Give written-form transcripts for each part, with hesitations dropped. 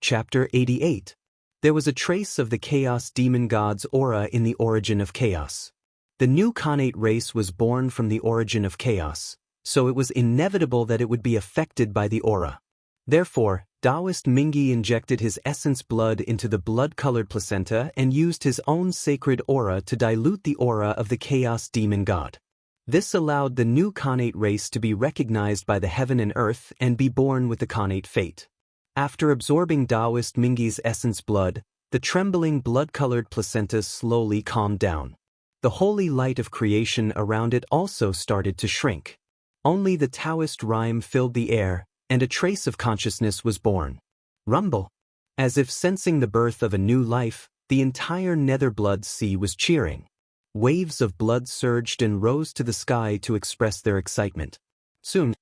Chapter 88. There was a trace of the Chaos Demon God's aura in the origin of chaos. The new Khanate race was born from the origin of chaos, so it was inevitable that it would be affected by the aura. Therefore, Taoist Mingi injected his essence blood into the blood-colored placenta and used his own sacred aura to dilute the aura of the Chaos Demon God. This allowed the new Khanate race to be recognized by the heaven and earth and be born with the Khanate fate. After absorbing Taoist Mingi's essence blood, the trembling blood-colored placenta slowly calmed down. The holy light of creation around it also started to shrink. Only the Taoist rhyme filled the air, and a trace of consciousness was born. Rumble. As if sensing the birth of a new life, the entire nether blood sea was cheering. Waves of blood surged and rose to the sky to express their excitement. Soon.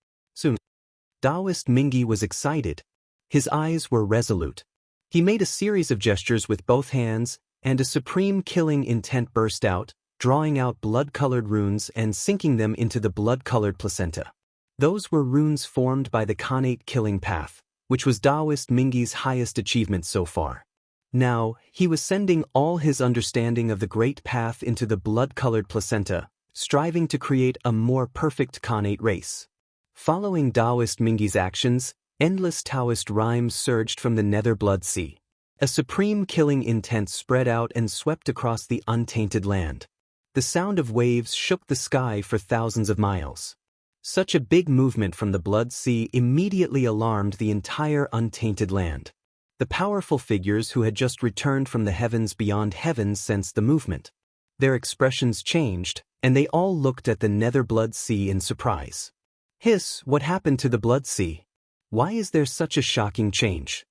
Taoist Mingi was excited. His eyes were resolute. He made a series of gestures with both hands, and a supreme killing intent burst out, drawing out blood-colored runes and sinking them into the blood-colored placenta. Those were runes formed by the Khanate killing path, which was Taoist Mingi's highest achievement so far. Now, he was sending all his understanding of the great path into the blood-colored placenta, striving to create a more perfect Khanate race. Following Taoist Mingi's actions, endless Taoist rhymes surged from the nether blood sea. A supreme killing intent spread out and swept across the untainted land. The sound of waves shook the sky for thousands of miles. Such a big movement from the blood sea immediately alarmed the entire untainted land. The powerful figures who had just returned from the heavens beyond heaven sensed the movement. Their expressions changed, and they all looked at the nether blood sea in surprise. Hiss, what happened to the blood sea? Why is there such a shocking change?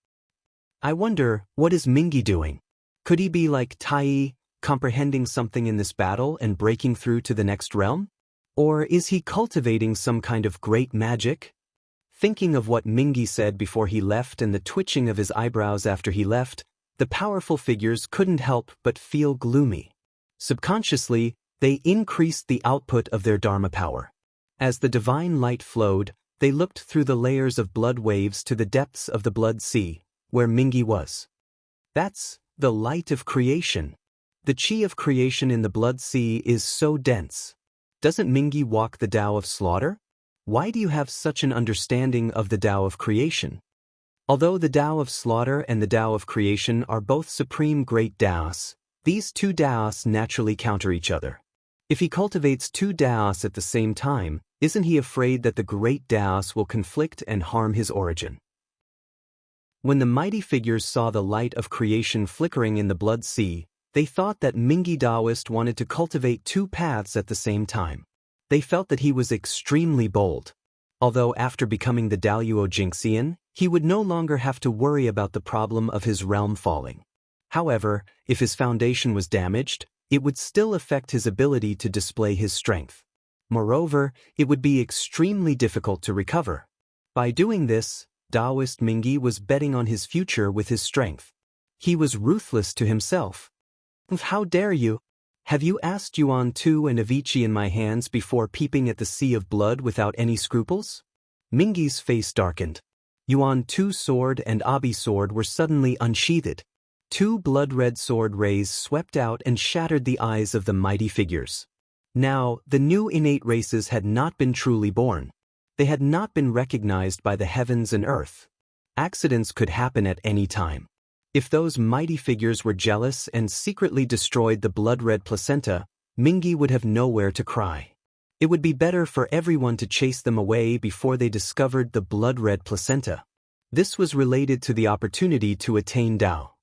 I wonder, what is Mingi doing? Could he be like Tai, comprehending something in this battle and breaking through to the next realm? Or is he cultivating some kind of great magic? Thinking of what Mingi said before he left and the twitching of his eyebrows after he left, the powerful figures couldn't help but feel gloomy. Subconsciously, they increased the output of their Dharma power. As the divine light flowed, they looked through the layers of blood waves to the depths of the blood sea, where Mingi was. That's the light of creation. The chi of creation in the blood sea is so dense. Doesn't Mingi walk the Tao of slaughter? Why do you have such an understanding of the Tao of creation? Although the Tao of slaughter and the Tao of creation are both supreme great Taos, these two Taos naturally counter each other. If he cultivates two Taos at the same time, isn't he afraid that the great Taos will conflict and harm his origin? When the mighty figures saw the light of creation flickering in the blood sea, they thought that Mingi Taoist wanted to cultivate two paths at the same time. They felt that he was extremely bold. Although after becoming the Daluo Jinxian, he would no longer have to worry about the problem of his realm falling. However, if his foundation was damaged, it would still affect his ability to display his strength. Moreover, it would be extremely difficult to recover. By doing this, Taoist Mingi was betting on his future with his strength. He was ruthless to himself. How dare you? Have you asked Yuan Tu and Avicii in my hands before peeping at the sea of blood without any scruples? Mingi's face darkened. Yuan Tu's sword and Abi's sword were suddenly unsheathed. Two blood-red sword rays swept out and shattered the eyes of the mighty figures. Now, the new innate races had not been truly born. They had not been recognized by the heavens and earth. Accidents could happen at any time. If those mighty figures were jealous and secretly destroyed the blood-red placenta, Mingi would have nowhere to cry. It would be better for everyone to chase them away before they discovered the blood-red placenta. This was related to the opportunity to attain Tao.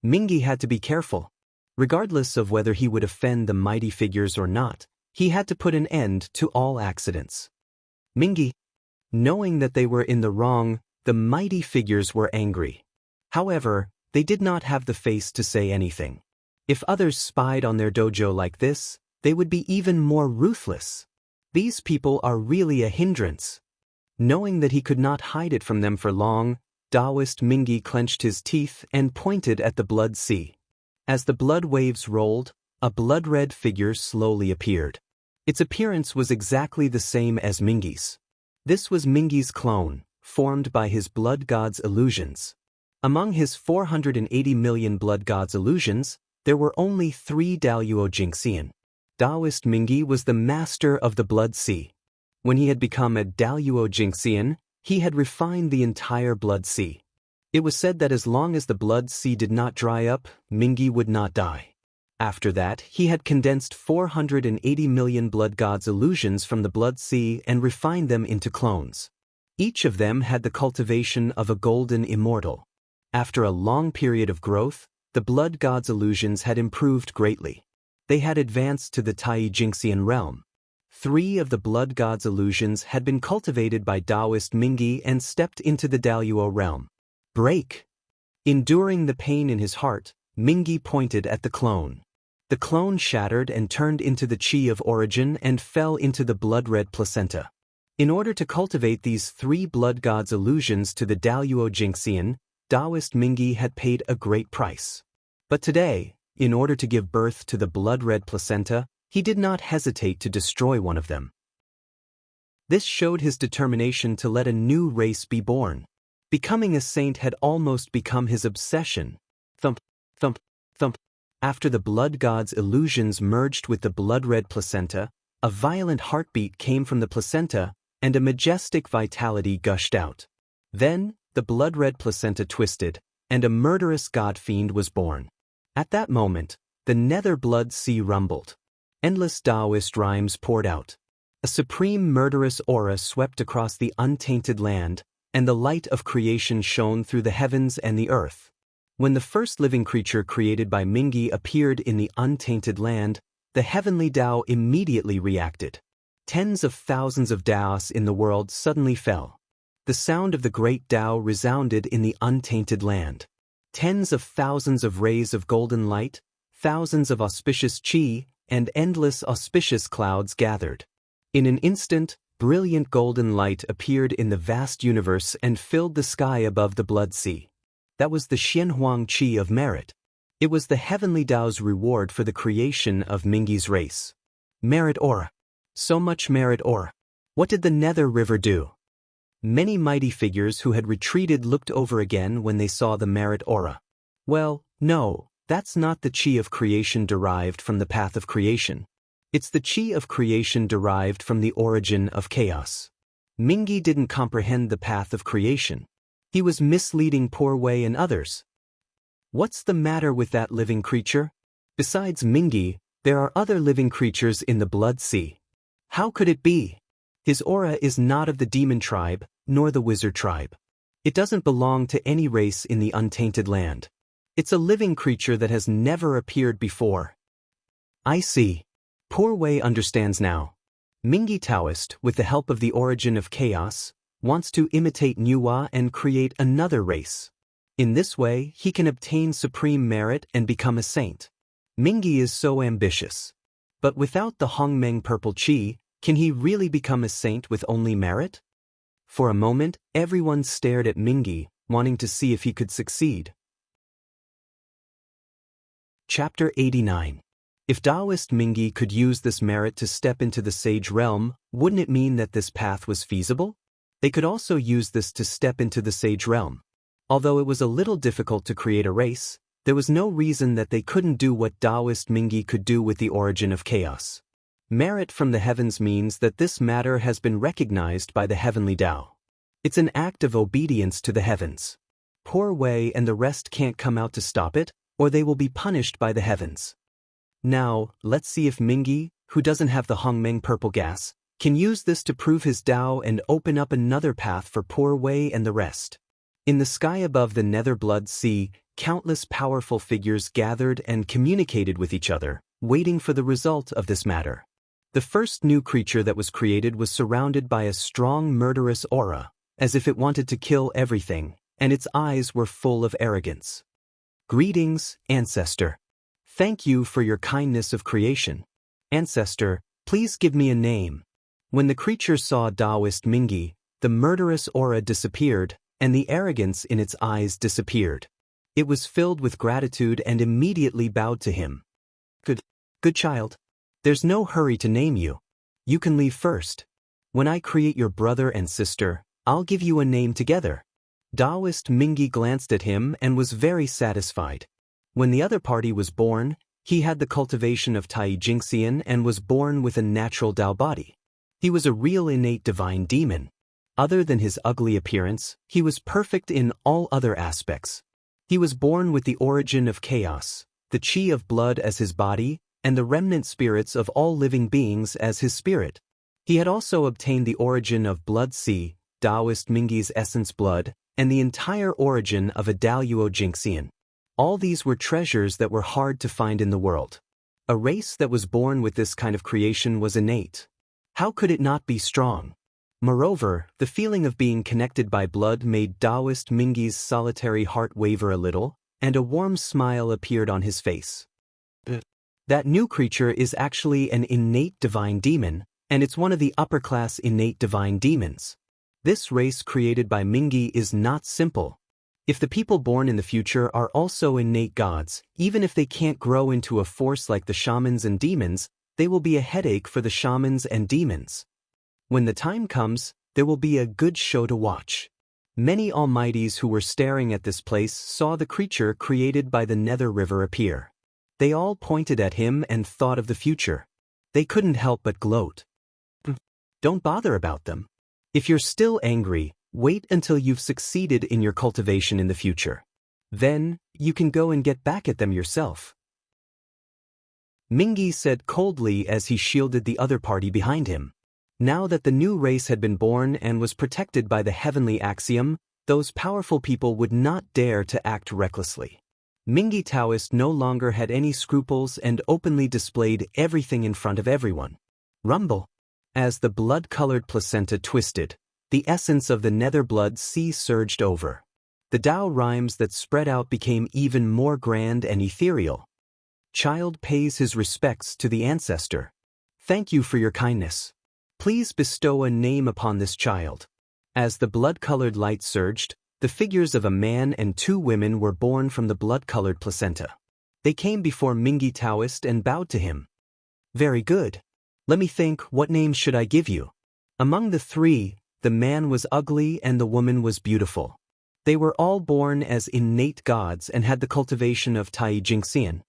Mingi had to be careful. Regardless of whether he would offend the mighty figures or not, he had to put an end to all accidents. Mingi. Knowing that they were in the wrong, the mighty figures were angry. However, they did not have the face to say anything. If others spied on their dojo like this, they would be even more ruthless. These people are really a hindrance. Knowing that he could not hide it from them for long, Taoist Mingi clenched his teeth and pointed at the blood sea. As the blood waves rolled, a blood-red figure slowly appeared. Its appearance was exactly the same as Mingi's. This was Mingi's clone, formed by his blood god's illusions. Among his 480 million blood gods illusions, there were only 3 Daluo Jingxian. Taoist Mingyi was the master of the blood sea. When he had become a Daluo Jingxian, he had refined the entire blood sea. It was said that as long as the blood sea did not dry up, Mingyi would not die. After that, he had condensed 480 million blood gods illusions from the blood sea and refined them into clones. Each of them had the cultivation of a golden immortal. After a long period of growth, the blood gods illusions had improved greatly. They had advanced to the Tai Jingxian realm. 3 of the blood gods illusions had been cultivated by Taoist Mingyi and stepped into the Daluo realm. Break! Enduring the pain in his heart, Mingyi pointed at the clone. The clone shattered and turned into the chi of origin and fell into the blood-red placenta. In order to cultivate these 3 blood gods illusions to the Daluo Jingxian, Taoist Mingyi had paid a great price. But today, in order to give birth to the blood-red placenta, he did not hesitate to destroy one of them. This showed his determination to let a new race be born. Becoming a saint had almost become his obsession. Thump, thump, thump. After the blood god's illusions merged with the blood-red placenta, a violent heartbeat came from the placenta, and a majestic vitality gushed out. Then, the blood-red placenta twisted, and a murderous god-fiend was born. At that moment, the nether blood sea rumbled. Endless Taoist rhymes poured out. A supreme murderous aura swept across the untainted land, and the light of creation shone through the heavens and the earth. When the first living creature created by Mingyi appeared in the untainted land, the heavenly Tao immediately reacted. Tens of thousands of Taos in the world suddenly fell. The sound of the great Tao resounded in the untainted land. Tens of thousands of rays of golden light, thousands of auspicious chi, and endless auspicious clouds gathered. In an instant, brilliant golden light appeared in the vast universe and filled the sky above the blood sea. That was the Xianhuang Qi of merit. It was the heavenly Tao's reward for the creation of Mingyi's race. Merit aura. So much merit aura. What did the Nether River do? Many mighty figures who had retreated looked over again when they saw the merit aura. Well, no, that's not the Qi of creation derived from the path of creation. It's the Qi of creation derived from the origin of chaos. Mingyi didn't comprehend the path of creation. He was misleading Poor Wei and others. What's the matter with that living creature? Besides Mingyi, there are other living creatures in the blood sea. How could it be? His aura is not of the demon tribe, nor the wizard tribe. It doesn't belong to any race in the untainted land. It's a living creature that has never appeared before. I see. Poor Wei understands now. Mingyi Taoist, with the help of the origin of chaos, wants to imitate Nuwa and create another race. In this way, he can obtain supreme merit and become a saint. Mingyi is so ambitious. But without the Hongmeng purple chi, can he really become a saint with only merit? For a moment, everyone stared at Mingyi, wanting to see if he could succeed. Chapter 89. If Taoist Mingyi could use this merit to step into the sage realm, wouldn't it mean that this path was feasible? They could also use this to step into the sage realm. Although it was a little difficult to create a race, there was no reason that they couldn't do what Taoist Mingyi could do with the origin of chaos. Merit from the heavens means that this matter has been recognized by the heavenly Tao. It's an act of obedience to the heavens. Poor Wei and the rest can't come out to stop it, or they will be punished by the heavens. Now, let's see if Mingyi, who doesn't have the Hongmeng purple gas, can use this to prove his Tao and open up another path for Poor Wei and the rest. In the sky above the nether blood sea, countless powerful figures gathered and communicated with each other, waiting for the result of this matter. The first new creature that was created was surrounded by a strong murderous aura, as if it wanted to kill everything, and its eyes were full of arrogance. Greetings, Ancestor. Thank you for your kindness of creation. Ancestor, please give me a name. When the creature saw Taoist Mingyi, the murderous aura disappeared, and the arrogance in its eyes disappeared. It was filled with gratitude and immediately bowed to him. Good child. There's no hurry to name you. You can leave first. When I create your brother and sister, I'll give you a name together. Taoist Mingi glanced at him and was very satisfied. When the other party was born, he had the cultivation of Tai Jingxian and was born with a natural Tao body. He was a real innate divine demon. Other than his ugly appearance, he was perfect in all other aspects. He was born with the origin of chaos, the chi of blood as his body, and the remnant spirits of all living beings as his spirit. He had also obtained the origin of blood si, Taoist Mingi's essence blood, and the entire origin of a Daoyuo Jingxian. All these were treasures that were hard to find in the world. A race that was born with this kind of creation was innate. How could it not be strong? Moreover, the feeling of being connected by blood made Taoist Mingi's solitary heart waver a little, and a warm smile appeared on his face. That new creature is actually an innate divine demon, and it's one of the upper-class innate divine demons. This race created by Mingi is not simple. If the people born in the future are also innate gods, even if they can't grow into a force like the shamans and demons, they will be a headache for the shamans and demons. When the time comes, there will be a good show to watch. Many almighties who were staring at this place saw the creature created by the Nether River appear. They all pointed at him and thought of the future. They couldn't help but gloat. Don't bother about them. If you're still angry, wait until you've succeeded in your cultivation in the future. Then, you can go and get back at them yourself. Mingi said coldly as he shielded the other party behind him. Now that the new race had been born and was protected by the heavenly axiom, those powerful people would not dare to act recklessly. Mingi Taoist no longer had any scruples and openly displayed everything in front of everyone. Rumble. As the blood-colored placenta twisted, the essence of the nether blood sea surged over. The Tao rhymes that spread out became even more grand and ethereal. Child pays his respects to the ancestor. Thank you for your kindness. Please bestow a name upon this child. As the blood-colored light surged, the figures of a man and two women were born from the blood-colored placenta. They came before Mingi Taoist and bowed to him. Very good. Let me think, what name should I give you? Among the three, the man was ugly and the woman was beautiful. They were all born as innate gods and had the cultivation of Tai Jingxian.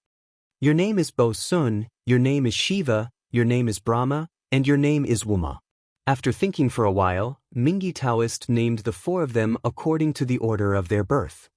Your name is Bo Sun, your name is Shiva, your name is Brahma, and your name is Wuma. After thinking for a while, Mingi Taoist named the four of them according to the order of their birth.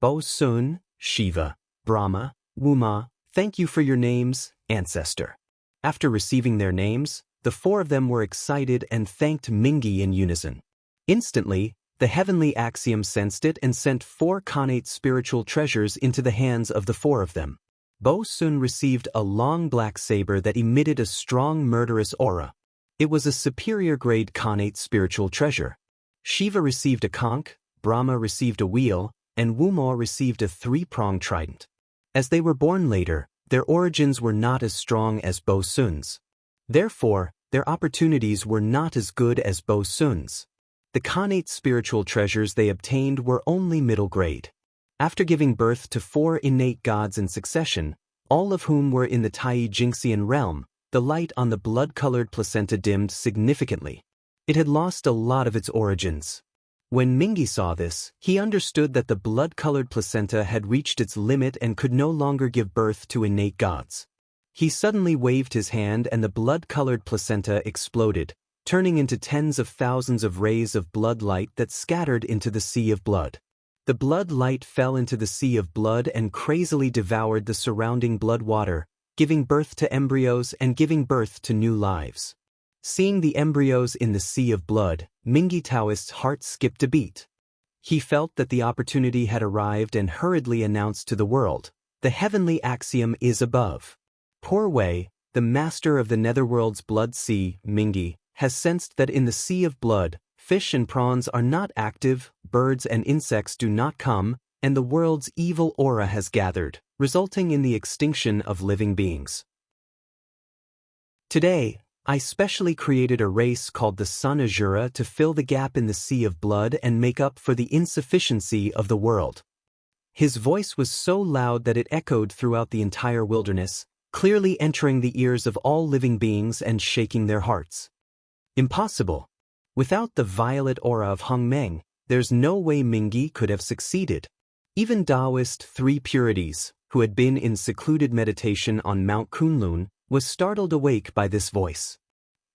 Bo Sun, Shiva, Brahma, Wuma, thank you for your names, ancestor. After receiving their names, the four of them were excited and thanked Mingi in unison. Instantly, the heavenly axiom sensed it and sent 4 connate spiritual treasures into the hands of the four of them. Bo Sun received a long black saber that emitted a strong murderous aura. It was a superior grade connate spiritual treasure. Shiva received a conch, Brahma received a wheel, and Wuma received a 3-pronged trident. As they were born later, their origins were not as strong as Bo Sun's. Therefore, their opportunities were not as good as Bo Sun's. The connate spiritual treasures they obtained were only middle grade. After giving birth to 4 innate gods in succession, all of whom were in the Tai Jingxian realm, the light on the blood-colored placenta dimmed significantly. It had lost a lot of its origins. When Mingi saw this, he understood that the blood-colored placenta had reached its limit and could no longer give birth to innate gods. He suddenly waved his hand and the blood-colored placenta exploded, turning into tens of thousands of rays of blood light that scattered into the sea of blood. The blood light fell into the sea of blood and crazily devoured the surrounding blood water, giving birth to embryos and giving birth to new lives. Seeing the embryos in the sea of blood, Mingi Taoist's heart skipped a beat. He felt that the opportunity had arrived and hurriedly announced to the world, the heavenly axiom is above. Poor Wei, the master of the netherworld's blood sea, Mingi, has sensed that in the sea of blood, fish and prawns are not active, birds and insects do not come, and the world's evil aura has gathered, resulting in the extinction of living beings. Today, I specially created a race called the Sun Azura to fill the gap in the sea of blood and make up for the insufficiency of the world. His voice was so loud that it echoed throughout the entire wilderness, clearly entering the ears of all living beings and shaking their hearts. Impossible. Without the violet aura of Hong Meng, there's no way Mingi could have succeeded. Even Taoist Three Purities, who had been in secluded meditation on Mount Kunlun, was startled awake by this voice.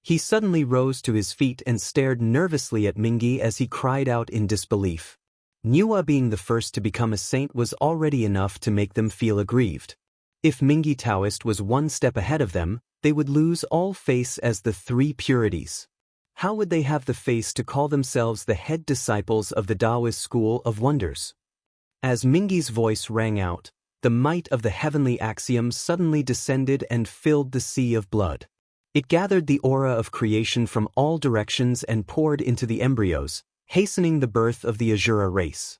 He suddenly rose to his feet and stared nervously at Mingi as he cried out in disbelief. Niwa being the first to become a saint was already enough to make them feel aggrieved. If Mingi Taoist was one step ahead of them, they would lose all face as the Three Purities. How would they have the face to call themselves the head disciples of the Taoist school of wonders? As Mingi's voice rang out, the might of the heavenly axioms suddenly descended and filled the sea of blood. It gathered the aura of creation from all directions and poured into the embryos, hastening the birth of the Azura race.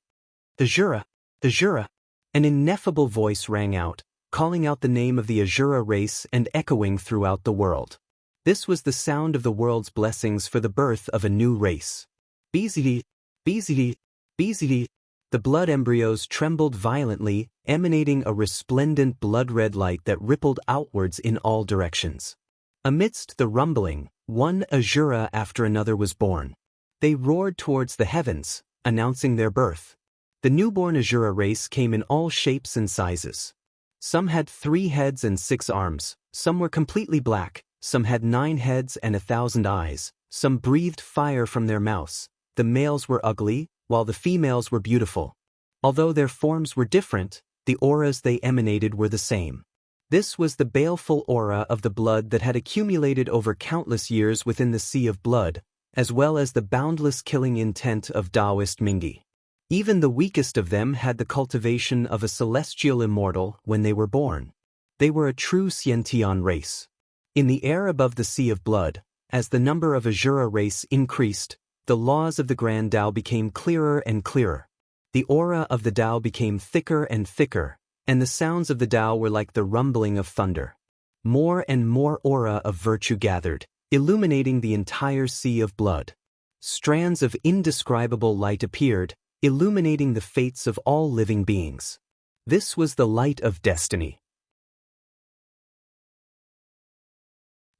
Azura! Azura! An ineffable voice rang out, calling out the name of the Azura race and echoing throughout the world. This was the sound of the world's blessings for the birth of a new race. Bizidi! Bizidi! Bizidi! The blood embryos trembled violently, emanating a resplendent blood-red light that rippled outwards in all directions. Amidst the rumbling, one Azura after another was born. They roared towards the heavens, announcing their birth. The newborn Azura race came in all shapes and sizes. Some had 3 heads and 6 arms, some were completely black, some had 9 heads and 1,000 eyes, some breathed fire from their mouths. The males were ugly, while the females were beautiful. Although their forms were different, the auras they emanated were the same. This was the baleful aura of the blood that had accumulated over countless years within the sea of blood, as well as the boundless killing intent of Taoist Mingi. Even the weakest of them had the cultivation of a celestial immortal when they were born. They were a true Xiantian race. In the air above the sea of blood, as the number of Azura race increased, the laws of the Grand Tao became clearer and clearer. The aura of the Tao became thicker and thicker, and the sounds of the Tao were like the rumbling of thunder. More and more aura of virtue gathered, illuminating the entire sea of blood. Strands of indescribable light appeared, illuminating the fates of all living beings. This was the light of destiny.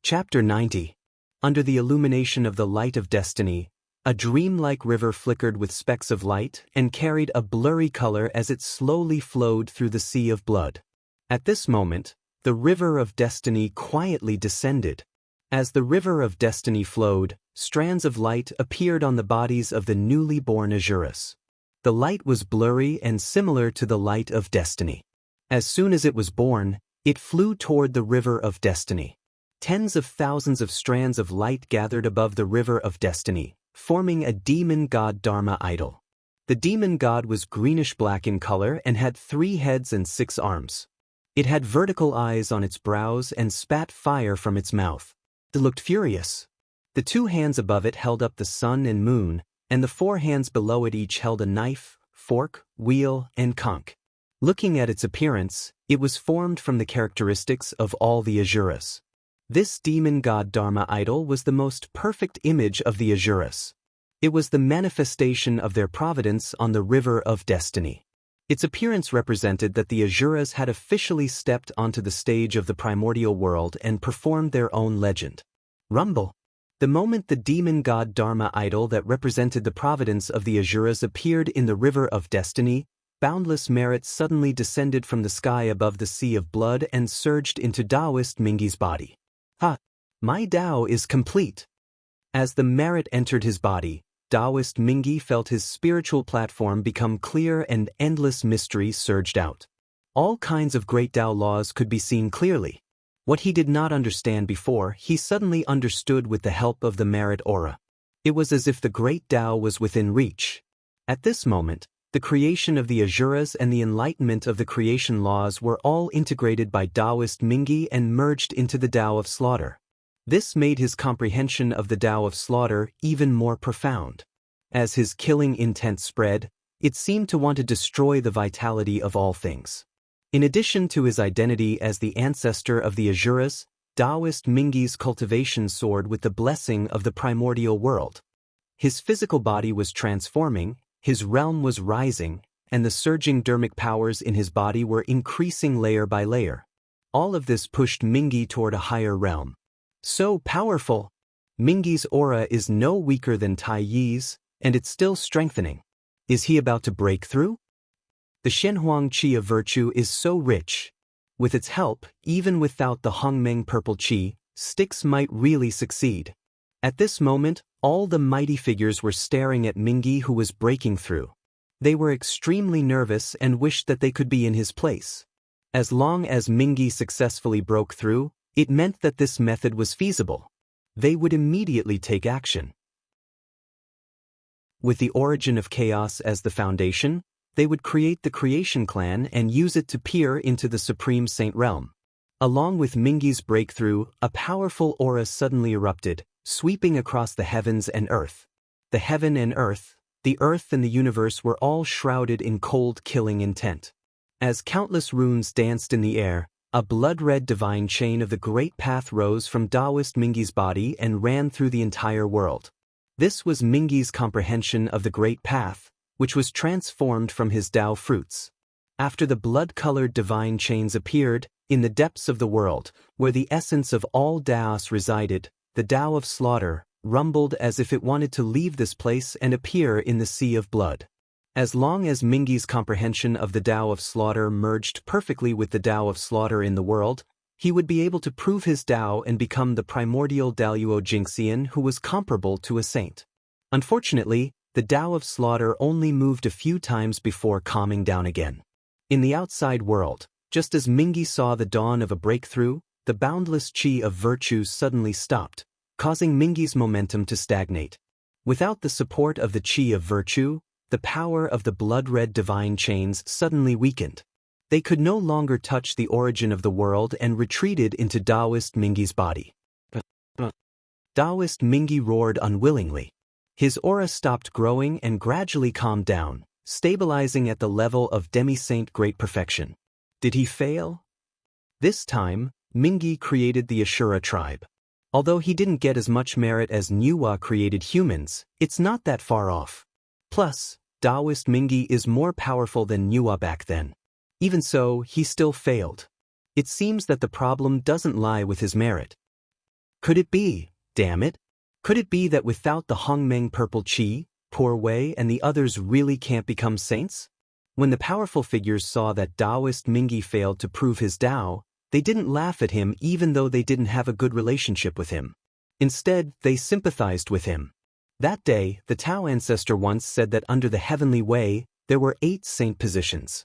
Chapter 90. Under the illumination of the light of destiny, a dreamlike river flickered with specks of light and carried a blurry color as it slowly flowed through the sea of blood. At this moment, the river of destiny quietly descended. As the river of destiny flowed, strands of light appeared on the bodies of the newly born Azuras. The light was blurry and similar to the light of destiny. As soon as it was born, it flew toward the river of destiny. Tens of thousands of strands of light gathered above the river of destiny, forming a demon god Dharma idol. The demon god was greenish-black in color and had 3 heads and 6 arms. It had vertical eyes on its brows and spat fire from its mouth. It looked furious. The 2 hands above it held up the sun and moon, and the 4 hands below it each held a knife, fork, wheel, and conch. Looking at its appearance, it was formed from the characteristics of all the Azuras. This demon god Dharma idol was the most perfect image of the Azuras. It was the manifestation of their providence on the river of destiny. Its appearance represented that the Azuras had officially stepped onto the stage of the primordial world and performed their own legend. Rumble. The moment the demon god Dharma idol that represented the providence of the Azuras appeared in the river of destiny, boundless merit suddenly descended from the sky above the sea of blood and surged into Taoist Mingi's body. Ha! My Tao is complete. As the merit entered his body, Taoist Mingi felt his spiritual platform become clear and endless mystery surged out. All kinds of great Tao laws could be seen clearly. What he did not understand before, he suddenly understood with the help of the merit aura. It was as if the great Tao was within reach. At this moment, the creation of the Azuras and the enlightenment of the creation laws were all integrated by Taoist Mingi and merged into the Tao of slaughter. This made his comprehension of the Tao of slaughter even more profound. As his killing intent spread, it seemed to want to destroy the vitality of all things. In addition to his identity as the ancestor of the Azuras, Taoist Mingi's cultivation soared with the blessing of the primordial world. His physical body was transforming, his realm was rising, and the surging dermic powers in his body were increasing layer by layer. All of this pushed Mingi toward a higher realm. So powerful! Mingi's aura is no weaker than Tai Yi's, and it's still strengthening. Is he about to break through? The Shenhuang Qi of virtue is so rich. With its help, even without the Hongmeng purple Qi, Styx might really succeed. At this moment, all the mighty figures were staring at Mingyi, who was breaking through. They were extremely nervous and wished that they could be in his place. As long as Mingyi successfully broke through, it meant that this method was feasible. They would immediately take action. With the origin of chaos as the foundation, they would create the creation clan and use it to peer into the supreme saint realm. Along with Mingyi's breakthrough, a powerful aura suddenly erupted, sweeping across the heavens and earth. The heaven and the earth and the universe were all shrouded in cold, killing intent. As countless runes danced in the air, a blood-red divine chain of the great path rose from Taoist Mingyi's body and ran through the entire world. This was Mingyi's comprehension of the great path, which was transformed from his Tao fruits. After the blood-colored divine chains appeared, in the depths of the world, where the essence of all Taos resided, the Tao of slaughter rumbled as if it wanted to leave this place and appear in the sea of blood. As long as Mingyi's comprehension of the Tao of slaughter merged perfectly with the Tao of slaughter in the world, he would be able to prove his Tao and become the primordial Daluo Jingxian who was comparable to a saint. Unfortunately, the Tao of slaughter only moved a few times before calming down again. In the outside world, just as Mingyi saw the dawn of a breakthrough, the boundless Qi of virtue suddenly stopped, causing Mingyi's momentum to stagnate. Without the support of the Qi of virtue, the power of the blood-red divine chains suddenly weakened. They could no longer touch the origin of the world and retreated into Taoist Mingyi's body. Taoist Mingyi roared unwillingly. His aura stopped growing and gradually calmed down, stabilizing at the level of demi-saint great perfection. Did he fail? This time, Mingyi created the Ashura tribe. Although he didn't get as much merit as Nuwa created humans, it's not that far off. Plus, Taoist Mingyi is more powerful than Nuwa back then. Even so, he still failed. It seems that the problem doesn't lie with his merit. Could it be, damn it? Could it be that without the Hongmeng purple Qi, Poor Wei and the others really can't become saints? When the powerful figures saw that Taoist Mingyi failed to prove his Tao, they didn't laugh at him even though they didn't have a good relationship with him. Instead, they sympathized with him. That day, the Tao ancestor once said that under the heavenly way, there were 8 saint positions.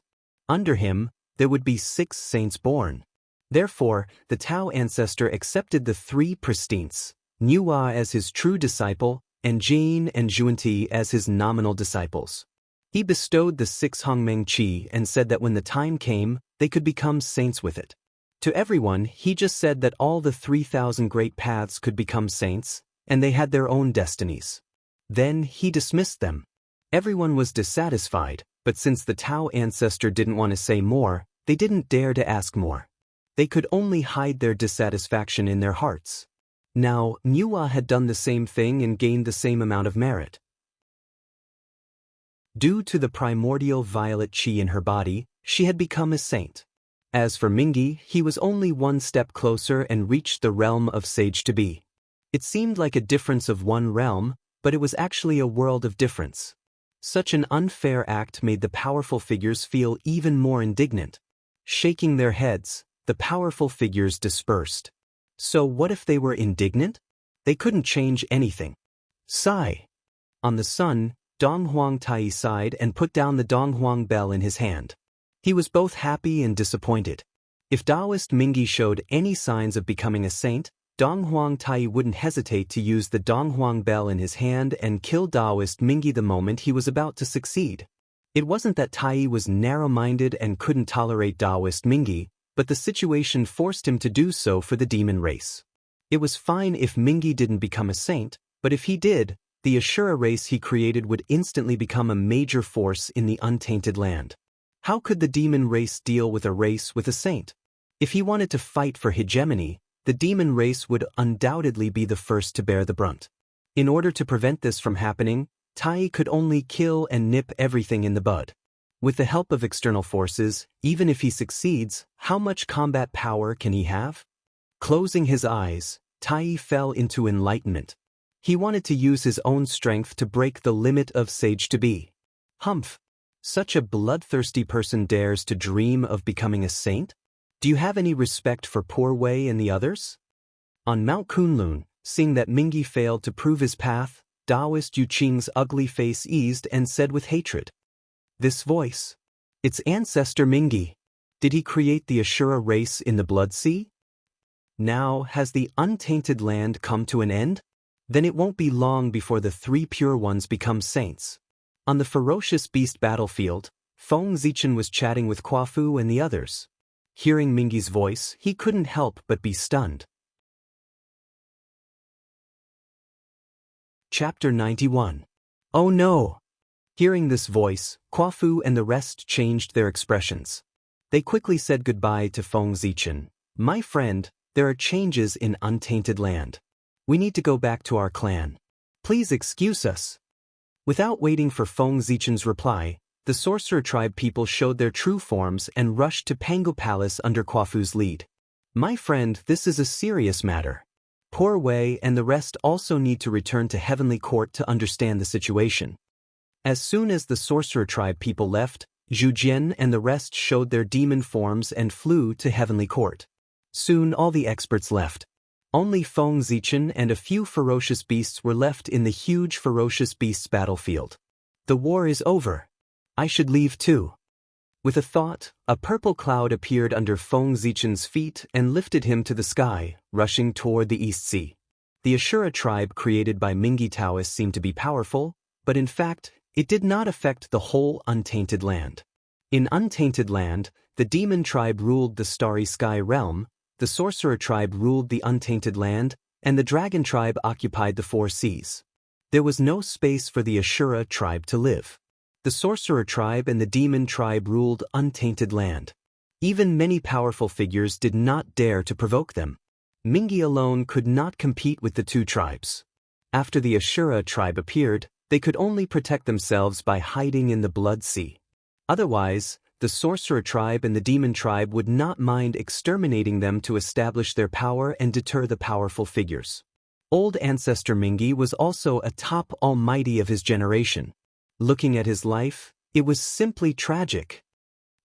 Under him, there would be 6 saints born. Therefore, the Tao ancestor accepted the 3 pristines, Nuwa as his true disciple, and Jin and Zhuanti as his nominal disciples. He bestowed the 6 Hongmeng Qi and said that when the time came, they could become saints with it. To everyone, he just said that all the 3,000 great paths could become saints, and they had their own destinies. Then he dismissed them. Everyone was dissatisfied, but since the Tao ancestor didn't want to say more, they didn't dare to ask more. They could only hide their dissatisfaction in their hearts. Now, Nuwa had done the same thing and gained the same amount of merit. Due to the primordial violet Qi in her body, she had become a saint. As for Mingyi, he was only one step closer and reached the realm of sage to be. It seemed like a difference of one realm, but it was actually a world of difference. Such an unfair act made the powerful figures feel even more indignant. Shaking their heads, the powerful figures dispersed. So what if they were indignant? They couldn't change anything. Sigh. On the sun, Donghuang Tai sighed and put down the Donghuang bell in his hand. He was both happy and disappointed. If Taoist Mingyi showed any signs of becoming a saint, Donghuang Tai wouldn't hesitate to use the Donghuang bell in his hand and kill Taoist Mingyi the moment he was about to succeed. It wasn't that Tai was narrow-minded and couldn't tolerate Taoist Mingyi, but the situation forced him to do so for the demon race. It was fine if Mingyi didn't become a saint, but if he did, the Ashura race he created would instantly become a major force in the untainted land. How could the demon race deal with a race with a saint? If he wanted to fight for hegemony, the demon race would undoubtedly be the first to bear the brunt. In order to prevent this from happening, Tai could only kill and nip everything in the bud. With the help of external forces, even if he succeeds, how much combat power can he have? Closing his eyes, Tai fell into enlightenment. He wanted to use his own strength to break the limit of sage to be. Humph! Such a bloodthirsty person dares to dream of becoming a saint? Do you have any respect for Poor Wei and the others? On Mount Kunlun, seeing that Mingi failed to prove his path, Taoist Yu Qing's ugly face eased and said with hatred, "This voice. Its ancestor Mingi. Did he create the Ashura race in the Blood Sea? Now has the untainted land come to an end? Then it won't be long before the three pure ones become saints." On the ferocious beast battlefield, Feng Zichen was chatting with Quafu and the others. Hearing Mingi's voice, he couldn't help but be stunned. Chapter 91. Oh no! Hearing this voice, Quafu and the rest changed their expressions. They quickly said goodbye to Feng Zichen. "My friend, there are changes in untainted land. We need to go back to our clan. Please excuse us." Without waiting for Feng Zichen's reply, the sorcerer tribe people showed their true forms and rushed to Pango Palace under Quafu's lead. "My friend, this is a serious matter. Poor Wei and the rest also need to return to Heavenly Court to understand the situation." As soon as the sorcerer tribe people left, Zhu Jian and the rest showed their demon forms and flew to Heavenly Court. Soon all the experts left. Only Feng Zichen and a few ferocious beasts were left in the huge ferocious beasts battlefield. The war is over. I should leave too. With a thought, a purple cloud appeared under Feng Zichen's feet and lifted him to the sky, rushing toward the East Sea. The Ashura tribe created by Mingi Taoists seemed to be powerful, but in fact, it did not affect the whole untainted land. In untainted land, the demon tribe ruled the starry sky realm, the sorcerer tribe ruled the untainted land, and the dragon tribe occupied the four seas. There was no space for the Ashura tribe to live. The sorcerer tribe and the demon tribe ruled untainted land. Even many powerful figures did not dare to provoke them. Mingi alone could not compete with the two tribes. After the Ashura tribe appeared, they could only protect themselves by hiding in the Blood Sea. Otherwise, the sorcerer tribe and the demon tribe would not mind exterminating them to establish their power and deter the powerful figures. Old ancestor Mingi was also a top almighty of his generation. Looking at his life, it was simply tragic.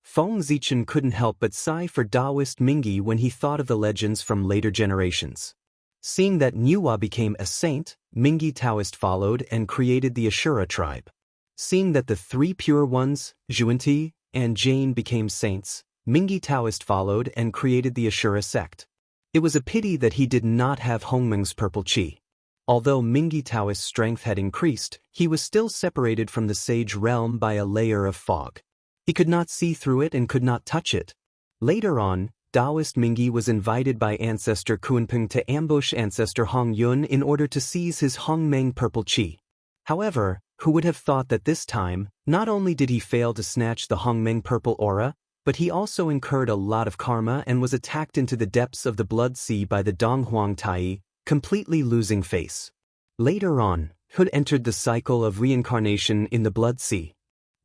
Feng Zichen couldn't help but sigh for Taoist Mingi when he thought of the legends from later generations. Seeing that Nuwa became a saint, Mingi Taoist followed and created the Ashura tribe. Seeing that the three pure ones, Zhuanti and Jane, became saints, Mingi Taoist followed and created the Ashura sect. It was a pity that he did not have Hongmeng's purple qi. Although Mingi Taoist's strength had increased, he was still separated from the sage realm by a layer of fog. He could not see through it and could not touch it. Later on, Taoist Mingi was invited by ancestor Kuanping to ambush ancestor Hong Yun in order to seize his Hongmeng purple qi. However, who would have thought that this time, not only did he fail to snatch the Hongmeng purple aura, but he also incurred a lot of karma and was attacked into the depths of the Blood Sea by the Donghuang Tai, completely losing face. Later on, Hood entered the cycle of reincarnation in the Blood Sea.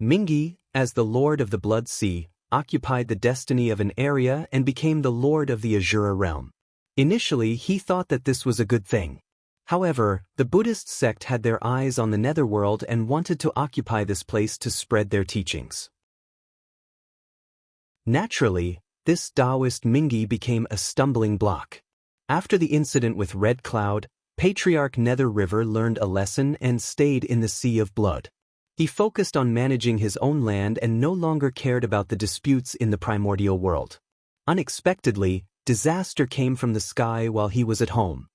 Mingi, as the Lord of the Blood Sea, occupied the destiny of an area and became the Lord of the Azura realm. Initially, he thought that this was a good thing. However, the Buddhist sect had their eyes on the netherworld and wanted to occupy this place to spread their teachings. Naturally, this Taoist Mingi became a stumbling block. After the incident with Red Cloud, Patriarch Nether River learned a lesson and stayed in the Sea of Blood. He focused on managing his own land and no longer cared about the disputes in the primordial world. Unexpectedly, disaster came from the sky while he was at home.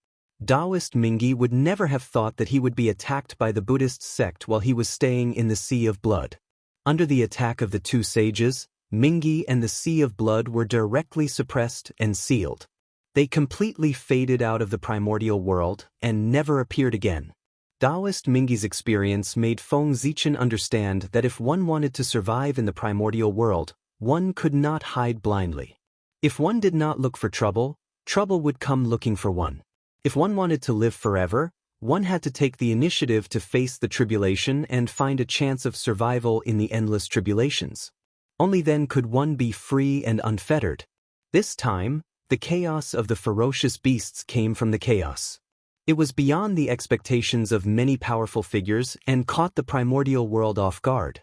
Taoist Mingi would never have thought that he would be attacked by the Buddhist sect while he was staying in the Sea of Blood. Under the attack of the two sages, Mingi and the Sea of Blood were directly suppressed and sealed. They completely faded out of the primordial world and never appeared again. Taoist Mingi's experience made Feng Zichen understand that if one wanted to survive in the primordial world, one could not hide blindly. If one did not look for trouble, trouble would come looking for one. If one wanted to live forever, one had to take the initiative to face the tribulation and find a chance of survival in the endless tribulations. Only then could one be free and unfettered. This time, the chaos of the ferocious beasts came from the chaos. It was beyond the expectations of many powerful figures and caught the primordial world off guard.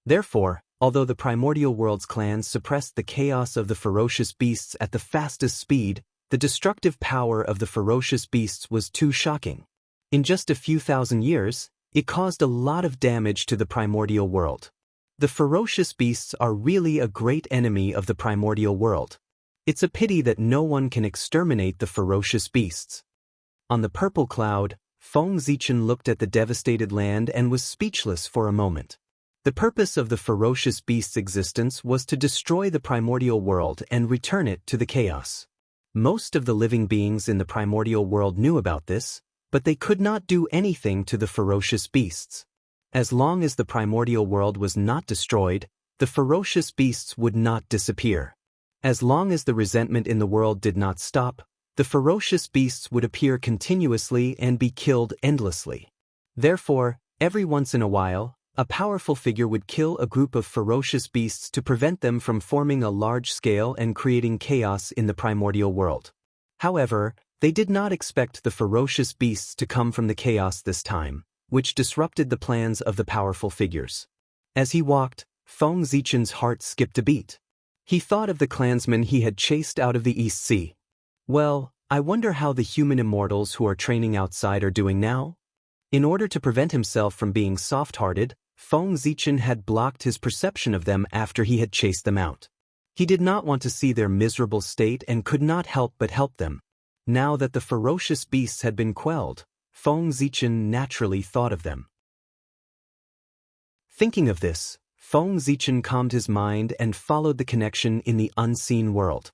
Therefore, although the primordial world's clans suppressed the chaos of the ferocious beasts at the fastest speed, the destructive power of the ferocious beasts was too shocking. In just a few thousand years, it caused a lot of damage to the primordial world. The ferocious beasts are really a great enemy of the primordial world. It's a pity that no one can exterminate the ferocious beasts. On the purple cloud, Feng Zichen looked at the devastated land and was speechless for a moment. The purpose of the ferocious beast's existence was to destroy the primordial world and return it to the chaos. Most of the living beings in the primordial world knew about this, but they could not do anything to the ferocious beasts. As long as the primordial world was not destroyed, the ferocious beasts would not disappear. As long as the resentment in the world did not stop, the ferocious beasts would appear continuously and be killed endlessly. Therefore, every once in a while, a powerful figure would kill a group of ferocious beasts to prevent them from forming a large scale and creating chaos in the primordial world. However, they did not expect the ferocious beasts to come from the chaos this time, which disrupted the plans of the powerful figures. As he walked, Feng Zichen's heart skipped a beat. He thought of the clansmen he had chased out of the East Sea. Well, I wonder how the human immortals who are training outside are doing now? In order to prevent himself from being soft-hearted, Feng Zichen had blocked his perception of them after he had chased them out. He did not want to see their miserable state and could not help but help them. Now that the ferocious beasts had been quelled, Feng Zichen naturally thought of them. Thinking of this, Feng Zichen calmed his mind and followed the connection in the unseen world.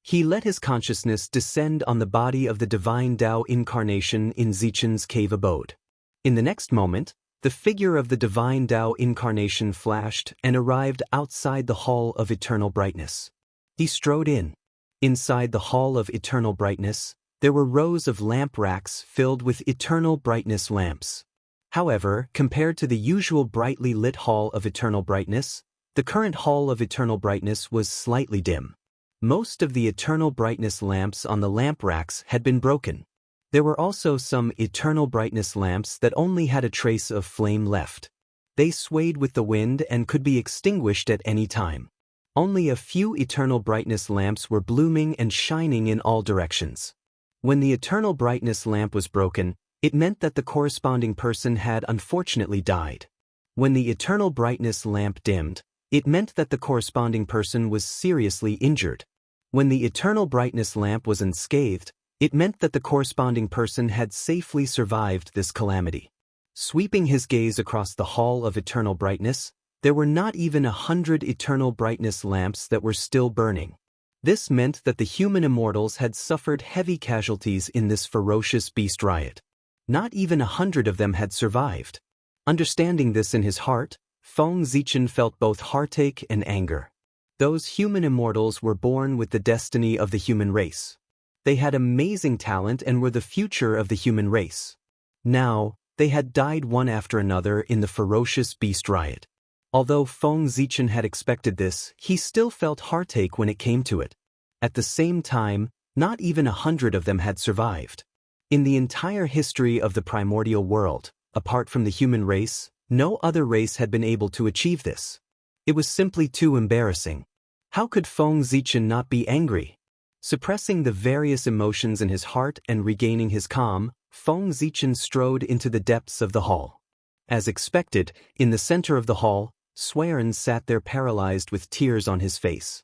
He let his consciousness descend on the body of the divine Tao incarnation in Zichen's cave abode. In the next moment, the figure of the divine Tao incarnation flashed and arrived outside the Hall of Eternal Brightness. He strode in. Inside the Hall of Eternal Brightness, there were rows of lamp racks filled with eternal brightness lamps. However, compared to the usual brightly lit Hall of Eternal Brightness, the current Hall of Eternal Brightness was slightly dim. Most of the eternal brightness lamps on the lamp racks had been broken. There were also some eternal brightness lamps that only had a trace of flame left. They swayed with the wind and could be extinguished at any time. Only a few eternal brightness lamps were blooming and shining in all directions. When the eternal brightness lamp was broken, it meant that the corresponding person had unfortunately died. When the eternal brightness lamp dimmed, it meant that the corresponding person was seriously injured. When the eternal brightness lamp was unscathed, it meant that the corresponding person had safely survived this calamity. Sweeping his gaze across the Hall of Eternal Brightness, there were not even 100 eternal brightness lamps that were still burning. This meant that the human immortals had suffered heavy casualties in this ferocious beast riot. Not even 100 of them had survived. Understanding this in his heart, Feng Zichen felt both heartache and anger. Those human immortals were born with the destiny of the human race. They had amazing talent and were the future of the human race. Now, they had died one after another in the ferocious beast riot. Although Feng Zichen had expected this, he still felt heartache when it came to it. At the same time, not even 100 of them had survived. In the entire history of the primordial world, apart from the human race, no other race had been able to achieve this. It was simply too embarrassing. How could Feng Zichen not be angry? Suppressing the various emotions in his heart and regaining his calm, Feng Zichen strode into the depths of the hall. As expected, in the center of the hall, Swearin sat there paralyzed with tears on his face.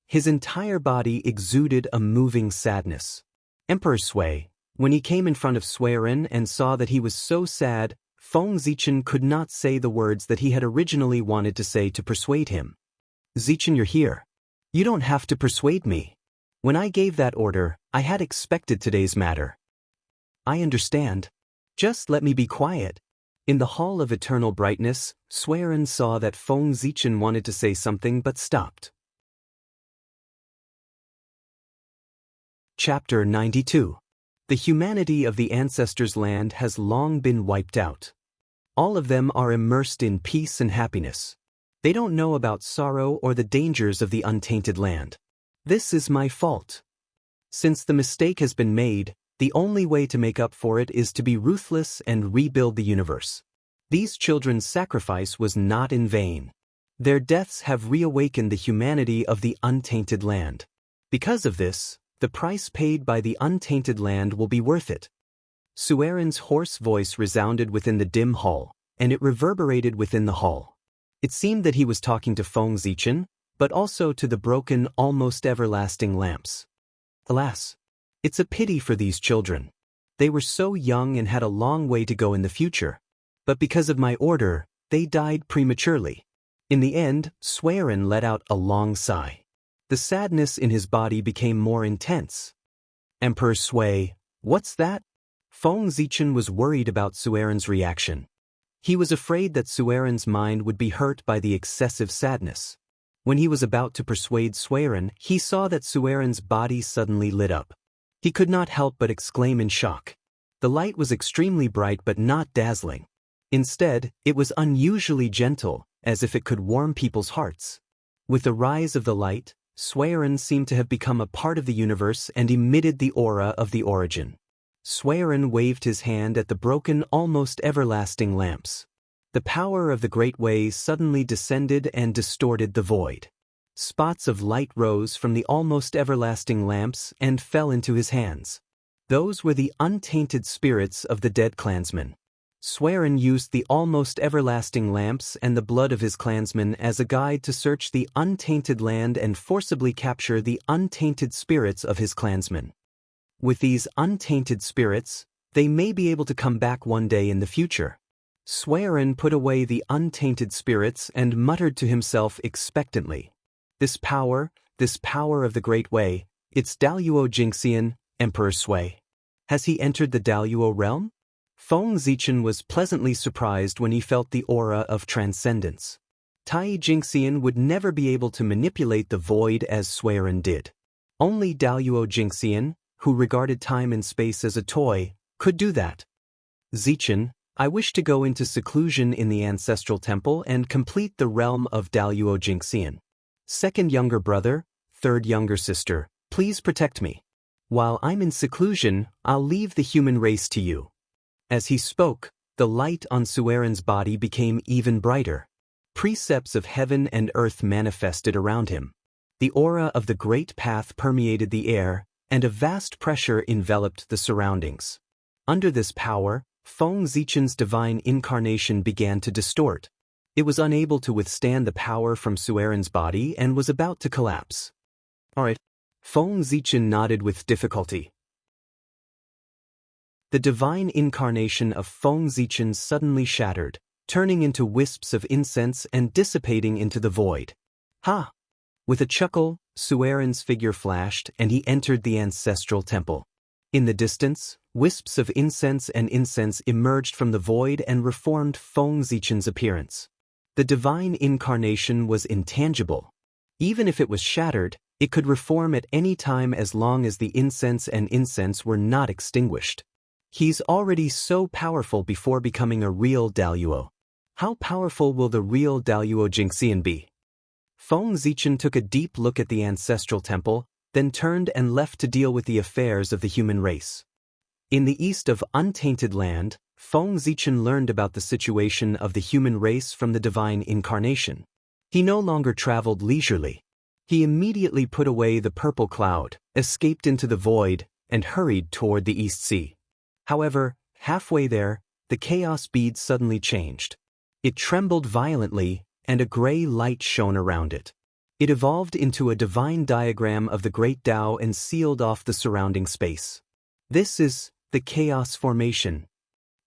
His entire body exuded a moving sadness. Emperor Sui, when he came in front of Swearin and saw that he was so sad, Feng Zichen could not say the words that he had originally wanted to say to persuade him. Zichen, you're here. You don't have to persuade me. When I gave that order, I had expected today's matter. I understand. Just let me be quiet. In the Hall of Eternal Brightness, Swearin saw that Feng Zichen wanted to say something but stopped. Chapter 92. The humanity of the ancestors' land has long been wiped out. All of them are immersed in peace and happiness. They don't know about sorrow or the dangers of the untainted land. This is my fault. Since the mistake has been made, The only way to make up for it is to be ruthless and rebuild the universe. These children's sacrifice was not in vain. Their deaths have reawakened the humanity of the untainted land. Because of this, the price paid by the untainted land will be worth it. Sueren's hoarse voice resounded within the dim hall, and it reverberated within the hall. It seemed that he was talking to Feng Zichen, but also to the broken, almost everlasting lamps. Alas, it's a pity for these children. They were so young and had a long way to go in the future. But because of my order, they died prematurely. In the end, Sueren let out a long sigh. The sadness in his body became more intense. Emperor Sui, what's that? Feng Zichen was worried about Sueren's reaction. He was afraid that Sueren's mind would be hurt by the excessive sadness. When he was about to persuade Sueren, he saw that Sueren's body suddenly lit up. He could not help but exclaim in shock. The light was extremely bright but not dazzling. Instead, it was unusually gentle, as if it could warm people's hearts. With the rise of the light, Sueren seemed to have become a part of the universe and emitted the aura of the origin. Sueren waved his hand at the broken, almost everlasting lamps. The power of the Great Way suddenly descended and distorted the void. Spots of light rose from the almost everlasting lamps and fell into his hands. Those were the untainted spirits of the dead clansmen. Sueren used the almost everlasting lamps and the blood of his clansmen as a guide to search the untainted land and forcibly capture the untainted spirits of his clansmen. With these untainted spirits, they may be able to come back one day in the future. Sueren put away the untainted spirits and muttered to himself expectantly. This power of the Great Way, it's Daluo Jingxian, Emperor Sui. Has he entered the Daluo realm? Feng Zichen was pleasantly surprised when he felt the aura of transcendence. Tai Jingxian would never be able to manipulate the void as Sueren did. Only Daluo Jingxian, who regarded time and space as a toy, could do that. Zichen, I wish to go into seclusion in the ancestral temple and complete the realm of Daluo Jingxian. Second younger brother, third younger sister, please protect me. While I'm in seclusion, I'll leave the human race to you. As he spoke, the light on Sueren's body became even brighter. Precepts of heaven and earth manifested around him. The aura of the great path permeated the air, and a vast pressure enveloped the surroundings. Under this power, Feng Zichen's divine incarnation began to distort. It was unable to withstand the power from Sueren's body and was about to collapse. All right. Feng Zichen nodded with difficulty. The divine incarnation of Feng Zichen suddenly shattered, turning into wisps of incense and dissipating into the void. Ha! With a chuckle, Sueren's figure flashed and he entered the ancestral temple. In the distance, wisps of incense emerged from the void and reformed Feng Zichen's appearance. The divine incarnation was intangible. Even if it was shattered, it could reform at any time as long as the incense were not extinguished. He's already so powerful before becoming a real Daluo. How powerful will the real Daluo Jingxian be? Feng Zichen took a deep look at the ancestral temple, then turned and left to deal with the affairs of the human race. In the east of Untainted Land, Feng Zichen learned about the situation of the human race from the divine incarnation. He no longer traveled leisurely. He immediately put away the purple cloud, escaped into the void, and hurried toward the East Sea. However, halfway there, the chaos bead suddenly changed. It trembled violently, and a gray light shone around it. It evolved into a divine diagram of the great Tao and sealed off the surrounding space. This is the chaos formation.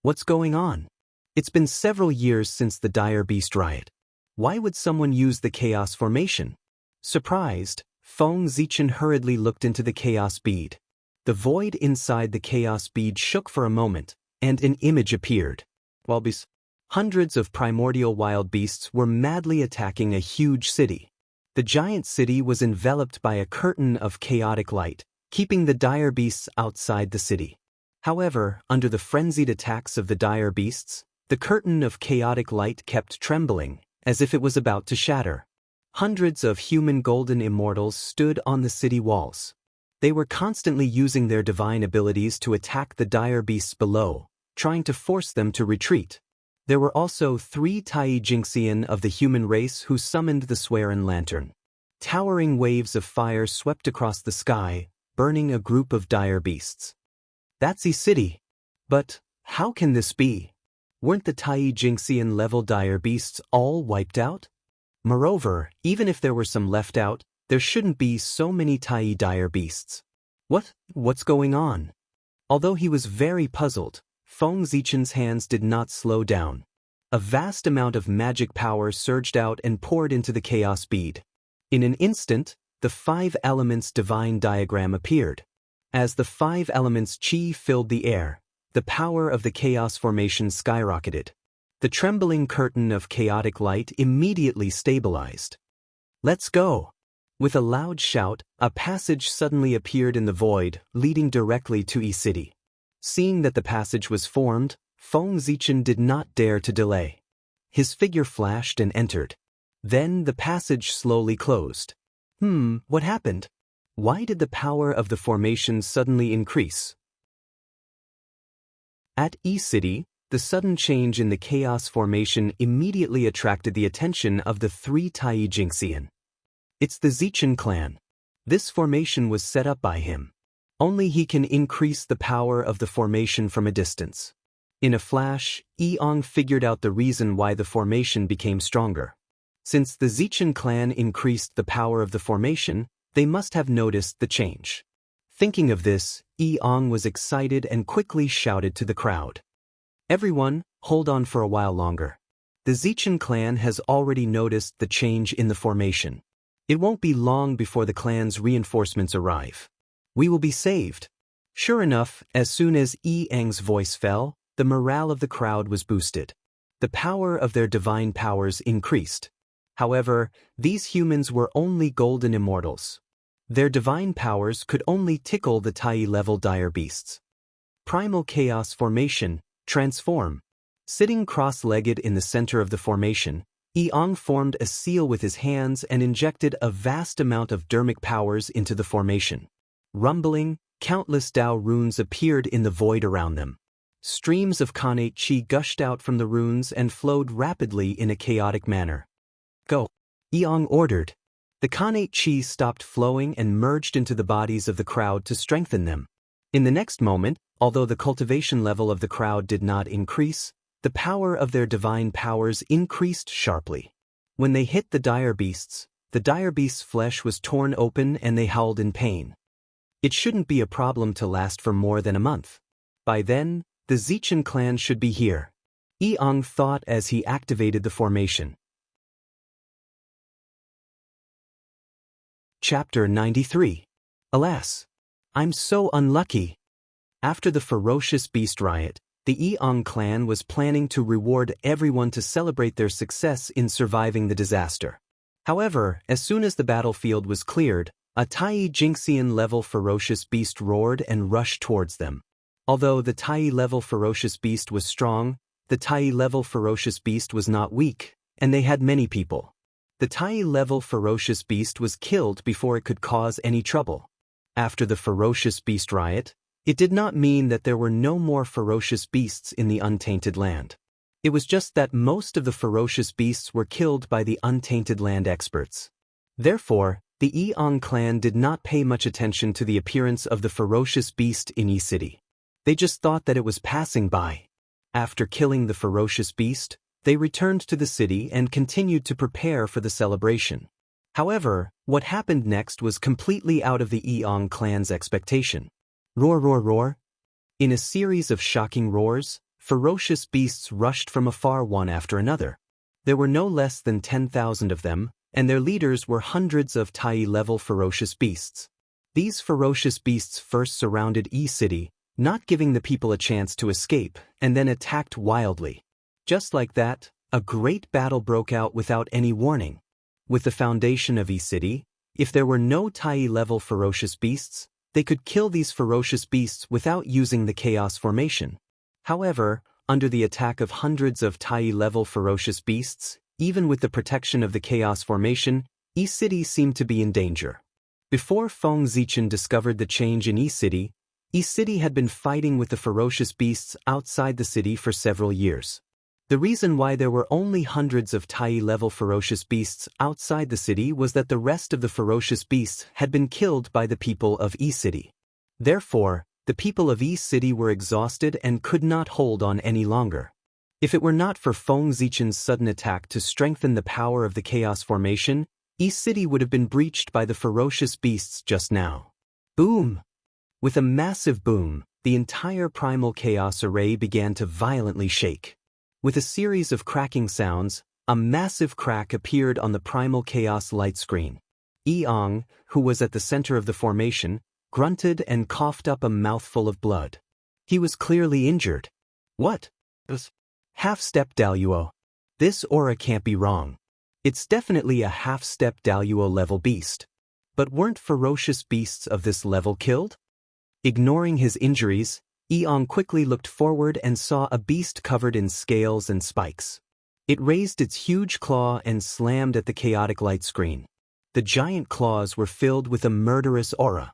What's going on? It's been several years since the dire beast riot. Why would someone use the chaos formation? Surprised, Feng Zichen hurriedly looked into the chaos bead. The void inside the chaos bead shook for a moment, and an image appeared. Hundreds of primordial wild beasts were madly attacking a huge city. The giant city was enveloped by a curtain of chaotic light, keeping the dire beasts outside the city. However, under the frenzied attacks of the dire beasts, the curtain of chaotic light kept trembling, as if it was about to shatter. Hundreds of human golden immortals stood on the city walls. They were constantly using their divine abilities to attack the dire beasts below, trying to force them to retreat. There were also 3 Tai Jinxian of the human race who summoned the Swearin Lantern. Towering waves of fire swept across the sky, burning a group of dire beasts. That's E-City. But how can this be? Weren't the Tai Jinxian level dire beasts all wiped out? Moreover, even if there were some left out, there shouldn't be so many Tai dire beasts. What's going on? Although he was very puzzled, Feng Zichen's hands did not slow down. A vast amount of magic power surged out and poured into the chaos bead. In an instant, the 5 elements divine diagram appeared. As the 5 elements chi filled the air, the power of the chaos formation skyrocketed. The trembling curtain of chaotic light immediately stabilized. Let's go! With a loud shout, a passage suddenly appeared in the void, leading directly to E-City. Seeing that the passage was formed, Feng Zichen did not dare to delay. His figure flashed and entered. Then the passage slowly closed. What happened? Why did the power of the formation suddenly increase? At E-City, the sudden change in the chaos formation immediately attracted the attention of the 3 Tai Jinxian. It's the Zichen clan. This formation was set up by him. Only he can increase the power of the formation from a distance. In a flash, Eong figured out the reason why the formation became stronger. Since the Zichen clan increased the power of the formation, they must have noticed the change. Thinking of this, Eong was excited and quickly shouted to the crowd. Everyone, hold on for a while longer. The Zichen clan has already noticed the change in the formation. It won't be long before the clan's reinforcements arrive. We will be saved. Sure enough, as soon as Eong's voice fell, the morale of the crowd was boosted. The power of their divine powers increased. However, these humans were only golden immortals. Their divine powers could only tickle the Tai-level dire beasts. Primal Chaos Formation, transform. Sitting cross-legged in the center of the formation, Eong formed a seal with his hands and injected a vast amount of dermic powers into the formation. Rumbling, countless Dao runes appeared in the void around them. Streams of Khanate Chi gushed out from the runes and flowed rapidly in a chaotic manner. Go! Eong ordered. The Khanate Chi stopped flowing and merged into the bodies of the crowd to strengthen them. In the next moment, although the cultivation level of the crowd did not increase, the power of their divine powers increased sharply. When they hit the dire beasts' flesh was torn open and they howled in pain. It shouldn't be a problem to last for more than a month. By then, the Zichen clan should be here. Eong thought as he activated the formation. Chapter 93. Alas! I'm so unlucky. After the ferocious beast riot, the Eong clan was planning to reward everyone to celebrate their success in surviving the disaster. However, as soon as the battlefield was cleared, a Tai Jinxian-level ferocious beast roared and rushed towards them. Although the Tai-level ferocious beast was strong, the Tai-level ferocious beast was not weak, and they had many people. The Tai-level ferocious beast was killed before it could cause any trouble. After the ferocious beast riot, it did not mean that there were no more ferocious beasts in the untainted land. It was just that most of the ferocious beasts were killed by the untainted land experts. Therefore, the Eong clan did not pay much attention to the appearance of the ferocious beast in E-City. They just thought that it was passing by. After killing the ferocious beast, they returned to the city and continued to prepare for the celebration. However, what happened next was completely out of the Eong clan's expectation. Roar, roar, roar. In a series of shocking roars, ferocious beasts rushed from afar one after another. There were no less than 10,000 of them, and their leaders were hundreds of Tai-level ferocious beasts. These ferocious beasts first surrounded E-City, not giving the people a chance to escape, and then attacked wildly. Just like that, a great battle broke out without any warning. With the foundation of E-City, if there were no Tai-level ferocious beasts, they could kill these ferocious beasts without using the chaos formation. However, under the attack of hundreds of Tai-level ferocious beasts, even with the protection of the chaos formation, E-City seemed to be in danger. Before Feng Zichen discovered the change in E-City had been fighting with the ferocious beasts outside the city for several years. The reason why there were only hundreds of Tai-level ferocious beasts outside the city was that the rest of the ferocious beasts had been killed by the people of E-City. Therefore, the people of E-City were exhausted and could not hold on any longer. If it were not for Feng Zichen's sudden attack to strengthen the power of the Chaos Formation, E-City would have been breached by the ferocious beasts just now. Boom! With a massive boom, the entire primal chaos array began to violently shake. With a series of cracking sounds, a massive crack appeared on the primal chaos light screen. Eong, who was at the center of the formation, grunted and coughed up a mouthful of blood. He was clearly injured. What? Half-step Daluo. This aura can't be wrong. It's definitely a half-step Daluo level beast. But weren't ferocious beasts of this level killed? Ignoring his injuries, Eong quickly looked forward and saw a beast covered in scales and spikes. It raised its huge claw and slammed at the chaotic light screen. The giant claws were filled with a murderous aura.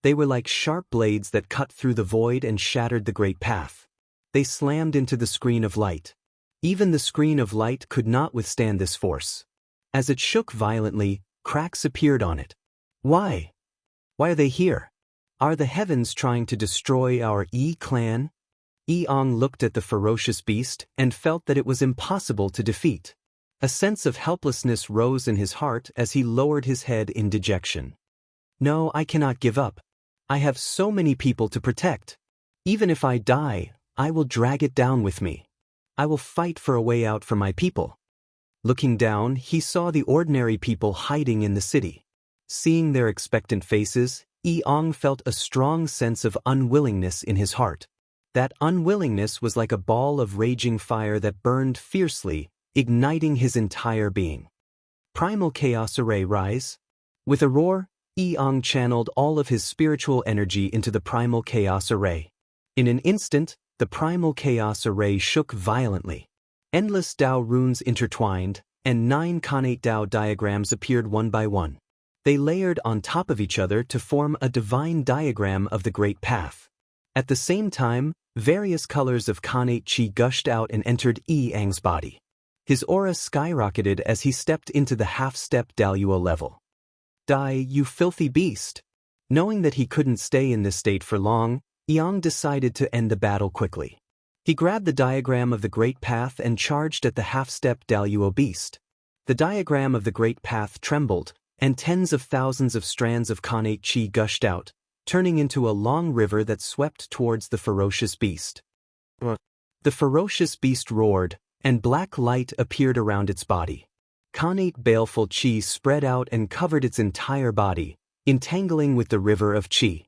They were like sharp blades that cut through the void and shattered the great path. They slammed into the screen of light. Even the screen of light could not withstand this force. As it shook violently, cracks appeared on it. Why? Why are they here? Are the heavens trying to destroy our E-clan? Eong looked at the ferocious beast and felt that it was impossible to defeat. A sense of helplessness rose in his heart as he lowered his head in dejection. No, I cannot give up. I have so many people to protect. Even if I die, I will drag it down with me. I will fight for a way out for my people. Looking down, he saw the ordinary people hiding in the city. Seeing their expectant faces, Eong felt a strong sense of unwillingness in his heart. That unwillingness was like a ball of raging fire that burned fiercely, igniting his entire being. Primal Chaos Array rise. With a roar, Eong channeled all of his spiritual energy into the Primal Chaos Array. In an instant, the Primal Chaos Array shook violently. Endless Tao runes intertwined, and 9 Khanate Tao diagrams appeared one by one. They layered on top of each other to form a divine diagram of the Great Path. At the same time, various colors of Khanate Chi gushed out and entered Eong's body. His aura skyrocketed as he stepped into the half-step Daluo level. Die, you filthy beast! Knowing that he couldn't stay in this state for long, Eong decided to end the battle quickly. He grabbed the diagram of the Great Path and charged at the half-step Daluo beast. The diagram of the Great Path trembled, and tens of thousands of strands of Khanate Chi gushed out, turning into a long river that swept towards the ferocious beast. The ferocious beast roared, and black light appeared around its body. Khanate baleful Chi spread out and covered its entire body, entangling with the river of Chi.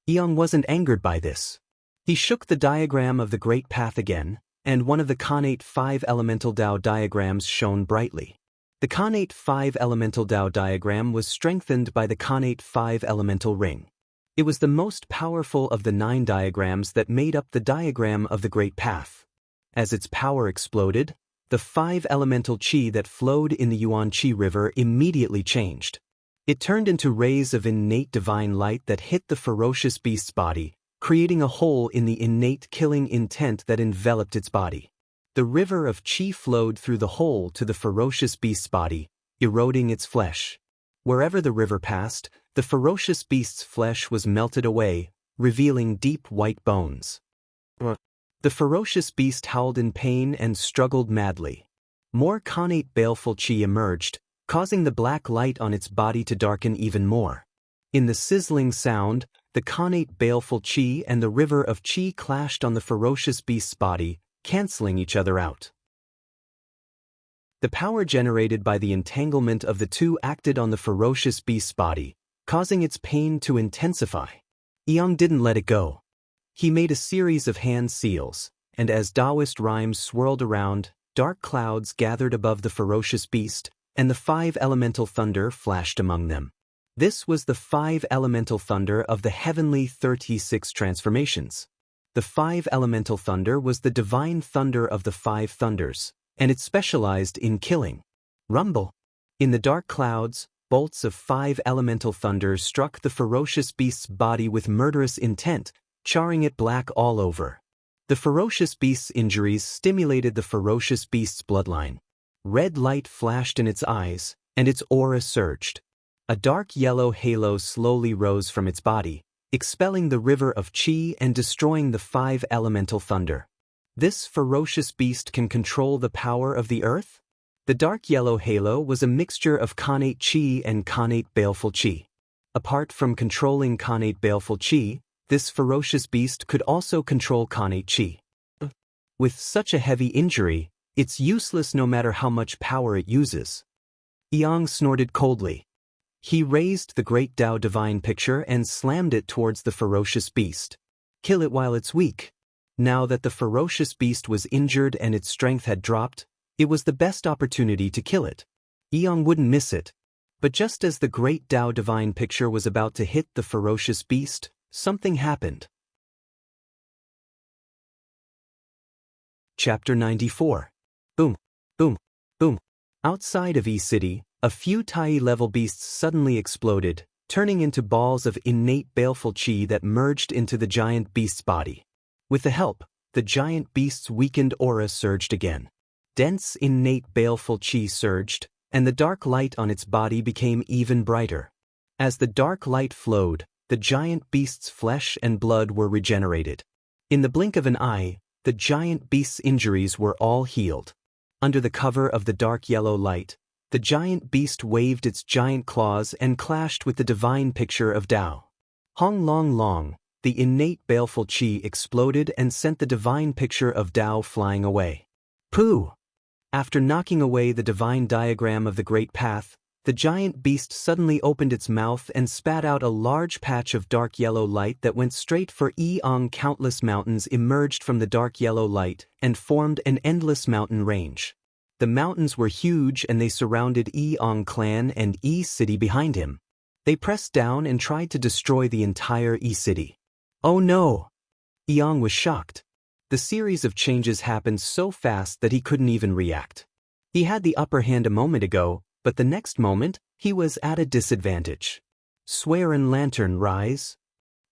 Eong wasn't angered by this. He shook the diagram of the Great Path again, and one of the Khanate 5 Elemental Tao diagrams shone brightly. The Khanate 5 Elemental Tao diagram was strengthened by the Khanate 5 Elemental Ring. It was the most powerful of the 9 diagrams that made up the diagram of the Great Path. As its power exploded, the 5 Elemental Chi that flowed in the Yuan Chi River immediately changed. It turned into rays of innate divine light that hit the ferocious beast's body, creating a hole in the innate killing intent that enveloped its body. The river of Chi flowed through the hole to the ferocious beast's body, eroding its flesh. Wherever the river passed, the ferocious beast's flesh was melted away, revealing deep white bones. The ferocious beast howled in pain and struggled madly. More Khanate baleful Chi emerged, causing the black light on its body to darken even more. In the sizzling sound, the Khanate baleful Chi and the river of Chi clashed on the ferocious beast's body, canceling each other out. The power generated by the entanglement of the two acted on the ferocious beast's body, causing its pain to intensify. Eong didn't let it go. He made a series of hand seals, and as Taoist rhymes swirled around, dark clouds gathered above the ferocious beast, and the 5 elemental thunder flashed among them. This was the 5 elemental thunder of the heavenly 36 transformations. The 5 elemental thunder was the divine thunder of the 5 thunders, and it specialized in killing. Rumble. In the dark clouds, bolts of 5 elemental thunder struck the ferocious beast's body with murderous intent, charring it black all over. The ferocious beast's injuries stimulated the ferocious beast's bloodline. Red light flashed in its eyes, and its aura surged. A dark yellow halo slowly rose from its body, expelling the river of chi and destroying the 5 elemental thunder. This ferocious beast can control the power of the earth? The dark yellow halo was a mixture of Khanate chi and Khanate baleful chi. Apart from controlling Khanate baleful chi, this ferocious beast could also control Khanate chi. With such a heavy injury, it's useless no matter how much power it uses. Yang snorted coldly. He raised the great Tao divine picture and slammed it towards the ferocious beast. Kill it while it's weak. Now that the ferocious beast was injured and its strength had dropped, it was the best opportunity to kill it. Yang wouldn't miss it. But just as the great Tao divine picture was about to hit the ferocious beast, something happened. Chapter 94. Boom, boom, boom. Outside of E-City, a few Tai-level beasts suddenly exploded, turning into balls of innate baleful chi that merged into the giant beast's body. With the help, the giant beast's weakened aura surged again. Dense innate baleful chi surged, and the dark light on its body became even brighter. As the dark light flowed, the giant beast's flesh and blood were regenerated. In the blink of an eye, the giant beast's injuries were all healed. Under the cover of the dark yellow light, the giant beast waved its giant claws and clashed with the divine picture of Tao. Hong Long Long, the innate baleful chi exploded and sent the divine picture of Tao flying away. Pooh! After knocking away the divine diagram of the Great Path, the giant beast suddenly opened its mouth and spat out a large patch of dark yellow light that went straight for Eong. Countless mountains emerged from the dark yellow light and formed an endless mountain range. The mountains were huge and they surrounded Eong clan and E-City behind him. They pressed down and tried to destroy the entire E-City. Oh no! Eong was shocked. The series of changes happened so fast that he couldn't even react. He had the upper hand a moment ago, but the next moment, he was at a disadvantage. Swearin' Lantern rise.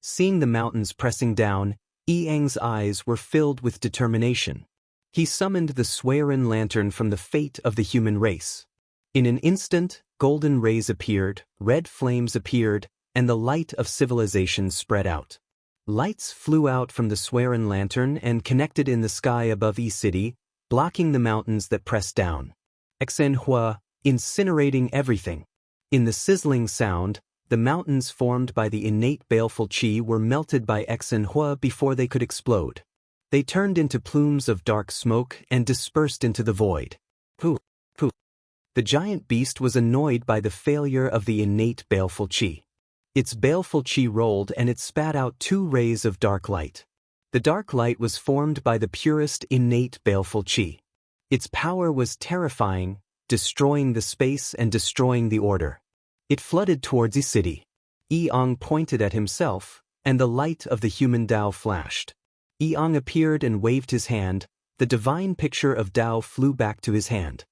Seeing the mountains pressing down, Eang's eyes were filled with determination. He summoned the Swearin' Lantern from the fate of the human race. In an instant, golden rays appeared, red flames appeared, and the light of civilization spread out. Lights flew out from the Swearin' Lantern and connected in the sky above E-City, blocking the mountains that pressed down. Exenhua, incinerating everything. In the sizzling sound, the mountains formed by the innate baleful chi were melted by Exenhua before they could explode. They turned into plumes of dark smoke and dispersed into the void. Pooh, pooh. The giant beast was annoyed by the failure of the innate baleful chi. Its baleful chi rolled and it spat out 2 rays of dark light. The dark light was formed by the purest innate baleful chi. Its power was terrifying, destroying the space and destroying the order. It flooded towards E-City. Eong pointed at himself, and the light of the human Tao flashed. Eong appeared and waved his hand. The divine picture of Tao flew back to his hand.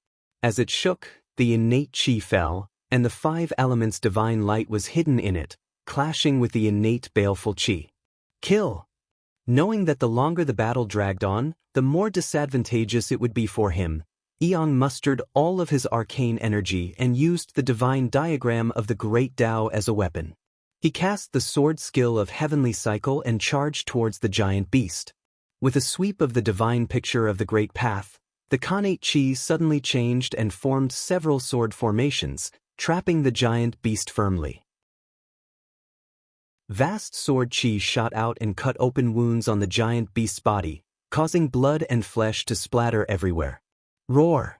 As it shook, the innate chi fell, and the 5 elements divine light was hidden in it, clashing with the innate baleful chi. Kill! Knowing that the longer the battle dragged on, the more disadvantageous it would be for him, Eong mustered all of his arcane energy and used the divine diagram of the Great Tao as a weapon. He cast the sword skill of Heavenly Cycle and charged towards the giant beast. With a sweep of the divine picture of the Great Path, the Khanate chi suddenly changed and formed several sword formations, trapping the giant beast firmly. Vast sword chi shot out and cut open wounds on the giant beast's body, causing blood and flesh to splatter everywhere. Roar!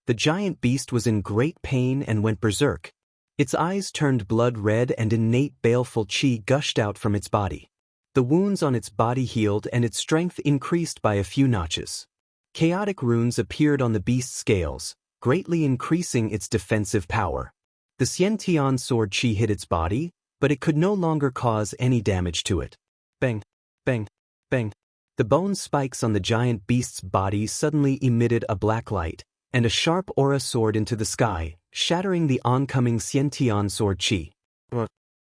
The giant beast was in great pain and went berserk. Its eyes turned blood red and innate baleful chi gushed out from its body. The wounds on its body healed and its strength increased by a few notches. Chaotic runes appeared on the beast's scales, greatly increasing its defensive power. The Xiantian sword chi hit its body, but it could no longer cause any damage to it. Bang, bang, bang. The bone spikes on the giant beast's body suddenly emitted a black light, and a sharp aura soared into the sky, shattering the oncoming Xiantian sword chi.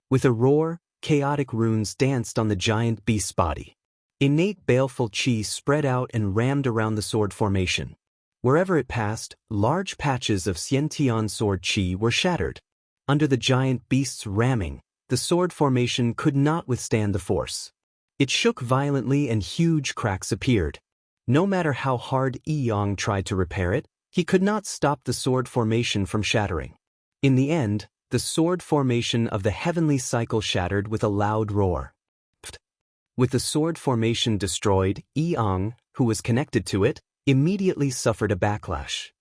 With a roar, chaotic runes danced on the giant beast's body. Innate baleful chi spread out and rammed around the sword formation. Wherever it passed, large patches of Xiantian sword chi were shattered. Under the giant beast's ramming, the sword formation could not withstand the force. It shook violently and huge cracks appeared. No matter how hard Yang tried to repair it, he could not stop the sword formation from shattering. In the end, the sword formation of the heavenly cycle shattered with a loud roar. With the sword formation destroyed, Yang, who was connected to it, immediately suffered a backlash.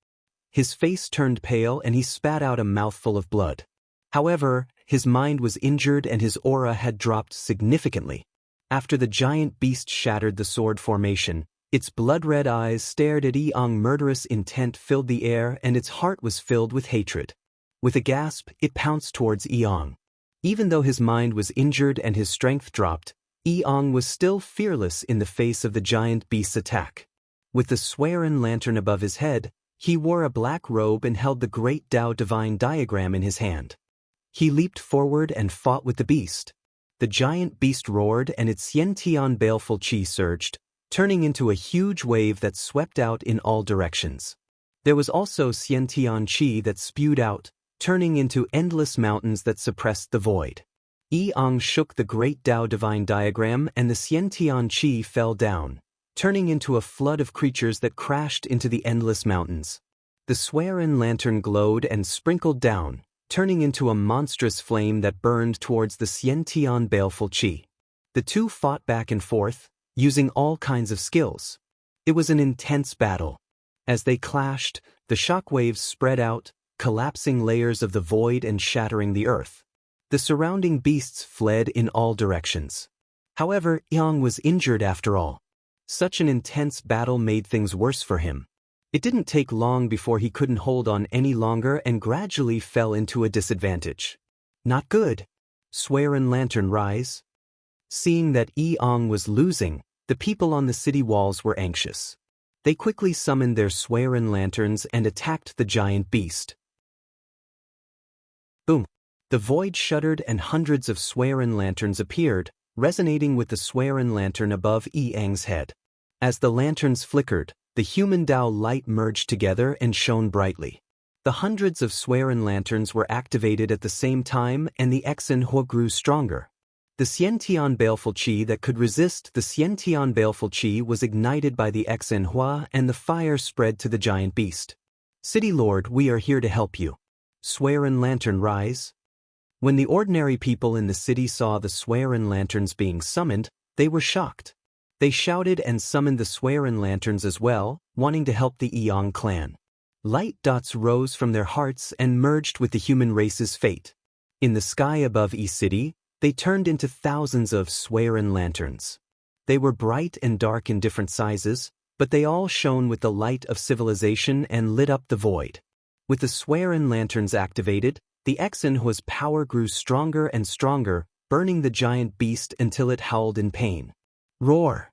His face turned pale and he spat out a mouthful of blood. However, his mind was injured and his aura had dropped significantly. After the giant beast shattered the sword formation, its blood-red eyes stared at Yang. Murderous intent filled the air and its heart was filled with hatred. With a gasp, it pounced towards Yang. Even though his mind was injured and his strength dropped, Yang was still fearless in the face of the giant beast's attack. With the Swearin lantern above his head, he wore a black robe and held the great Tao divine diagram in his hand. He leaped forward and fought with the beast. The giant beast roared and its Xiantian baleful chi surged, turning into a huge wave that swept out in all directions. There was also Xiantian chi that spewed out, turning into endless mountains that suppressed the void. Yang shook the great Tao divine diagram and the Xiantian chi fell down, turning into a flood of creatures that crashed into the endless mountains. The Swearin lantern glowed and sprinkled down, turning into a monstrous flame that burned towards the Xiantian baleful chi. The two fought back and forth, using all kinds of skills. It was an intense battle. As they clashed, the shockwaves spread out, collapsing layers of the void and shattering the earth. The surrounding beasts fled in all directions. However, Yang was injured after all. Such an intense battle made things worse for him. It didn't take long before he couldn't hold on any longer and gradually fell into a disadvantage. Not good. Swearin lantern rise. Seeing that Yang was losing, the people on the city walls were anxious. They quickly summoned their Swearin lanterns and attacked the giant beast. Boom! The void shuddered and hundreds of Swearin lanterns appeared, resonating with the Swearin lantern above Yang's head. As the lanterns flickered, the human Tao light merged together and shone brightly. The hundreds of Swearin lanterns were activated at the same time and the Xinhua grew stronger. The Xiantian baleful chi that could resist the Xiantian baleful chi was ignited by the Xinhua and the fire spread to the giant beast. City Lord, we are here to help you. Swearin lantern rise. When the ordinary people in the city saw the Swearin lanterns being summoned, they were shocked. They shouted and summoned the Swearin lanterns as well, wanting to help the Yang clan. Light dots rose from their hearts and merged with the human race's fate. In the sky above E-City, they turned into thousands of Swearin lanterns. They were bright and dark in different sizes, but they all shone with the light of civilization and lit up the void. With the Swearin lanterns activated, the Xinhua's power grew stronger and stronger, burning the giant beast until it howled in pain. Roar!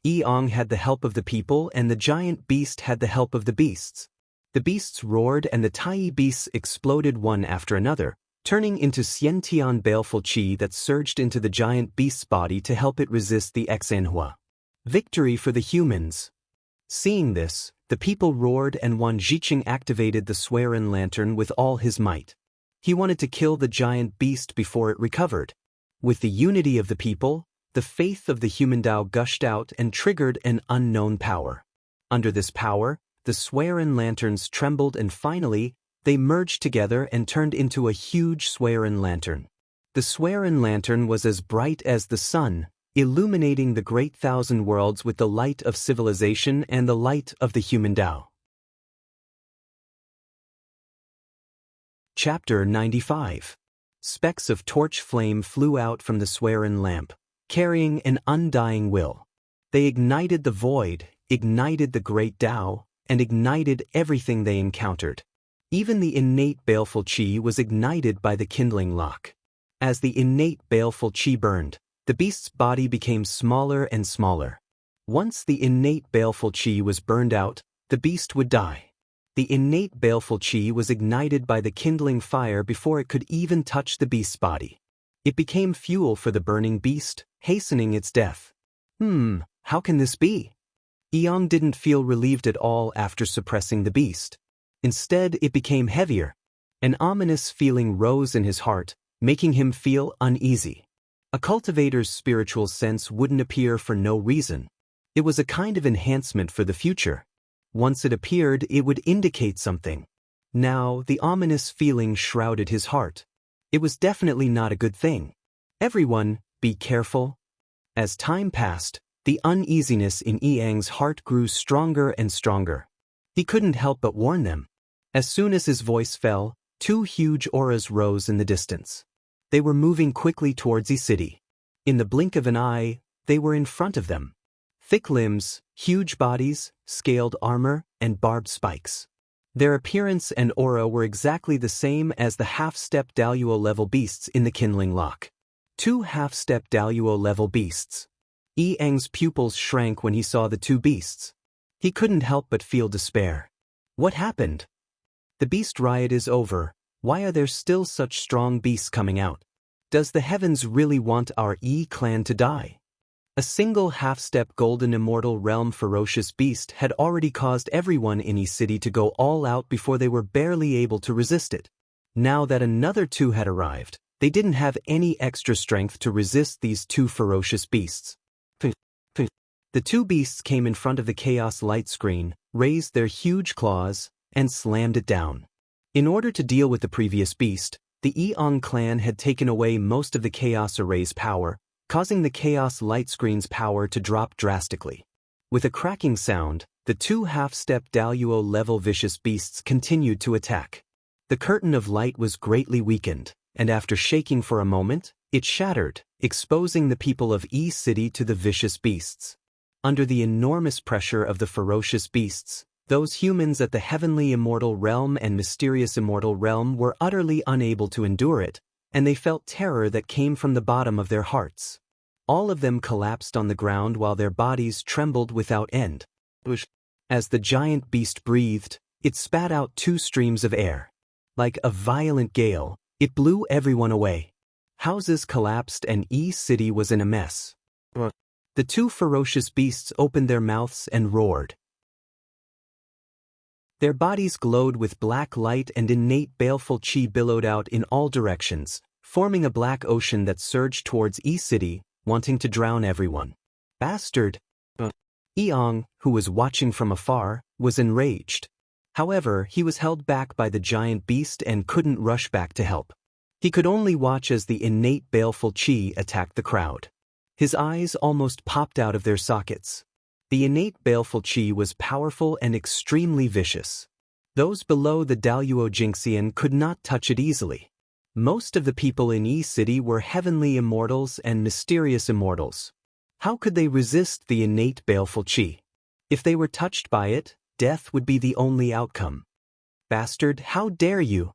Yang had the help of the people and the giant beast had the help of the beasts. The beasts roared and the Tai beasts exploded one after another, turning into Xiantian baleful chi that surged into the giant beast's body to help it resist the Xinhua. Victory for the humans! Seeing this, the people roared and Wan Zhiqing activated the Swearin lantern with all his might. He wanted to kill the giant beast before it recovered. With the unity of the people, the faith of the human Tao gushed out and triggered an unknown power. Under this power, the Swearin lanterns trembled and finally, they merged together and turned into a huge Swearin lantern. The Swearin lantern was as bright as the sun, illuminating the great thousand worlds with the light of civilization and the light of the human Tao. Chapter 95. Specks of torch flame flew out from the Swearin lamp, carrying an undying will. They ignited the void, ignited the great Tao, and ignited everything they encountered. Even the innate baleful chi was ignited by the kindling lock. As the innate baleful chi burned, the beast's body became smaller and smaller. Once the innate baleful chi was burned out, the beast would die. The innate baleful chi was ignited by the kindling fire before it could even touch the beast's body. It became fuel for the burning beast, hastening its death. How can this be? Eong didn't feel relieved at all after suppressing the beast. Instead, it became heavier. An ominous feeling rose in his heart, making him feel uneasy. A cultivator's spiritual sense wouldn't appear for no reason. It was a kind of enhancement for the future. Once it appeared, it would indicate something. Now, the ominous feeling shrouded his heart. It was definitely not a good thing. Everyone, be careful. As time passed, the uneasiness in Eang's heart grew stronger and stronger. He couldn't help but warn them. As soon as his voice fell, 2 huge auras rose in the distance. They were moving quickly towards E-City. In the blink of an eye, they were in front of them. Thick limbs, huge bodies, scaled armor, and barbed spikes. Their appearance and aura were exactly the same as the half-step Daluo-level beasts in the Kindling Lock. 2 half-step Daluo-level beasts. Eang's pupils shrank when he saw the 2 beasts. He couldn't help but feel despair. What happened? The beast riot is over. Why are there still such strong beasts coming out? Does the heavens really want our E-clan to die? A single half-step golden immortal realm ferocious beast had already caused everyone in E-City to go all out before they were barely able to resist it. Now that another 2 had arrived, they didn't have any extra strength to resist these 2 ferocious beasts. The 2 beasts came in front of the Chaos light screen, raised their huge claws, and slammed it down. In order to deal with the previous beast, the Eong clan had taken away most of the Chaos Array's power, causing the Chaos light screen's power to drop drastically. With a cracking sound, the 2 half-step Daluo-level vicious beasts continued to attack. The curtain of light was greatly weakened, and after shaking for a moment, it shattered, exposing the people of E-City to the vicious beasts. Under the enormous pressure of the ferocious beasts, those humans at the heavenly immortal realm and mysterious immortal realm were utterly unable to endure it, and they felt terror that came from the bottom of their hearts. All of them collapsed on the ground while their bodies trembled without end. As the giant beast breathed, it spat out 2 streams of air. Like a violent gale, it blew everyone away. Houses collapsed and E-City was in a mess. The 2 ferocious beasts opened their mouths and roared. Their bodies glowed with black light and innate baleful chi billowed out in all directions, forming a black ocean that surged towards E-City, wanting to drown everyone. Bastard! Eong, who was watching from afar, was enraged. However, he was held back by the giant beast and couldn't rush back to help. He could only watch as the innate baleful chi attacked the crowd. His eyes almost popped out of their sockets. The innate baleful chi was powerful and extremely vicious. Those below the Daluo Jinxian could not touch it easily. Most of the people in E-City were heavenly immortals and mysterious immortals. How could they resist the innate baleful chi? If they were touched by it, death would be the only outcome. Bastard, how dare you!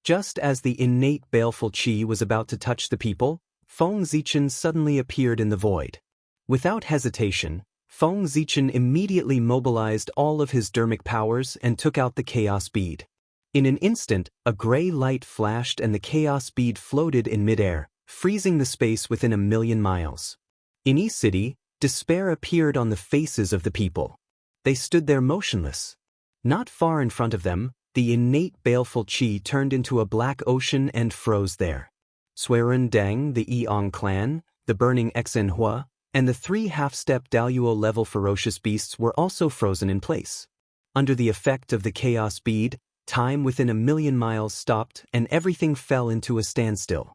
Just as the innate baleful chi was about to touch the people, Feng Zichen suddenly appeared in the void. Without hesitation, Feng Zichen immediately mobilized all of his dermic powers and took out the chaos bead. In an instant, a gray light flashed and the chaos bead floated in midair, freezing the space within 1,000,000 miles. In E-City, despair appeared on the faces of the people. They stood there motionless. Not far in front of them, the innate baleful chi turned into a black ocean and froze there. Suirun Deng, the Eong clan, the burning Xinhua, and the 3 half-step Daluo-level ferocious beasts were also frozen in place. Under the effect of the chaos bead, time within 1,000,000 miles stopped and everything fell into a standstill.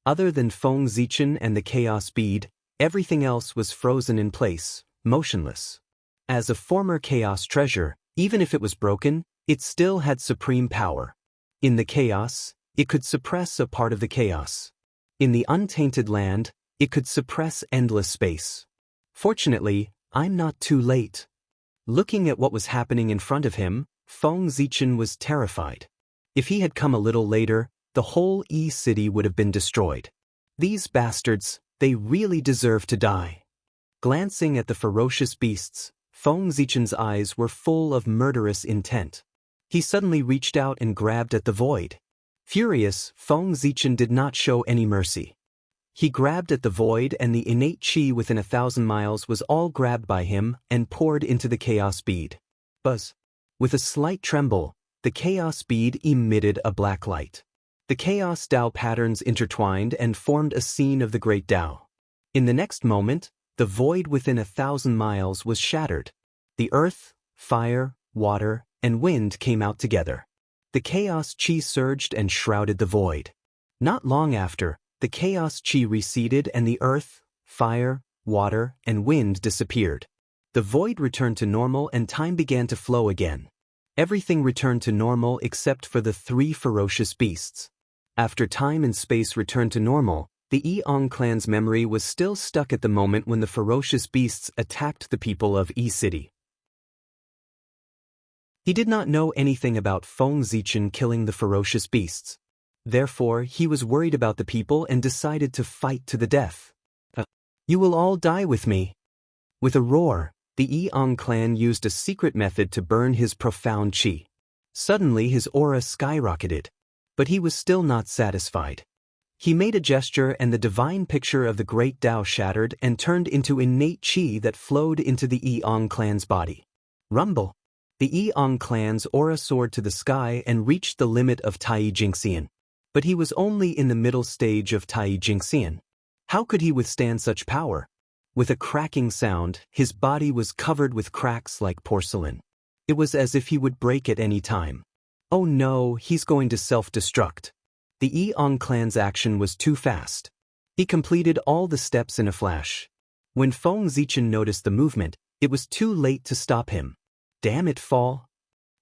Other than Feng Zichen and the chaos bead, everything else was frozen in place, motionless. As a former chaos treasure, even if it was broken, it still had supreme power. In the chaos, it could suppress a part of the chaos. In the untainted land, it could suppress endless space. Fortunately, I'm not too late. Looking at what was happening in front of him, Feng Zichen was terrified. If he had come a little later, the whole E-City would have been destroyed. These bastards, they really deserve to die. Glancing at the ferocious beasts, Feng Zichen's eyes were full of murderous intent. He suddenly reached out and grabbed at the void. Furious, Feng Zichen did not show any mercy. He grabbed at the void, and the innate chi within 1,000 miles was all grabbed by him and poured into the chaos bead. Buzz. With a slight tremble, the chaos bead emitted a black light. The chaos Tao patterns intertwined and formed a scene of the great Tao. In the next moment, the void within 1,000 miles was shattered. The earth, fire, water, and wind came out together. The chaos chi surged and shrouded the void. Not long after, the chaos chi receded and the earth, fire, water, and wind disappeared. The void returned to normal and time began to flow again. Everything returned to normal except for the 3 ferocious beasts. After time and space returned to normal, the Eong clan's memory was still stuck at the moment when the ferocious beasts attacked the people of E City. He did not know anything about Feng Zichen killing the ferocious beasts. Therefore, he was worried about the people and decided to fight to the death. You will all die with me. With a roar, the Eong clan used a secret method to burn his profound chi. Suddenly his aura skyrocketed. But he was still not satisfied. He made a gesture and the divine picture of the great Tao shattered and turned into innate chi that flowed into the Eong clan's body. Rumble! The Eong clan's aura soared to the sky and reached the limit of Tai Jingxian. But he was only in the middle stage of Tai Jingxian. How could he withstand such power? With a cracking sound, his body was covered with cracks like porcelain. It was as if he would break at any time. Oh no, he's going to self-destruct. The Eong clan's action was too fast. He completed all the steps in a flash. When Feng Zichen noticed the movement, it was too late to stop him. Damn it, fall!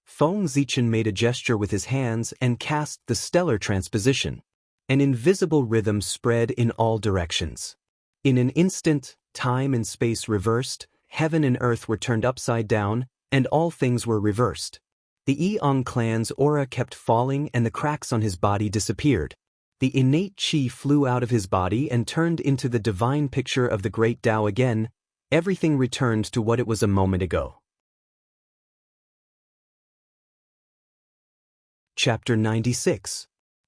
Feng Zichen made a gesture with his hands and cast the stellar transposition. An invisible rhythm spread in all directions. In an instant, time and space reversed, heaven and earth were turned upside down, and all things were reversed. The Eong clan's aura kept falling and the cracks on his body disappeared. The innate chi flew out of his body and turned into the divine picture of the great Tao again. Everything returned to what it was a moment ago. Chapter 96.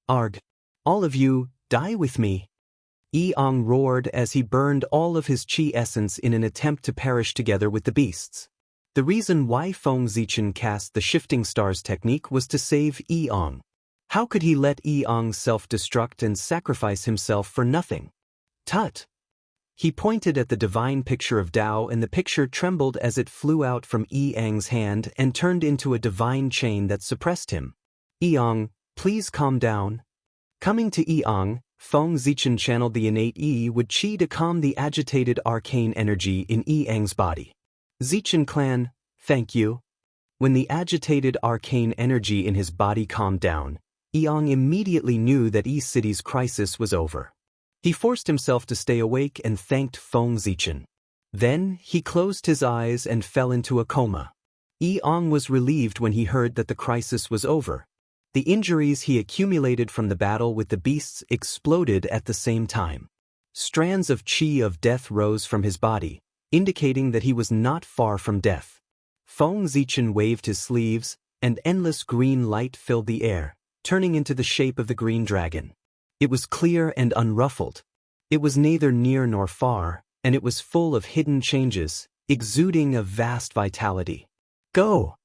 Arg. All of you, die with me. Eong roared as he burned all of his chi essence in an attempt to perish together with the beasts. The reason why Feng Zichen cast the shifting stars technique was to save Eong. How could he let Eong self-destruct and sacrifice himself for nothing? Tut! He pointed at the divine picture of Tao and the picture trembled as it flew out from Eong's hand and turned into a divine chain that suppressed him. Eong, please calm down. Coming to Eong, Feng Zichen channeled the innate Wood Chi to calm the agitated arcane energy in Eong's body. Zichen clan, thank you. When the agitated arcane energy in his body calmed down, Eong immediately knew that E City's crisis was over. He forced himself to stay awake and thanked Feng Zichen. Then, he closed his eyes and fell into a coma. Eong was relieved when he heard that the crisis was over. The injuries he accumulated from the battle with the beasts exploded at the same time. Strands of chi of death rose from his body, indicating that he was not far from death. Feng Zichen waved his sleeves, and endless green light filled the air, turning into the shape of the green dragon. It was clear and unruffled. It was neither near nor far, and it was full of hidden changes, exuding a vast vitality. Go!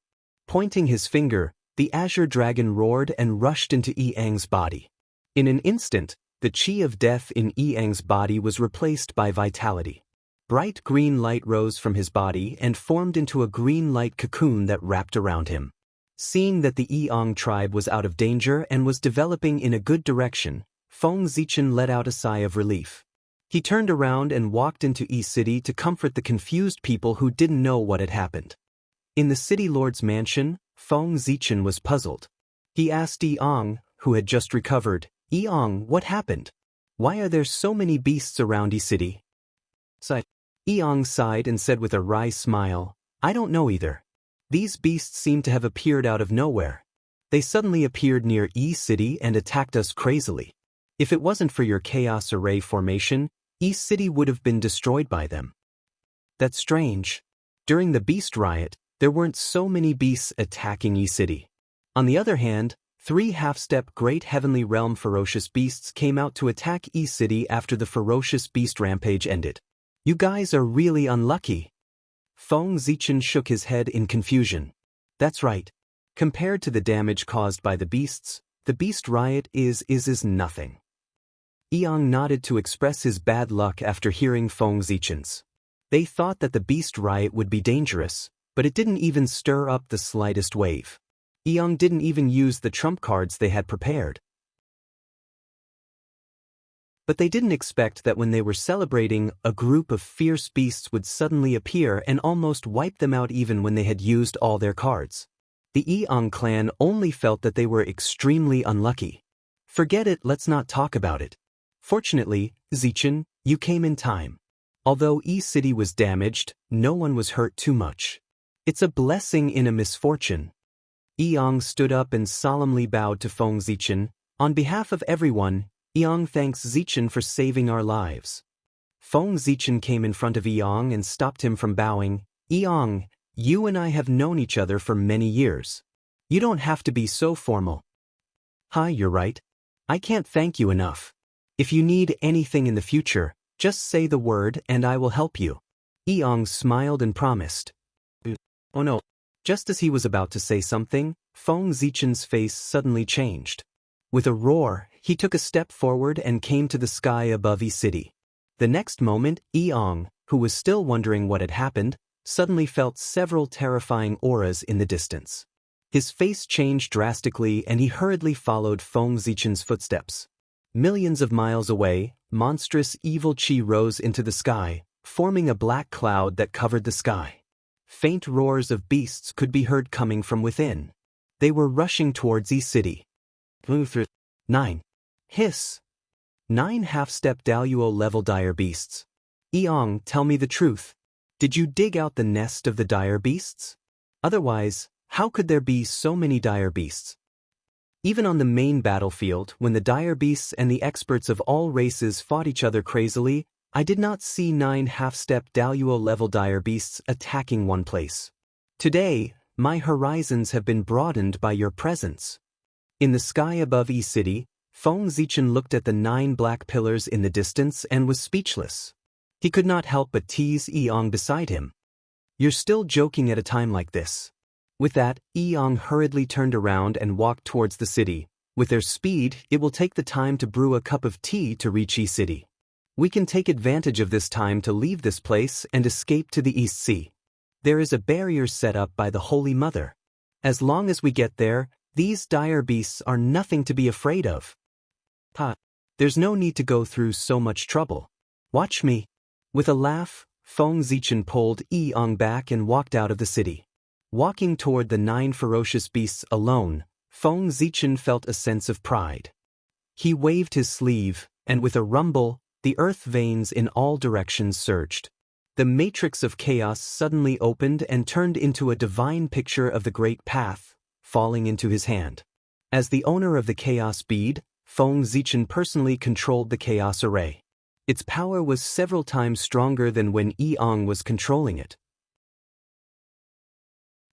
Pointing his finger, the azure dragon roared and rushed into Eong's body. In an instant, the chi of death in Eong's body was replaced by vitality. Bright green light rose from his body and formed into a green light cocoon that wrapped around him. Seeing that the Eong tribe was out of danger and was developing in a good direction, Feng Zichen let out a sigh of relief. He turned around and walked into E City to comfort the confused people who didn't know what had happened. In the city lord's mansion, Feng Zichen was puzzled. He asked Eong, who had just recovered, Eong, what happened? Why are there so many beasts around E City? Eong sighed and said with a wry smile, I don't know either. These beasts seem to have appeared out of nowhere. They suddenly appeared near E City and attacked us crazily. If it wasn't for your chaos array formation, E City would have been destroyed by them. That's strange. During the beast riot, there weren't so many beasts attacking E City. On the other hand, 3 half-step great heavenly realm ferocious beasts came out to attack E-City after the ferocious beast rampage ended. You guys are really unlucky. Feng Zichen shook his head in confusion. That's right. Compared to the damage caused by the beasts, the beast riot is nothing. Eong nodded to express his bad luck after hearing Feng Zichen's. They thought that the beast riot would be dangerous, but it didn't even stir up the slightest wave. Eong didn't even use the trump cards they had prepared. But they didn't expect that when they were celebrating, a group of fierce beasts would suddenly appear and almost wipe them out even when they had used all their cards. The Eong clan only felt that they were extremely unlucky. Forget it, let's not talk about it. Fortunately, Zichen, you came in time. Although E-City was damaged, no one was hurt too much. It's a blessing in a misfortune. Eong stood up and solemnly bowed to Feng Zichen. On behalf of everyone, Eong thanks Zichen for saving our lives. Feng Zichen came in front of Eong and stopped him from bowing. Eong, you and I have known each other for many years. You don't have to be so formal. Hi, you're right. I can't thank you enough. If you need anything in the future, just say the word and I will help you. Eong smiled and promised. Oh no. Just as he was about to say something, Feng Zichen's face suddenly changed. With a roar, he took a step forward and came to the sky above E-City. The next moment, Eong, who was still wondering what had happened, suddenly felt several terrifying auras in the distance. His face changed drastically and he hurriedly followed Feng Zichen's footsteps. Millions of miles away, monstrous evil chi rose into the sky, forming a black cloud that covered the sky. Faint roars of beasts could be heard coming from within. They were rushing towards E-City. 9. Hiss. 9 half-step Daluo level dire beasts. Eong, tell me the truth. Did you dig out the nest of the dire beasts? Otherwise, how could there be so many dire beasts? Even on the main battlefield, when the dire beasts and the experts of all races fought each other crazily, I did not see 9 half-step Daluo level dire beasts attacking one place. Today, my horizons have been broadened by your presence. In the sky above E-City, Feng Zichen looked at the 9 black pillars in the distance and was speechless. He could not help but tease Eong beside him. You're still joking at a time like this. With that, Eong hurriedly turned around and walked towards the city. With their speed, it will take the time to brew a cup of tea to reach E-City. We can take advantage of this time to leave this place and escape to the East Sea. There is a barrier set up by the Holy Mother. As long as we get there, these dire beasts are nothing to be afraid of. There's no need to go through so much trouble. Watch me. With a laugh, Feng Zichen pulled Eong back and walked out of the city. Walking toward the 9 ferocious beasts alone, Feng Zichen felt a sense of pride. He waved his sleeve, and with a rumble, the earth veins in all directions surged. The matrix of chaos suddenly opened and turned into a divine picture of the great path, falling into his hand. As the owner of the chaos bead, Feng Zichen personally controlled the chaos array. Its power was several times stronger than when Eong was controlling it.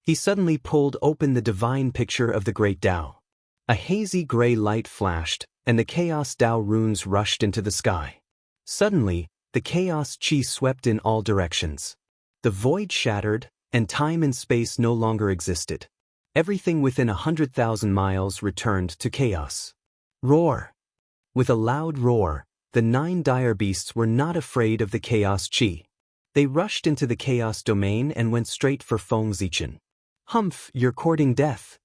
He suddenly pulled open the divine picture of the great Tao. A hazy gray light flashed, and the chaos Tao runes rushed into the sky. Suddenly, the chaos chi swept in all directions. The void shattered, and time and space no longer existed. Everything within 100,000 miles returned to chaos. Roar! With a loud roar, the 9 dire beasts were not afraid of the chaos chi. They rushed into the chaos domain and went straight for Feng Zichen. Humph, you're courting death.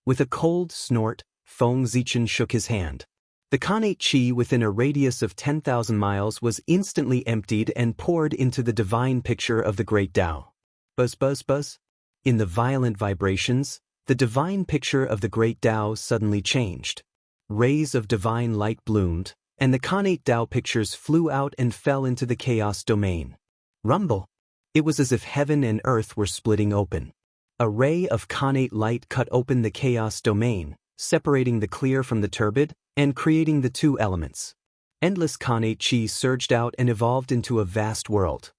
With a cold snort, Feng Zichen shook his hand. The Khanate chi within a radius of 10,000 miles was instantly emptied and poured into the divine picture of the great Tao. Buzz buzz buzz. In the violent vibrations, the divine picture of the great Tao suddenly changed. Rays of divine light bloomed, and the Khanate Tao pictures flew out and fell into the chaos domain. Rumble! It was as if heaven and earth were splitting open. A ray of Khanate light cut open the chaos domain, separating the clear from the turbid, and creating the 2 elements. Endless Khanate chi surged out and evolved into a vast world.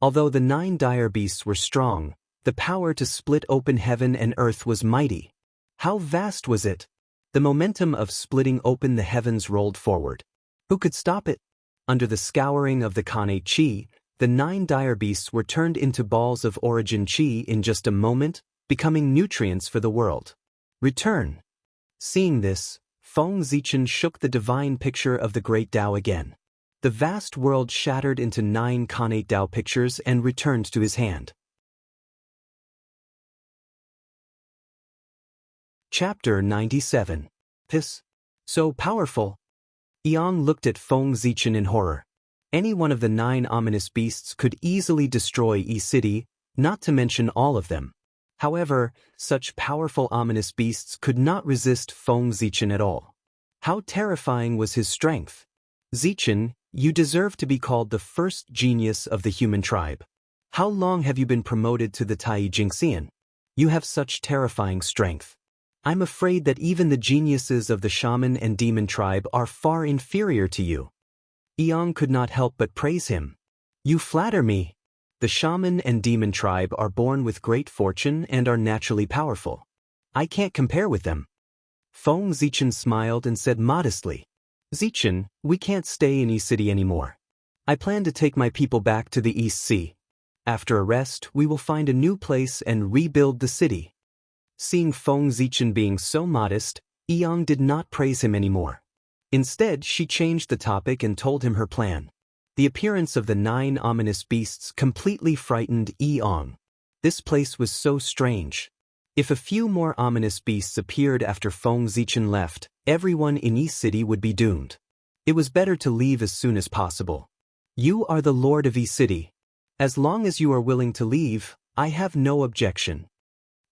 Although the 9 dire beasts were strong, the power to split open heaven and earth was mighty. How vast was it? The momentum of splitting open the heavens rolled forward. Who could stop it? Under the scouring of the Khanate chi, the 9 dire beasts were turned into balls of origin chi in just a moment, becoming nutrients for the world. Return. Seeing this, Feng Zichen shook the divine picture of the great Tao again. The vast world shattered into 9 Khanate Tao pictures and returned to his hand. Chapter 97. This? So powerful? Yang looked at Feng Zichen in horror. Any one of the 9 ominous beasts could easily destroy E-City, not to mention all of them. However, such powerful ominous beasts could not resist Feng Zichen at all. How terrifying was his strength! Zichen, you deserve to be called the first genius of the human tribe. How long have you been promoted to the Tai Jingxian? You have such terrifying strength. I'm afraid that even the geniuses of the shaman and demon tribe are far inferior to you. Yang could not help but praise him. You flatter me. The shaman and demon tribe are born with great fortune and are naturally powerful. I can't compare with them. Feng Zichen smiled and said modestly, Zichen, we can't stay in East City anymore. I plan to take my people back to the East Sea. After a rest, we will find a new place and rebuild the city. Seeing Feng Zichen being so modest, Yang did not praise him anymore. Instead, she changed the topic and told him her plan. The appearance of the 9 ominous beasts completely frightened Yang. This place was so strange. If a few more ominous beasts appeared after Feng Zichen left, everyone in East City would be doomed. It was better to leave as soon as possible. You are the Lord of East City. As long as you are willing to leave, I have no objection.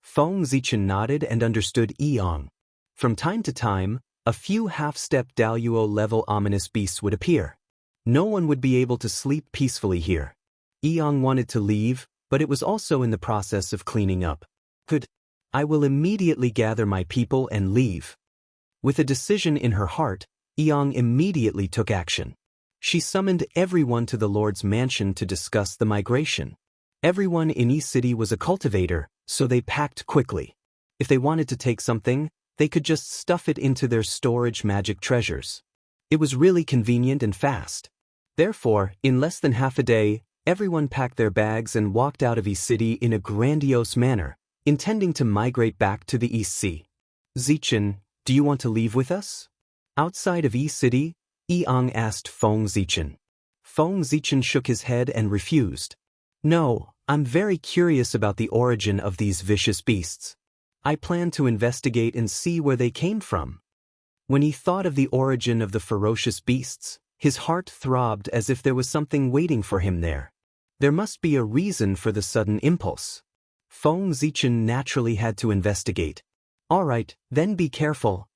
Feng Zichen nodded and understood Yang. From time to time, a few half-step Daluo-level ominous beasts would appear. No one would be able to sleep peacefully here. Yang wanted to leave, but it was also in the process of cleaning up. Good. I will immediately gather my people and leave. With a decision in her heart, Yang immediately took action. She summoned everyone to the Lord's mansion to discuss the migration. Everyone in East City was a cultivator, so they packed quickly. If they wanted to take something, they could just stuff it into their storage magic treasures. It was really convenient and fast. Therefore, in less than half a day, everyone packed their bags and walked out of East City in a grandiose manner, intending to migrate back to the East Sea. Zichen, do you want to leave with us? Outside of East City, Yang asked Feng Zichen. Feng Zichen shook his head and refused. No, I'm very curious about the origin of these vicious beasts. I plan to investigate and see where they came from. When he thought of the origin of the ferocious beasts, his heart throbbed as if there was something waiting for him there. There must be a reason for the sudden impulse. Feng Zichen naturally had to investigate. All right, then be careful.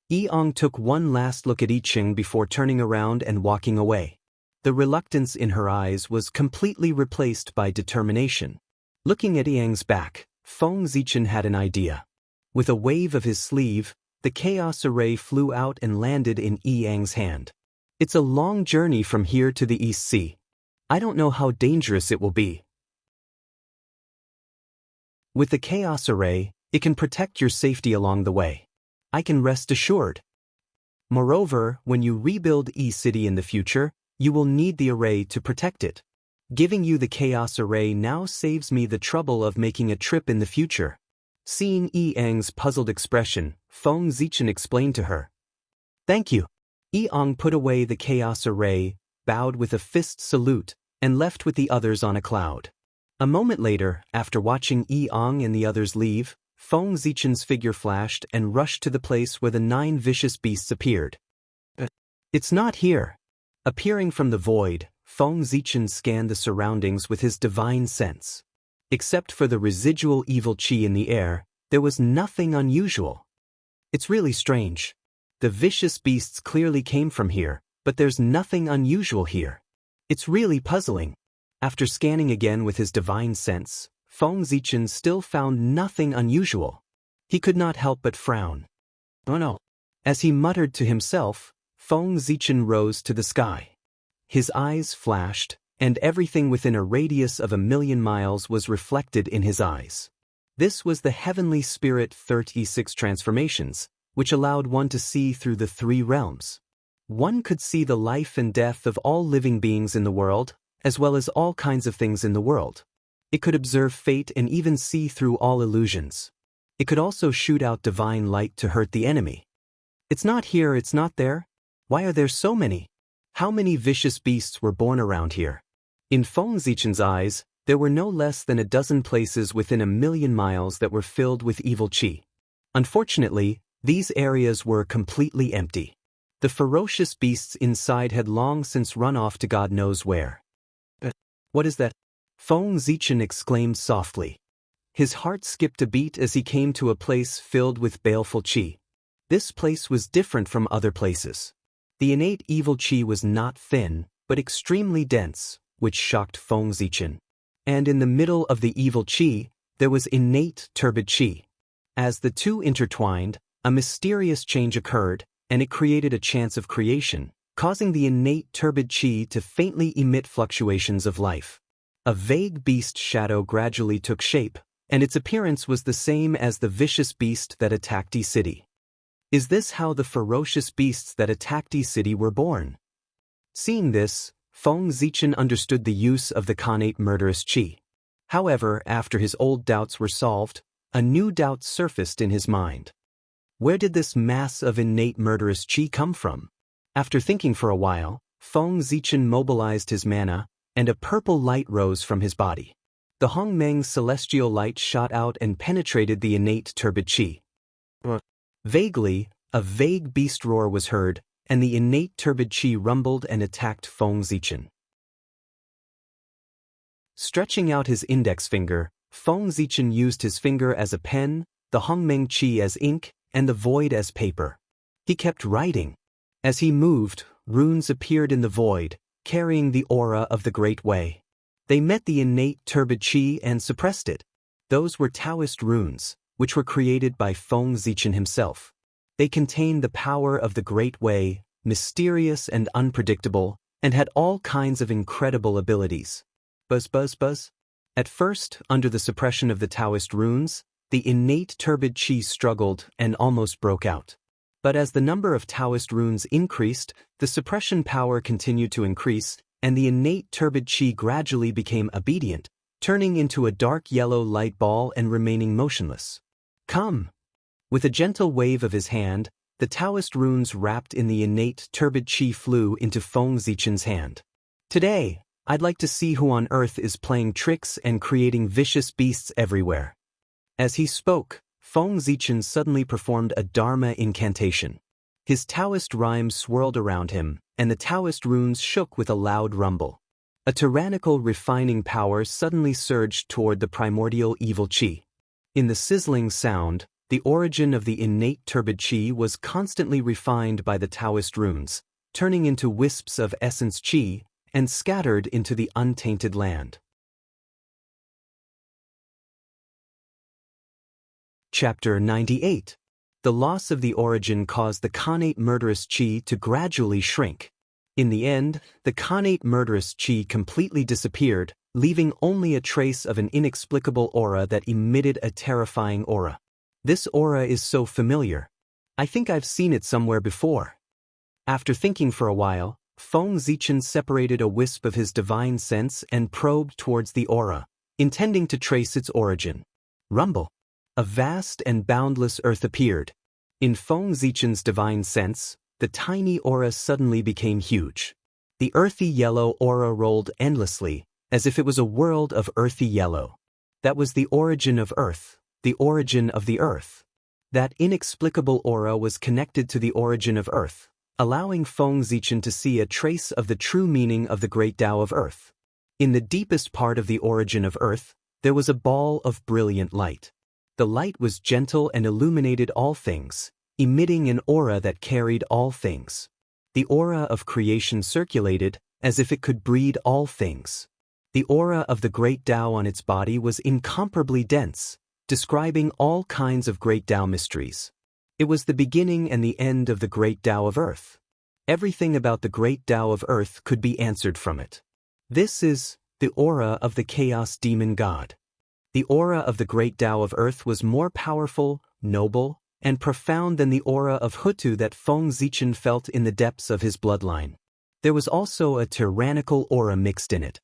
Yang took one last look at Yicheng before turning around and walking away. The reluctance in her eyes was completely replaced by determination. Looking at Yang's back, Feng Zichen had an idea. With a wave of his sleeve, the chaos array flew out and landed in Yang's hand. It's a long journey from here to the East Sea. I don't know how dangerous it will be. With the chaos array, it can protect your safety along the way. I can rest assured. Moreover, when you rebuild E-City in the future, you will need the array to protect it. Giving you the Chaos Array now saves me the trouble of making a trip in the future. Seeing Yang's puzzled expression, Feng Zichen explained to her. Thank you. Yang put away the Chaos Array, bowed with a fist salute, and left with the others on a cloud. A moment later, after watching Yang and the others leave, Feng Zichen's figure flashed and rushed to the place where the 9 vicious beasts appeared. It's not here. Appearing from the void, Feng Zichen scanned the surroundings with his divine sense. Except for the residual evil qi in the air, there was nothing unusual. It's really strange. The vicious beasts clearly came from here, but there's nothing unusual here. It's really puzzling. After scanning again with his divine sense, Feng Zichen still found nothing unusual. He could not help but frown. Oh no. As he muttered to himself, Feng Zichen rose to the sky. His eyes flashed, and everything within a radius of 1,000,000 miles was reflected in his eyes. This was the Heavenly Spirit 36 transformations, which allowed one to see through the three realms. One could see the life and death of all living beings in the world, as well as all kinds of things in the world. It could observe fate and even see through all illusions. It could also shoot out divine light to hurt the enemy. It's not here, it's not there. Why are there so many? How many vicious beasts were born around here? In Feng Zichen's eyes, there were no less than a dozen places within 1,000,000 miles that were filled with evil qi. Unfortunately, these areas were completely empty. The ferocious beasts inside had long since run off to God knows where. But what is that? Feng Zichen exclaimed softly. His heart skipped a beat as he came to a place filled with baleful qi. This place was different from other places. The innate evil qi was not thin, but extremely dense, which shocked Feng Zichen. And in the middle of the evil qi, there was innate turbid qi. As the two intertwined, a mysterious change occurred, and it created a chance of creation, causing the innate turbid qi to faintly emit fluctuations of life. A vague beast shadow gradually took shape, and its appearance was the same as the vicious beast that attacked the city. Is this how the ferocious beasts that attacked the city were born? Seeing this, Feng Zichen understood the use of the connate murderous qi. However, after his old doubts were solved, a new doubt surfaced in his mind. Where did this mass of innate murderous qi come from? After thinking for a while, Feng Zichen mobilized his mana, and a purple light rose from his body. The Hongmeng's celestial light shot out and penetrated the innate turbid qi. Vaguely, a vague beast roar was heard, and the innate turbid qi rumbled and attacked Feng Zichen. Stretching out his index finger, Feng Zichen used his finger as a pen, the Hongmeng qi as ink, and the void as paper. He kept writing. As he moved, runes appeared in the void, carrying the aura of the Great Way. They met the innate turbid qi and suppressed it. Those were Taoist runes, which were created by Feng Zichen himself. They contained the power of the Great Way, mysterious and unpredictable, and had all kinds of incredible abilities. Buzz buzz buzz. At first, under the suppression of the Taoist runes, the innate turbid qi struggled and almost broke out. But as the number of Taoist runes increased, the suppression power continued to increase, and the innate turbid qi gradually became obedient, turning into a dark yellow light ball and remaining motionless. Come! With a gentle wave of his hand, the Taoist runes wrapped in the innate turbid qi flew into Feng Zichen's hand. Today, I'd like to see who on earth is playing tricks and creating vicious beasts everywhere. As he spoke, Feng Zichen suddenly performed a Dharma incantation. His Taoist rhymes swirled around him, and the Taoist runes shook with a loud rumble. A tyrannical refining power suddenly surged toward the primordial evil qi. In the sizzling sound, the origin of the innate turbid qi was constantly refined by the Taoist runes, turning into wisps of essence qi, and scattered into the untainted land. Chapter 98. The loss of the origin caused the connate murderous qi to gradually shrink. In the end, the connate murderous qi completely disappeared, leaving only a trace of an inexplicable aura that emitted a terrifying aura. This aura is so familiar. I think I've seen it somewhere before. After thinking for a while, Feng Zichen separated a wisp of his divine sense and probed towards the aura, intending to trace its origin. Rumble. A vast and boundless earth appeared. In Feng Zichen's divine sense, the tiny aura suddenly became huge. The earthy yellow aura rolled endlessly, as if it was a world of earthy yellow. That was the origin of Earth, the origin of the Earth. That inexplicable aura was connected to the origin of Earth, allowing Feng Zichen to see a trace of the true meaning of the great Tao of Earth. In the deepest part of the origin of Earth, there was a ball of brilliant light. The light was gentle and illuminated all things, emitting an aura that carried all things. The aura of creation circulated, as if it could breed all things. The aura of the great Tao on its body was incomparably dense, describing all kinds of great Tao mysteries. It was the beginning and the end of the great Tao of Earth. Everything about the great Tao of Earth could be answered from it. This is the aura of the Chaos Demon God. The aura of the great Tao of Earth was more powerful, noble, and profound than the aura of Hutu that Feng Zichen felt in the depths of his bloodline. There was also a tyrannical aura mixed in it.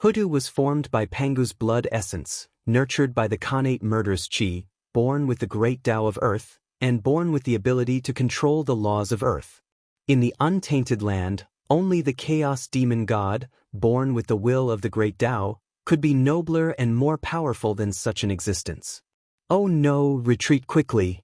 Hutu was formed by Pangu's blood essence, nurtured by the Khanate murderous Qi, born with the great Tao of Earth, and born with the ability to control the laws of Earth. In the untainted land, only the Chaos Demon God, born with the will of the great Tao, could be nobler and more powerful than such an existence. Oh no, retreat quickly.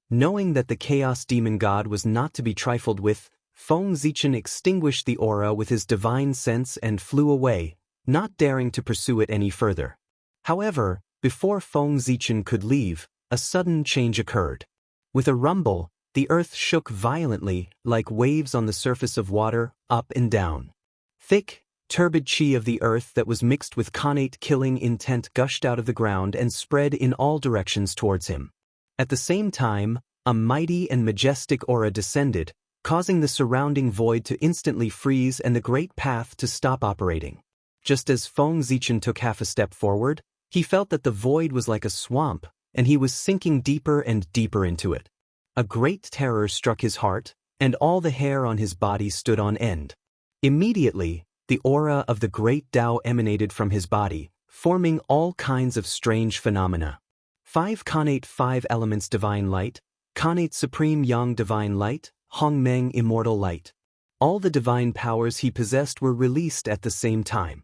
Knowing that the Chaos Demon God was not to be trifled with, Feng Zichen extinguished the aura with his divine sense and flew away, not daring to pursue it any further. However, before Feng Zichen could leave, a sudden change occurred. With a rumble, the earth shook violently, like waves on the surface of water, up and down. Thick, turbid qi of the earth that was mixed with Khanate killing intent gushed out of the ground and spread in all directions towards him. At the same time, a mighty and majestic aura descended, causing the surrounding void to instantly freeze and the great path to stop operating. Just as Feng Zichen took half a step forward, he felt that the void was like a swamp, and he was sinking deeper and deeper into it. A great terror struck his heart, and all the hair on his body stood on end. Immediately, the aura of the great Tao emanated from his body, forming all kinds of strange phenomena. 5 Khanate 5 elements divine light, Khanate supreme yang divine light, Hongmeng immortal light. All the divine powers he possessed were released at the same time.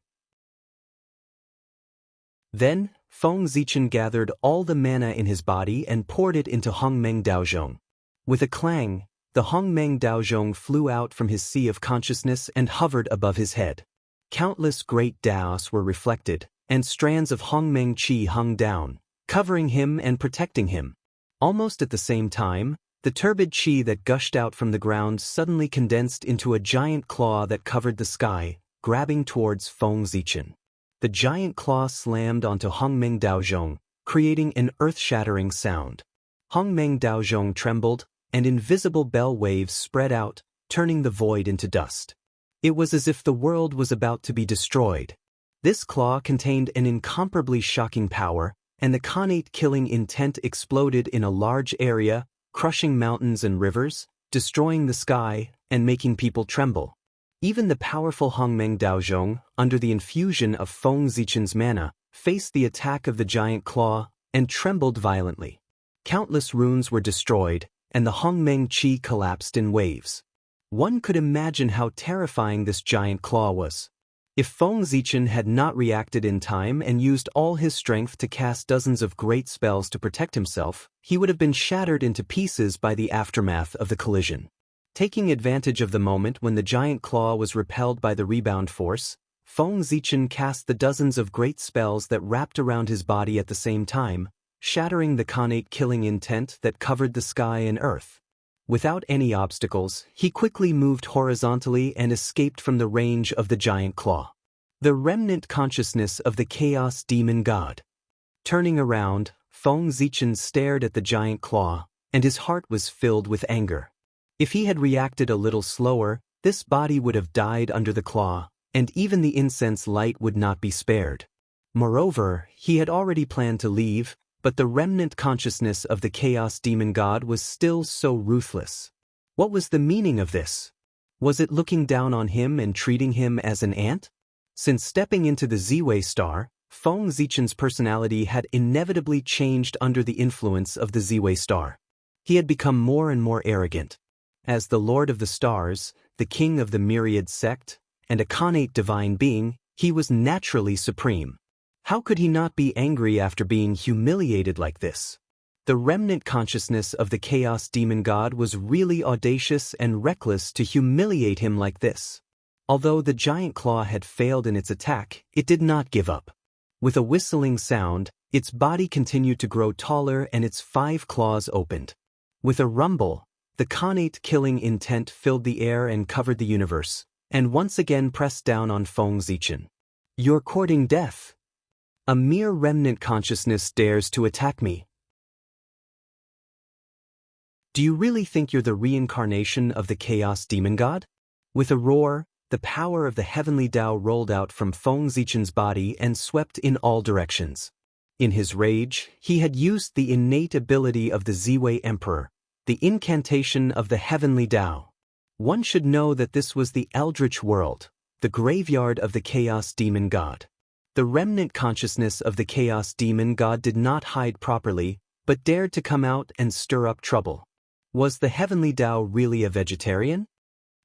Then, Feng Zichen gathered all the mana in his body and poured it into Hongmeng Daozhong. With a clang, the Hongmeng Daozhong flew out from his sea of consciousness and hovered above his head. Countless great Daos were reflected, and strands of Hongmeng Qi hung down, covering him and protecting him. Almost at the same time, the turbid qi that gushed out from the ground suddenly condensed into a giant claw that covered the sky, grabbing towards Feng Zichen. The giant claw slammed onto Hongmeng Daozhong, creating an earth-shattering sound. Hongmeng Daozhong trembled, and invisible bell waves spread out, turning the void into dust. It was as if the world was about to be destroyed. This claw contained an incomparably shocking power, and the Khanate killing intent exploded in a large area, crushing mountains and rivers, destroying the sky, and making people tremble. Even the powerful Hongmeng Daozhong, under the infusion of Feng Zichen's mana, faced the attack of the giant claw, and trembled violently. Countless runes were destroyed, and the Hongmeng Qi collapsed in waves. One could imagine how terrifying this giant claw was. If Feng Zichen had not reacted in time and used all his strength to cast dozens of great spells to protect himself, he would have been shattered into pieces by the aftermath of the collision. Taking advantage of the moment when the giant claw was repelled by the rebound force, Feng Zichen cast the dozens of great spells that wrapped around his body at the same time, shattering the Khanate killing intent that covered the sky and earth. Without any obstacles, he quickly moved horizontally and escaped from the range of the giant claw. The remnant consciousness of the Chaos Demon God. Turning around, Feng Zichen stared at the giant claw, and his heart was filled with anger. If he had reacted a little slower, this body would have died under the claw, and even the incense light would not be spared. Moreover, he had already planned to leave, but the remnant consciousness of the Chaos Demon God was still so ruthless. What was the meaning of this? Was it looking down on him and treating him as an ant? Since stepping into the Ziwei star, Feng Zichen's personality had inevitably changed under the influence of the Ziwei star. He had become more and more arrogant. As the Lord of the Stars, the King of the Myriad Sect, and a Khanate divine being, he was naturally supreme. How could he not be angry after being humiliated like this? The remnant consciousness of the Chaos Demon God was really audacious and reckless to humiliate him like this. Although the giant claw had failed in its attack, it did not give up. With a whistling sound, its body continued to grow taller and its 5 claws opened. With a rumble, the Khanate killing intent filled the air and covered the universe, and once again pressed down on Feng Zichen. "You're courting death. A mere remnant consciousness dares to attack me. Do you really think you're the reincarnation of the Chaos Demon God?" With a roar, the power of the heavenly Tao rolled out from Feng Zichen's body and swept in all directions. In his rage, he had used the innate ability of the Ziwei Emperor, the incantation of the heavenly Tao. One should know that this was the Eldritch world, the graveyard of the Chaos Demon God. The remnant consciousness of the Chaos Demon God did not hide properly, but dared to come out and stir up trouble. Was the heavenly Tao really a vegetarian?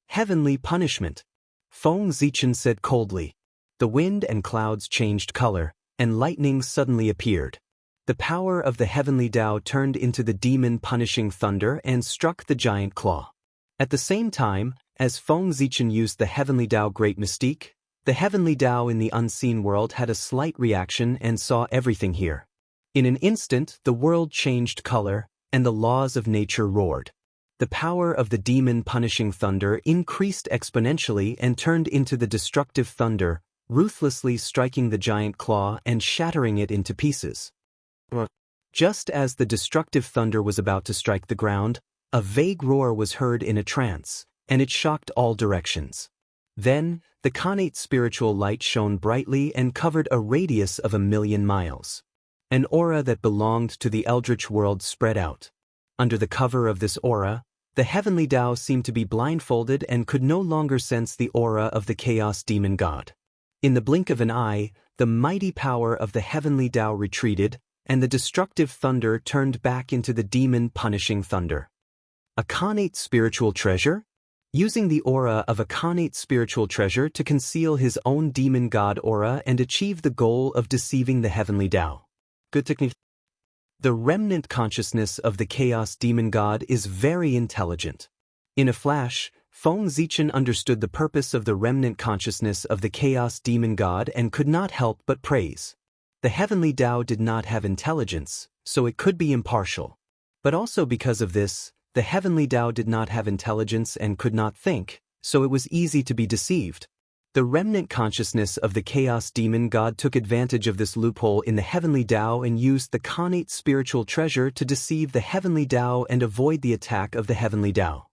Heavenly punishment. Feng Zichen said coldly. The wind and clouds changed color, and lightning suddenly appeared. The power of the heavenly Tao turned into the demon-punishing thunder and struck the giant claw. At the same time, as Feng Zichen used the heavenly Tao great mystique, the heavenly Tao in the unseen world had a slight reaction and saw everything here. In an instant, the world changed color, and the laws of nature roared. The power of the demon-punishing thunder increased exponentially and turned into the destructive thunder, ruthlessly striking the giant claw and shattering it into pieces. Just as the destructive thunder was about to strike the ground, a vague roar was heard in a trance, and it shocked all directions. Then, the connate spiritual light shone brightly and covered a radius of 1,000,000 miles. An aura that belonged to the Eldritch world spread out. Under the cover of this aura, the heavenly Tao seemed to be blindfolded and could no longer sense the aura of the Chaos Demon God. In the blink of an eye, the mighty power of the heavenly Tao retreated, and the destructive thunder turned back into the demon-punishing thunder. A connate spiritual treasure? Using the aura of a connate spiritual treasure to conceal his own demon god aura and achieve the goal of deceiving the heavenly Tao. Good technique. The remnant consciousness of the Chaos Demon God is very intelligent. In a flash, Feng Zichen understood the purpose of the remnant consciousness of the Chaos Demon God and could not help but praise. The heavenly Tao did not have intelligence, so it could be impartial. But also because of this, the heavenly Tao did not have intelligence and could not think, so it was easy to be deceived. The remnant consciousness of the Chaos Demon God took advantage of this loophole in the heavenly Tao and used the connate spiritual treasure to deceive the heavenly Tao and avoid the attack of the heavenly Tao.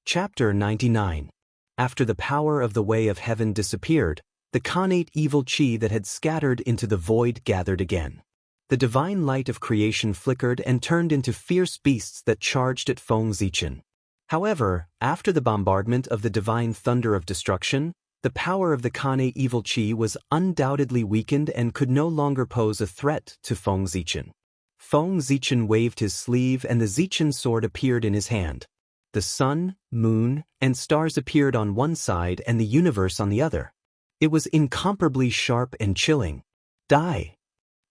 Chapter 99. After the power of the Way of Heaven disappeared, the connate evil chi that had scattered into the void gathered again. The divine light of creation flickered and turned into fierce beasts that charged at Feng Zichen. However, after the bombardment of the divine thunder of destruction, the power of the connate evil chi was undoubtedly weakened and could no longer pose a threat to Feng Zichen. Feng Zichen waved his sleeve and the Zichen sword appeared in his hand. The sun, moon, and stars appeared on one side and the universe on the other. It was incomparably sharp and chilling. Die.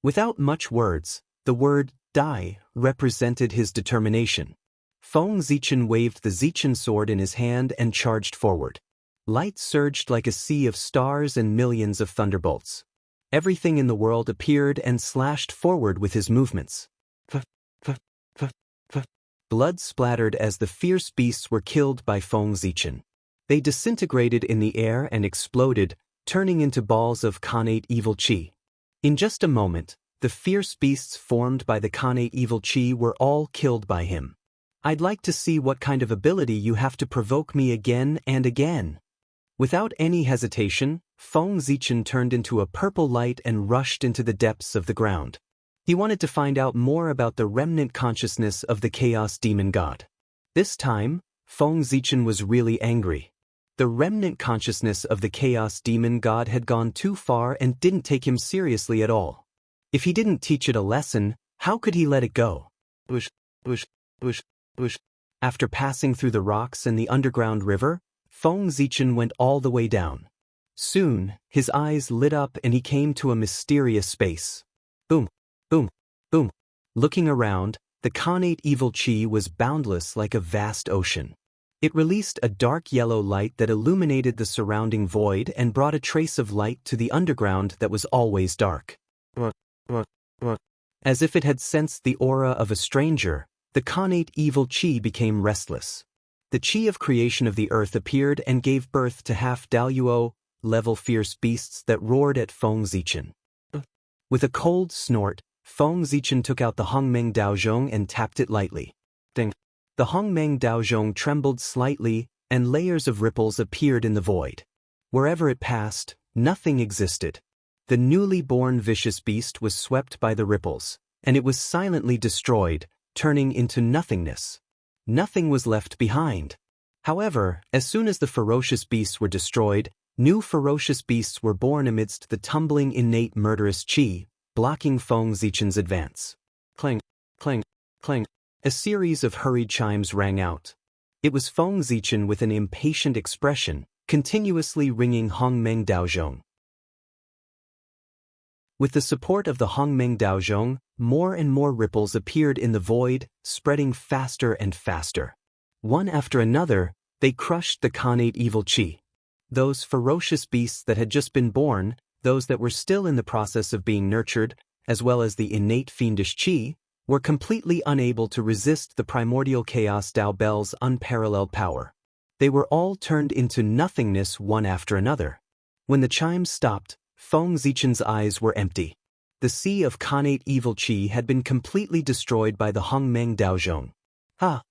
Without much words, the word die represented his determination. Feng Zichen waved the Zichen sword in his hand and charged forward. Light surged like a sea of stars and millions of thunderbolts. Everything in the world appeared and slashed forward with his movements. Blood splattered as the fierce beasts were killed by Feng Zichen. They disintegrated in the air and exploded, turning into balls of connate evil chi. In just a moment, the fierce beasts formed by the connate evil chi were all killed by him. I'd like to see what kind of ability you have to provoke me again and again. Without any hesitation, Feng Zichen turned into a purple light and rushed into the depths of the ground. He wanted to find out more about the remnant consciousness of the Chaos Demon God. This time, Feng Zichen was really angry. The remnant consciousness of the Chaos Demon God had gone too far and didn't take him seriously at all. If he didn't teach it a lesson, how could he let it go? After passing through the rocks and the underground river, Feng Zichen went all the way down. Soon, his eyes lit up and he came to a mysterious space. Boom, boom, boom. Looking around, the connate evil chi was boundless like a vast ocean. It released a dark yellow light that illuminated the surrounding void and brought a trace of light to the underground that was always dark. As if it had sensed the aura of a stranger, the connate evil chi became restless. The chi of creation of the earth appeared and gave birth to half-Daluo-level fierce beasts that roared at Feng Zichen. With a cold snort, Feng Zichen took out the Hongmeng Daozhong and tapped it lightly. Ding! The Hongmeng Daozhong trembled slightly, and layers of ripples appeared in the void. Wherever it passed, nothing existed. The newly born vicious beast was swept by the ripples, and it was silently destroyed, turning into nothingness. Nothing was left behind. However, as soon as the ferocious beasts were destroyed, new ferocious beasts were born amidst the tumbling innate murderous chi, blocking Feng Zichen's advance. Clang, clang, clang. A series of hurried chimes rang out. It was Feng Zichen with an impatient expression, continuously ringing Hongmeng Daozhong. With the support of the Hongmeng Daozhong, more and more ripples appeared in the void, spreading faster and faster. One after another, they crushed the Khanate evil chi. Those ferocious beasts that had just been born, those that were still in the process of being nurtured, as well as the innate fiendish chi, were completely unable to resist the primordial chaos Dao Bell's unparalleled power. They were all turned into nothingness one after another. When the chimes stopped, Feng Zichen's eyes were empty. The sea of Khanate evil chi had been completely destroyed by the Hongmeng Daozhong. Ha!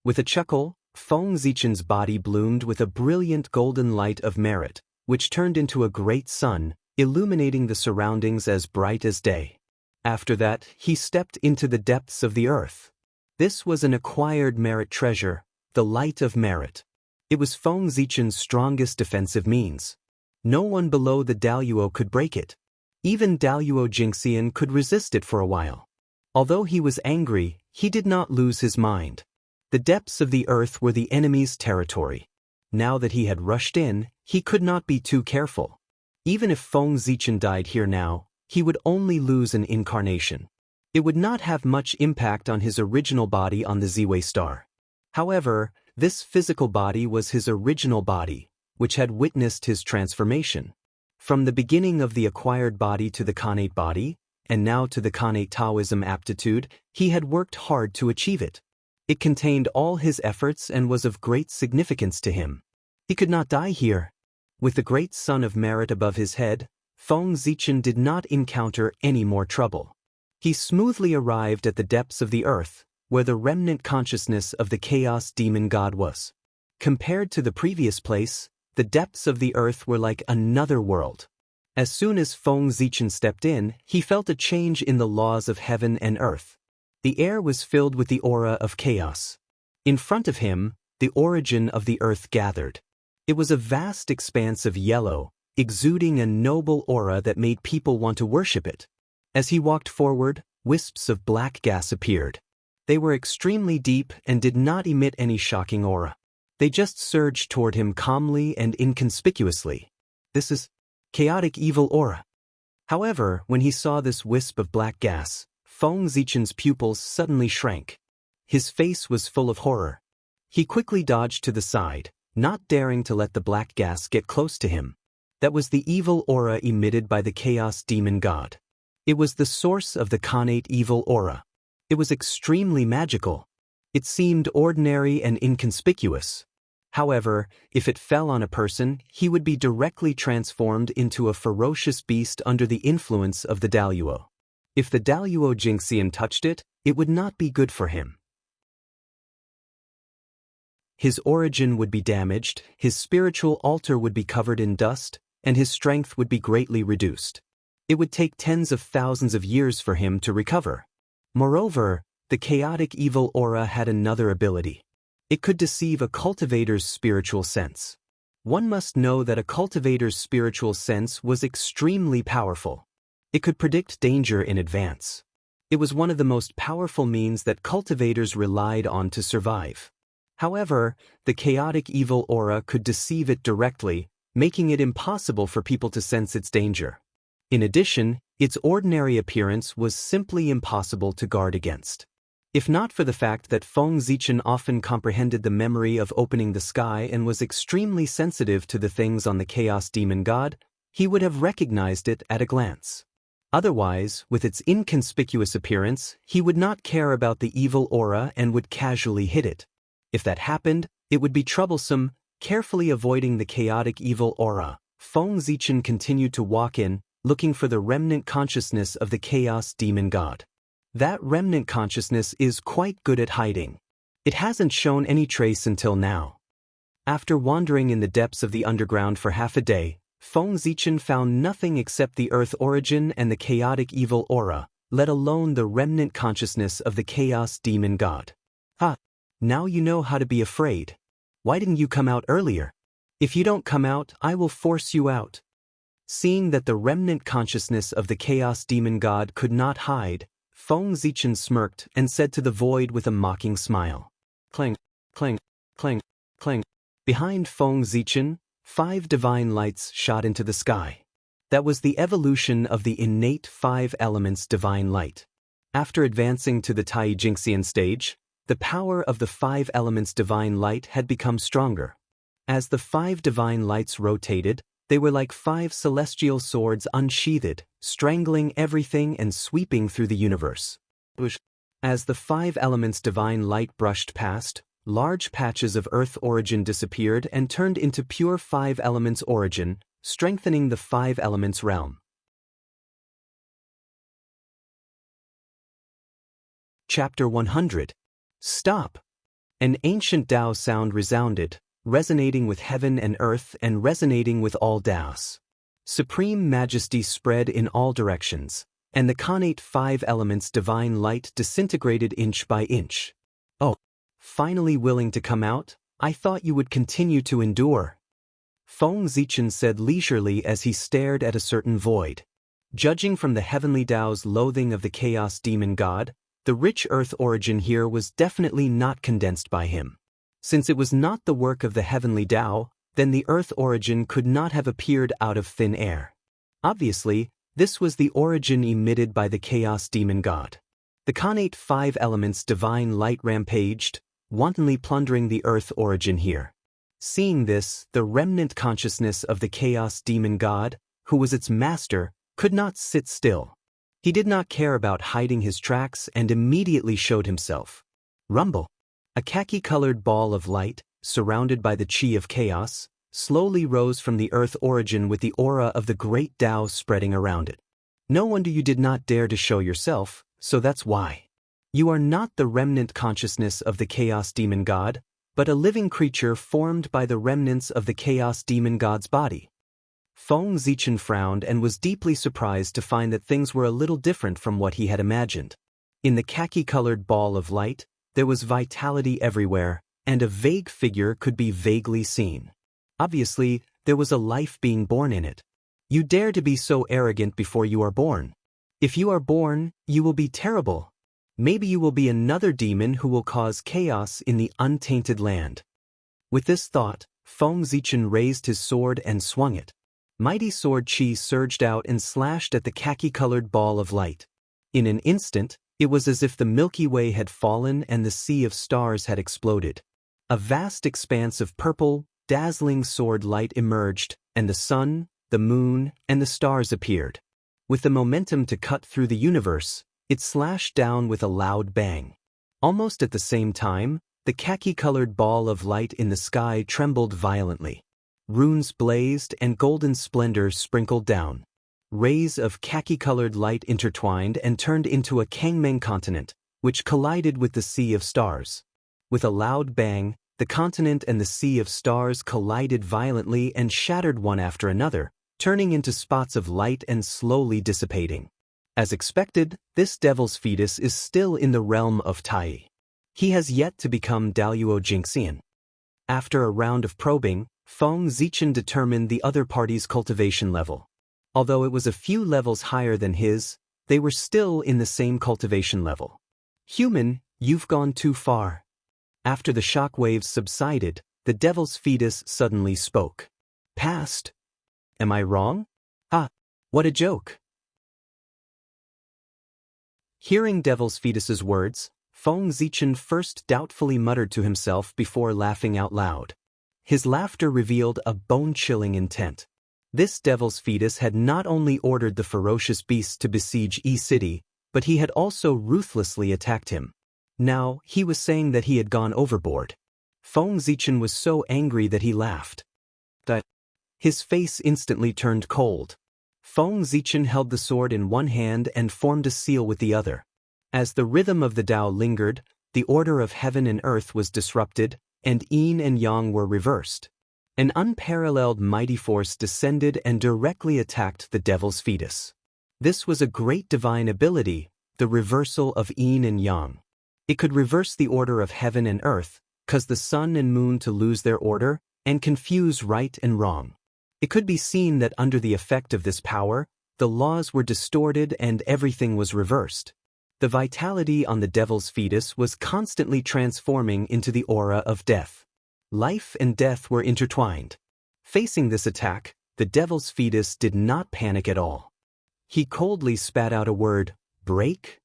With a chuckle, Feng Zichen's body bloomed with a brilliant golden light of merit, which turned into a great sun, illuminating the surroundings as bright as day. After that, he stepped into the depths of the earth. This was an acquired merit treasure, the light of merit. It was Feng Zichen's strongest defensive means. No one below the Daluo could break it. Even Daluo Jingxian could resist it for a while. Although he was angry, he did not lose his mind. The depths of the earth were the enemy's territory. Now that he had rushed in, he could not be too careful. Even if Feng Zichen died here now, he would only lose an incarnation. It would not have much impact on his original body on the Ziwei star. However, this physical body was his original body, which had witnessed his transformation. From the beginning of the acquired body to the Khanate body, and now to the Khanate Taoism aptitude, he had worked hard to achieve it. It contained all his efforts and was of great significance to him. He could not die here. With the great sun of merit above his head, Feng Zichen did not encounter any more trouble. He smoothly arrived at the depths of the earth, where the remnant consciousness of the Chaos Demon God was. Compared to the previous place, the depths of the earth were like another world. As soon as Feng Zichen stepped in, he felt a change in the laws of heaven and earth. The air was filled with the aura of chaos. In front of him, the origin of the earth gathered. It was a vast expanse of yellow, exuding a noble aura that made people want to worship it. As he walked forward, wisps of black gas appeared. They were extremely deep and did not emit any shocking aura. They just surged toward him calmly and inconspicuously. This is chaotic evil aura. However, when he saw this wisp of black gas, Feng Zichen's pupils suddenly shrank. His face was full of horror. He quickly dodged to the side, not daring to let the black gas get close to him. That was the evil aura emitted by the Chaos Demon God. It was the source of the Khanate evil aura. It was extremely magical. It seemed ordinary and inconspicuous. However, if it fell on a person, he would be directly transformed into a ferocious beast under the influence of the Daluo. If the Daluo Jingxian touched it, it would not be good for him. His origin would be damaged, his spiritual altar would be covered in dust, and his strength would be greatly reduced. It would take tens of thousands of years for him to recover. Moreover, the chaotic evil aura had another ability. It could deceive a cultivator's spiritual sense. One must know that a cultivator's spiritual sense was extremely powerful. It could predict danger in advance. It was one of the most powerful means that cultivators relied on to survive. However, the chaotic evil aura could deceive it directly, making it impossible for people to sense its danger. In addition, its ordinary appearance was simply impossible to guard against. If not for the fact that Feng Zichen often comprehended the memory of opening the sky and was extremely sensitive to the things on the Chaos Demon God, he would have recognized it at a glance. Otherwise, with its inconspicuous appearance, he would not care about the evil aura and would casually hit it. If that happened, it would be troublesome. Carefully avoiding the chaotic evil aura, Feng Zichen continued to walk in, looking for the remnant consciousness of the Chaos Demon God. That remnant consciousness is quite good at hiding. It hasn't shown any trace until now. After wandering in the depths of the underground for half a day, Feng Zichen found nothing except the earth origin and the chaotic evil aura, let alone the remnant consciousness of the chaos demon god. Ah, now you know how to be afraid. Why didn't you come out earlier? If you don't come out, I will force you out. Seeing that the remnant consciousness of the chaos demon god could not hide, Feng Zichen smirked and said to the void with a mocking smile. Clang, clang, clang, clang. Behind Feng Zichen, 5 divine lights shot into the sky. That was the evolution of the innate 5 elements divine light. After advancing to the Tai Jingxian stage, the power of the 5 elements divine light had become stronger. As the 5 divine lights rotated, they were like 5 celestial swords unsheathed, strangling everything and sweeping through the universe. As the 5 elements divine light brushed past, large patches of earth origin disappeared and turned into pure 5 elements origin, strengthening the 5 elements realm. Chapter 100. Stop! An ancient Tao sound resounded, resonating with heaven and earth and resonating with all Taos. Supreme majesty spread in all directions, and the connate 5 elements divine light disintegrated inch by inch. Oh, finally willing to come out? I thought you would continue to endure. Feng Zichen said leisurely as he stared at a certain void. Judging from the heavenly Tao's loathing of the chaos demon god, the rich earth origin here was definitely not condensed by him. Since it was not the work of the heavenly Tao, then the earth origin could not have appeared out of thin air. Obviously, this was the origin emitted by the chaos demon god. The connate 5 elements divine light rampaged, wantonly plundering the earth origin here. Seeing this, the remnant consciousness of the chaos demon god, who was its master, could not sit still. He did not care about hiding his tracks and immediately showed himself. Rumble! A khaki-colored ball of light, surrounded by the chi of chaos, slowly rose from the earth origin with the aura of the great Tao spreading around it. No wonder you did not dare to show yourself, so that's why. You are not the remnant consciousness of the chaos demon god, but a living creature formed by the remnants of the chaos demon god's body. Feng Zichen frowned and was deeply surprised to find that things were a little different from what he had imagined. In the khaki-colored ball of light, there was vitality everywhere, and a vague figure could be vaguely seen. Obviously, there was a life being born in it. You dare to be so arrogant before you are born. If you are born, you will be terrible. Maybe you will be another demon who will cause chaos in the untainted land. With this thought, Feng Zichen raised his sword and swung it. Mighty sword chi surged out and slashed at the khaki-colored ball of light. In an instant, it was as if the Milky Way had fallen and the sea of stars had exploded. A vast expanse of purple, dazzling sword light emerged, and the sun, the moon, and the stars appeared. With the momentum to cut through the universe, it slashed down with a loud bang. Almost at the same time, the khaki-colored ball of light in the sky trembled violently. Runes blazed and golden splendor sprinkled down. Rays of khaki-colored light intertwined and turned into a Kangmeng continent, which collided with the sea of stars. With a loud bang, the continent and the sea of stars collided violently and shattered one after another, turning into spots of light and slowly dissipating. As expected, this devil's fetus is still in the realm of Tai. He has yet to become Daluo Jingxian. After a round of probing, Feng Zichen determined the other party's cultivation level. Although it was a few levels higher than his, they were still in the same cultivation level. Human, you've gone too far. After the shock waves subsided, the devil's fetus suddenly spoke. Past? Am I wrong? Ah, what a joke. Hearing devil's fetus's words, Feng Zichen first doubtfully muttered to himself before laughing out loud. His laughter revealed a bone-chilling intent. This devil's fetus had not only ordered the ferocious beasts to besiege E-City, but he had also ruthlessly attacked him. Now, he was saying that he had gone overboard. Feng Zichen was so angry that he laughed. His face instantly turned cold. Feng Zichen held the sword in one hand and formed a seal with the other. As the rhythm of the Tao lingered, the order of heaven and earth was disrupted, and yin and yang were reversed. An unparalleled mighty force descended and directly attacked the devil's fetus. This was a great divine ability, the reversal of yin and yang. It could reverse the order of heaven and earth, cause the sun and moon to lose their order, and confuse right and wrong. It could be seen that under the effect of this power, the laws were distorted and everything was reversed. The vitality on the devil's fetus was constantly transforming into the aura of death. Life and death were intertwined. Facing this attack, the devil's fetus did not panic at all. He coldly spat out a word, "Break?"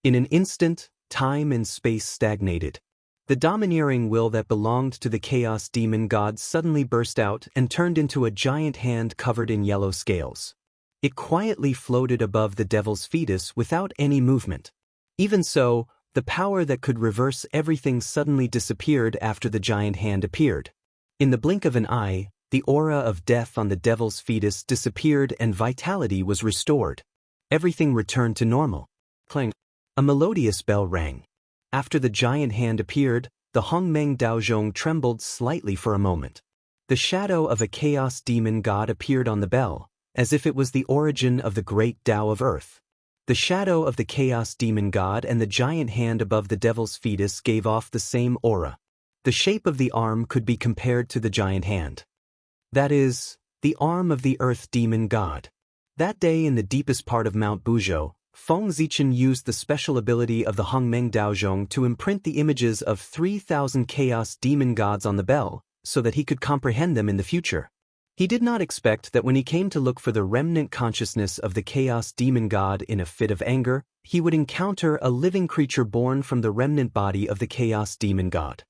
In an instant, time and space stagnated. The domineering will that belonged to the chaos demon god suddenly burst out and turned into a giant hand covered in yellow scales. It quietly floated above the devil's fetus without any movement. Even so, the power that could reverse everything suddenly disappeared after the giant hand appeared. In the blink of an eye, the aura of death on the devil's fetus disappeared and vitality was restored. Everything returned to normal. Clang! A melodious bell rang. After the giant hand appeared, the Hongmeng Daozhong trembled slightly for a moment. The shadow of a chaos demon god appeared on the bell, as if it was the origin of the great Tao of Earth. The shadow of the chaos demon god and the giant hand above the devil's fetus gave off the same aura. The shape of the arm could be compared to the giant hand. That is, the arm of the earth demon god. That day in the deepest part of Mount Buzhou, Feng Zichen used the special ability of the Hongmeng Daozhong to imprint the images of 3,000 chaos demon gods on the bell, so that he could comprehend them in the future. He did not expect that when he came to look for the remnant consciousness of the chaos demon god in a fit of anger, he would encounter a living creature born from the remnant body of the chaos demon god.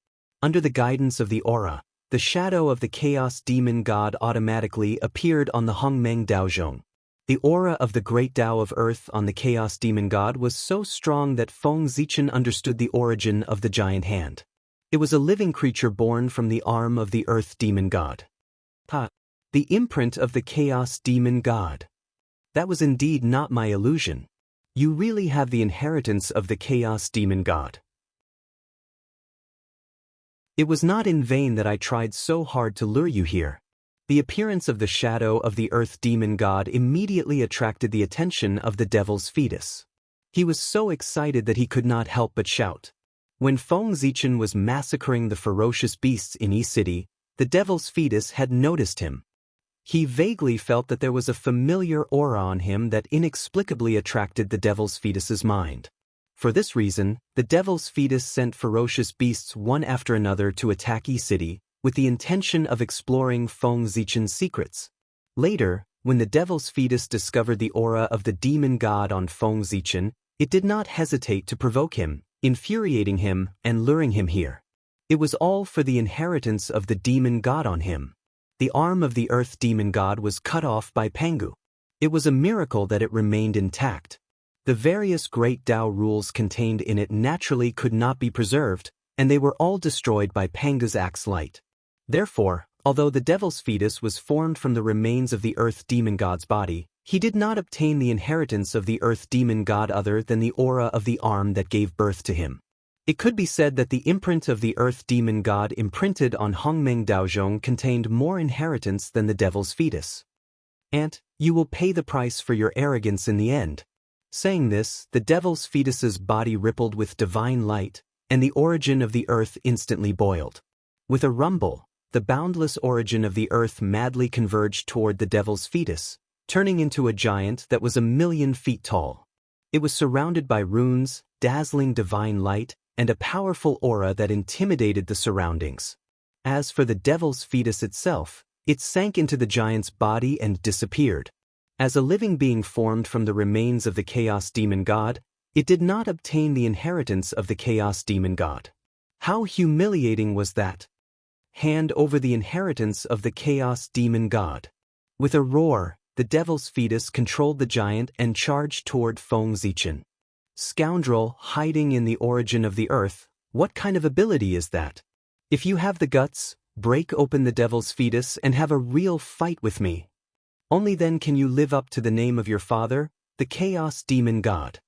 Under the guidance of the aura, the shadow of the chaos demon god automatically appeared on the Hongmeng Daozhong. The aura of the great Tao of Earth on the chaos demon god was so strong that Feng Zichen understood the origin of the giant hand. It was a living creature born from the arm of the earth demon god. The imprint of the chaos demon god. That was indeed not my illusion. You really have the inheritance of the chaos demon god. It was not in vain that I tried so hard to lure you here. The appearance of the shadow of the earth demon god immediately attracted the attention of the devil's fetus. He was so excited that he could not help but shout. When Feng Zichen was massacring the ferocious beasts in Yi City, the devil's fetus had noticed him. He vaguely felt that there was a familiar aura on him that inexplicably attracted the devil's fetus's mind. For this reason, the devil's fetus sent ferocious beasts one after another to attack Yi City, with the intention of exploring Feng Zichen's secrets. Later, when the devil's fetus discovered the aura of the demon god on Feng Zichen, it did not hesitate to provoke him, infuriating him and luring him here. It was all for the inheritance of the demon god on him. The arm of the earth demon god was cut off by Pangu. It was a miracle that it remained intact. The various great Tao rules contained in it naturally could not be preserved, and they were all destroyed by Pangu's axe light. Therefore, although the devil's fetus was formed from the remains of the earth demon god's body, he did not obtain the inheritance of the earth demon god other than the aura of the arm that gave birth to him. It could be said that the imprint of the earth demon god imprinted on Hongmeng Daozhong contained more inheritance than the devil's fetus. "Aunt, you will pay the price for your arrogance in the end." Saying this, the devil's fetus's body rippled with divine light, and the origin of the earth instantly boiled. With a rumble, the boundless origin of the earth madly converged toward the devil's fetus, turning into a giant that was 1,000,000 feet tall. It was surrounded by runes, dazzling divine light, and a powerful aura that intimidated the surroundings. As for the devil's fetus itself, it sank into the giant's body and disappeared. As a living being formed from the remains of the chaos demon god, it did not obtain the inheritance of the chaos demon god. How humiliating was that! Hand over the inheritance of the chaos demon god. With a roar, the devil's fetus controlled the giant and charged toward Feng Zichen. Scoundrel, hiding in the origin of the earth, what kind of ability is that? If you have the guts, break open the devil's fetus and have a real fight with me. Only then can you live up to the name of your father, the chaos demon god.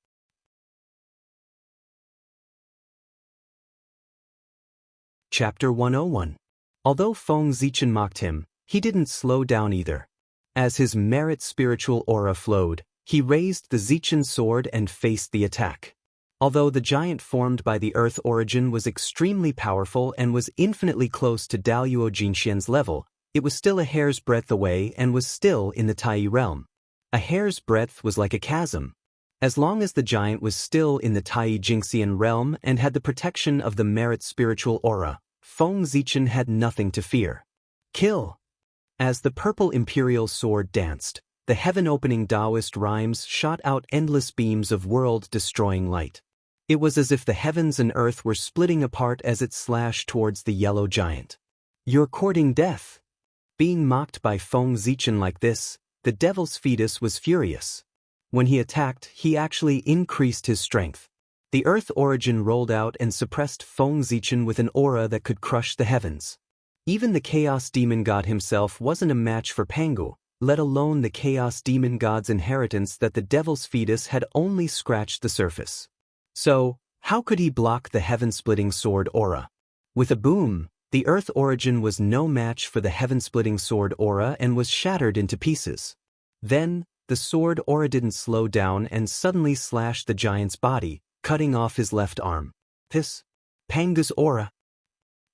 Chapter 101. Although Feng Zichen mocked him, he didn't slow down either. As his merit spiritual aura flowed, he raised the Zichen sword and faced the attack. Although the giant formed by the Earth origin was extremely powerful and was infinitely close to Daluo Jinxian's level, it was still a hair's breadth away and was still in the Tai realm. A hair's breadth was like a chasm. As long as the giant was still in the Tai Jinxian realm and had the protection of the merit spiritual aura, Feng Zichen had nothing to fear. Kill! As the purple imperial sword danced, the heaven-opening Taoist rhymes shot out endless beams of world-destroying light. It was as if the heavens and earth were splitting apart as it slashed towards the yellow giant. You're courting death. Being mocked by Feng Zichen like this, the devil's fetus was furious. When he attacked, he actually increased his strength. The Earth origin rolled out and suppressed Feng Zichen with an aura that could crush the heavens. Even the Chaos Demon God himself wasn't a match for Pangu, let alone the Chaos Demon God's inheritance that the devil's fetus had only scratched the surface. So, how could he block the heaven-splitting sword aura? With a boom, the Earth origin was no match for the heaven-splitting sword aura and was shattered into pieces. Then, the sword aura didn't slow down and suddenly slashed the giant's body, cutting off his left arm. This? Pangu's aura?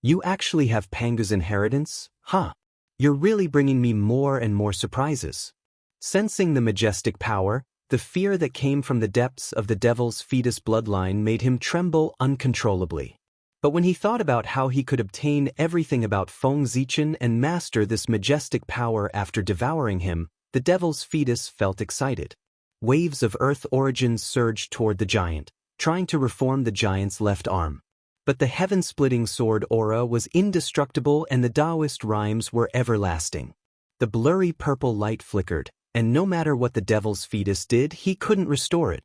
You actually have Pangu's inheritance? Huh. You're really bringing me more and more surprises. Sensing the majestic power, the fear that came from the depths of the devil's fetus bloodline made him tremble uncontrollably. But when he thought about how he could obtain everything about Feng Zichen and master this majestic power after devouring him, the devil's fetus felt excited. Waves of Earth origins surged toward the giant, trying to reform the giant's left arm. But the heaven-splitting sword aura was indestructible and the Taoist rhymes were everlasting. The blurry purple light flickered, and no matter what the devil's fetus did, he couldn't restore it.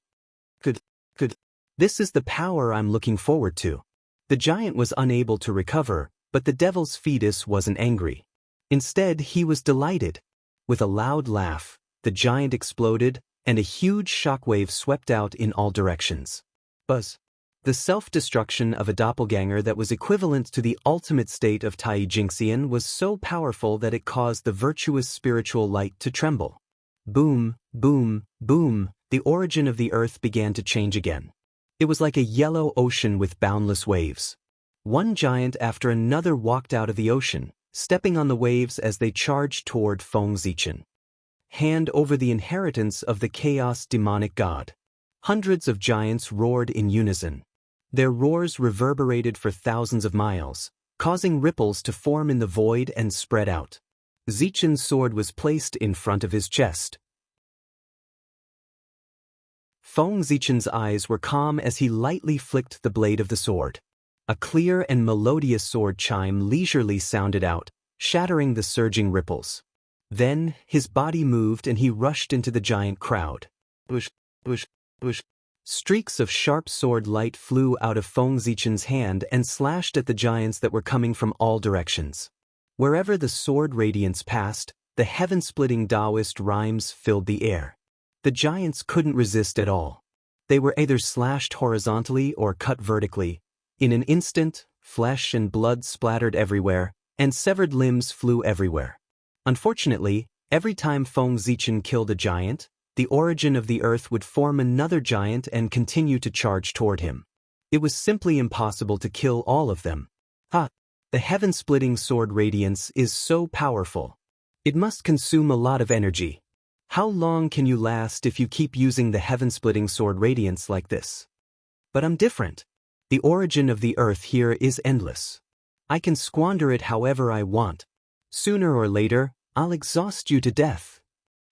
This is the power I'm looking forward to. The giant was unable to recover, but the devil's fetus wasn't angry. Instead, he was delighted. With a loud laugh, the giant exploded, and a huge shockwave swept out in all directions. Buzz. The self-destruction of a doppelganger that was equivalent to the ultimate state of Tai Jinxian was so powerful that it caused the virtuous spiritual light to tremble. Boom, boom, boom, the origin of the earth began to change again. It was like a yellow ocean with boundless waves. One giant after another walked out of the ocean, stepping on the waves as they charged toward Feng Zichen. Hand over the inheritance of the chaos demonic god. Hundreds of giants roared in unison. Their roars reverberated for thousands of miles, causing ripples to form in the void and spread out. Zichen's sword was placed in front of his chest. Feng Zichen's eyes were calm as he lightly flicked the blade of the sword. A clear and melodious sword chime leisurely sounded out, shattering the surging ripples. Then, his body moved and he rushed into the giant crowd. Bush, bush, bush. Streaks of sharp sword light flew out of Feng Zichen's hand and slashed at the giants that were coming from all directions. Wherever the sword radiance passed, the heaven-splitting Taoist rhymes filled the air. The giants couldn't resist at all. They were either slashed horizontally or cut vertically. In an instant, flesh and blood splattered everywhere, and severed limbs flew everywhere. Unfortunately, every time Feng Zichen killed a giant, the origin of the earth would form another giant and continue to charge toward him. It was simply impossible to kill all of them. The heaven-splitting sword radiance is so powerful. It must consume a lot of energy. How long can you last if you keep using the heaven-splitting sword radiance like this? But I'm different. The origin of the earth here is endless. I can squander it however I want. Sooner or later, I'll exhaust you to death.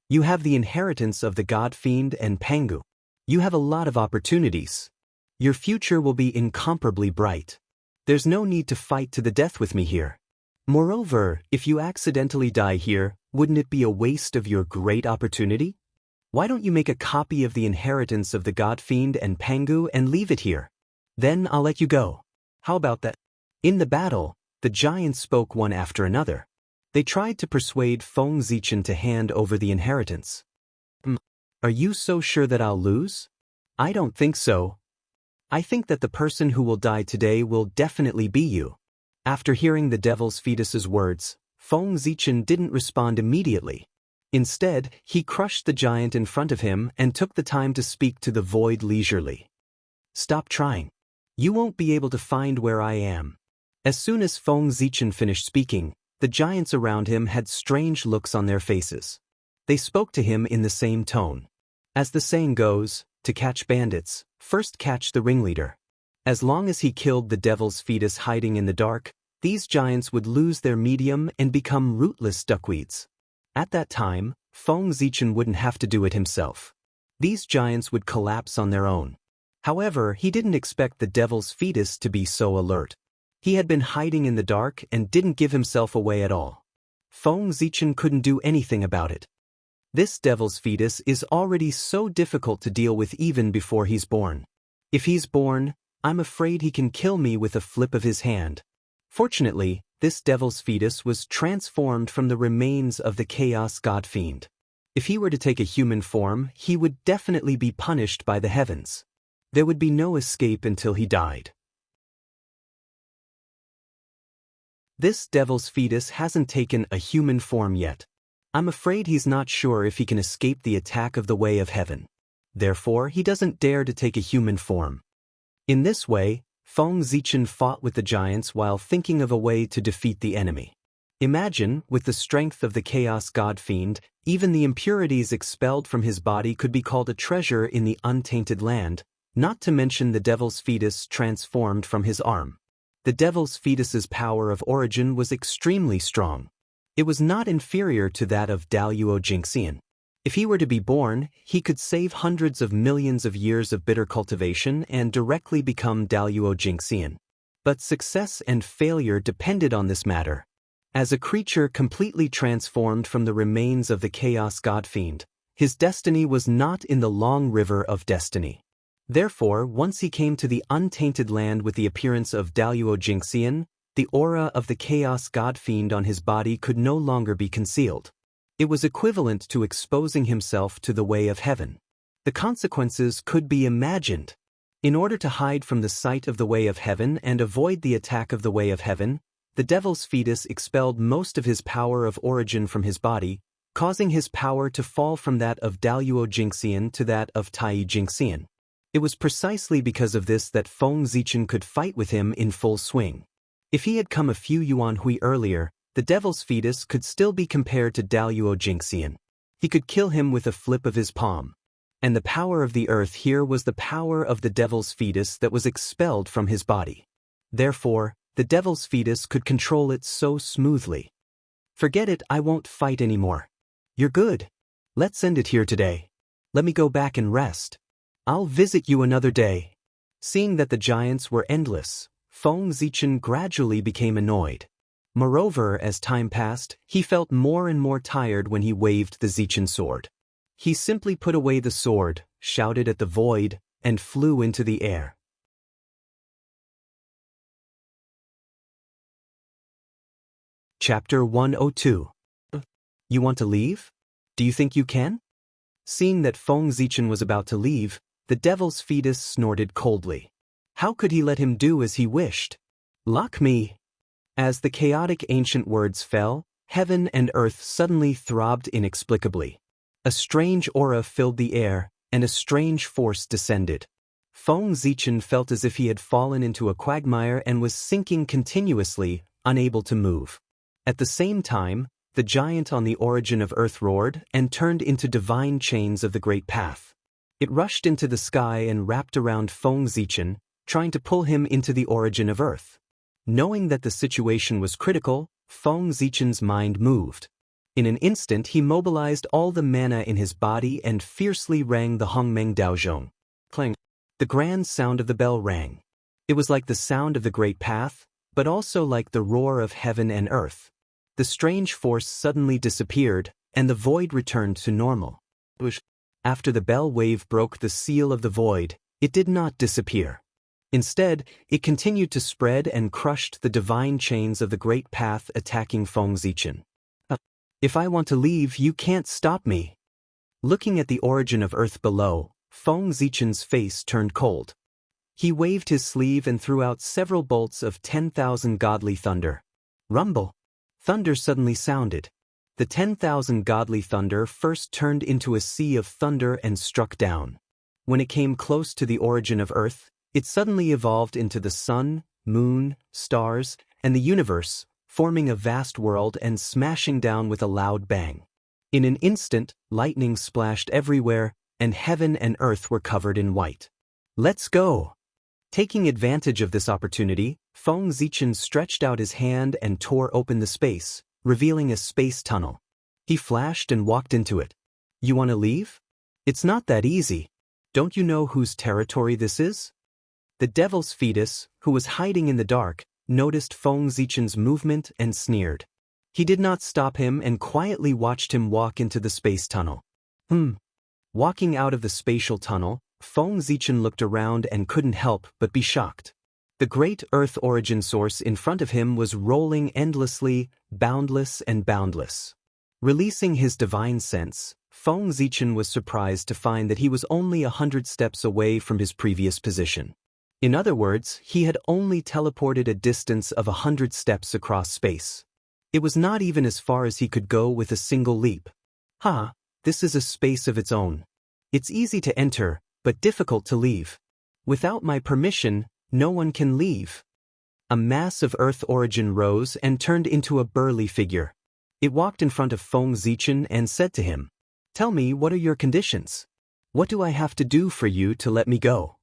You have the inheritance of the God Fiend and Pangu. You have a lot of opportunities. Your future will be incomparably bright. There's no need to fight to the death with me here. Moreover, if you accidentally die here, wouldn't it be a waste of your great opportunity? Why don't you make a copy of the inheritance of the God Fiend and Pangu and leave it here? Then I'll let you go. How about that? In the battle, the giants spoke one after another. They tried to persuade Feng Zichen to hand over the inheritance. Are you so sure that I'll lose? I don't think so. I think that the person who will die today will definitely be you. After hearing the devil's fetus's words, Feng Zichen didn't respond immediately. Instead, he crushed the giant in front of him and took the time to speak to the void leisurely. "Stop trying. You won't be able to find where I am." As soon as Feng Zichen finished speaking, the giants around him had strange looks on their faces. They spoke to him in the same tone. As the saying goes, to catch bandits, first catch the ringleader. As long as he killed the devil's fetus hiding in the dark, these giants would lose their medium and become rootless duckweeds. At that time, Feng Zichen wouldn't have to do it himself. These giants would collapse on their own. However, he didn't expect the devil's fetus to be so alert. He had been hiding in the dark and didn't give himself away at all. Feng Zichen couldn't do anything about it. This devil's fetus is already so difficult to deal with even before he's born. If he's born, I'm afraid he can kill me with a flip of his hand. Fortunately, this devil's fetus was transformed from the remains of the Chaos God Fiend. If he were to take a human form, he would definitely be punished by the heavens. There would be no escape until he died. This devil's fetus hasn't taken a human form yet. I'm afraid he's not sure if he can escape the attack of the way of heaven. Therefore, he doesn't dare to take a human form. In this way, Feng Zichen fought with the giants while thinking of a way to defeat the enemy. Imagine, with the strength of the Chaos God Fiend, even the impurities expelled from his body could be called a treasure in the untainted land, not to mention the devil's fetus transformed from his arm. The devil's fetus's power of origin was extremely strong. It was not inferior to that of Daluo Jingxian. If he were to be born, he could save hundreds of millions of years of bitter cultivation and directly become Daluo Jingxian. But success and failure depended on this matter. As a creature completely transformed from the remains of the Chaos God Fiend, his destiny was not in the long river of destiny. Therefore, once he came to the untainted land with the appearance of Daluo Jingxian, the aura of the Chaos God Fiend on his body could no longer be concealed. It was equivalent to exposing himself to the way of heaven. The consequences could be imagined. In order to hide from the sight of the way of heaven and avoid the attack of the way of heaven, the devil's fetus expelled most of his power of origin from his body, causing his power to fall from that of Daluo Jingxian to that of Tai Jingxian. It was precisely because of this that Feng Zichen could fight with him in full swing. If he had come a few yuan hui earlier, the devil's fetus could still be compared to Daluo Jingxian. He could kill him with a flip of his palm. And the power of the earth here was the power of the devil's fetus that was expelled from his body. Therefore, the devil's fetus could control it so smoothly. "Forget it, I won't fight anymore. You're good. Let's end it here today. Let me go back and rest. I'll visit you another day." Seeing that the giants were endless, Feng Zichen gradually became annoyed. Moreover, as time passed, he felt more and more tired when he waved the Zichen sword. He simply put away the sword, shouted at the void, and flew into the air. Chapter 102. You want to leave? Do you think you can? Seeing that Feng Zichen was about to leave, the devil's fetus snorted coldly. How could he let him do as he wished? "Lock me." As the chaotic ancient words fell, heaven and earth suddenly throbbed inexplicably. A strange aura filled the air, and a strange force descended. Feng Zichen felt as if he had fallen into a quagmire and was sinking continuously, unable to move. At the same time, the giant on the origin of earth roared and turned into divine chains of the great path. It rushed into the sky and wrapped around Feng Zichen, trying to pull him into the origin of earth. Knowing that the situation was critical, Feng Zichen's mind moved. In an instant he mobilized all the mana in his body and fiercely rang the Hongmeng Daozhong. Clang. The grand sound of the bell rang. It was like the sound of the great path, but also like the roar of heaven and earth. The strange force suddenly disappeared, and the void returned to normal. After the bell wave broke the seal of the void, it did not disappear. Instead, it continued to spread and crushed the divine chains of the great path attacking Feng Zichen. "If I want to leave, you can't stop me." Looking at the origin of earth below, Feng Zichen's face turned cold. He waved his sleeve and threw out several bolts of 10,000 godly thunder. Rumble! Thunder suddenly sounded. The 10,000 godly thunder first turned into a sea of thunder and struck down. When it came close to the origin of Earth, it suddenly evolved into the sun, moon, stars, and the universe, forming a vast world and smashing down with a loud bang. In an instant, lightning splashed everywhere, and heaven and earth were covered in white. Let's go! Taking advantage of this opportunity, Feng Zichen stretched out his hand and tore open the space, revealing a space tunnel. He flashed and walked into it. You want to leave? It's not that easy. Don't you know whose territory this is? The devil's fetus, who was hiding in the dark, noticed Feng Zichen's movement and sneered. He did not stop him and quietly watched him walk into the space tunnel. Walking out of the spatial tunnel, Feng Zichen looked around and couldn't help but be shocked. The great Earth origin source in front of him was rolling endlessly, boundless and boundless. Releasing his divine sense, Feng Zichen was surprised to find that he was only 100 steps away from his previous position. In other words, he had only teleported a distance of 100 steps across space. It was not even as far as he could go with a single leap. This is a space of its own. It's easy to enter, but difficult to leave. Without my permission, no one can leave. A mass of Earth origin rose and turned into a burly figure. It walked in front of Feng Zichen and said to him, "Tell me, what are your conditions? What do I have to do for you to let me go?"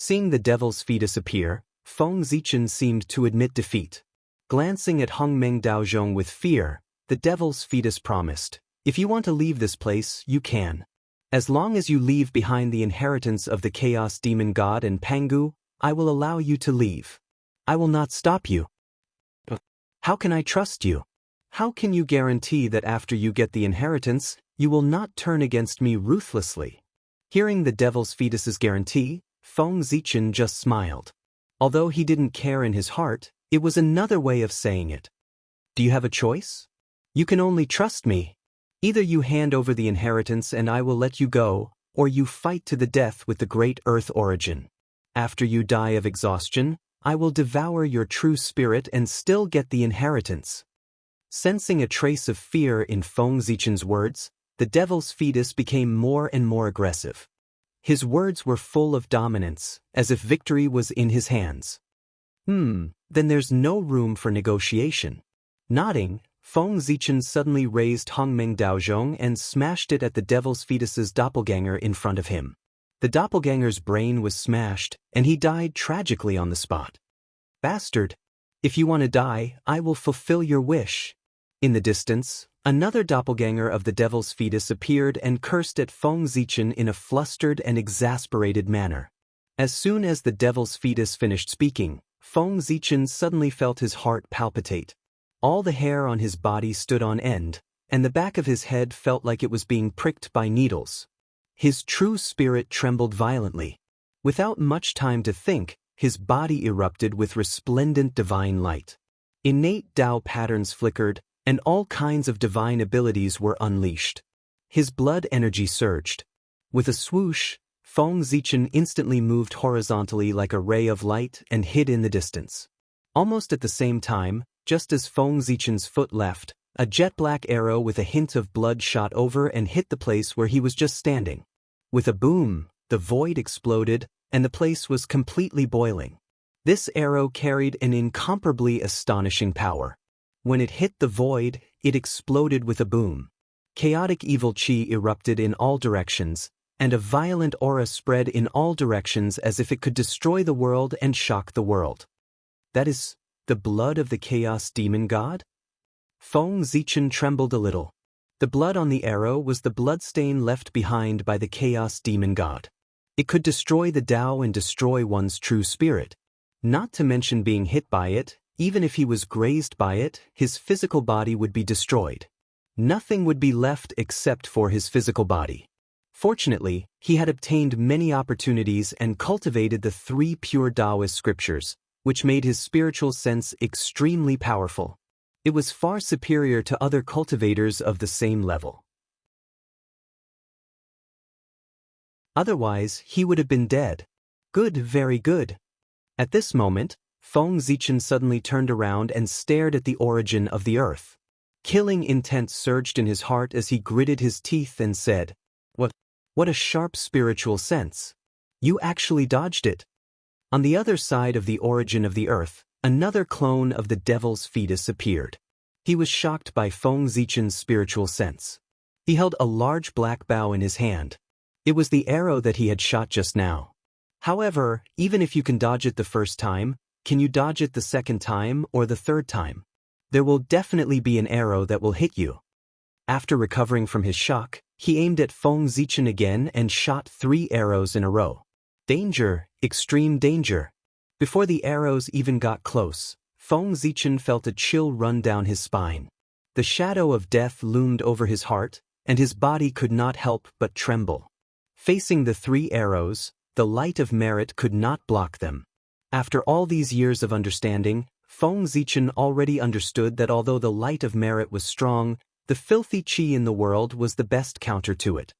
Seeing the devil's fetus appear, Feng Zichen seemed to admit defeat. Glancing at Hongmeng Daozhong with fear, the devil's fetus promised, "If you want to leave this place, you can. As long as you leave behind the inheritance of the Chaos Demon God and Pangu, I will allow you to leave. I will not stop you." "How can I trust you? How can you guarantee that after you get the inheritance, you will not turn against me ruthlessly?" Hearing the devil's fetus's guarantee, Feng Zichen just smiled. Although he didn't care in his heart, it was another way of saying it. "Do you have a choice? You can only trust me. Either you hand over the inheritance and I will let you go, or you fight to the death with the great Earth origin. After you die of exhaustion, I will devour your true spirit and still get the inheritance." Sensing a trace of fear in Feng Zichen's words, the devil's fetus became more and more aggressive. His words were full of dominance, as if victory was in his hands. Then there's no room for negotiation. Nodding, Feng Zichen suddenly raised Hongmeng Daozhong and smashed it at the devil's fetus's doppelganger in front of him. The doppelganger's brain was smashed, and he died tragically on the spot. "Bastard! If you want to die, I will fulfill your wish." In the distance, another doppelganger of the devil's fetus appeared and cursed at Feng Zichen in a flustered and exasperated manner. As soon as the devil's fetus finished speaking, Feng Zichen suddenly felt his heart palpitate. All the hair on his body stood on end, and the back of his head felt like it was being pricked by needles. His true spirit trembled violently. Without much time to think, his body erupted with resplendent divine light. Innate Tao patterns flickered, and all kinds of divine abilities were unleashed. His blood energy surged. With a swoosh, Feng Zichen instantly moved horizontally like a ray of light and hid in the distance. Almost at the same time, just as Feng Zichen's foot left, a jet-black arrow with a hint of blood shot over and hit the place where he was just standing. With a boom, the void exploded, and the place was completely boiling. This arrow carried an incomparably astonishing power. When it hit the void, it exploded with a boom. Chaotic evil chi erupted in all directions, and a violent aura spread in all directions as if it could destroy the world and shock the world. "That is the blood of the Chaos Demon God?" Feng Zichen trembled a little. The blood on the arrow was the bloodstain left behind by the Chaos Demon God. It could destroy the Tao and destroy one's true spirit. Not to mention being hit by it, even if he was grazed by it, his physical body would be destroyed. Nothing would be left except for his physical body. Fortunately, he had obtained many opportunities and cultivated the 3 pure Taoist scriptures, which made his spiritual sense extremely powerful. It was far superior to other cultivators of the same level. Otherwise, he would have been dead. Good, very good. At this moment, Feng Zichen suddenly turned around and stared at the origin of the earth. Killing intent surged in his heart as he gritted his teeth and said, What a sharp spiritual sense. You actually dodged it. On the other side of the origin of the earth, another clone of the devil's fetus appeared. He was shocked by Feng Zichen's spiritual sense. He held a large black bow in his hand. It was the arrow that he had shot just now. However, even if you can dodge it the first time, can you dodge it the second time or the third time? There will definitely be an arrow that will hit you. After recovering from his shock, he aimed at Feng Zichen again and shot 3 arrows in a row. Danger, extreme danger. Before the arrows even got close, Feng Zichen felt a chill run down his spine. The shadow of death loomed over his heart, and his body could not help but tremble. Facing the 3 arrows, the light of merit could not block them. After all these years of understanding, Feng Zichen already understood that although the light of merit was strong, the filthy qi in the world was the best counter to it.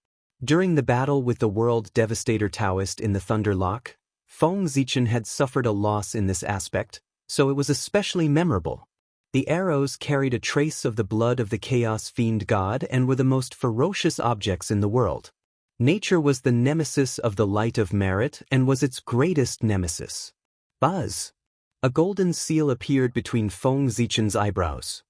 During the battle with the world devastator Taoist in the Thunder Lock, Feng Zichen had suffered a loss in this aspect, so it was especially memorable. The arrows carried a trace of the blood of the Chaos Fiend God and were the most ferocious objects in the world. Nature was the nemesis of the light of merit and was its greatest nemesis. Buzz! A golden seal appeared between Feng Zichen's eyebrows.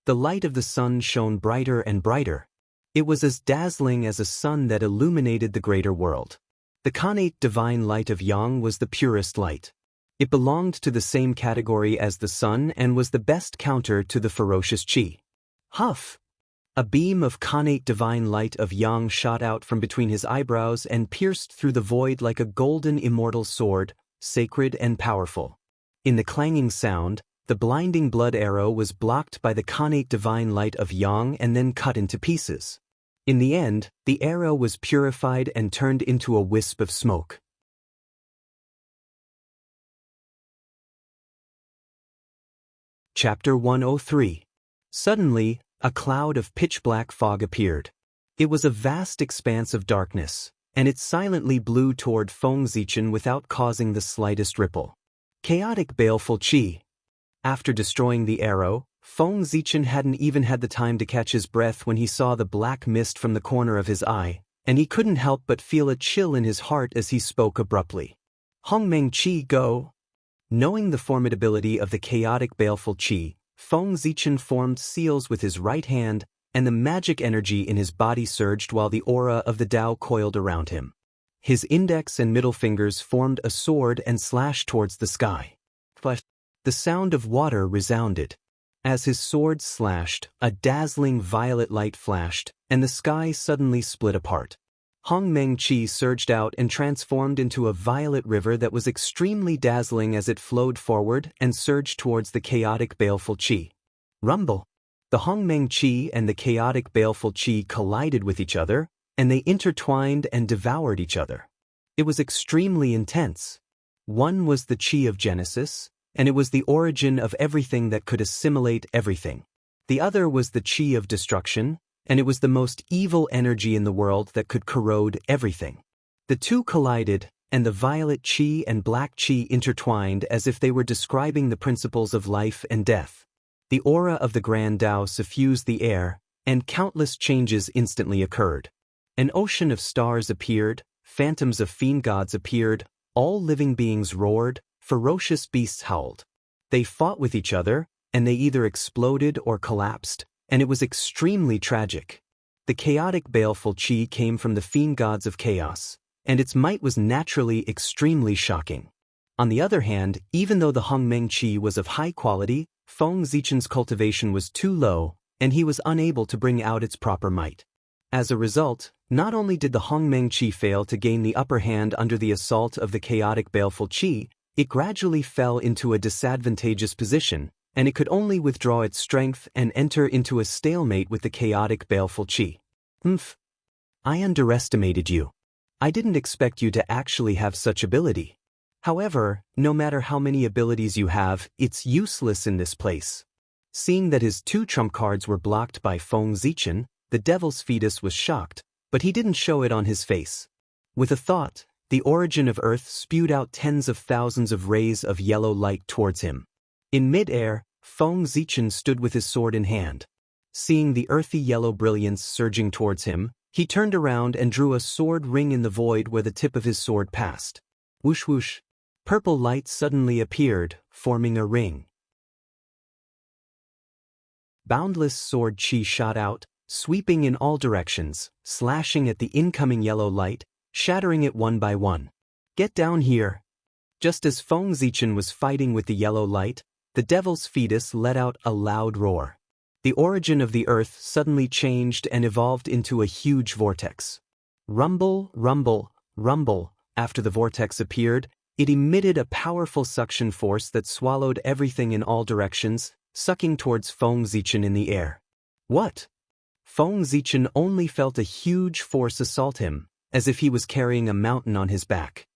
The light of the sun shone brighter and brighter. It was as dazzling as a sun that illuminated the greater world. The connate divine light of Yang was the purest light. It belonged to the same category as the sun and was the best counter to the ferocious qi. Huff! A beam of connate divine light of Yang shot out from between his eyebrows and pierced through the void like a golden immortal sword, sacred and powerful. In the clanging sound, the blinding blood arrow was blocked by the connate divine light of Yang and then cut into pieces. In the end, the arrow was purified and turned into a wisp of smoke. Chapter 103. Suddenly, a cloud of pitch-black fog appeared. It was a vast expanse of darkness, and it silently blew toward Feng Zichen without causing the slightest ripple. Chaotic baleful qi. After destroying the arrow, Feng Zichen hadn't even had the time to catch his breath when he saw the black mist from the corner of his eye, and he couldn't help but feel a chill in his heart as he spoke abruptly. Hongmeng qi go. Knowing the formidability of the chaotic baleful qi, Feng Zichen formed seals with his right hand, and the magic energy in his body surged while the aura of the Tao coiled around him. His index and middle fingers formed a sword and slashed towards the sky. The sound of water resounded. As his sword slashed, a dazzling violet light flashed, and the sky suddenly split apart. Hongmeng qi surged out and transformed into a violet river that was extremely dazzling as it flowed forward and surged towards the chaotic baleful qi. Rumble! The Hongmeng qi and the chaotic baleful qi collided with each other, and they intertwined and devoured each other. It was extremely intense. One was the qi of Genesis, and it was the origin of everything that could assimilate everything. The other was the qi of destruction, and it was the most evil energy in the world that could corrode everything. The two collided, and the violet qi and black qi intertwined as if they were describing the principles of life and death. The aura of the Grand Tao suffused the air, and countless changes instantly occurred. An ocean of stars appeared, phantoms of fiend gods appeared, all living beings roared, ferocious beasts howled. They fought with each other, and they either exploded or collapsed, and it was extremely tragic. The chaotic baleful qi came from the fiend gods of chaos, and its might was naturally extremely shocking. On the other hand, even though the Hongmeng qi was of high quality, Feng Zichen's cultivation was too low, and he was unable to bring out its proper might. As a result, not only did the Hongmeng qi fail to gain the upper hand under the assault of the chaotic baleful qi, it gradually fell into a disadvantageous position, and it could only withdraw its strength and enter into a stalemate with the chaotic baleful qi. I underestimated you. I didn't expect you to actually have such ability. However, no matter how many abilities you have, it's useless in this place. Seeing that his 2 trump cards were blocked by Feng Zichen, the devil's fetus was shocked, but he didn't show it on his face. With a thought, the origin of Earth spewed out tens of thousands of rays of yellow light towards him. In mid-air, Feng Zichen stood with his sword in hand. Seeing the earthy yellow brilliance surging towards him, he turned around and drew a sword ring in the void where the tip of his sword passed. Whoosh whoosh. Purple light suddenly appeared, forming a ring. Boundless sword chi shot out, sweeping in all directions, slashing at the incoming yellow light, shattering it one by one. Get down here. Just as Feng Zichen was fighting with the yellow light, the devil's fetus let out a loud roar. The origin of the earth suddenly changed and evolved into a huge vortex. Rumble, rumble, rumble. After the vortex appeared, it emitted a powerful suction force that swallowed everything in all directions, sucking towards Feng Zichen in the air. What? Feng Zichen only felt a huge force assault him, as if he was carrying a mountain on his back.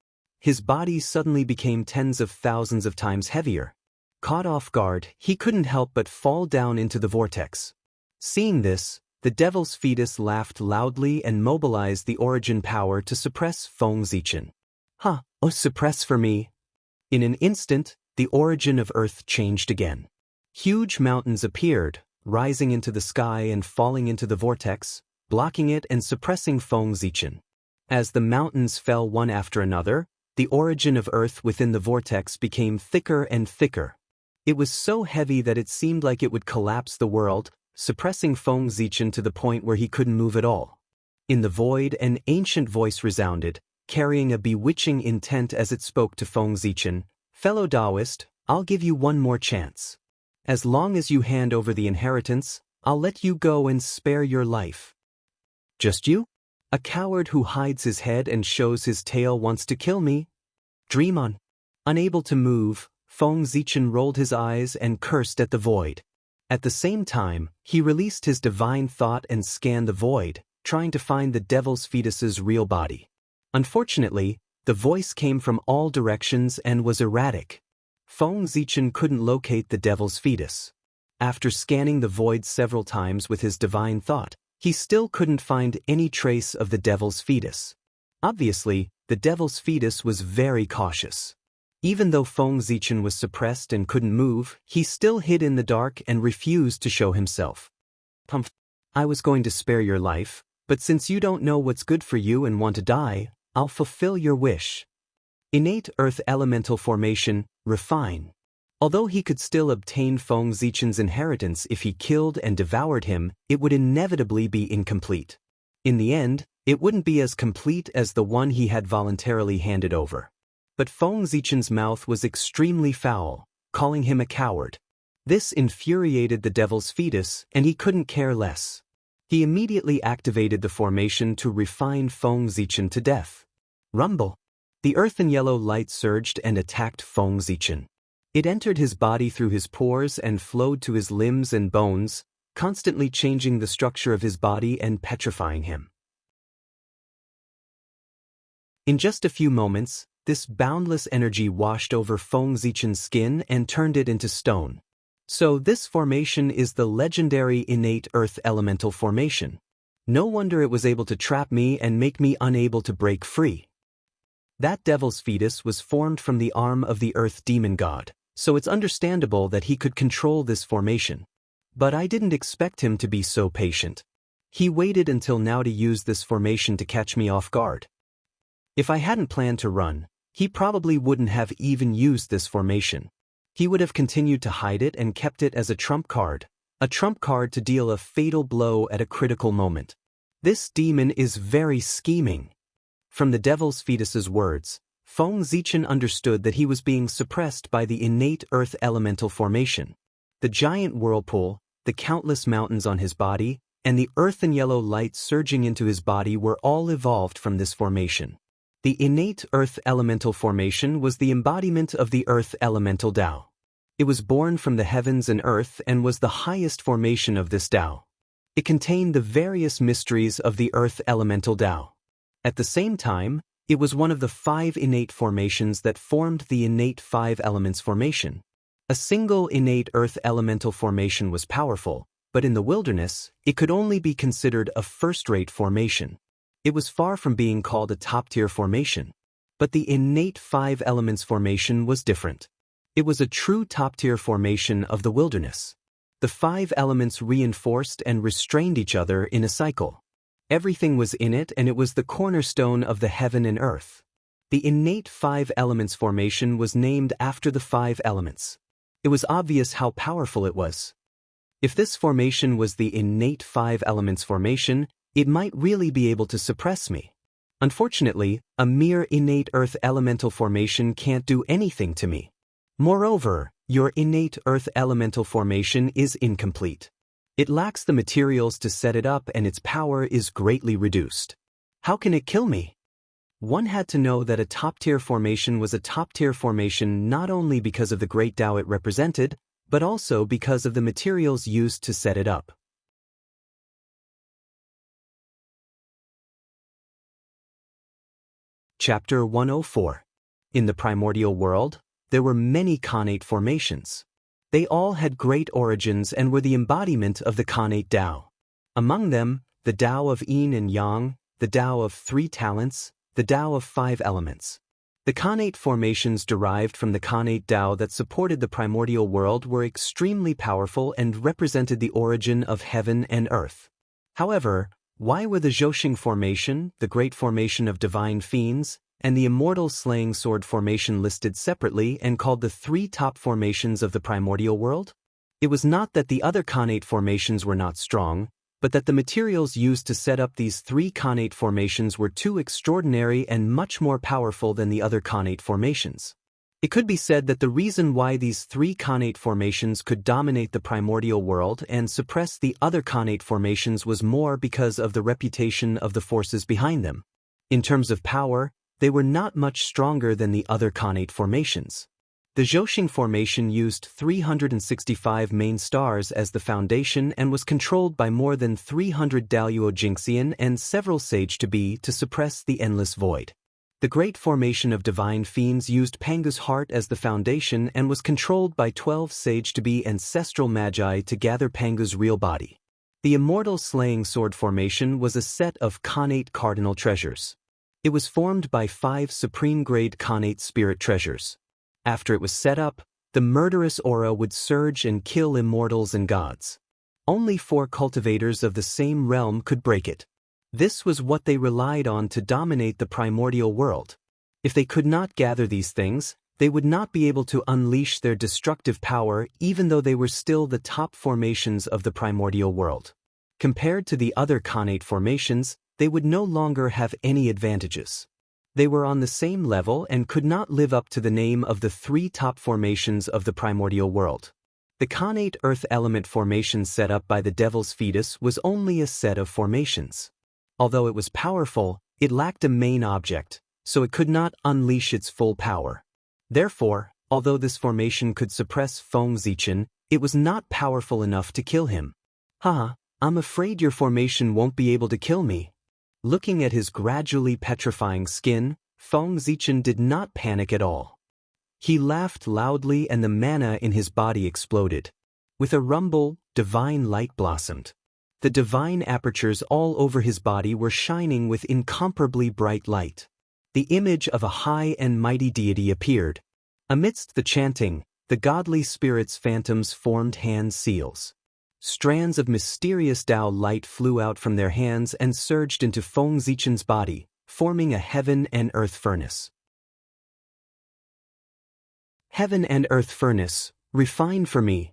His body suddenly became tens of thousands of times heavier. Caught off guard, he couldn't help but fall down into the vortex. Seeing this, the devil's fetus laughed loudly and mobilized the origin power to suppress Feng Zichen. Huh, oh, suppress for me. In an instant, the origin of Earth changed again. Huge mountains appeared, rising into the sky and falling into the vortex, blocking it and suppressing Feng Zichen. As the mountains fell one after another, the origin of Earth within the vortex became thicker and thicker. It was so heavy that it seemed like it would collapse the world, suppressing Feng Zichen to the point where he couldn't move at all. In the void, an ancient voice resounded, carrying a bewitching intent as it spoke to Feng Zichen. Fellow Taoist, I'll give you one more chance. As long as you hand over the inheritance, I'll let you go and spare your life. Just you? A coward who hides his head and shows his tail wants to kill me? Dream on. Unable to move, Feng Zichen rolled his eyes and cursed at the void. At the same time, he released his divine thought and scanned the void, trying to find the devil's fetus's real body. Unfortunately, the voice came from all directions and was erratic. Feng Zichen couldn't locate the devil's fetus. After scanning the void several times with his divine thought, he still couldn't find any trace of the devil's fetus. Obviously, the devil's fetus was very cautious. Even though Feng Zichen was suppressed and couldn't move, he still hid in the dark and refused to show himself. Pumph. I was going to spare your life, but since you don't know what's good for you and want to die, I'll fulfill your wish. Innate Earth Elemental Formation, Refine. Although he could still obtain Feng Zichen's inheritance if he killed and devoured him, it would inevitably be incomplete. In the end, it wouldn't be as complete as the one he had voluntarily handed over. But Feng Zichen's mouth was extremely foul, calling him a coward. This infuriated the devil's fetus, and he couldn't care less. He immediately activated the formation to refine Feng Zichen to death. Rumble. The earthen yellow light surged and attacked Feng Zichen. It entered his body through his pores and flowed to his limbs and bones, constantly changing the structure of his body and petrifying him. In just a few moments, this boundless energy washed over Feng Zichen's skin and turned it into stone. So this formation is the legendary innate earth elemental formation. No wonder it was able to trap me and make me unable to break free. That devil's fetus was formed from the arm of the earth demon god, so it's understandable that he could control this formation. But I didn't expect him to be so patient. He waited until now to use this formation to catch me off guard. If I hadn't planned to run, he probably wouldn't have even used this formation. He would have continued to hide it and kept it as a trump card to deal a fatal blow at a critical moment. This demon is very scheming. From the devil's fetus's words, Feng Zichen understood that he was being suppressed by the innate earth elemental formation. The giant whirlpool, the countless mountains on his body, and the earthen yellow light surging into his body were all evolved from this formation. The innate earth elemental formation was the embodiment of the earth elemental Tao. It was born from the heavens and earth and was the highest formation of this Tao. It contained the various mysteries of the earth elemental Tao. At the same time, it was one of the 5 innate formations that formed the innate 5 elements formation. A single innate earth elemental formation was powerful, but in the wilderness, it could only be considered a first-rate formation. It was far from being called a top-tier formation. But the innate five elements formation was different. It was a true top-tier formation of the wilderness. The five elements reinforced and restrained each other in a cycle. Everything was in it, and it was the cornerstone of the heaven and earth. The innate five elements formation was named after the five elements. It was obvious how powerful it was. If this formation was the innate five elements formation, it might really be able to suppress me. Unfortunately, a mere innate earth elemental formation can't do anything to me. Moreover, your innate earth elemental formation is incomplete. It lacks the materials to set it up, and its power is greatly reduced. How can it kill me? One had to know that a top-tier formation was a top-tier formation not only because of the great Tao it represented, but also because of the materials used to set it up. Chapter 104. In the primordial world, there were many Khanate formations. They all had great origins and were the embodiment of the Khanate Tao. Among them, the Tao of Yin and Yang, the Tao of three talents, the Tao of five elements. The Khanate formations derived from the Khanate Tao that supported the primordial world were extremely powerful and represented the origin of heaven and earth. However, why were the Zhoshing formation, the great formation of divine fiends, and the immortal slaying sword formation listed separately and called the three top formations of the primordial world? It was not that the other Khanate formations were not strong, but that the materials used to set up these three Khanate formations were too extraordinary and much more powerful than the other Khanate formations. It could be said that the reason why these three Khanate formations could dominate the primordial world and suppress the other Khanate formations was more because of the reputation of the forces behind them. In terms of power, they were not much stronger than the other Khanate formations. The Zhoshing formation used 365 main stars as the foundation and was controlled by more than 300 Daluo Jinxian and several Sage to be to suppress the endless void. The great formation of divine fiends used Pangu's heart as the foundation and was controlled by 12 Sage to be ancestral magi to gather Pangu's real body. The immortal slaying sword formation was a set of Khanate cardinal treasures. It was formed by 5 supreme-grade Khanate spirit treasures. After it was set up, the murderous aura would surge and kill immortals and gods. Only 4 cultivators of the same realm could break it. This was what they relied on to dominate the primordial world. If they could not gather these things, they would not be able to unleash their destructive power even though they were still the top formations of the primordial world. Compared to the other Khanate formations, they would no longer have any advantages. They were on the same level and could not live up to the name of the 3 top formations of the primordial world. The Khanate earth element formation set up by the Devil's Fetus was only a set of formations. Although it was powerful, it lacked a main object, so it could not unleash its full power. Therefore, although this formation could suppress Feng Zichen, it was not powerful enough to kill him. I'm afraid your formation won't be able to kill me. Looking at his gradually petrifying skin, Feng Zichen did not panic at all. He laughed loudly and the mana in his body exploded. With a rumble, divine light blossomed. The divine apertures all over his body were shining with incomparably bright light. The image of a high and mighty deity appeared. Amidst the chanting, the godly spirits' phantoms formed hand seals. Strands of mysterious Tao light flew out from their hands and surged into Feng Zichen's body, forming a heaven and earth furnace. Heaven and earth furnace, refine for me.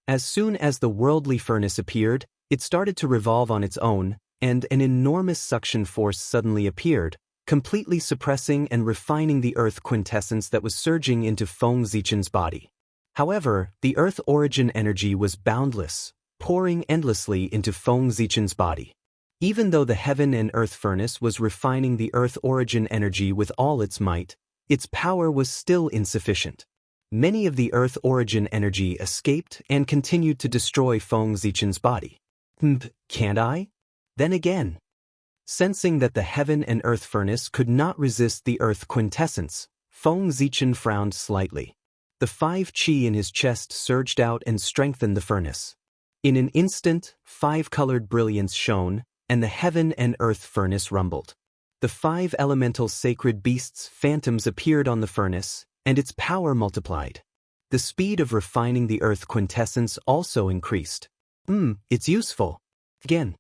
As soon as the worldly furnace appeared, it started to revolve on its own, and an enormous suction force suddenly appeared, completely suppressing and refining the earth quintessence that was surging into Feng Zichen's body. However, the earth origin energy was boundless, pouring endlessly into Feng Zichen's body. Even though the heaven and earth furnace was refining the earth origin energy with all its might, its power was still insufficient. Many of the earth origin energy escaped and continued to destroy Feng Zichen's body. Can't I? Then again. Sensing that the heaven and earth furnace could not resist the earth quintessence, Feng Zichen frowned slightly. The 5 qi in his chest surged out and strengthened the furnace. In an instant, 5-colored brilliance shone, and the heaven and earth furnace rumbled. The 5 elemental sacred beasts' phantoms appeared on the furnace, and its power multiplied. The speed of refining the earth quintessence also increased. It's useful. Again.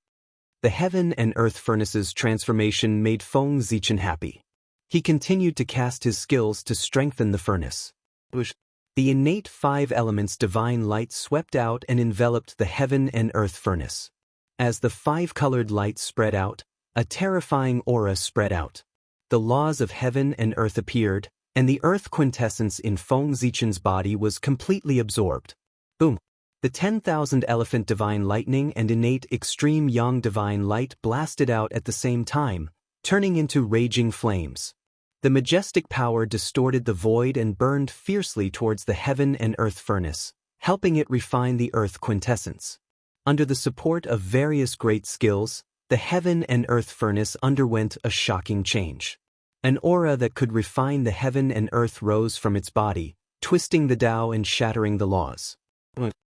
The heaven and earth furnace's transformation made Feng Zichen happy. He continued to cast his skills to strengthen the furnace. The innate 5 elements divine light swept out and enveloped the heaven and earth furnace. As the 5-colored light spread out, a terrifying aura spread out. The laws of heaven and earth appeared, and the earth quintessence in Feng Zichen's body was completely absorbed. Boom! The 10,000 elephant divine lightning and innate extreme yang divine light blasted out at the same time, turning into raging flames. The majestic power distorted the void and burned fiercely towards the heaven and earth furnace, helping it refine the earth quintessence. Under the support of various great skills, the heaven and earth furnace underwent a shocking change. An aura that could refine the heaven and earth rose from its body, twisting the Tao and shattering the laws.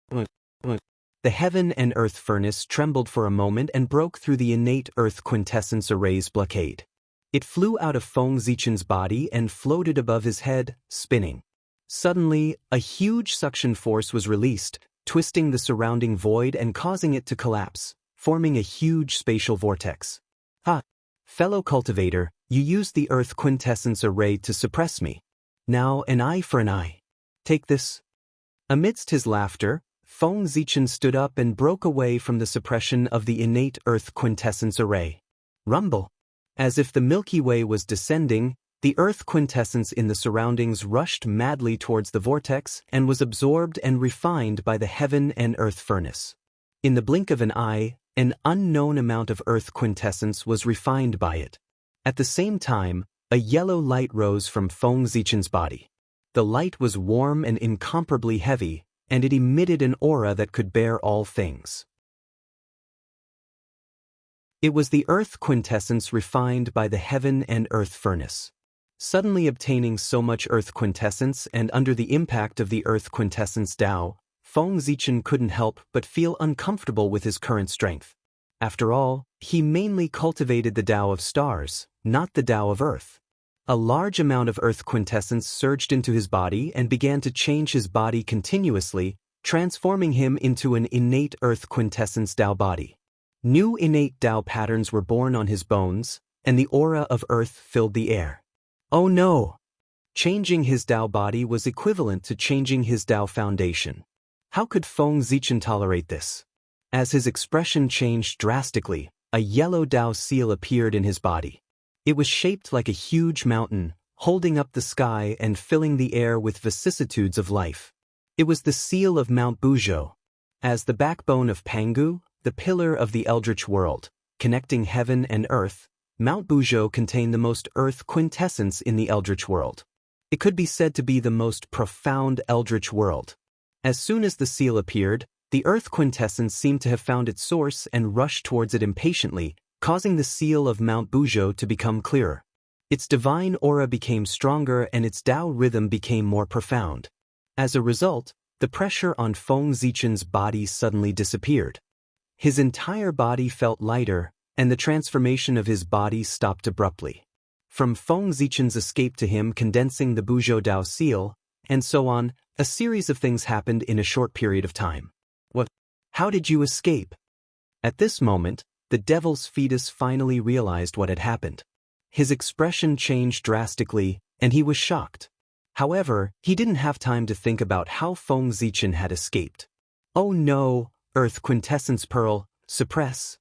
The heaven and earth furnace trembled for a moment and broke through the innate earth quintessence array's blockade. It flew out of Feng Zichen's body and floated above his head, spinning. Suddenly, a huge suction force was released, twisting the surrounding void and causing it to collapse, forming a huge spatial vortex. Fellow cultivator, you used the earth quintessence array to suppress me. Now an eye for an eye. Take this. Amidst his laughter, Feng Zichen stood up and broke away from the suppression of the innate earth quintessence array. Rumble. As if the Milky Way was descending, the earth quintessence in the surroundings rushed madly towards the vortex and was absorbed and refined by the heaven and earth furnace. In the blink of an eye, an unknown amount of earth quintessence was refined by it. At the same time, a yellow light rose from Feng Zichen's body. The light was warm and incomparably heavy, and it emitted an aura that could bear all things. It was the earth quintessence refined by the heaven and earth furnace. Suddenly obtaining so much earth quintessence and under the impact of the earth quintessence Tao, Feng Zichen couldn't help but feel uncomfortable with his current strength. After all, he mainly cultivated the Tao of stars, not the Tao of earth. A large amount of earth quintessence surged into his body and began to change his body continuously, transforming him into an innate earth quintessence Tao body. New innate Tao patterns were born on his bones, and the aura of earth filled the air. Oh no! Changing his Tao body was equivalent to changing his Tao foundation. How could Feng Zichen tolerate this? As his expression changed drastically, a yellow Tao seal appeared in his body. It was shaped like a huge mountain, holding up the sky and filling the air with vicissitudes of life. It was the seal of Mount Buzhou. As the backbone of Pangu, the pillar of the eldritch world, connecting heaven and earth, Mount Buzhou contained the most earth quintessence in the eldritch world. It could be said to be the most profound eldritch world. As soon as the seal appeared, the earth quintessence seemed to have found its source and rushed towards it impatiently, causing the seal of Mount Buzhou to become clearer. Its divine aura became stronger and its Tao rhythm became more profound. As a result, the pressure on Feng Zichen's body suddenly disappeared. His entire body felt lighter, and the transformation of his body stopped abruptly. From Feng Zichen's escape to him condensing the Buzhou Tao seal, and so on, a series of things happened in a short period of time. What? How did you escape? At this moment, the devil's fetus finally realized what had happened. His expression changed drastically, and he was shocked. However, he didn't have time to think about how Feng Zichen had escaped. Oh no, earth quintessence pearl, suppress.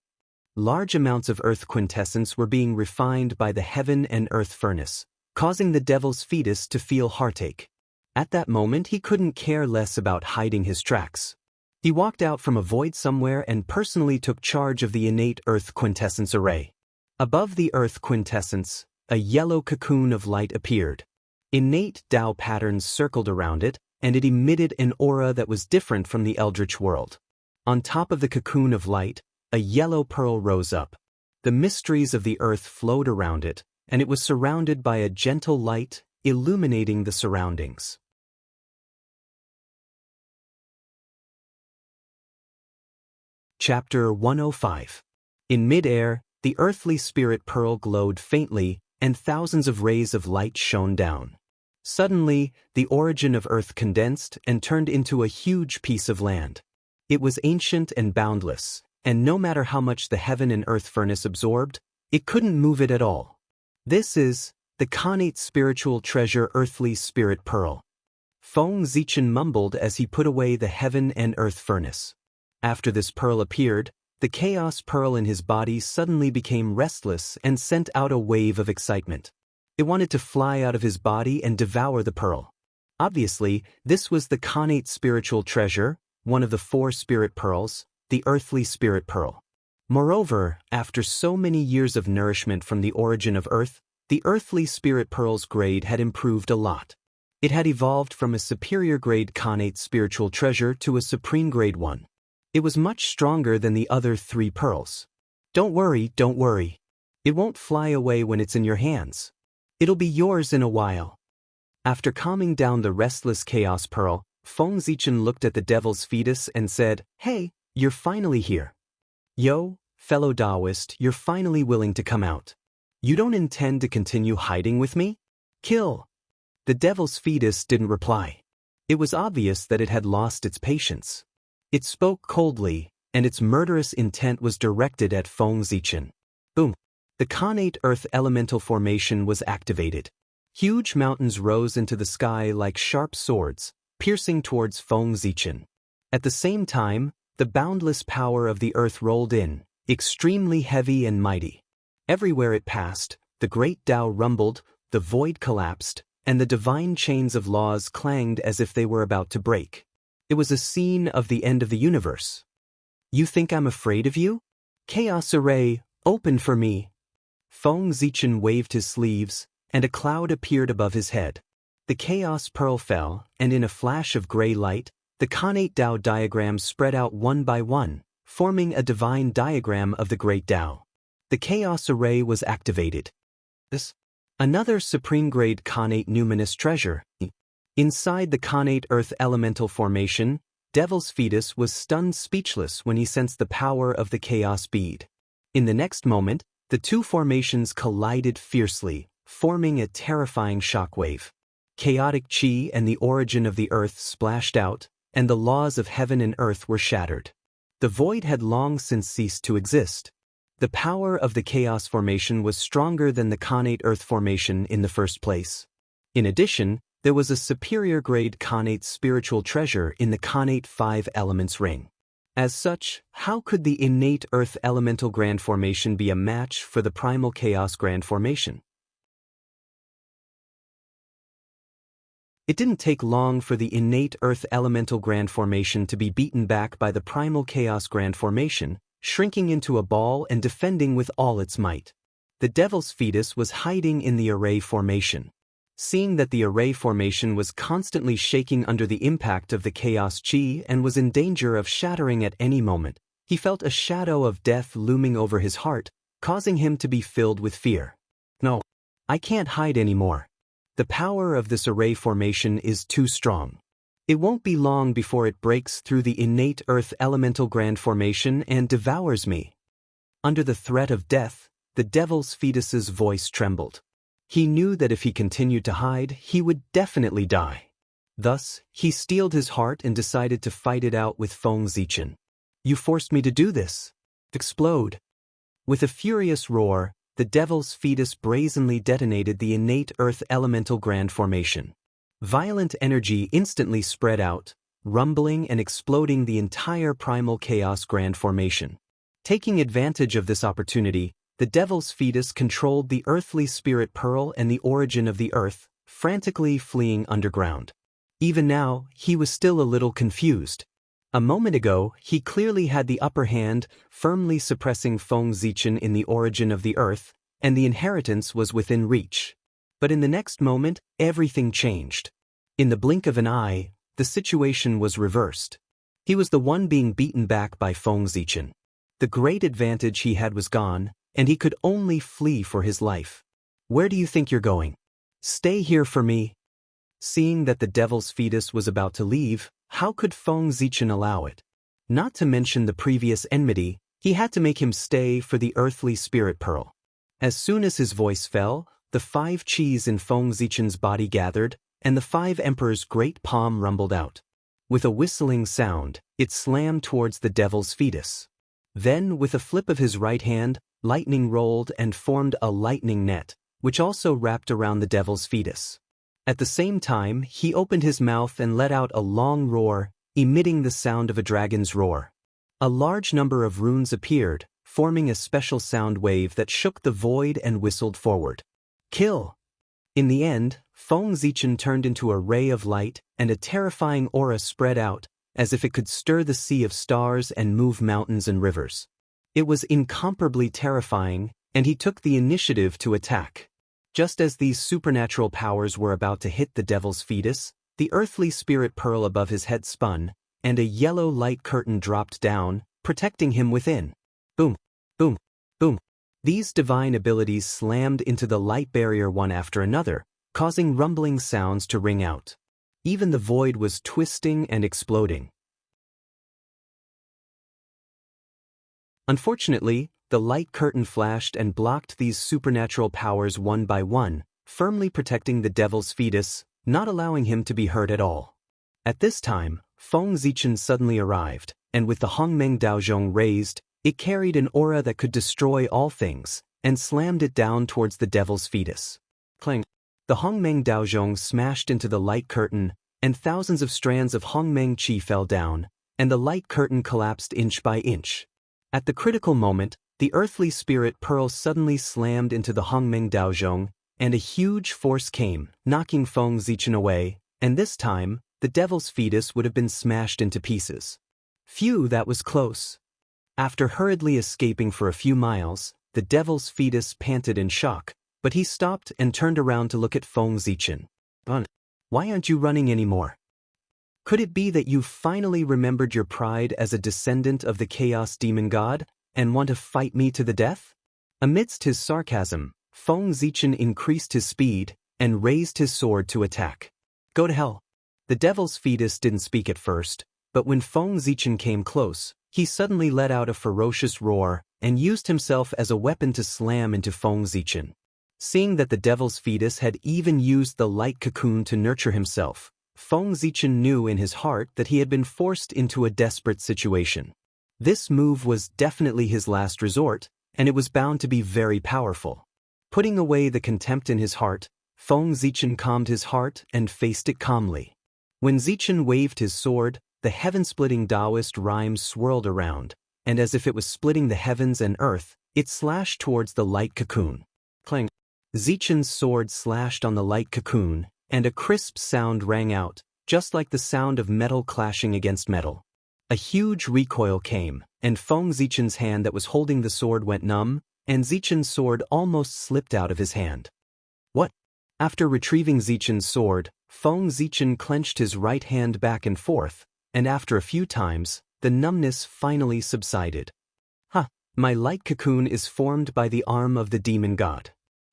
Large amounts of earth quintessence were being refined by the heaven and earth furnace, causing the devil's fetus to feel heartache. At that moment he couldn't care less about hiding his tracks. He walked out from a void somewhere and personally took charge of the innate earth quintessence array. Above the earth quintessence, a yellow cocoon of light appeared. Innate Tao patterns circled around it, and it emitted an aura that was different from the eldritch world. On top of the cocoon of light, a yellow pearl rose up. The mysteries of the earth flowed around it, and it was surrounded by a gentle light, illuminating the surroundings. Chapter 105. In mid-air, the earthly spirit pearl glowed faintly, and thousands of rays of light shone down. Suddenly, the origin of Earth condensed and turned into a huge piece of land. It was ancient and boundless, and no matter how much the heaven and earth furnace absorbed, it couldn't move it at all. This is the Khanate spiritual treasure, earthly spirit pearl. Feng Zichen mumbled as he put away the heaven and earth furnace. After this pearl appeared, the chaos pearl in his body suddenly became restless and sent out a wave of excitement. It wanted to fly out of his body and devour the pearl. Obviously, this was the Khanate spiritual treasure, one of the 4 spirit pearls, the earthly spirit pearl. Moreover, after so many years of nourishment from the origin of Earth, the earthly spirit pearl's grade had improved a lot. It had evolved from a superior grade Khanate spiritual treasure to a supreme grade one. It was much stronger than the other 3 pearls. Don't worry. It won't fly away when it's in your hands. It'll be yours in a while. After calming down the restless chaos pearl, Feng Zichen looked at the devil's fetus and said, "Hey, you're finally here. Yo, fellow Taoist, you're finally willing to come out. You don't intend to continue hiding with me? Kill." The devil's fetus didn't reply. It was obvious that it had lost its patience. It spoke coldly, and its murderous intent was directed at Feng Zichen. Boom! The Khanate Earth Elemental Formation was activated. Huge mountains rose into the sky like sharp swords, piercing towards Feng Zichen. At the same time, the boundless power of the earth rolled in, extremely heavy and mighty. Everywhere it passed, the great Tao rumbled, the void collapsed, and the divine chains of laws clanged as if they were about to break. It was a scene of the end of the universe. You think I'm afraid of you? Chaos Array, open for me. Feng Zichen waved his sleeves, and a cloud appeared above his head. The chaos pearl fell, and in a flash of gray light, the Khanate Tao diagrams spread out one by one, forming a divine diagram of the great Tao. The chaos array was activated. Another supreme-grade Khanate numinous treasure. Inside the Khanate Earth Elemental Formation, Devil's Fetus was stunned speechless when he sensed the power of the Chaos Bead. In the next moment, the 2 formations collided fiercely, forming a terrifying shockwave. Chaotic chi and the origin of the earth splashed out, and the laws of heaven and earth were shattered. The void had long since ceased to exist. The power of the Chaos Formation was stronger than the Khanate Earth Formation in the first place. In addition, there was a superior grade Khanate spiritual treasure in the Khanate 5 Elements Ring. As such, how could the innate Earth Elemental Grand Formation be a match for the Primal Chaos Grand Formation? It didn't take long for the innate Earth Elemental Grand Formation to be beaten back by the Primal Chaos Grand Formation, shrinking into a ball and defending with all its might. The Devil's Fetus was hiding in the Array Formation. Seeing that the Array Formation was constantly shaking under the impact of the Chaos Chi and was in danger of shattering at any moment, he felt a shadow of death looming over his heart, causing him to be filled with fear. No, I can't hide anymore. The power of this Array Formation is too strong. It won't be long before it breaks through the innate Earth Elemental Grand Formation and devours me. Under the threat of death, the Devil's Fetus's voice trembled. He knew that if he continued to hide, he would definitely die. Thus, he steeled his heart and decided to fight it out with Feng Zichen. You forced me to do this. Explode. With a furious roar, the Devil's Fetus brazenly detonated the innate Earth Elemental Grand Formation. Violent energy instantly spread out, rumbling and exploding the entire Primal Chaos Grand Formation. Taking advantage of this opportunity, the Devil's Fetus controlled the earthly spirit pearl and the origin of the earth, frantically fleeing underground. Even now, he was still a little confused. A moment ago, he clearly had the upper hand, firmly suppressing Feng Zichen in the origin of the earth, and the inheritance was within reach. But in the next moment, everything changed. In the blink of an eye, the situation was reversed. He was the one being beaten back by Feng Zichen. The great advantage he had was gone, and he could only flee for his life. Where do you think you're going? Stay here for me. Seeing that the Devil's Fetus was about to leave, how could Feng Zichen allow it? Not to mention the previous enmity, He had to make him stay for the earthly spirit pearl. As soon as his voice fell, the 5 chis in Feng Zichen's body gathered, and the 5 emperors' great palm rumbled out. With a whistling sound, it slammed towards the devil's fetus. Then, with a flip of his right hand, lightning rolled and formed a lightning net, which also wrapped around the devil's fetus. At the same time, he opened his mouth and let out a long roar, emitting the sound of a dragon's roar. A large number of runes appeared, forming a special sound wave that shook the void and whistled forward. Kill! In the end, Feng Zichen turned into a ray of light, and a terrifying aura spread out, as if it could stir the sea of stars and move mountains and rivers. It was incomparably terrifying, and he took the initiative to attack. Just as these supernatural powers were about to hit the devil's fetus, the earthly spirit pearl above his head spun, and a yellow light curtain dropped down, protecting him within. Boom, boom, boom. These divine abilities slammed into the light barrier one after another, causing rumbling sounds to ring out. Even the void was twisting and exploding. Unfortunately, the light curtain flashed and blocked these supernatural powers one by one, firmly protecting the devil's fetus, not allowing him to be hurt at all. At this time, Feng Zichen suddenly arrived, and with the Hongmeng Daozhong raised, it carried an aura that could destroy all things, and slammed it down towards the devil's fetus. Clang! The Hongmeng Daozhong smashed into the light curtain, and thousands of strands of Hongmeng Qi fell down, and the light curtain collapsed inch by inch. At the critical moment, the earthly spirit pearl suddenly slammed into the Hongmeng Daozhong, and a huge force came, knocking Feng Zichen away, and this time, the devil's fetus would have been smashed into pieces. Phew, that was close. After hurriedly escaping for a few miles, the devil's fetus panted in shock, but he stopped and turned around to look at Feng Zichen. Why aren't you running anymore? Could it be that you finally remembered your pride as a descendant of the Chaos Demon God, and want to fight me to the death? Amidst his sarcasm, Feng Zichen increased his speed, and raised his sword to attack. Go to hell. The devil's fetus didn't speak at first, but when Feng Zichen came close, he suddenly let out a ferocious roar, and used himself as a weapon to slam into Feng Zichen. Seeing that the devil's fetus had even used the light cocoon to nurture himself, Feng Zichen knew in his heart that he had been forced into a desperate situation. This move was definitely his last resort, and it was bound to be very powerful. Putting away the contempt in his heart, Feng Zichen calmed his heart and faced it calmly. When Zichen waved his sword, the heaven-splitting Taoist rhyme swirled around, and as if it was splitting the heavens and earth, it slashed towards the light cocoon. Clang! Zichen's sword slashed on the light cocoon, and a crisp sound rang out, just like the sound of metal clashing against metal. A huge recoil came, and Feng Zichen's hand that was holding the sword went numb, and Zichen's sword almost slipped out of his hand. What? After retrieving Zichen's sword, Feng Zichen clenched his right hand back and forth, and after a few times, the numbness finally subsided. My light cocoon is formed by the arm of the demon god.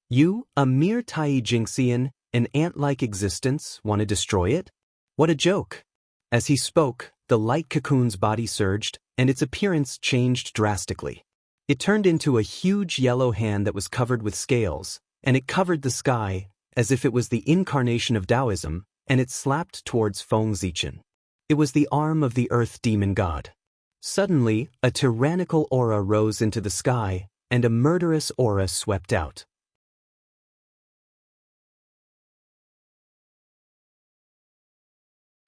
You, a mere Tai Jingxian, an ant-like existence, want to destroy it? What a joke! As he spoke, the light cocoon's body surged, and its appearance changed drastically. It turned into a huge yellow hand that was covered with scales, and it covered the sky, as if it was the incarnation of Taoism, and it slapped towards Feng Zichen. It was the arm of the earth demon god. Suddenly, a tyrannical aura rose into the sky, and a murderous aura swept out.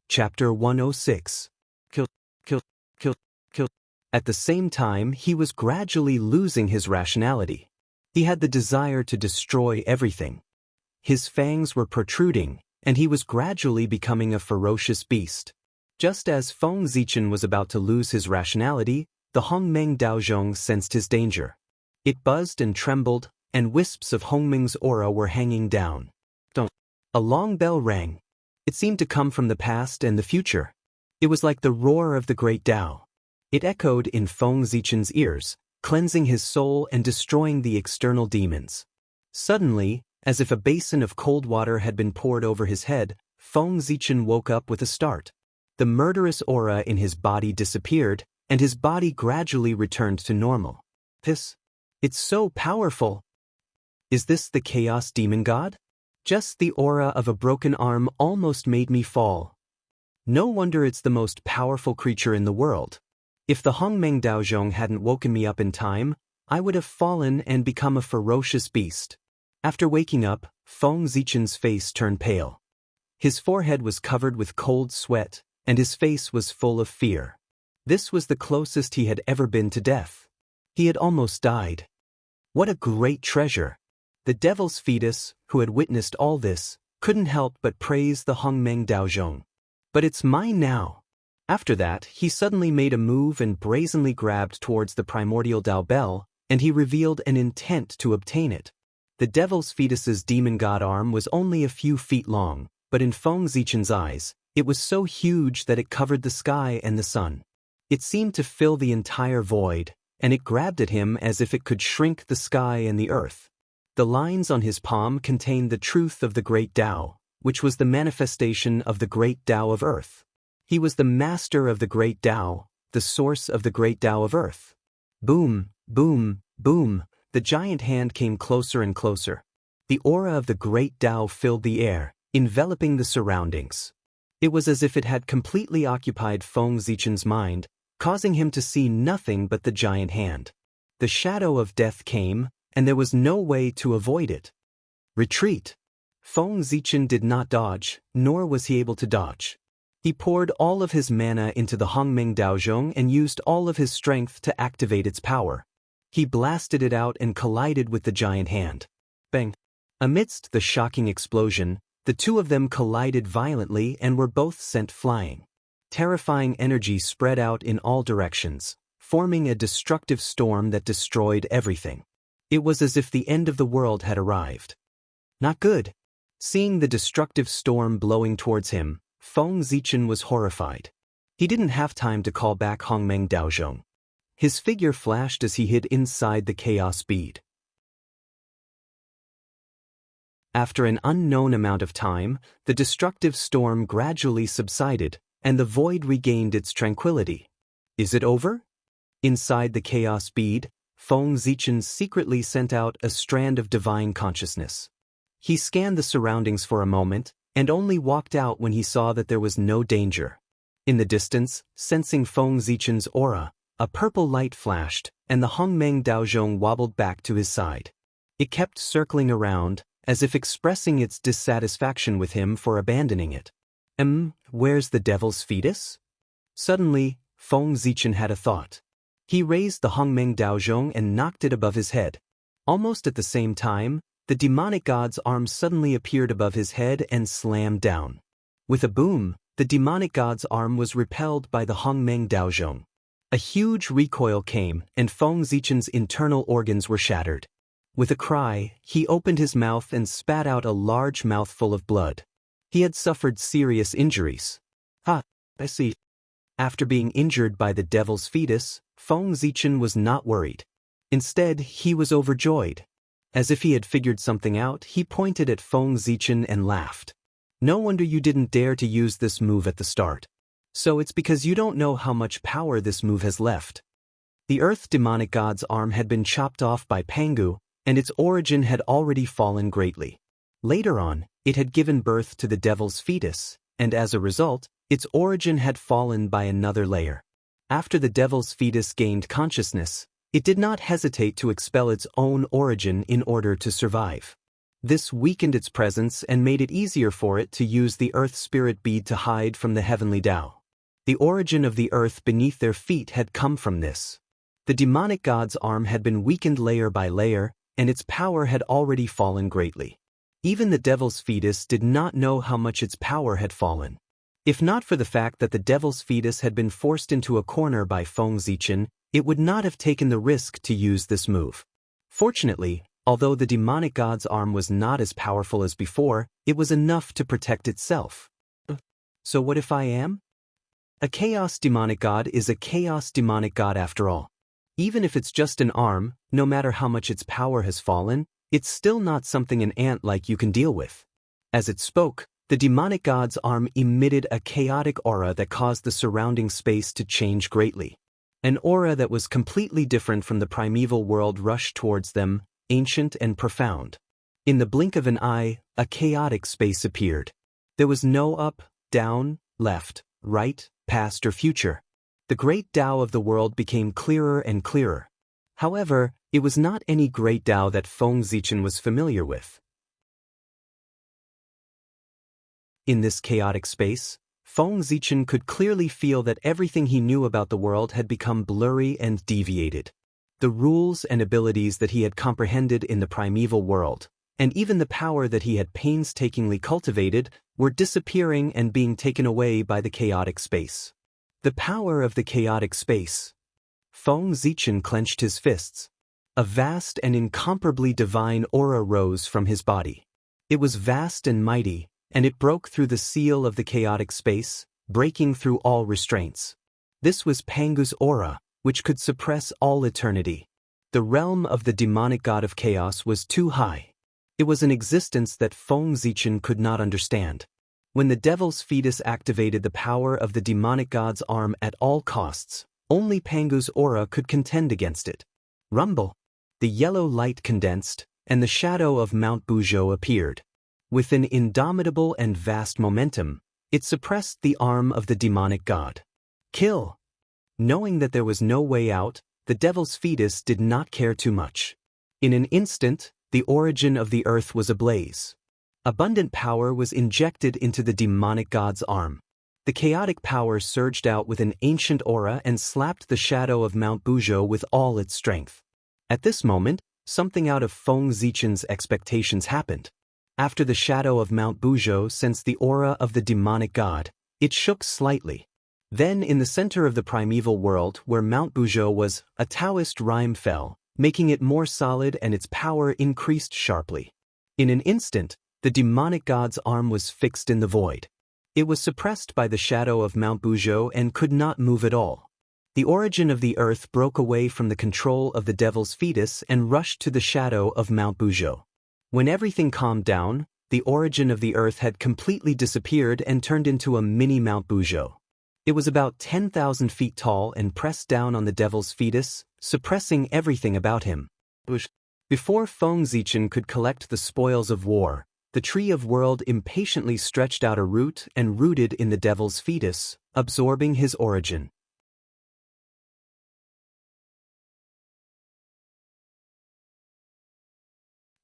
Chapter 106. Kill. At the same time, he was gradually losing his rationality. He had the desire to destroy everything. His fangs were protruding, and he was gradually becoming a ferocious beast. Just as Feng Zichen was about to lose his rationality, the Hongmeng Daozhong sensed his danger. It buzzed and trembled, and wisps of Hongmeng's aura were hanging down. A long bell rang. It seemed to come from the past and the future. It was like the roar of the great Tao. It echoed in Feng Zichen's ears, cleansing his soul and destroying the external demons. Suddenly, as if a basin of cold water had been poured over his head, Feng Zichen woke up with a start. The murderous aura in his body disappeared, and his body gradually returned to normal. It's so powerful. Is this the Chaos Demon God? Just the aura of a broken arm almost made me fall. No wonder it's the most powerful creature in the world. If the Hongmeng Daozhong hadn't woken me up in time, I would have fallen and become a ferocious beast. After waking up, Feng Zichen's face turned pale. His forehead was covered with cold sweat, and his face was full of fear. This was the closest he had ever been to death. He had almost died. What a great treasure! The devil's fetus, who had witnessed all this, couldn't help but praise the Hongmeng Daozhong. But it's mine now. After that, he suddenly made a move and brazenly grabbed towards the primordial Dao Bell, and he revealed an intent to obtain it. The devil's fetus's demon god arm was only a few feet long, but in Feng Zichen's eyes, it was so huge that it covered the sky and the sun. It seemed to fill the entire void, and it grabbed at him as if it could shrink the sky and the earth. The lines on his palm contained the truth of the Great Tao, which was the manifestation of the Great Tao of Earth. He was the master of the Great Tao, the source of the Great Tao of Earth. Boom, boom, boom, the giant hand came closer and closer. The aura of the Great Tao filled the air, enveloping the surroundings. It was as if it had completely occupied Feng Zichen's mind, causing him to see nothing but the giant hand. The shadow of death came, and there was no way to avoid it. Retreat! Feng Zichen did not dodge, nor was he able to dodge. He poured all of his mana into the Hongmeng Daozhong and used all of his strength to activate its power. He blasted it out and collided with the giant hand. Bang! Amidst the shocking explosion, the two of them collided violently and were both sent flying. Terrifying energy spread out in all directions, forming a destructive storm that destroyed everything. It was as if the end of the world had arrived. Not good. Seeing the destructive storm blowing towards him, Feng Zichen was horrified. He didn't have time to call back Hongmeng Daozhong. His figure flashed as he hid inside the chaos bead. After an unknown amount of time, the destructive storm gradually subsided, and the void regained its tranquility. Is it over? Inside the chaos bead, Feng Zichen secretly sent out a strand of divine consciousness. He scanned the surroundings for a moment, and only walked out when he saw that there was no danger. In the distance, sensing Feng Zichen's aura, a purple light flashed, and the Hongmeng Daozhong wobbled back to his side. It kept circling around, as if expressing its dissatisfaction with him for abandoning it. Where's the devil's fetus? Suddenly, Feng Zichen had a thought. He raised the Hongmeng Daozhong and knocked it above his head. Almost at the same time, the demonic god's arm suddenly appeared above his head and slammed down. With a boom, the demonic god's arm was repelled by the Hongmeng Daozhong. A huge recoil came, and Feng Zichen's internal organs were shattered. With a cry, he opened his mouth and spat out a large mouthful of blood. He had suffered serious injuries. I see. After being injured by the devil's fetus, Feng Zichen was not worried. Instead, he was overjoyed. As if he had figured something out, he pointed at Feng Zichen and laughed. No wonder you didn't dare to use this move at the start. So it's because you don't know how much power this move has left. The Earth demonic god's arm had been chopped off by Pangu, and its origin had already fallen greatly. Later on, it had given birth to the devil's fetus, and as a result, its origin had fallen by another layer. After the devil's fetus gained consciousness, it did not hesitate to expel its own origin in order to survive. This weakened its presence and made it easier for it to use the Earth Spirit Bead to hide from the heavenly Tao. The origin of the earth beneath their feet had come from this. The demonic god's arm had been weakened layer by layer, and its power had already fallen greatly. Even the devil's fetus did not know how much its power had fallen. If not for the fact that the devil's fetus had been forced into a corner by Feng Zichen, it would not have taken the risk to use this move. Fortunately, although the demonic god's arm was not as powerful as before, it was enough to protect itself. So what if I am? A chaos demonic god is a chaos demonic god after all. Even if it's just an arm, no matter how much its power has fallen, it's still not something an ant like you can deal with. As it spoke, the demonic god's arm emitted a chaotic aura that caused the surrounding space to change greatly. An aura that was completely different from the primeval world rushed towards them, ancient and profound. In the blink of an eye, a chaotic space appeared. There was no up, down, left, right, past or future. The great Tao of the world became clearer and clearer. However, it was not any great Tao that Feng Zichen was familiar with. In this chaotic space, Feng Zichen could clearly feel that everything he knew about the world had become blurry and deviated. The rules and abilities that he had comprehended in the primeval world, and even the power that he had painstakingly cultivated, were disappearing and being taken away by the chaotic space. The power of the chaotic space. Feng Zichen clenched his fists. A vast and incomparably divine aura rose from his body. It was vast and mighty, and it broke through the seal of the chaotic space, breaking through all restraints. This was Pangu's aura, which could suppress all eternity. The realm of the demonic god of chaos was too high. It was an existence that Feng Zichen could not understand. When the devil's fetus activated the power of the demonic god's arm at all costs, only Pangu's aura could contend against it. Rumble! The yellow light condensed, and the shadow of Mount Buzhou appeared. With an indomitable and vast momentum, it suppressed the arm of the demonic god. Kill! Knowing that there was no way out, the devil's fetus did not care too much. In an instant, the origin of the earth was ablaze. Abundant power was injected into the demonic god's arm. The chaotic power surged out with an ancient aura and slapped the shadow of Mount Buzhou with all its strength. At this moment, something out of Feng Zichen's expectations happened. After the shadow of Mount Buzhou sensed the aura of the demonic god, it shook slightly. Then in the center of the primeval world where Mount Buzhou was, a Taoist rime fell, making it more solid and its power increased sharply. In an instant, the demonic god's arm was fixed in the void. It was suppressed by the shadow of Mount Buzhou and could not move at all. The origin of the earth broke away from the control of the devil's fetus and rushed to the shadow of Mount Buzhou. When everything calmed down, the origin of the earth had completely disappeared and turned into a mini Mount Buzhou. It was about 10,000 feet tall and pressed down on the devil's fetus, suppressing everything about him. Before Feng Zichen could collect the spoils of war, the tree of world impatiently stretched out a root and rooted in the devil's fetus, absorbing his origin.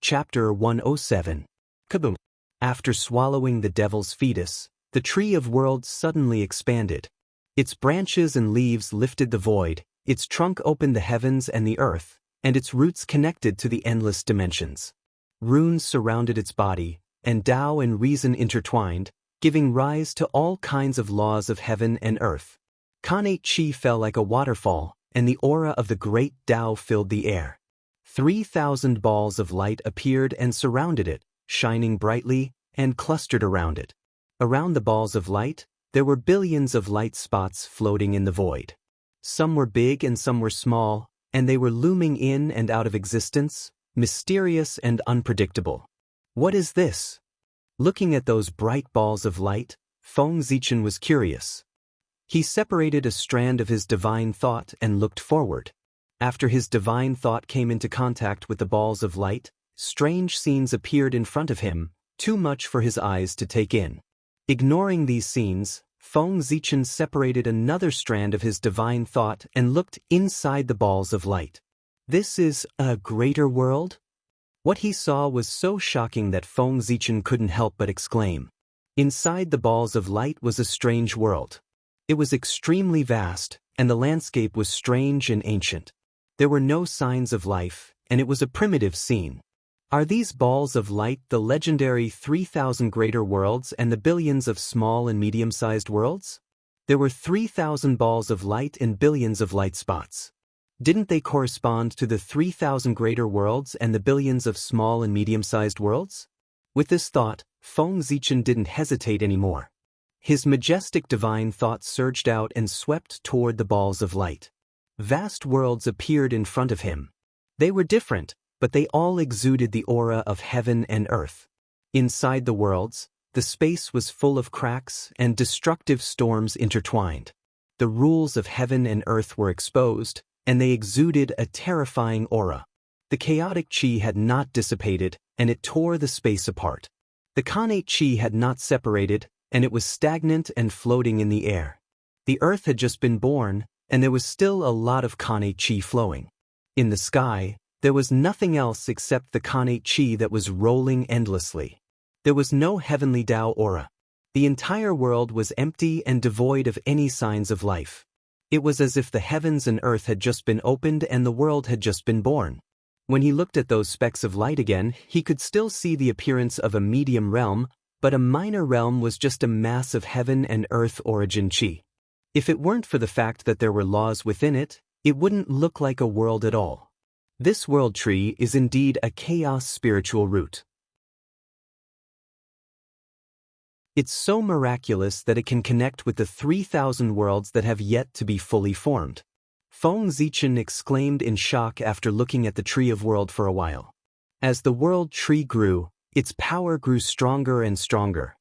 Chapter 107. Kaboom! After swallowing the devil's fetus, the tree of worlds suddenly expanded. Its branches and leaves lifted the void, its trunk opened the heavens and the earth, and its roots connected to the endless dimensions. Runes surrounded its body, and Tao and reason intertwined, giving rise to all kinds of laws of heaven and earth. Kanate Chi fell like a waterfall, and the aura of the great Tao filled the air. 3,000 balls of light appeared and surrounded it, shining brightly, and clustered around it. Around the balls of light, there were billions of light spots floating in the void. Some were big and some were small, and they were looming in and out of existence, mysterious and unpredictable. What is this? Looking at those bright balls of light, Feng Zichen was curious. He separated a strand of his divine thought and looked forward. After his divine thought came into contact with the balls of light, strange scenes appeared in front of him, too much for his eyes to take in. Ignoring these scenes, Feng Zichen separated another strand of his divine thought and looked inside the balls of light. This is a greater world? What he saw was so shocking that Feng Zichen couldn't help but exclaim. Inside the balls of light was a strange world. It was extremely vast, and the landscape was strange and ancient. There were no signs of life, and it was a primitive scene. Are these balls of light the legendary 3,000 greater worlds and the billions of small and medium-sized worlds? There were 3,000 balls of light and billions of light spots. Didn't they correspond to the 3,000 greater worlds and the billions of small and medium-sized worlds? With this thought, Feng Zichen didn't hesitate anymore. His majestic divine thought surged out and swept toward the balls of light. Vast worlds appeared in front of him. They were different, but they all exuded the aura of heaven and earth. Inside the worlds, the space was full of cracks and destructive storms intertwined. The rules of heaven and earth were exposed, and they exuded a terrifying aura. The chaotic chi had not dissipated, and it tore the space apart. The Khanate chi had not separated, and it was stagnant and floating in the air. The earth had just been born, and there was still a lot of Khanate chi flowing. In the sky, there was nothing else except the Khanate chi that was rolling endlessly. There was no heavenly Tao aura. The entire world was empty and devoid of any signs of life. It was as if the heavens and earth had just been opened and the world had just been born. When he looked at those specks of light again, he could still see the appearance of a medium realm, but a minor realm was just a mass of heaven and earth origin chi. If it weren't for the fact that there were laws within it, it wouldn't look like a world at all. This world tree is indeed a chaos spiritual root. It's so miraculous that it can connect with the 3,000 worlds that have yet to be fully formed. Feng Zichen exclaimed in shock after looking at the Tree of World for a while. As the world tree grew, its power grew stronger and stronger.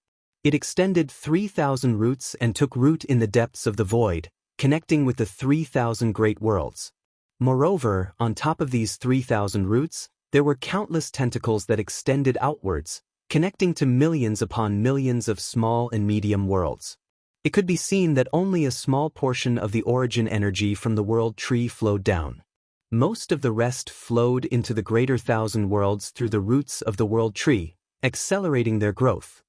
It extended 3,000 roots and took root in the depths of the void, connecting with the 3,000 great worlds. Moreover, on top of these 3,000 roots, there were countless tentacles that extended outwards, connecting to millions upon millions of small and medium worlds. It could be seen that only a small portion of the origin energy from the world tree flowed down. Most of the rest flowed into the greater 1,000 worlds through the roots of the world tree, accelerating their growth.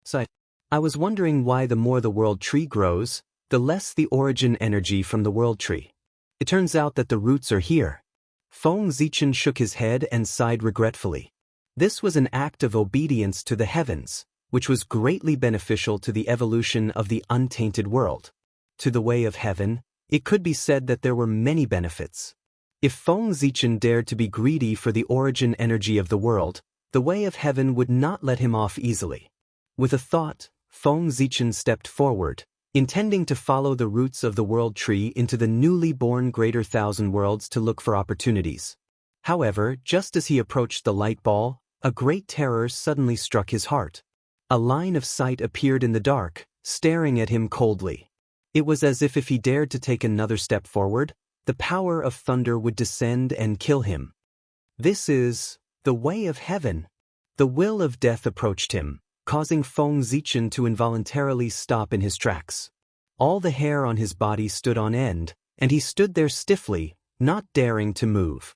So I was wondering why the more the world tree grows, the less the origin energy from the world tree. It turns out that the roots are here. Feng Zichen shook his head and sighed regretfully. This was an act of obedience to the heavens, which was greatly beneficial to the evolution of the untainted world. To the way of heaven, it could be said that there were many benefits. If Feng Zichen dared to be greedy for the origin energy of the world, the way of heaven would not let him off easily. With a thought, Feng Zichen stepped forward, intending to follow the roots of the world tree into the newly born greater 1,000 worlds to look for opportunities. However, just as he approached the light ball, a great terror suddenly struck his heart. A line of sight appeared in the dark, staring at him coldly. It was as if he dared to take another step forward, the power of thunder would descend and kill him. This is the way of heaven. The will of death approached him, causing Feng Zichen to involuntarily stop in his tracks. All the hair on his body stood on end, and he stood there stiffly, not daring to move.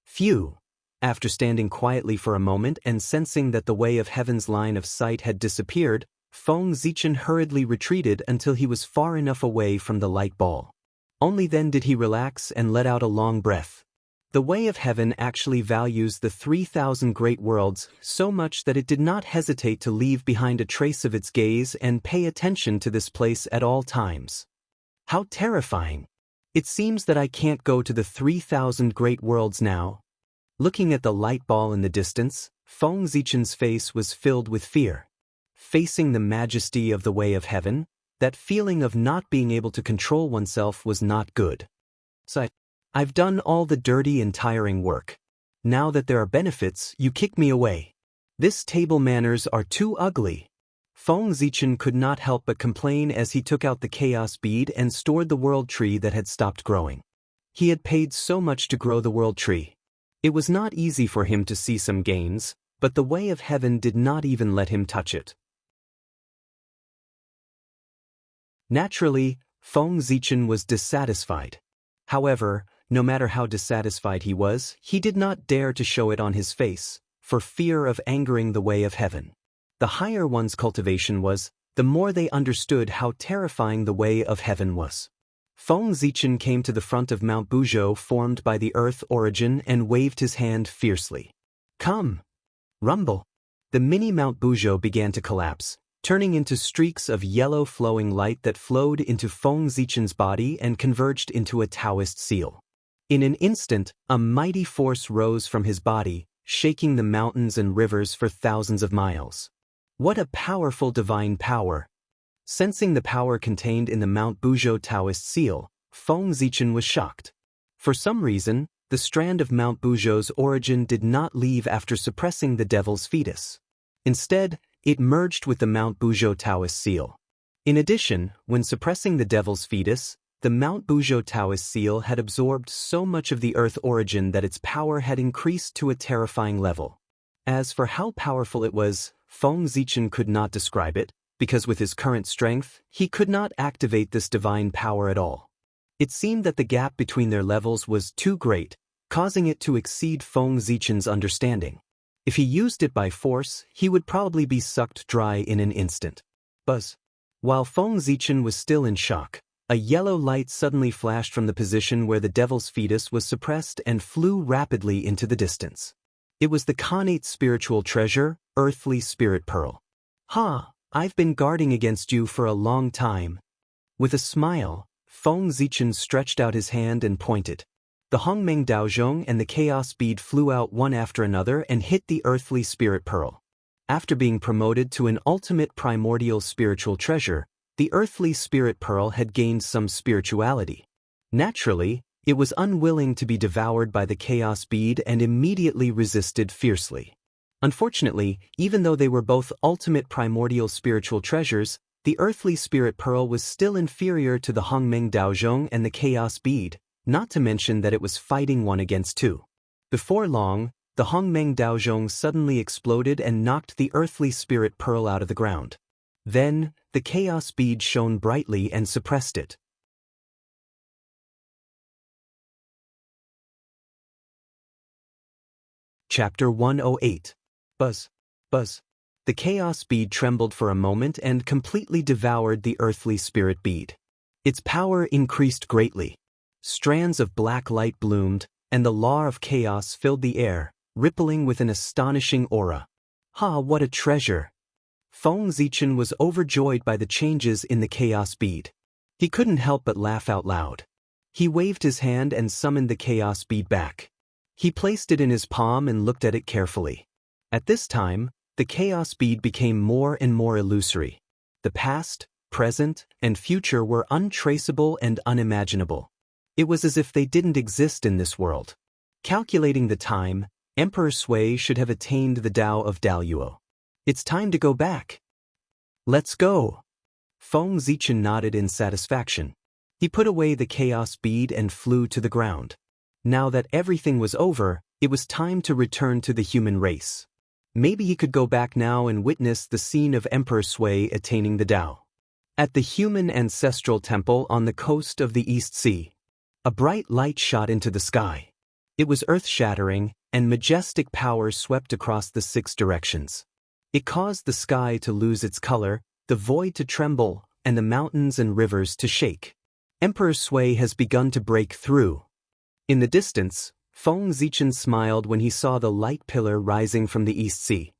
Phew! After standing quietly for a moment and sensing that the way of heaven's line of sight had disappeared, Feng Zichen hurriedly retreated until he was far enough away from the light ball. Only then did he relax and let out a long breath. The way of heaven actually values the 3,000 great worlds so much that it did not hesitate to leave behind a trace of its gaze and pay attention to this place at all times. How terrifying! It seems that I can't go to the 3,000 great worlds now. Looking at the light ball in the distance, Feng Zichen's face was filled with fear. Facing the majesty of the way of heaven, that feeling of not being able to control oneself was not good. So I've done all the dirty and tiring work. Now that there are benefits, you kick me away. This table manners are too ugly. Feng Zichen could not help but complain as he took out the chaos bead and stored the world tree that had stopped growing. He had paid so much to grow the world tree. It was not easy for him to see some gains, but the way of heaven did not even let him touch it. Naturally, Feng Zichen was dissatisfied. However, no matter how dissatisfied he was, he did not dare to show it on his face, for fear of angering the way of heaven. The higher one's cultivation was, the more they understood how terrifying the way of heaven was. Feng Zichen came to the front of Mount Buzhou formed by the earth origin and waved his hand fiercely. Come! Rumble! The mini Mount Buzhou began to collapse, turning into streaks of yellow flowing light that flowed into Feng Zichen's body and converged into a Taoist seal. In an instant, a mighty force rose from his body, shaking the mountains and rivers for thousands of miles. What a powerful divine power! Sensing the power contained in the Mount Buzhou Taoist seal, Feng Zichen was shocked. For some reason, the strand of Mount Buzhou's origin did not leave after suppressing the devil's fetus. Instead, it merged with the Mount Buzhou Taoist seal. In addition, when suppressing the devil's fetus, the Mount Buzhou Taoist seal had absorbed so much of the earth origin that its power had increased to a terrifying level. As for how powerful it was, Feng Zichen could not describe it, because with his current strength, he could not activate this divine power at all. It seemed that the gap between their levels was too great, causing it to exceed Feng Zichen's understanding. If he used it by force, he would probably be sucked dry in an instant. Buzz. While Feng Zichen was still in shock, a yellow light suddenly flashed from the position where the devil's fetus was suppressed and flew rapidly into the distance. It was the Khanate spiritual treasure, Earthly Spirit Pearl. "Ha, I've been guarding against you for a long time." With a smile, Feng Zichen stretched out his hand and pointed. The Hongmeng Daozhong and the Chaos Bead flew out one after another and hit the Earthly Spirit Pearl. After being promoted to an ultimate primordial spiritual treasure, the Earthly Spirit Pearl had gained some spirituality. Naturally, it was unwilling to be devoured by the Chaos Bead and immediately resisted fiercely. Unfortunately, even though they were both ultimate primordial spiritual treasures, the Earthly Spirit Pearl was still inferior to the Hongmeng Daozhong and the Chaos Bead, not to mention that it was fighting one against two. Before long, the Hongmeng Daozhong suddenly exploded and knocked the Earthly Spirit Pearl out of the ground. Then, the Chaos Bead shone brightly and suppressed it. Chapter 108. Buzz. Buzz. The Chaos Bead trembled for a moment and completely devoured the Earthly Spirit Bead. Its power increased greatly. Strands of black light bloomed, and the law of chaos filled the air, rippling with an astonishing aura. "Ha, what a treasure!" Feng Zichen was overjoyed by the changes in the Chaos Bead. He couldn't help but laugh out loud. He waved his hand and summoned the Chaos Bead back. He placed it in his palm and looked at it carefully. At this time, the Chaos Bead became more and more illusory. The past, present, and future were untraceable and unimaginable. It was as if they didn't exist in this world. Calculating the time, Emperor Sui should have attained the Tao of Daluo. "It's time to go back." "Let's go." Feng Zichen nodded in satisfaction. He put away the Chaos Bead and flew to the ground. Now that everything was over, it was time to return to the human race. Maybe he could go back now and witness the scene of Emperor Sui attaining the Tao. At the human ancestral temple on the coast of the East Sea, a bright light shot into the sky. It was earth-shattering, and majestic power swept across the 6 directions. It caused the sky to lose its color, the void to tremble, and the mountains and rivers to shake. Emperor Sui has begun to break through. In the distance, Feng Zichen smiled when he saw the light pillar rising from the East Sea.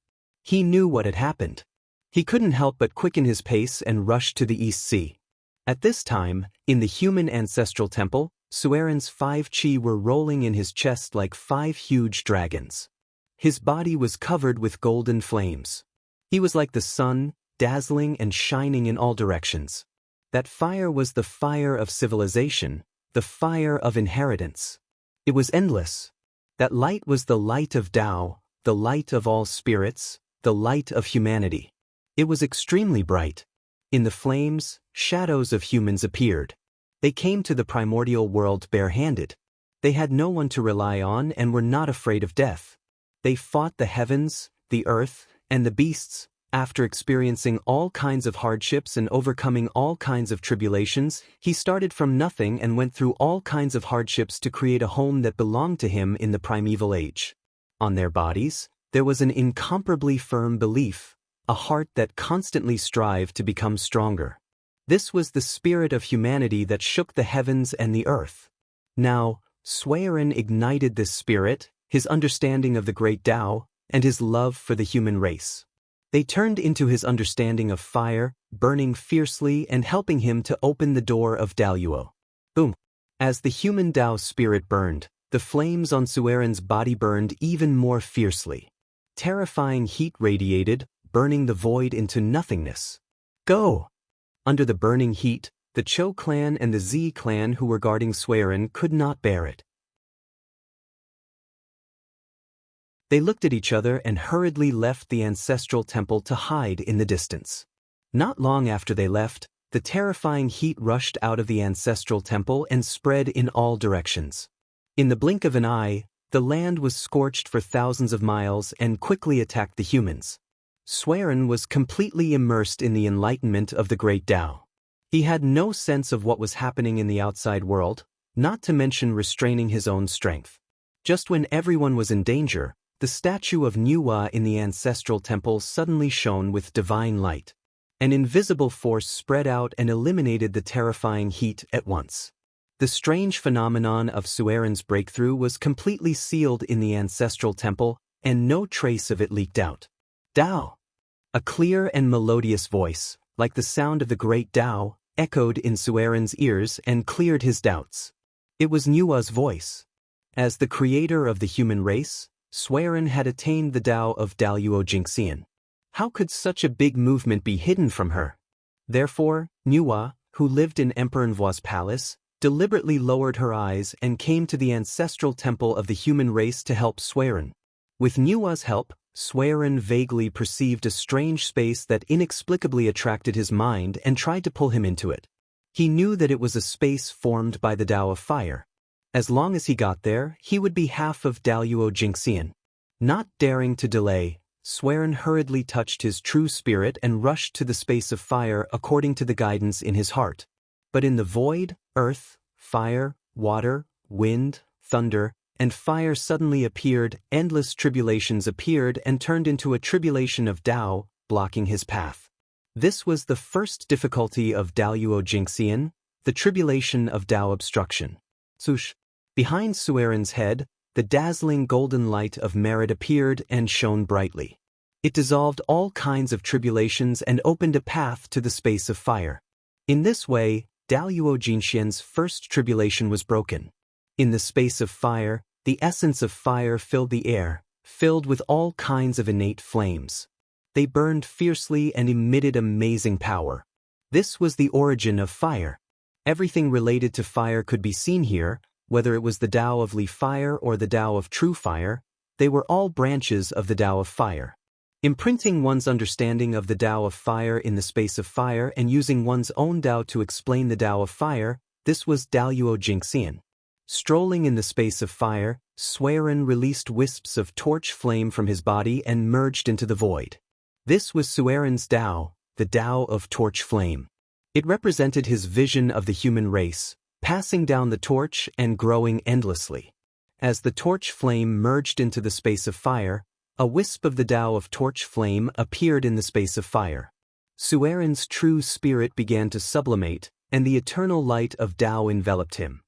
He knew what had happened. He couldn't help but quicken his pace and rush to the East Sea. At this time, in the human ancestral temple, Sueren's 5 chi were rolling in his chest like 5 huge dragons. His body was covered with golden flames. He was like the sun, dazzling and shining in all directions. That fire was the fire of civilization, the fire of inheritance. It was endless. That light was the light of Tao, the light of all spirits, the light of humanity. It was extremely bright. In the flames, shadows of humans appeared. They came to the primordial world bare-handed. They had no one to rely on and were not afraid of death. They fought the heavens, the earth, and the beasts. After experiencing all kinds of hardships and overcoming all kinds of tribulations, he started from nothing and went through all kinds of hardships to create a home that belonged to him in the primeval age. On their bodies, there was an incomparably firm belief, a heart that constantly strived to become stronger. This was the spirit of humanity that shook the heavens and the earth. Now, Suiren ignited this spirit, his understanding of the great Tao, and his love for the human race. They turned into his understanding of fire, burning fiercely and helping him to open the door of Daluo. Boom! As the human Tao spirit burned, the flames on Sueren's body burned even more fiercely. Terrifying heat radiated, burning the void into nothingness. Go! Under the burning heat, the Cho clan and the Z clan who were guarding Sueren could not bear it. They looked at each other and hurriedly left the ancestral temple to hide in the distance. Not long after they left, the terrifying heat rushed out of the ancestral temple and spread in all directions. In the blink of an eye, the land was scorched for thousands of miles and quickly attacked the humans. Swearen was completely immersed in the enlightenment of the great Tao. He had no sense of what was happening in the outside world, not to mention restraining his own strength. Just when everyone was in danger, the statue of Nuwa in the ancestral temple suddenly shone with divine light. An invisible force spread out and eliminated the terrifying heat at once. The strange phenomenon of Swearen's breakthrough was completely sealed in the ancestral temple, and no trace of it leaked out. Tao! A clear and melodious voice, like the sound of the great Tao, echoed in Swearen's ears and cleared his doubts. It was Nuwa's voice. As the creator of the human race, Swearen had attained the Tao of Daluo Jingxian. How could such a big movement be hidden from her? Therefore, Nuwa, who lived in Emperor Nvua's palace, deliberately lowered her eyes and came to the ancestral temple of the human race to help Swearen. With Nuwa's help, Swearen vaguely perceived a strange space that inexplicably attracted his mind and tried to pull him into it. He knew that it was a space formed by the Tao of Fire. As long as he got there, he would be half of Daluo Jingxian. Not daring to delay, Swearen hurriedly touched his true spirit and rushed to the space of fire according to the guidance in his heart. But in the void, earth, fire, water, wind, thunder, and fire suddenly appeared, endless tribulations appeared and turned into a tribulation of Tao, blocking his path. This was the first difficulty of Daluo Jingxian, the tribulation of Tao obstruction. Sush! Behind Swearen's head, the dazzling golden light of merit appeared and shone brightly. It dissolved all kinds of tribulations and opened a path to the space of fire. In this way, Daluo Jingxian's first tribulation was broken. In the space of fire, the essence of fire filled the air, filled with all kinds of innate flames. They burned fiercely and emitted amazing power. This was the origin of fire. Everything related to fire could be seen here, whether it was the Tao of Li Fire or the Tao of True Fire, they were all branches of the Tao of Fire. Imprinting one's understanding of the Tao of Fire in the space of fire and using one's own Tao to explain the Tao of Fire, this was Daluo Jingxian. Strolling in the space of fire, Swearen released wisps of torch flame from his body and merged into the void. This was Swearen's Tao, the Tao of torch flame. It represented his vision of the human race, passing down the torch and growing endlessly. As the torch flame merged into the space of fire, a wisp of the Tao of torch flame appeared in the space of fire. Swearen's true spirit began to sublimate, and the eternal light of Tao enveloped him.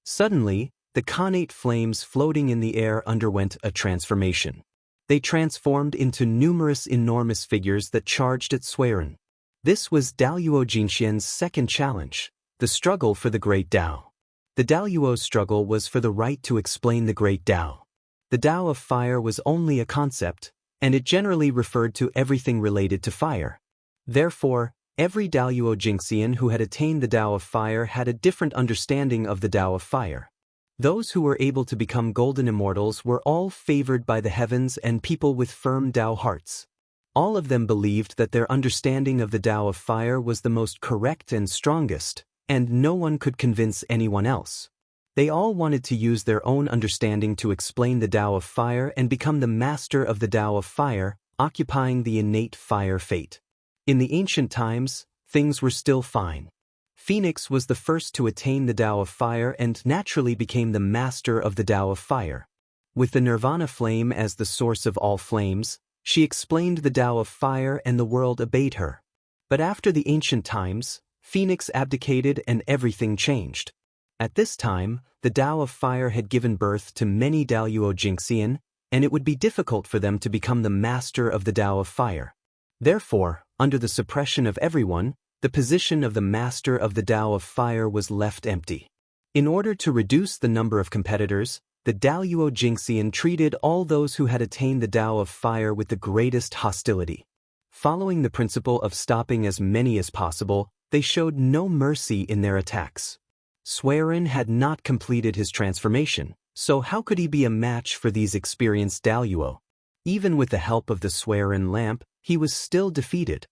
Suddenly, the connate flames floating in the air underwent a transformation. They transformed into numerous enormous figures that charged at Swearen. This was Daluo Jingxian's second challenge, the struggle for the great Tao. The Daluo's struggle was for the right to explain the great Tao. The Tao of fire was only a concept, and it generally referred to everything related to fire. Therefore, every Daluo Jingxian who had attained the Tao of fire had a different understanding of the Tao of fire. Those who were able to become golden immortals were all favored by the heavens and people with firm Tao hearts. All of them believed that their understanding of the Tao of fire was the most correct and strongest, and no one could convince anyone else. They all wanted to use their own understanding to explain the Tao of fire and become the master of the Tao of fire, occupying the innate fire fate. In the ancient times, things were still fine. Phoenix was the first to attain the Tao of fire and naturally became the master of the Tao of fire. With the nirvana flame as the source of all flames, she explained the Tao of fire and the world obeyed her. But after the ancient times, Phoenix abdicated and everything changed. At this time, the Tao of fire had given birth to many Daluo Jingxian, and it would be difficult for them to become the master of the Tao of fire. Therefore, under the suppression of everyone, the position of the master of the Tao of fire was left empty. In order to reduce the number of competitors, the Daluo Jingxian treated all those who had attained the Tao of fire with the greatest hostility. Following the principle of stopping as many as possible, they showed no mercy in their attacks. Swearen had not completed his transformation, so how could he be a match for these experienced Daluo? Even with the help of the Swearen lamp, he was still defeated.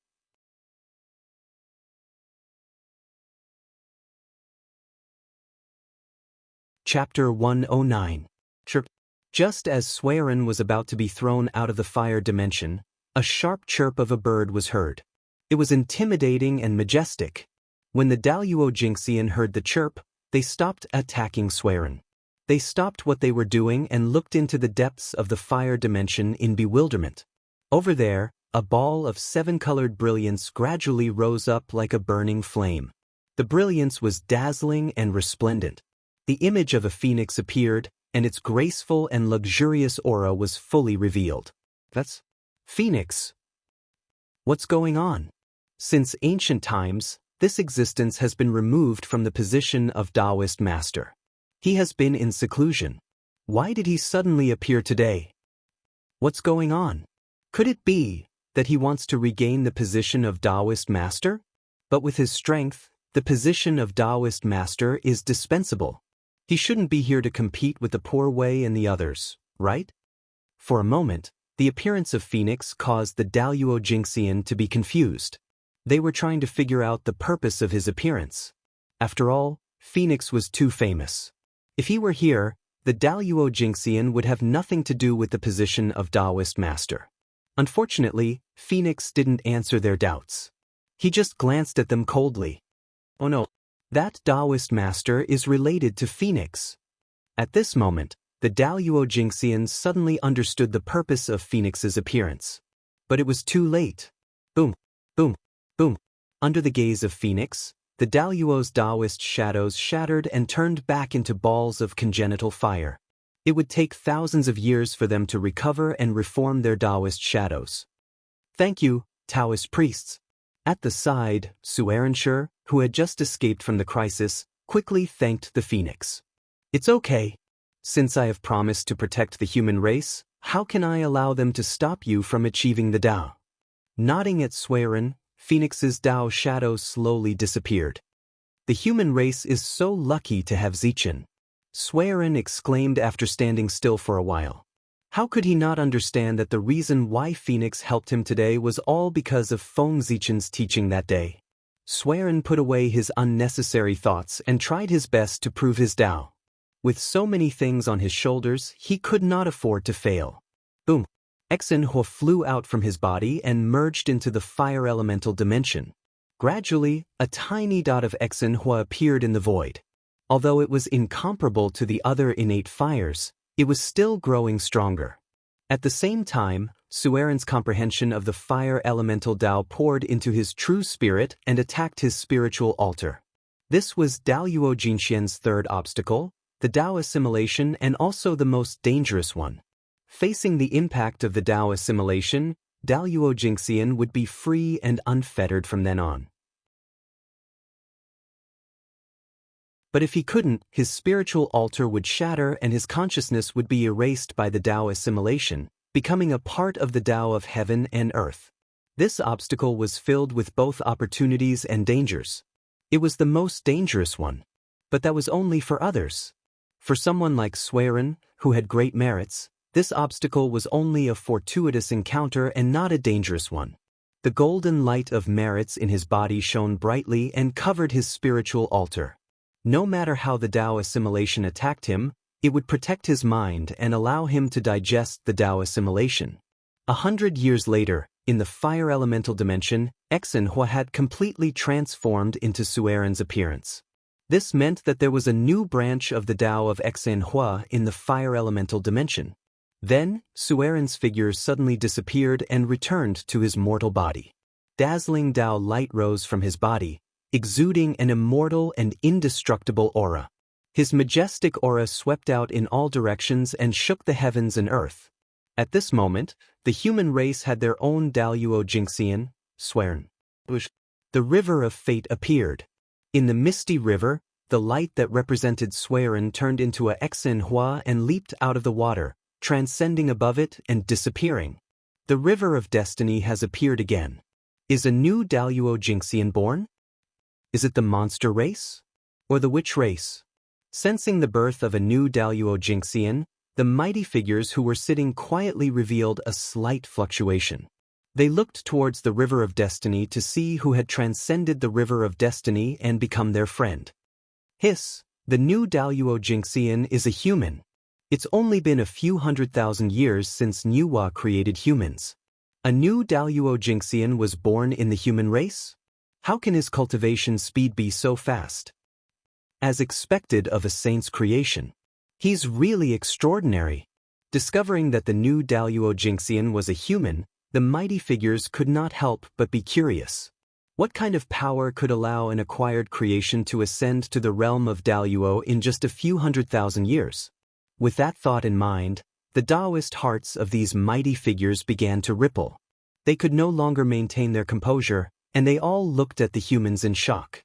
Chapter 109. Just as Swearin was about to be thrown out of the fire dimension, a sharp chirp of a bird was heard. It was intimidating and majestic. When the Daluo Jinxian heard the chirp, they stopped attacking Swearin. They stopped what they were doing and looked into the depths of the fire dimension in bewilderment. Over there, a ball of 7-colored brilliance gradually rose up like a burning flame. The brilliance was dazzling and resplendent. The image of a phoenix appeared, and its graceful and luxurious aura was fully revealed. That's Phoenix. What's going on? Since ancient times, this existence has been removed from the position of Taoist master. He has been in seclusion. Why did he suddenly appear today? What's going on? Could it be that he wants to regain the position of Taoist master? But with his strength, the position of Taoist master is dispensable. He shouldn't be here to compete with the Poor Way and the others, right? For a moment, the appearance of Phoenix caused the Daluo Jinxian to be confused. They were trying to figure out the purpose of his appearance. After all, Phoenix was too famous. If he were here, the Daluo Jinxian would have nothing to do with the position of Taoist master. Unfortunately, Phoenix didn't answer their doubts. He just glanced at them coldly. Oh no. That Taoist master is related to Phoenix. At this moment, the Daluo Jinxian suddenly understood the purpose of Phoenix's appearance. But it was too late. Boom, boom, boom. Under the gaze of Phoenix, the Daluo's Taoist shadows shattered and turned back into balls of congenital fire. It would take thousands of years for them to recover and reform their Taoist shadows. Thank you, Taoist priests. At the side, Suerinshire, who had just escaped from the crisis, quickly thanked the Phoenix. It's okay. Since I have promised to protect the human race, how can I allow them to stop you from achieving the Tao? Nodding at Swearin, Phoenix's Tao shadow slowly disappeared. The human race is so lucky to have Zichen. Swearin exclaimed after standing still for a while. How could he not understand that the reason why Phoenix helped him today was all because of Feng Zichen's teaching that day? Swearin put away his unnecessary thoughts and tried his best to prove his Tao. With so many things on his shoulders, he could not afford to fail. Boom! Exinhua flew out from his body and merged into the fire elemental dimension. Gradually, a tiny dot of Exinhua appeared in the void. Although it was incomparable to the other innate fires, it was still growing stronger. At the same time, Suerin's comprehension of the fire elemental Tao poured into his true spirit and attacked his spiritual altar. This was Daluo Jinxian's third obstacle, the Tao assimilation, and also the most dangerous one. Facing the impact of the Tao assimilation, Daluo Jinxian would be free and unfettered from then on. But if he couldn't, his spiritual altar would shatter and his consciousness would be erased by the Tao assimilation, becoming a part of the Tao of heaven and earth. This obstacle was filled with both opportunities and dangers. It was the most dangerous one. But that was only for others. For someone like Swearin, who had great merits, this obstacle was only a fortuitous encounter and not a dangerous one. The golden light of merits in his body shone brightly and covered his spiritual altar. No matter how the Tao assimilation attacked him, it would protect his mind and allow him to digest the Tao assimilation. 100 years later, in the fire elemental dimension, Exinhua had completely transformed into Suerin's appearance. This meant that there was a new branch of the Tao of Exinhua in the fire elemental dimension. Then, Suerin's figure suddenly disappeared and returned to his mortal body. Dazzling Tao light rose from his body, exuding an immortal and indestructible aura. His majestic aura swept out in all directions and shook the heavens and earth. At this moment, the human race had their own Daluo Jinxian, Swerin. The river of fate appeared. In the misty river, the light that represented Swerin turned into a Exinhua and leaped out of the water, transcending above it and disappearing. The river of destiny has appeared again. Is a new Daluo Jinxian born? Is it the monster race? Or the witch race? Sensing the birth of a new Daluo Jinxian, the mighty figures who were sitting quietly revealed a slight fluctuation. They looked towards the river of destiny to see who had transcended the river of destiny and become their friend. Hiss, the new Daluo Jinxian is a human. It's only been a few 100,000 years since Nuwa created humans. A new Daluo Jinxian was born in the human race? How can his cultivation speed be so fast? As expected of a saint's creation. He's really extraordinary. Discovering that the new Daluo Jinxian was a human, the mighty figures could not help but be curious. What kind of power could allow an acquired creation to ascend to the realm of Daluo in just a few 100,000 years? With that thought in mind, the Taoist hearts of these mighty figures began to ripple. They could no longer maintain their composure, and they all looked at the humans in shock.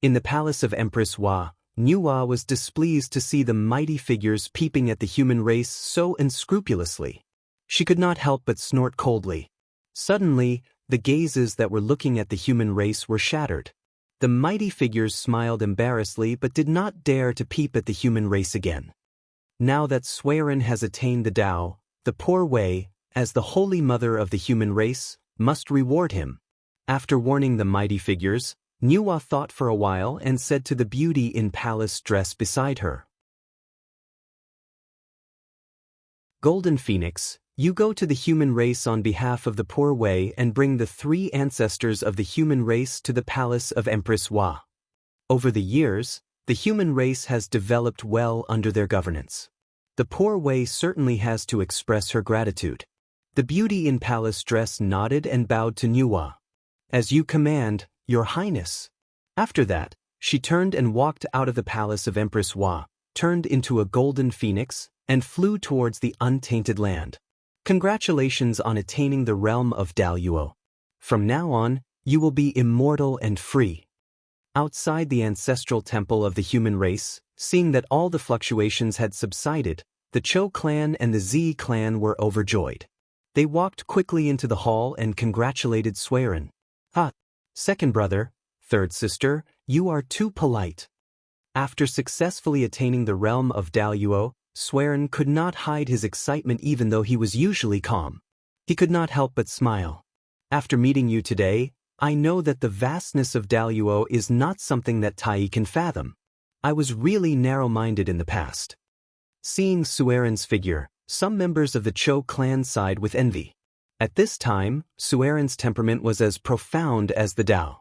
In the palace of Empress Hua, Nuwa was displeased to see the mighty figures peeping at the human race so unscrupulously. She could not help but snort coldly. Suddenly, the gazes that were looking at the human race were shattered. The mighty figures smiled embarrassedly but did not dare to peep at the human race again. Now that Suiren has attained the Tao, the poor Wei, as the holy mother of the human race, must reward him. After warning the mighty figures, Nuwa thought for a while and said to the beauty in palace dress beside her, "Golden Phoenix, you go to the human race on behalf of the poor Wei and bring the 3 ancestors of the human race to the palace of Empress Hua. Over the years, the human race has developed well under their governance. The poor Wei certainly has to express her gratitude." The beauty in palace dress nodded and bowed to Nuwa. "As you command, Your Highness." After that, she turned and walked out of the palace of Empress Hua, turned into a golden phoenix, and flew towards the untainted land. Congratulations on attaining the realm of Daluo. From now on, you will be immortal and free. Outside the ancestral temple of the human race, seeing that all the fluctuations had subsided, the Chou clan and the Zi clan were overjoyed. They walked quickly into the hall and congratulated Suiren. "Ah, second brother, third sister, you are too polite." After successfully attaining the realm of Daluo, Suiren could not hide his excitement even though he was usually calm. He could not help but smile. "After meeting you today, I know that the vastness of Daluo is not something that Tai can fathom. I was really narrow-minded in the past." Seeing Suiren's figure, some members of the Chou clan sighed with envy. At this time, Suiren's temperament was as profound as the Tao.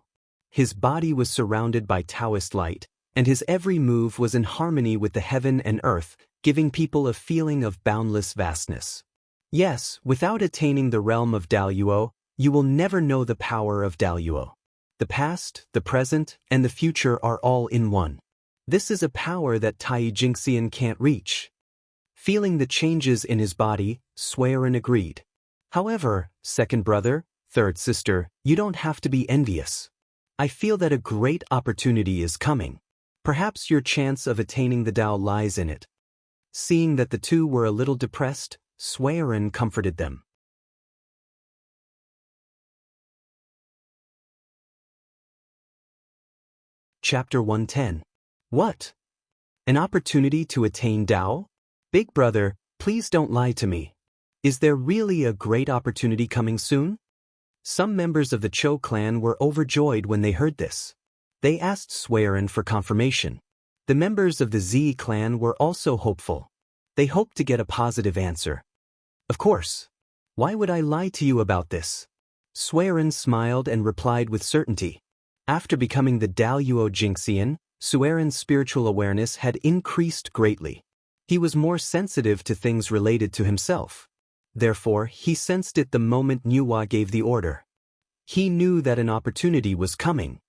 His body was surrounded by Taoist light, and his every move was in harmony with the heaven and earth, giving people a feeling of boundless vastness. Yes, without attaining the realm of Daluo, you will never know the power of Daluo. The past, the present, and the future are all in one. This is a power that Tai Jinxian can't reach. Feeling the changes in his body, Suiren agreed. "However, second brother, third sister, you don't have to be envious. I feel that a great opportunity is coming. Perhaps your chance of attaining the Tao lies in it." Seeing that the two were a little depressed, Suiren comforted them. Chapter 110. What? An opportunity to attain Tao? Big brother, please don't lie to me. Is there really a great opportunity coming soon? Some members of the Chou clan were overjoyed when they heard this. They asked Suiren for confirmation. The members of the Zi clan were also hopeful. They hoped to get a positive answer. "Of course. Why would I lie to you about this?" Suiren smiled and replied with certainty. After becoming the Daluo Jinxian, Suiren's spiritual awareness had increased greatly. He was more sensitive to things related to himself. Therefore, he sensed it the moment Nuwa gave the order. He knew that an opportunity was coming.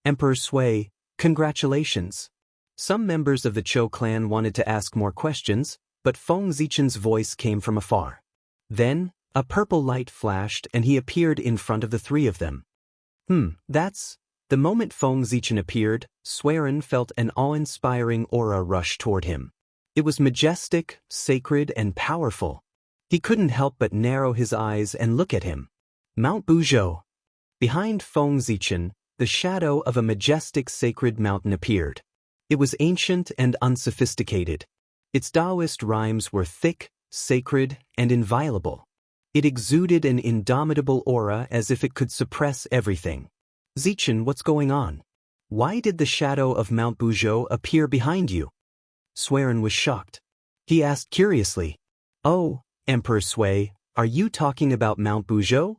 "Emperor Sui, congratulations." Some members of the Chou clan wanted to ask more questions, but Feng Zichen's voice came from afar. Then, a purple light flashed and he appeared in front of the 3 of them. That's... The moment Feng Zichen appeared, Suiren felt an awe-inspiring aura rush toward him. It was majestic, sacred, and powerful. He couldn't help but narrow his eyes and look at him. Mount Buzhou. Behind Feng Zichen, the shadow of a majestic sacred mountain appeared. It was ancient and unsophisticated. Its Taoist rhymes were thick, sacred, and inviolable. It exuded an indomitable aura as if it could suppress everything. Zichen, what's going on? Why did the shadow of Mount Buzhou appear behind you? Swearin was shocked. He asked curiously, "Oh, Emperor Sui, are you talking about Mount Buzhou?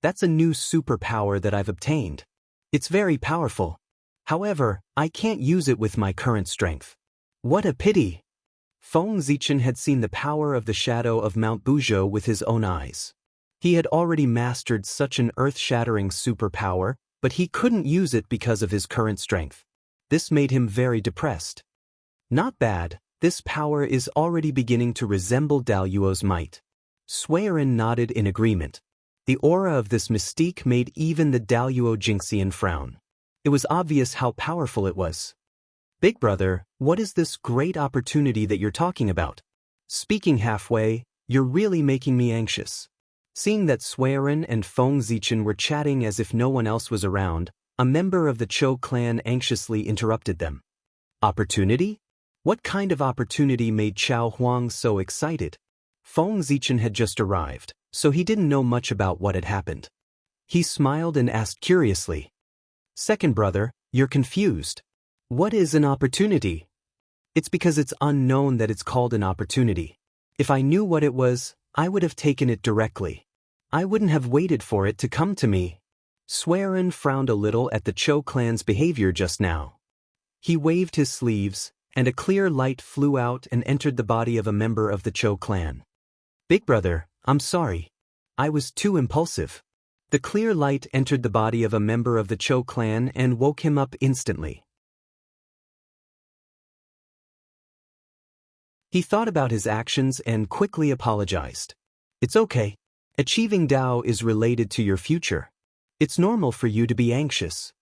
That's a new superpower that I've obtained. It's very powerful. However, I can't use it with my current strength." What a pity! Feng Zichen had seen the power of the shadow of Mount Buzhou with his own eyes. He had already mastered such an earth-shattering superpower, but he couldn't use it because of his current strength. This made him very depressed. Not bad, this power is already beginning to resemble Daluo's might. Swearin nodded in agreement. The aura of this mystique made even the Daluo Jinxian frown. It was obvious how powerful it was. Big brother, what is this great opportunity that you're talking about? Speaking halfway, you're really making me anxious. Seeing that Swearin and Feng Zichen were chatting as if no one else was around, a member of the Chou clan anxiously interrupted them. Opportunity? What kind of opportunity made Chao Huang so excited? Feng Zichen had just arrived, so he didn't know much about what had happened. He smiled and asked curiously, "Second brother, you're confused. What is an opportunity?" "It's because it's unknown that it's called an opportunity. If I knew what it was, I would have taken it directly. I wouldn't have waited for it to come to me." Swearin frowned a little at the Chou clan's behavior just now. He waved his sleeves, and a clear light flew out and entered the body of a member of the Chou clan. "Big brother, I'm sorry. I was too impulsive." The clear light entered the body of a member of the Chou clan and woke him up instantly. He thought about his actions and quickly apologized. "It's okay. Achieving Dao is related to your future. It's normal for you to be anxious.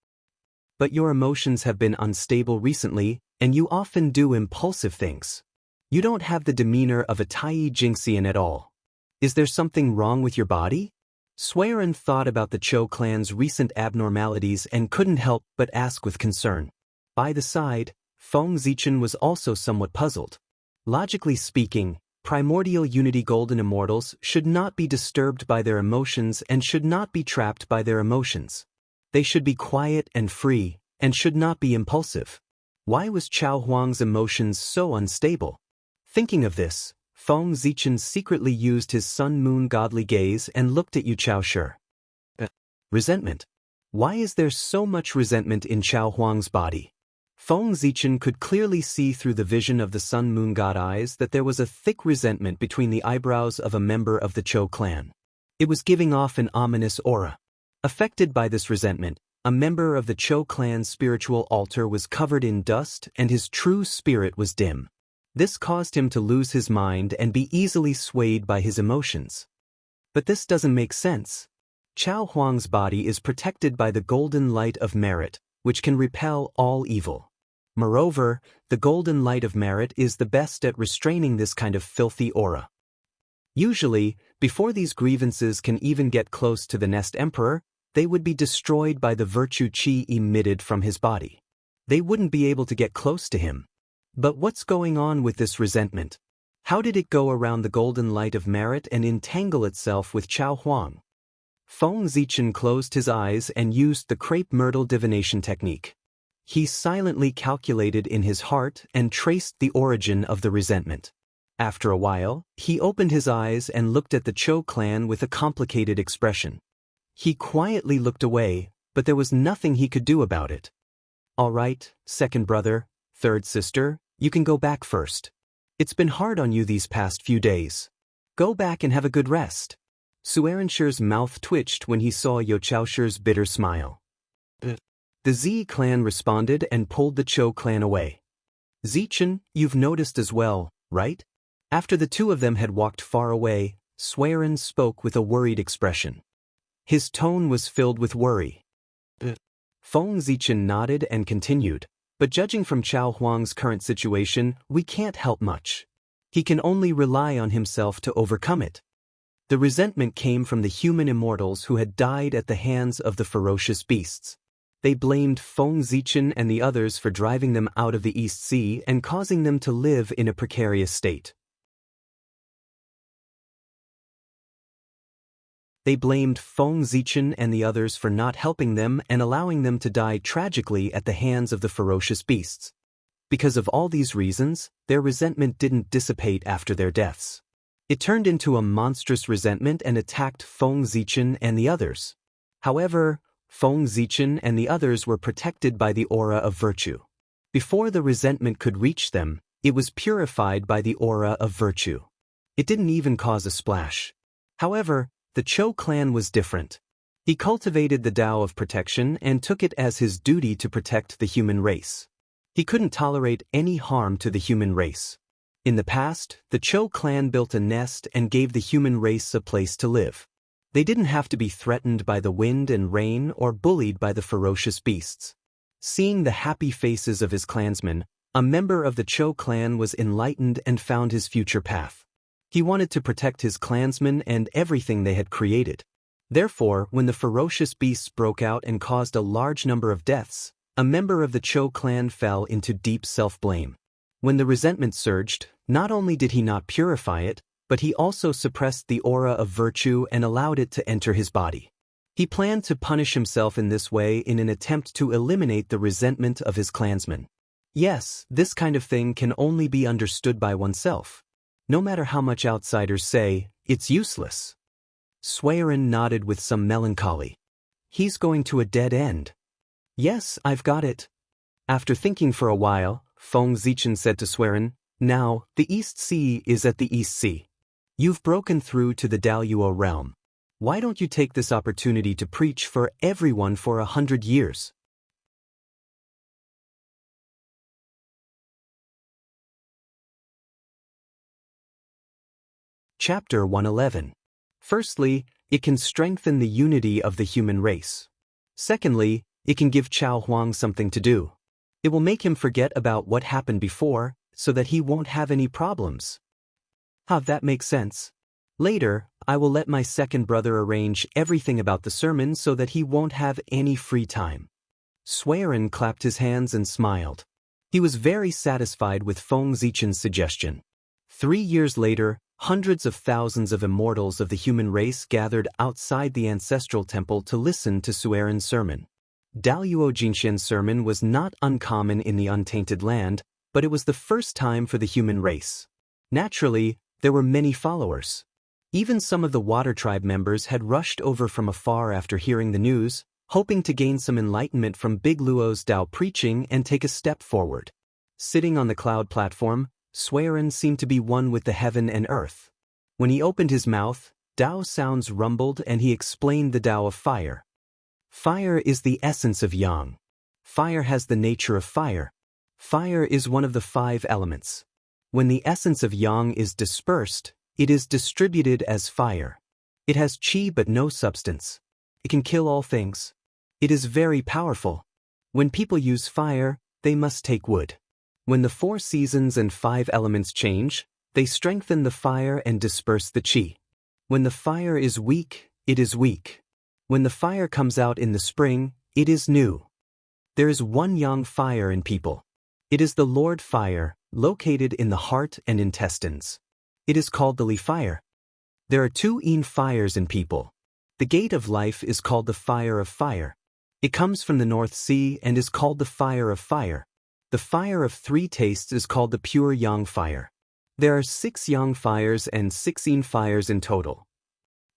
But your emotions have been unstable recently, and you often do impulsive things. You don't have the demeanor of a Tai Jingxian at all. Is there something wrong with your body?" Swearin thought about the Chou clan's recent abnormalities and couldn't help but ask with concern. By the side, Feng Zichen was also somewhat puzzled. Logically speaking, primordial unity golden immortals should not be disturbed by their emotions and should not be trapped by their emotions. They should be quiet and free, and should not be impulsive. Why was Chao Huang's emotions so unstable? Thinking of this, Feng Zichen secretly used his sun-moon godly gaze and looked at Yu Chao Shi. Resentment. Why is there so much resentment in Chao Huang's body? Feng Zichen could clearly see through the vision of the sun-moon god eyes that there was a thick resentment between the eyebrows of a member of the Chou clan. It was giving off an ominous aura. Affected by this resentment, a member of the Chou clan's spiritual altar was covered in dust and his true spirit was dim. This caused him to lose his mind and be easily swayed by his emotions. But this doesn't make sense. Chao Huang's body is protected by the golden light of merit, which can repel all evil. Moreover, the golden light of merit is the best at restraining this kind of filthy aura. Usually, before these grievances can even get close to the Nest Emperor, they would be destroyed by the virtue qi emitted from his body. They wouldn't be able to get close to him. But what's going on with this resentment? How did it go around the golden light of merit and entangle itself with Chao Huang? Feng Zichen closed his eyes and used the crepe myrtle divination technique. He silently calculated in his heart and traced the origin of the resentment. After a while, he opened his eyes and looked at the Chou clan with a complicated expression. He quietly looked away, but there was nothing he could do about it. "All right, second brother, third sister, you can go back first. It's been hard on you these past few days. Go back and have a good rest." Suerenshi's mouth twitched when he saw Yu Chao Shi's bitter smile. The Z clan responded and pulled the Chou clan away. "Zichen, you've noticed as well, right?" After the two of them had walked far away, Swearin spoke with a worried expression. His tone was filled with worry. Feng Zichen nodded and continued, "But judging from Chao Huang's current situation, we can't help much. He can only rely on himself to overcome it." The resentment came from the human immortals who had died at the hands of the ferocious beasts. They blamed Feng Zichen and the others for driving them out of the East Sea and causing them to live in a precarious state. They blamed Feng Zichen and the others for not helping them and allowing them to die tragically at the hands of the ferocious beasts. Because of all these reasons, their resentment didn't dissipate after their deaths. It turned into a monstrous resentment and attacked Feng Zichen and the others. However, Feng Zichen and the others were protected by the aura of virtue. Before the resentment could reach them, it was purified by the aura of virtue. It didn't even cause a splash. However, the Zhou clan was different. He cultivated the Tao of protection and took it as his duty to protect the human race. He couldn't tolerate any harm to the human race. In the past, the Zhou clan built a nest and gave the human race a place to live. They didn't have to be threatened by the wind and rain or bullied by the ferocious beasts. Seeing the happy faces of his clansmen, a member of the Zhou clan was enlightened and found his future path. He wanted to protect his clansmen and everything they had created. Therefore, when the ferocious beasts broke out and caused a large number of deaths, a member of the Zhou clan fell into deep self-blame. When the resentment surged, not only did he not purify it, but he also suppressed the aura of virtue and allowed it to enter his body. He planned to punish himself in this way in an attempt to eliminate the resentment of his clansmen. Yes, this kind of thing can only be understood by oneself. No matter how much outsiders say, it's useless. Suiren nodded with some melancholy. He's going to a dead end. Yes, I've got it. After thinking for a while, Feng Zichen said to Suiren, now, the East Sea is at the East Sea. You've broken through to the Daluo realm. Why don't you take this opportunity to preach for everyone for 100 years? Chapter 111. Firstly, it can strengthen the unity of the human race. Secondly, it can give Chao Huang something to do. It will make him forget about what happened before, so that he won't have any problems. That makes sense. Later, I will let my second brother arrange everything about the sermon so that he won't have any free time. Suiren clapped his hands and smiled. He was very satisfied with Feng Zichen's suggestion. 3 years later, hundreds of thousands of immortals of the human race gathered outside the ancestral temple to listen to Suiren's sermon. Daluo Jinxian's sermon was not uncommon in the untainted land, but it was the first time for the human race. Naturally, there were many followers. Even some of the Water Tribe members had rushed over from afar after hearing the news, hoping to gain some enlightenment from Big Luo's Tao preaching and take a step forward. Sitting on the cloud platform, Suiren seemed to be one with the heaven and earth. When he opened his mouth, Tao sounds rumbled and he explained the Tao of fire. Fire is the essence of yang. Fire has the nature of fire. Fire is one of the 5 elements. When the essence of yang is dispersed, it is distributed as fire. It has qi but no substance. It can kill all things. It is very powerful. When people use fire, they must take wood. When the 4 seasons and 5 elements change, they strengthen the fire and disperse the qi. When the fire is weak, it is weak. When the fire comes out in the spring, it is new. There is one yang fire in people. It is the Lord Fire, located in the heart and intestines. It is called the Li fire. There are 2 yin fires in people. The gate of life is called the fire of fire. It comes from the North Sea and is called the fire of fire. The fire of 3 tastes is called the pure yang fire. There are 6 yang fires and 6 yin fires in total.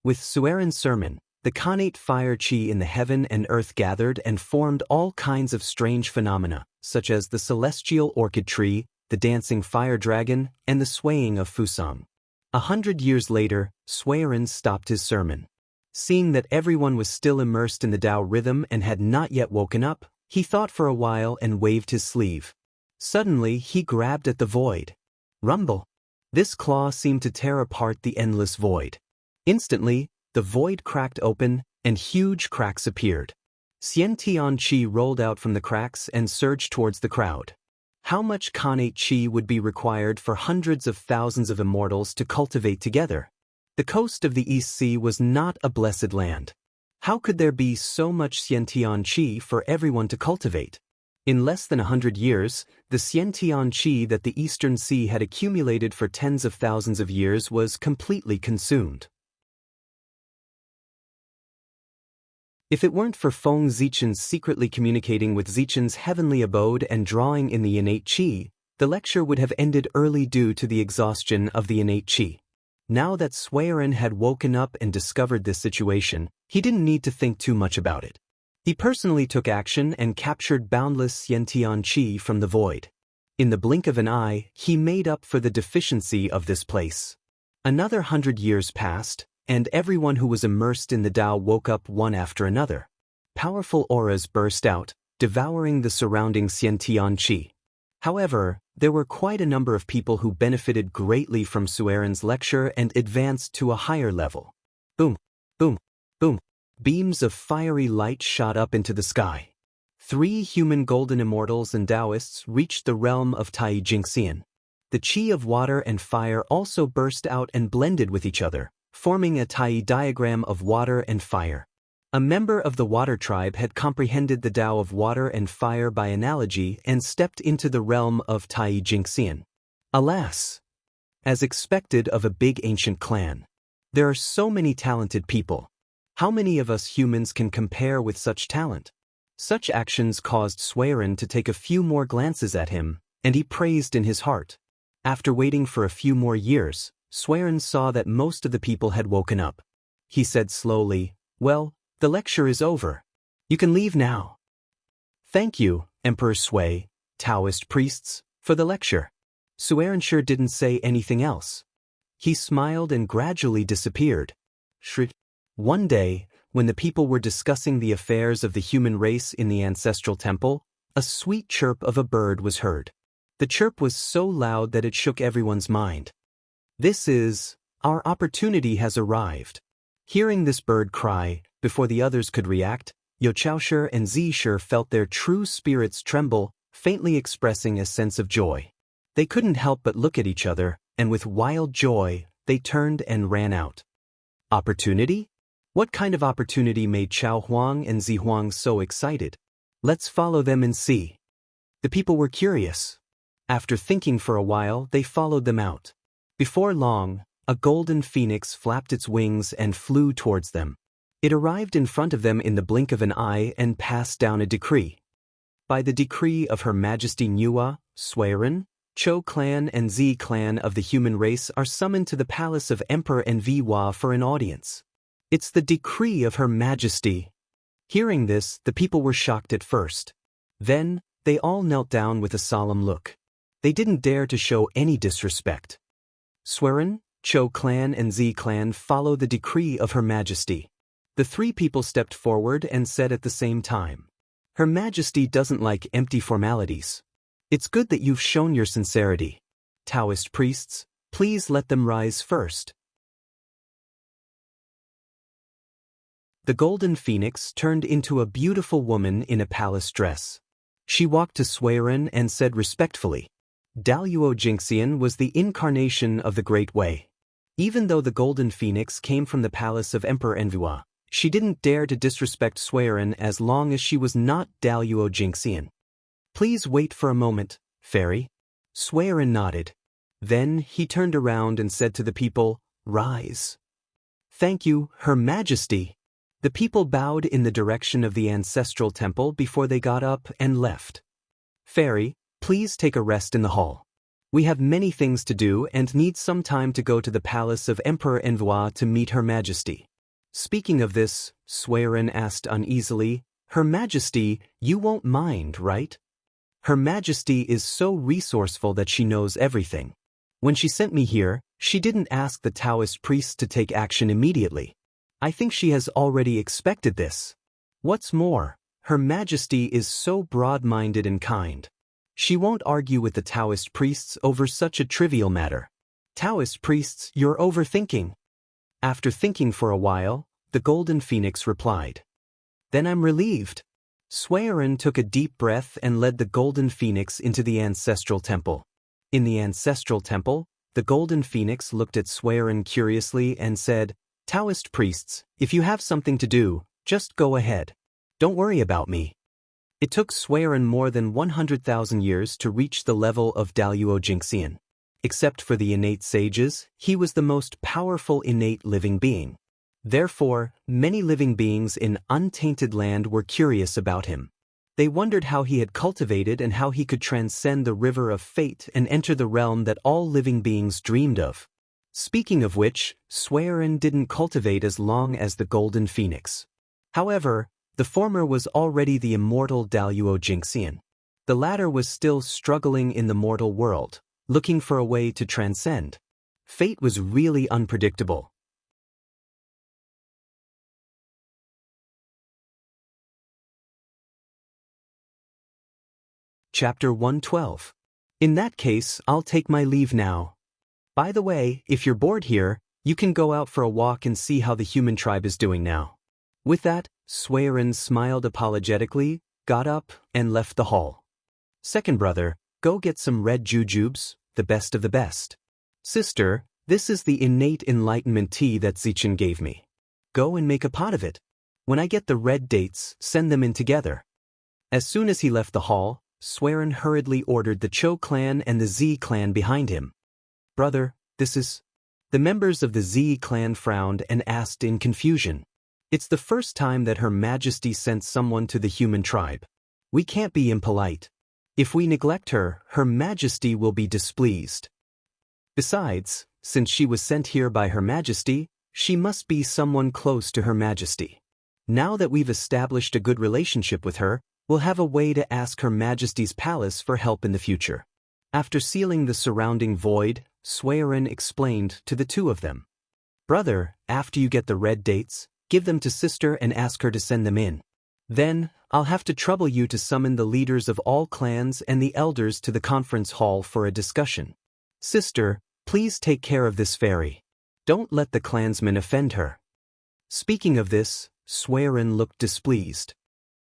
With Suiren's sermon, the Khanate fire qi in the heaven and earth gathered and formed all kinds of strange phenomena, such as the celestial orchid tree, the dancing fire dragon, and the swaying of Fusang. 100 years later, Suiren stopped his sermon. Seeing that everyone was still immersed in the Tao rhythm and had not yet woken up, he thought for a while and waved his sleeve. Suddenly, he grabbed at the void. Rumble! This claw seemed to tear apart the endless void. Instantly, the void cracked open, and huge cracks appeared. Xiantian Qi rolled out from the cracks and surged towards the crowd. How much Khanate Qi would be required for hundreds of thousands of immortals to cultivate together? The coast of the East Sea was not a blessed land. How could there be so much Xiantian Qi for everyone to cultivate? In less than 100 years, the Xiantian Qi that the Eastern Sea had accumulated for tens of thousands of years was completely consumed. If it weren't for Feng Zichen's secretly communicating with Zichen's heavenly abode and drawing in the innate qi, the lecture would have ended early due to the exhaustion of the innate qi. Now that Suiren had woken up and discovered this situation, he didn't need to think too much about it. He personally took action and captured boundless Xiantian qi from the void. In the blink of an eye, he made up for the deficiency of this place. Another 100 years passed, and everyone who was immersed in the Tao woke up one after another. Powerful auras burst out, devouring the surrounding Xiantian qi. However, there were quite a number of people who benefited greatly from Suiren's lecture and advanced to a higher level. Boom, boom, boom. Beams of fiery light shot up into the sky. 3 human golden immortals and Taoists reached the realm of Tai Jingxian. The qi of water and fire also burst out and blended with each other, forming a Tai diagram of water and fire. A member of the water tribe had comprehended the Tao of water and fire by analogy and stepped into the realm of Tai Jingxian. Alas! As expected of a big ancient clan, there are so many talented people. How many of us humans can compare with such talent? Such actions caused Suiren to take a few more glances at him, and he praised in his heart. After waiting for a few more years, Suiren saw that most of the people had woken up. He said slowly, "Well, the lecture is over. You can leave now." "Thank you, Emperor Sui, Taoist priests, for the lecture." Suiren sure didn't say anything else. He smiled and gradually disappeared. One day, when the people were discussing the affairs of the human race in the ancestral temple, a sweet chirp of a bird was heard. The chirp was so loud that it shook everyone's mind. "This is, our opportunity has arrived." Hearing this bird cry, before the others could react, Yo Chaoshi and Zishe felt their true spirits tremble, faintly expressing a sense of joy. They couldn't help but look at each other, and with wild joy, they turned and ran out. Opportunity? What kind of opportunity made Chao Huang and Zi Huang so excited? Let's follow them and see. The people were curious. After thinking for a while, they followed them out. Before long, a golden phoenix flapped its wings and flew towards them. It arrived in front of them in the blink of an eye and passed down a decree. By the decree of Her Majesty Nuwa, Suiren, Chou clan and Zi clan of the human race are summoned to the palace of Emperor Enviwa for an audience. It's the decree of Her Majesty. Hearing this, the people were shocked at first. Then, they all knelt down with a solemn look. They didn't dare to show any disrespect. Suiren, Chou clan and Zi clan follow the decree of Her Majesty. The 3 people stepped forward and said at the same time, "Her Majesty doesn't like empty formalities. It's good that you've shown your sincerity. Taoist priests, please let them rise first." The golden phoenix turned into a beautiful woman in a palace dress. She walked to Suiren and said respectfully, "Daluo Jingxian was the incarnation of the Great Way." Even though the golden phoenix came from the palace of Emperor Enviwa, she didn't dare to disrespect Suiren as long as she was not Daluo Jingxian. "Please wait for a moment, fairy." Suiren nodded. Then he turned around and said to the people, "Rise." "Thank you, Her Majesty." The people bowed in the direction of the ancestral temple before they got up and left. "Fairy, please take a rest in the hall. We have many things to do and need some time to go to the palace of Emperor Enviwa to meet Her Majesty." Speaking of this, Suiren asked uneasily, "Her Majesty, you won't mind, right? Her Majesty is so resourceful that she knows everything. When she sent me here, she didn't ask the Taoist priests to take action immediately. I think she has already expected this. What's more, Her Majesty is so broad-minded and kind. She won't argue with the Taoist priests over such a trivial matter. Taoist priests, you're overthinking." After thinking for a while, the golden phoenix replied, "Then I'm relieved." Suiren took a deep breath and led the golden phoenix into the ancestral temple. In the ancestral temple, the golden phoenix looked at Suiren curiously and said, "Taoist priests, if you have something to do, just go ahead. Don't worry about me." It took Suiren more than 100,000 years to reach the level of Daluo Jingxian. Except for the innate sages, he was the most powerful innate living being. Therefore, many living beings in untainted land were curious about him. They wondered how he had cultivated and how he could transcend the river of fate and enter the realm that all living beings dreamed of. Speaking of which, Swearin didn't cultivate as long as the golden phoenix. However, the former was already the immortal Daluo Jinxian. The latter was still struggling in the mortal world, looking for a way to transcend. Fate was really unpredictable. Chapter 112. In that case, I'll take my leave now. By the way, if you're bored here, you can go out for a walk and see how the human tribe is doing now. With that, Swearin smiled apologetically, got up, and left the hall. Second brother, go get some red jujubes, the best of the best. Sister, this is the innate enlightenment tea that Zichin gave me. Go and make a pot of it. When I get the red dates, send them in together. As soon as he left the hall, Swearin hurriedly ordered the Cho clan and the Z clan behind him. Brother, this is... The members of the Z clan frowned and asked in confusion. It's the first time that Her Majesty sent someone to the human tribe. We can't be impolite. If we neglect her, Her Majesty will be displeased. Besides, since she was sent here by Her Majesty, she must be someone close to Her Majesty. Now that we've established a good relationship with her, we'll have a way to ask Her Majesty's palace for help in the future. After sealing the surrounding void, Swearin explained to the two of them. Brother, after you get the red dates, give them to sister and ask her to send them in. Then, I'll have to trouble you to summon the leaders of all clans and the elders to the conference hall for a discussion. Sister, please take care of this fairy. Don't let the clansmen offend her. Speaking of this, Swearin looked displeased.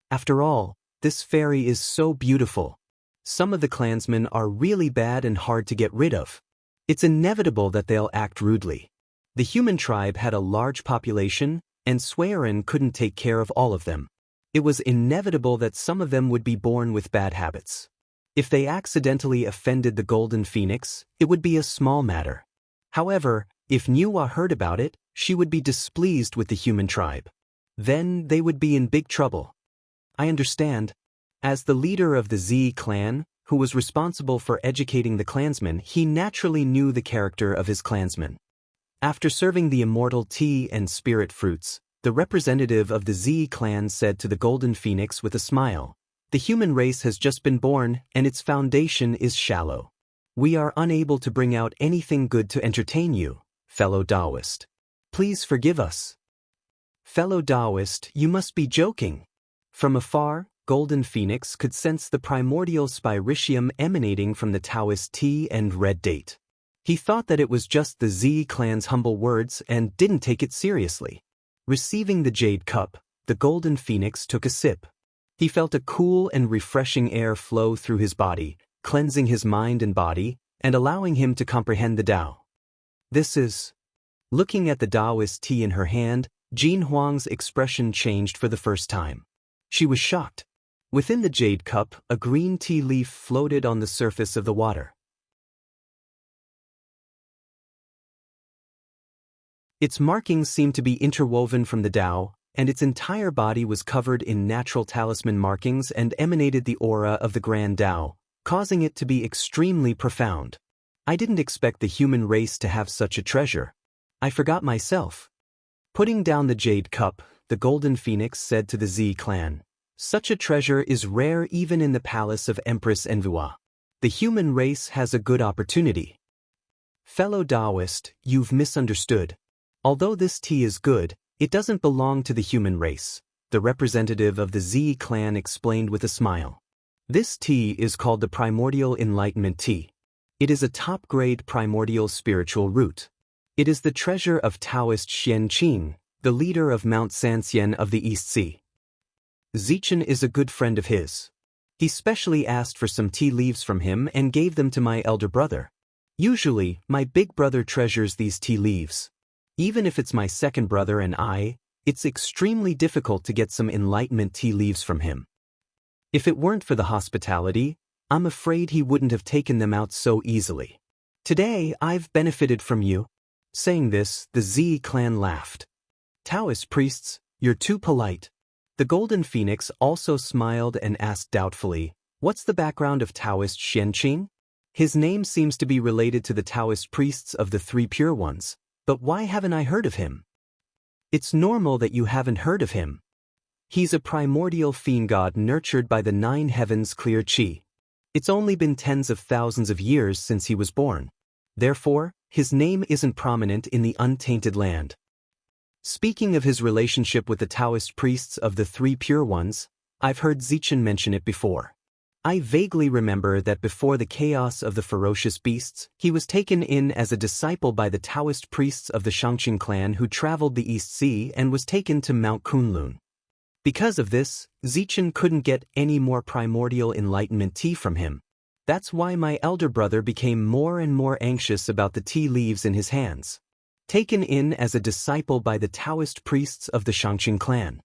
After all, this fairy is so beautiful. Some of the clansmen are really bad and hard to get rid of. It's inevitable that they'll act rudely. The human tribe had a large population, and Swearin couldn't take care of all of them. It was inevitable that some of them would be born with bad habits. If they accidentally offended the golden phoenix, it would be a small matter. However, if Niwa heard about it, she would be displeased with the human tribe. Then they would be in big trouble. I understand. As the leader of the Z clan, who was responsible for educating the clansmen, he naturally knew the character of his clansmen. After serving the immortal tea and spirit fruits, the representative of the Z clan said to the golden phoenix with a smile, "The human race has just been born, and its foundation is shallow. We are unable to bring out anything good to entertain you, fellow Taoist. Please forgive us." Fellow Taoist, you must be joking. From afar, Golden Phoenix could sense the primordial spiritium emanating from the Taoist tea and red date. He thought that it was just the Z clan's humble words and didn't take it seriously. Receiving the jade cup, the Golden Phoenix took a sip. He felt a cool and refreshing air flow through his body, cleansing his mind and body, and allowing him to comprehend the Tao. This is... Looking at the Taoist tea in her hand, Jin Huang's expression changed for the first time. She was shocked. Within the jade cup, a green tea leaf floated on the surface of the water. Its markings seemed to be interwoven from the Tao, and its entire body was covered in natural talisman markings and emanated the aura of the Grand Tao, causing it to be extremely profound. I didn't expect the human race to have such a treasure. I forgot myself. Putting down the jade cup, the Golden Phoenix said to the Z clan, "Such a treasure is rare even in the palace of Empress Envua. The human race has a good opportunity." Fellow Taoist, you've misunderstood. Although this tea is good, it doesn't belong to the human race, the representative of the Z clan explained with a smile. This tea is called the Primordial Enlightenment Tea. It is a top-grade primordial spiritual root. It is the treasure of Taoist Xian Qin, the leader of Mount Sanxian of the East Sea. Zichin is a good friend of his. He specially asked for some tea leaves from him and gave them to my elder brother. Usually, my big brother treasures these tea leaves. Even if it's my second brother and I, it's extremely difficult to get some enlightenment tea leaves from him. If it weren't for the hospitality, I'm afraid he wouldn't have taken them out so easily. Today, I've benefited from you. Saying this, the Z clan laughed. Taoist priests, you're too polite. The Golden Phoenix also smiled and asked doubtfully, what's the background of Taoist Xianqing? His name seems to be related to the Taoist priests of the Three Pure Ones, but why haven't I heard of him? It's normal that you haven't heard of him. He's a primordial fiend god nurtured by the nine heavens clear qi. It's only been tens of thousands of years since he was born. Therefore, his name isn't prominent in the untainted land. Speaking of his relationship with the Taoist priests of the Three Pure Ones, I've heard Zichen mention it before. I vaguely remember that before the chaos of the ferocious beasts, he was taken in as a disciple by the Taoist priests of the Shangqing clan who traveled the East Sea and was taken to Mount Kunlun. Because of this, Zichen couldn't get any more primordial enlightenment tea from him. That's why my elder brother became more and more anxious about the tea leaves in his hands. Taken in as a disciple by the Taoist priests of the Shangqing clan.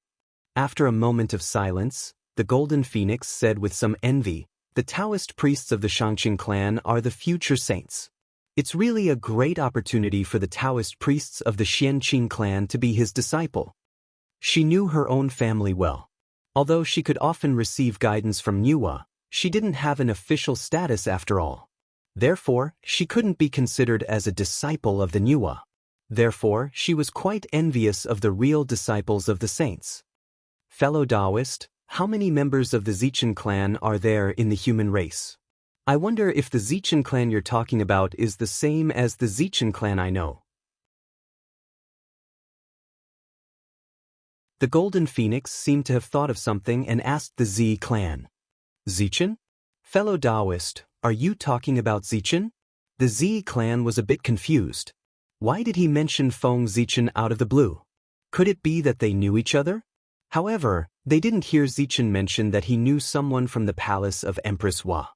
After a moment of silence, the Golden Phoenix said with some envy, the Taoist priests of the Shangqing clan are the future saints. It's really a great opportunity for the Taoist priests of the Xianqing clan to be his disciple. She knew her own family well. Although she could often receive guidance from Nuwa, she didn't have an official status after all. Therefore, she couldn't be considered as a disciple of the Nuwa. Therefore, she was quite envious of the real disciples of the saints. Fellow Taoist, how many members of the Zichen clan are there in the human race? I wonder if the Zichen clan you're talking about is the same as the Zichen clan I know. The Golden Phoenix seemed to have thought of something and asked the Z clan. Zichen? Fellow Taoist, are you talking about Zichen? The Z clan was a bit confused. Why did he mention Feng Zichen out of the blue? Could it be that they knew each other? However, they didn't hear Zichen mention that he knew someone from the palace of Empress Hua.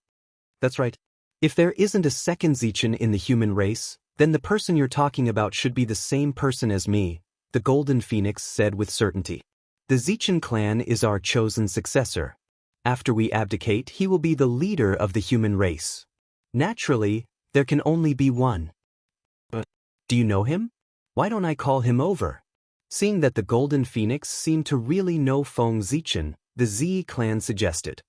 That's right. If there isn't a second Zichen in the human race, then the person you're talking about should be the same person as me, the Golden Phoenix said with certainty. The Zichen clan is our chosen successor. After we abdicate, he will be the leader of the human race. Naturally, there can only be one. But, do you know him? Why don't I call him over? Seeing that the Golden Phoenix seemed to really know Feng Zichen, the Z clan suggested.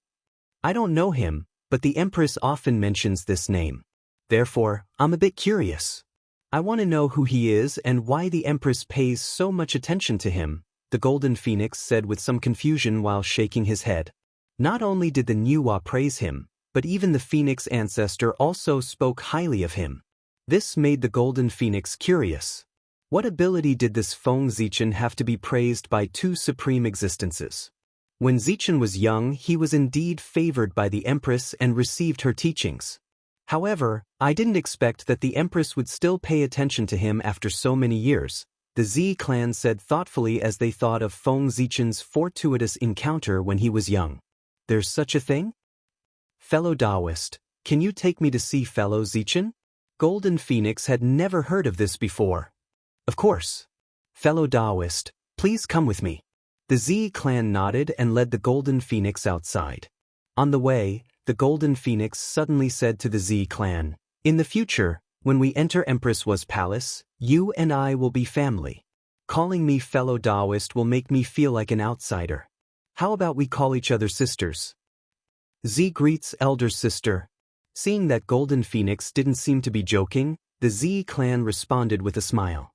I don't know him, but the Empress often mentions this name. Therefore, I'm a bit curious. I want to know who he is and why the Empress pays so much attention to him, the Golden Phoenix said with some confusion while shaking his head. Not only did the Nuwa praise him, but even the Phoenix ancestor also spoke highly of him. This made the Golden Phoenix curious. What ability did this Feng Zichen have to be praised by two supreme existences? When Zichen was young, he was indeed favored by the Empress and received her teachings. However, I didn't expect that the Empress would still pay attention to him after so many years, the Z clan said thoughtfully as they thought of Feng Zichen's fortuitous encounter when he was young. There's such a thing? Fellow Taoist, can you take me to see fellow Zichen? Golden Phoenix had never heard of this before. Of course. Fellow Taoist, please come with me. The Z clan nodded and led the Golden Phoenix outside. On the way, the Golden Phoenix suddenly said to the Z clan, in the future, when we enter Empress Hua's palace, you and I will be family. Calling me fellow Taoist will make me feel like an outsider. How about we call each other sisters? Z greets elder sister. Seeing that Golden Phoenix didn't seem to be joking, the Z clan responded with a smile.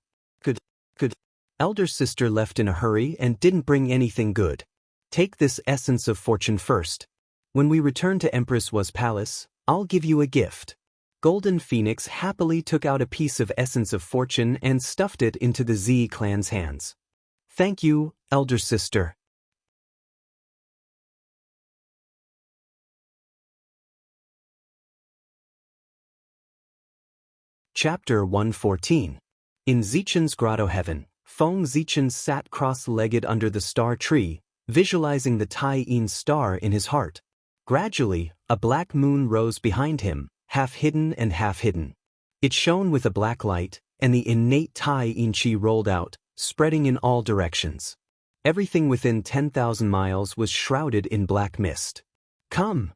Good. Elder sister left in a hurry and didn't bring anything good. Take this essence of fortune first. When we return to Empress Hua's palace, I'll give you a gift. Golden Phoenix happily took out a piece of essence of fortune and stuffed it into the Z clan's hands. Thank you, elder sister. Chapter 114. In Zichen's grotto heaven, Feng Zichen sat cross-legged under the star tree, visualizing the Tai Yin star in his heart. Gradually, a black moon rose behind him, half hidden and half hidden. It shone with a black light, and the innate Tai Yin Qi rolled out, spreading in all directions. Everything within 10,000 miles was shrouded in black mist. Come!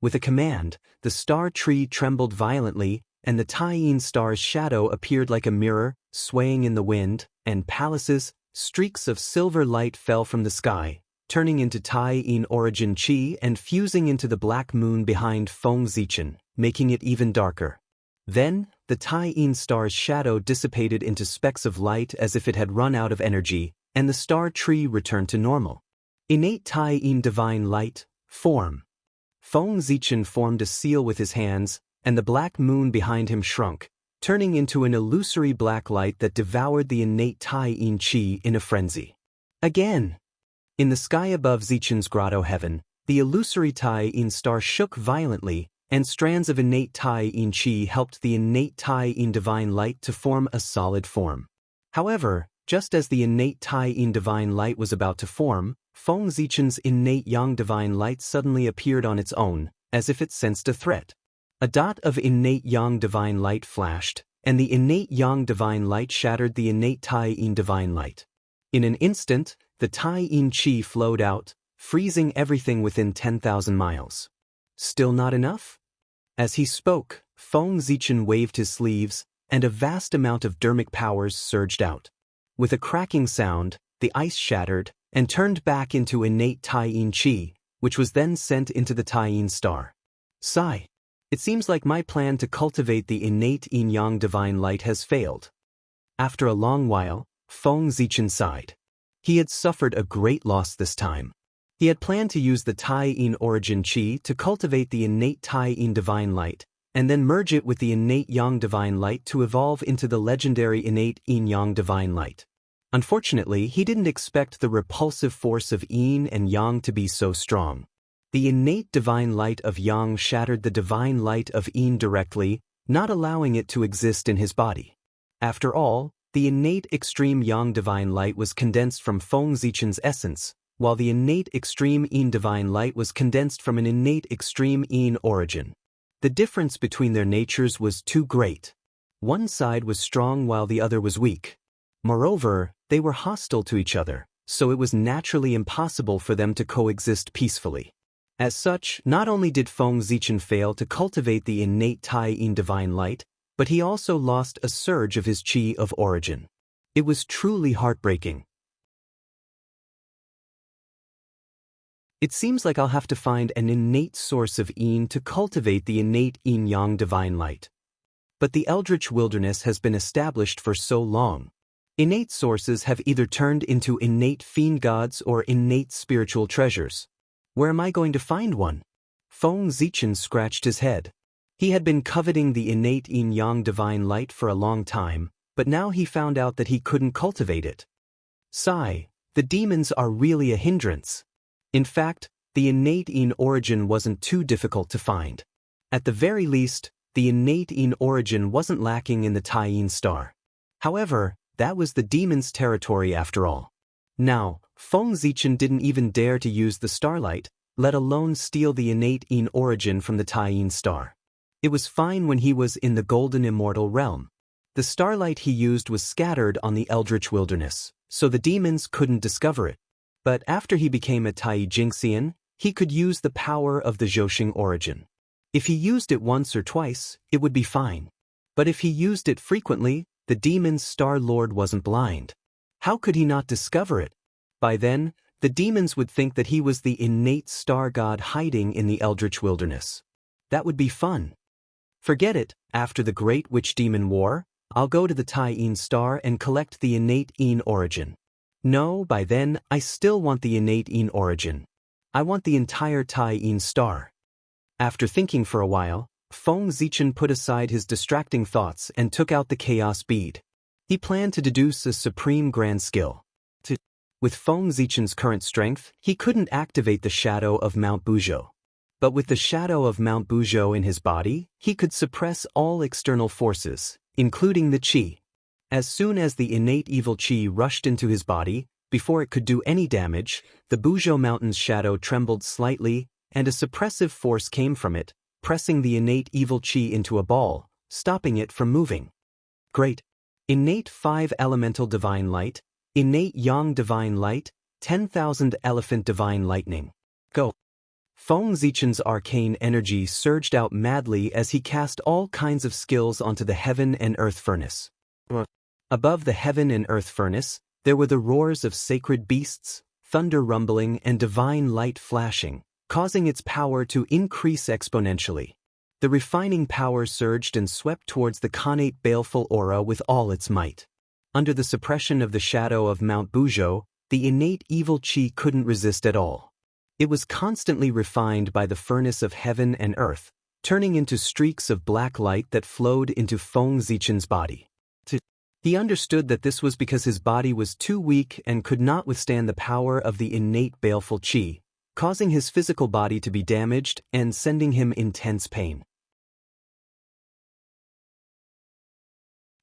With a command, the star tree trembled violently, and the Tai Yin star's shadow appeared like a mirror, swaying in the wind, and palaces, streaks of silver light fell from the sky, turning into Tai-yin origin chi and fusing into the black moon behind Feng Zichen, making it even darker. Then, the Tai-yin star's shadow dissipated into specks of light as if it had run out of energy, and the star tree returned to normal. Innate Tai-yin divine light, form. Feng Zichen formed a seal with his hands, and the black moon behind him shrunk, turning into an illusory black light that devoured the innate Tai-yin chi in a frenzy. Again! In the sky above Zichen's grotto heaven, the illusory Tai-yin star shook violently, and strands of innate Tai-yin chi helped the innate Tai-yin divine light to form a solid form. However, just as the innate Tai-yin divine light was about to form, Feng Zichen's innate yang divine light suddenly appeared on its own, as if it sensed a threat. A dot of innate yang divine light flashed, and the innate yang divine light shattered the innate Tai-yin divine light. In an instant, the Tai-yin chi flowed out, freezing everything within 10,000 miles. Still not enough? As he spoke, Feng Zichen waved his sleeves, and a vast amount of dermic powers surged out. With a cracking sound, the ice shattered, and turned back into innate Tai-yin chi, which was then sent into the Tai-yin star. Sigh. It seems like my plan to cultivate the innate yin-yang divine light has failed. After a long while, Feng Zichen sighed. He had suffered a great loss this time. He had planned to use the Tai-yin origin chi to cultivate the innate Tai-yin divine light, and then merge it with the innate yang divine light to evolve into the legendary innate yin-yang divine light. Unfortunately, he didn't expect the repulsive force of yin and yang to be so strong. The innate divine light of yang shattered the divine light of yin directly, not allowing it to exist in his body. After all, the innate extreme yang divine light was condensed from Feng Zichen's essence, while the innate extreme yin divine light was condensed from an innate extreme yin origin. The difference between their natures was too great. One side was strong while the other was weak. Moreover, they were hostile to each other, so it was naturally impossible for them to coexist peacefully. As such, not only did Feng Zichen fail to cultivate the innate Tai-yin divine light, but he also lost a surge of his chi of origin. It was truly heartbreaking. It seems like I'll have to find an innate source of yin to cultivate the innate yin-yang divine light. But the Eldritch Wilderness has been established for so long. Innate sources have either turned into innate fiend gods or innate spiritual treasures. Where am I going to find one? Feng Zichen scratched his head. He had been coveting the innate yin-yang divine light for a long time, but now he found out that he couldn't cultivate it. Sigh, the demons are really a hindrance. In fact, the innate yin origin wasn't too difficult to find. At the very least, the innate yin origin wasn't lacking in the Tai-yin star. However, that was the demon's territory after all. Now, Feng Zichen didn't even dare to use the starlight, let alone steal the innate yin origin from the Tai-yin star. It was fine when he was in the golden immortal realm. The starlight he used was scattered on the Eldritch Wilderness, so the demons couldn't discover it. But after he became a Tai Jingxian, he could use the power of the Zhouxing origin. If he used it once or twice, it would be fine. But if he used it frequently, the demon's Star Lord wasn't blind. How could he not discover it? By then, the demons would think that he was the innate star god hiding in the Eldritch Wilderness. That would be fun. Forget it, after the Great Witch Demon War, I'll go to the Tai-yin star and collect the innate yin origin. No, by then, I still want the innate yin origin. I want the entire Tai-yin star. After thinking for a while, Feng Zichen put aside his distracting thoughts and took out the chaos bead. He planned to deduce a supreme grand skill. With Feng Zichen's current strength, he couldn't activate the shadow of Mount Buzhou. But with the shadow of Mount Buzhou in his body, he could suppress all external forces, including the qi. As soon as the innate evil qi rushed into his body, before it could do any damage, the Buzhou mountain's shadow trembled slightly, and a suppressive force came from it, pressing the innate evil qi into a ball, stopping it from moving. Great. Innate 5 elemental divine light, innate yang divine light, 10,000 elephant divine lightning. Go. Feng Zichen's arcane energy surged out madly as he cast all kinds of skills onto the heaven and earth furnace. Above the heaven and earth furnace, There were the roars of sacred beasts, thunder rumbling and divine light flashing, causing its power to increase exponentially. The refining power surged and swept towards the Khanate baleful aura with all its might. Under the suppression of the shadow of Mount Buzhou, the innate evil qi couldn't resist at all. It was constantly refined by the furnace of heaven and earth, turning into streaks of black light that flowed into Feng Zichen's body. He understood that this was because his body was too weak and could not withstand the power of the innate baleful qi, causing his physical body to be damaged and sending him intense pain.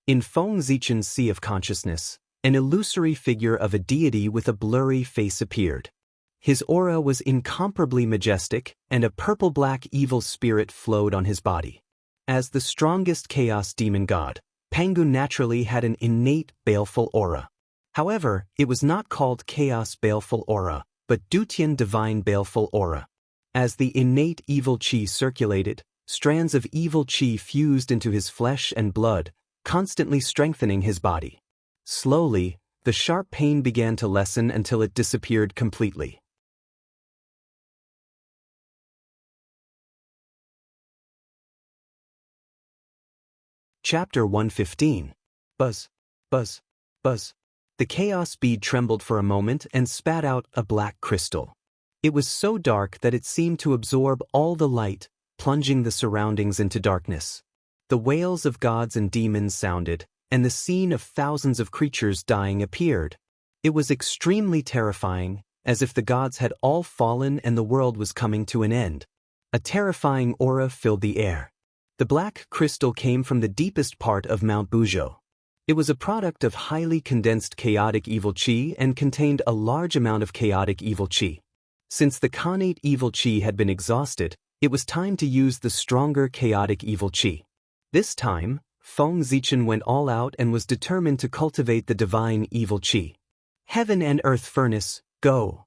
In Feng Zichen's sea of consciousness, an illusory figure of a deity with a blurry face appeared. His aura was incomparably majestic, and a purple-black evil spirit flowed on his body. As the strongest chaos demon god, Pangu naturally had an innate baleful aura. However, it was not called chaos baleful aura, but Dutian divine baleful aura. As the innate evil qi circulated, strands of evil qi fused into his flesh and blood, constantly strengthening his body. Slowly, the sharp pain began to lessen until it disappeared completely. Chapter 115. Buzz, buzz, buzz. The chaos bead trembled for a moment and spat out a black crystal. It was so dark that it seemed to absorb all the light, plunging the surroundings into darkness. The wails of gods and demons sounded, and the scene of thousands of creatures dying appeared. It was extremely terrifying, as if the gods had all fallen and the world was coming to an end. A terrifying aura filled the air. The black crystal came from the deepest part of Mount Buzhou. It was a product of highly condensed chaotic evil qi and contained a large amount of chaotic evil qi. Since the Khanate evil qi had been exhausted, it was time to use the stronger chaotic evil qi. This time, Feng Zichen went all out and was determined to cultivate the divine evil qi. Heaven and earth furnace, go!